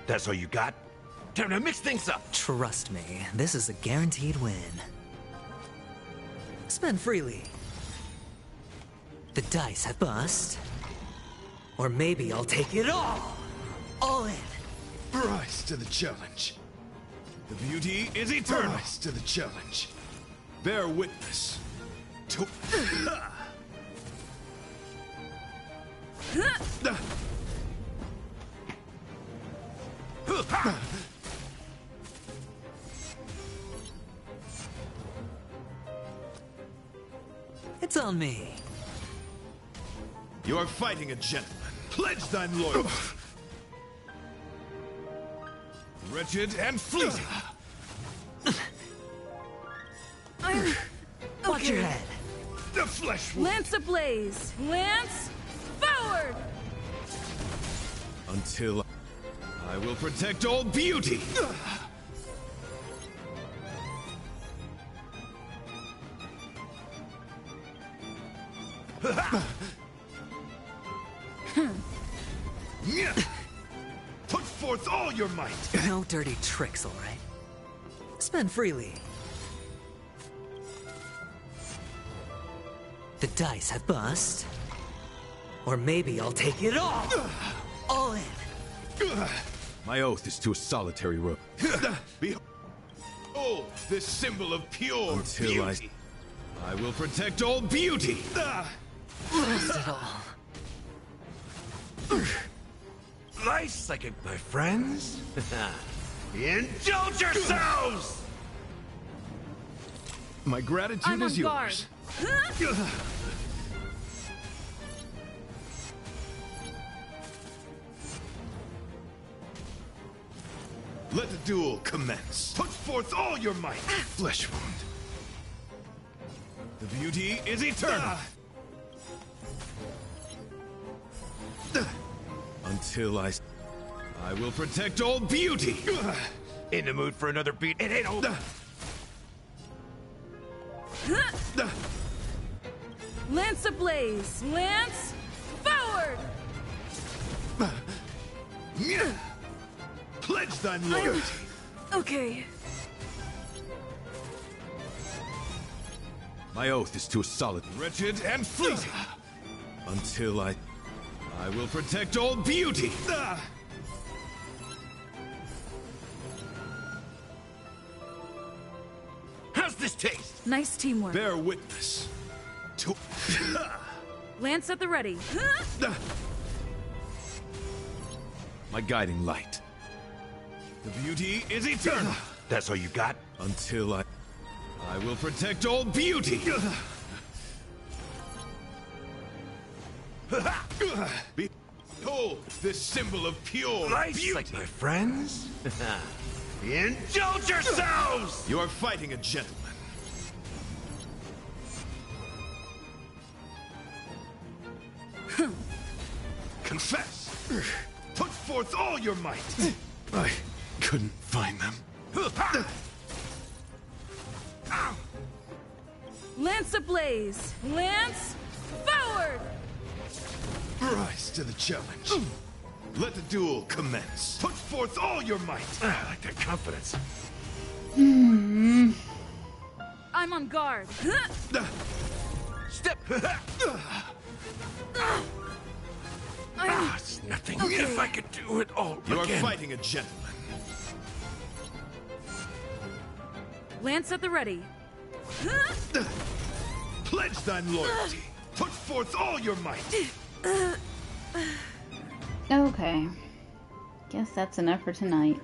That's all you got? Time to mix things up. Trust me, this is a guaranteed win. Spend freely. The dice have bust. Or maybe I'll take it all! All in. Rise to the challenge. The beauty is eternal. Rise to the challenge. Bear witness to... It's on me. You are fighting a gentleman. Pledge thine loyalty. Wretched and fleeting. Watch your head. The flesh wound. Lance ablaze. Lance forward. Until I will protect all beauty. Put forth all your might. No dirty tricks, all right? Spend freely. The dice have bust. Or maybe I'll take it all! All in. My oath is to a solitary road. Behold this symbol of pure beauty. I will protect all beauty. Lost it all. Life's like a... My friends, indulge yourselves! My gratitude I'm is on guard. yours. Let the duel commence. Put forth all your might. Flesh wound. The beauty is eternal. Until I will protect all beauty. In the mood for another beat? It ain't over. Lance ablaze. Lance forward. Pledge thine loyalty. Okay. My oath is to a solid, wretched and fleeting. Until I will protect all beauty. How's this taste? Nice teamwork. Bear witness to... Lance at the ready. My guiding light. The beauty is eternal. That's all you got? Until I will protect all beauty. Behold this symbol of pure Life's beauty. like, my friends, indulge yourselves! You are fighting a gentleman. Confess. Put forth all your might. I couldn't find them. Lance ablaze. Lance forward. Rise to the challenge. Let the duel commence. Put forth all your might. I like that confidence. I'm on guard. Step. It's nothing. Okay. If I could do it all You again. are fighting a gentleman. Lance at the ready. Pledge thine loyalty. Put forth all your might. Okay. Guess that's enough for tonight.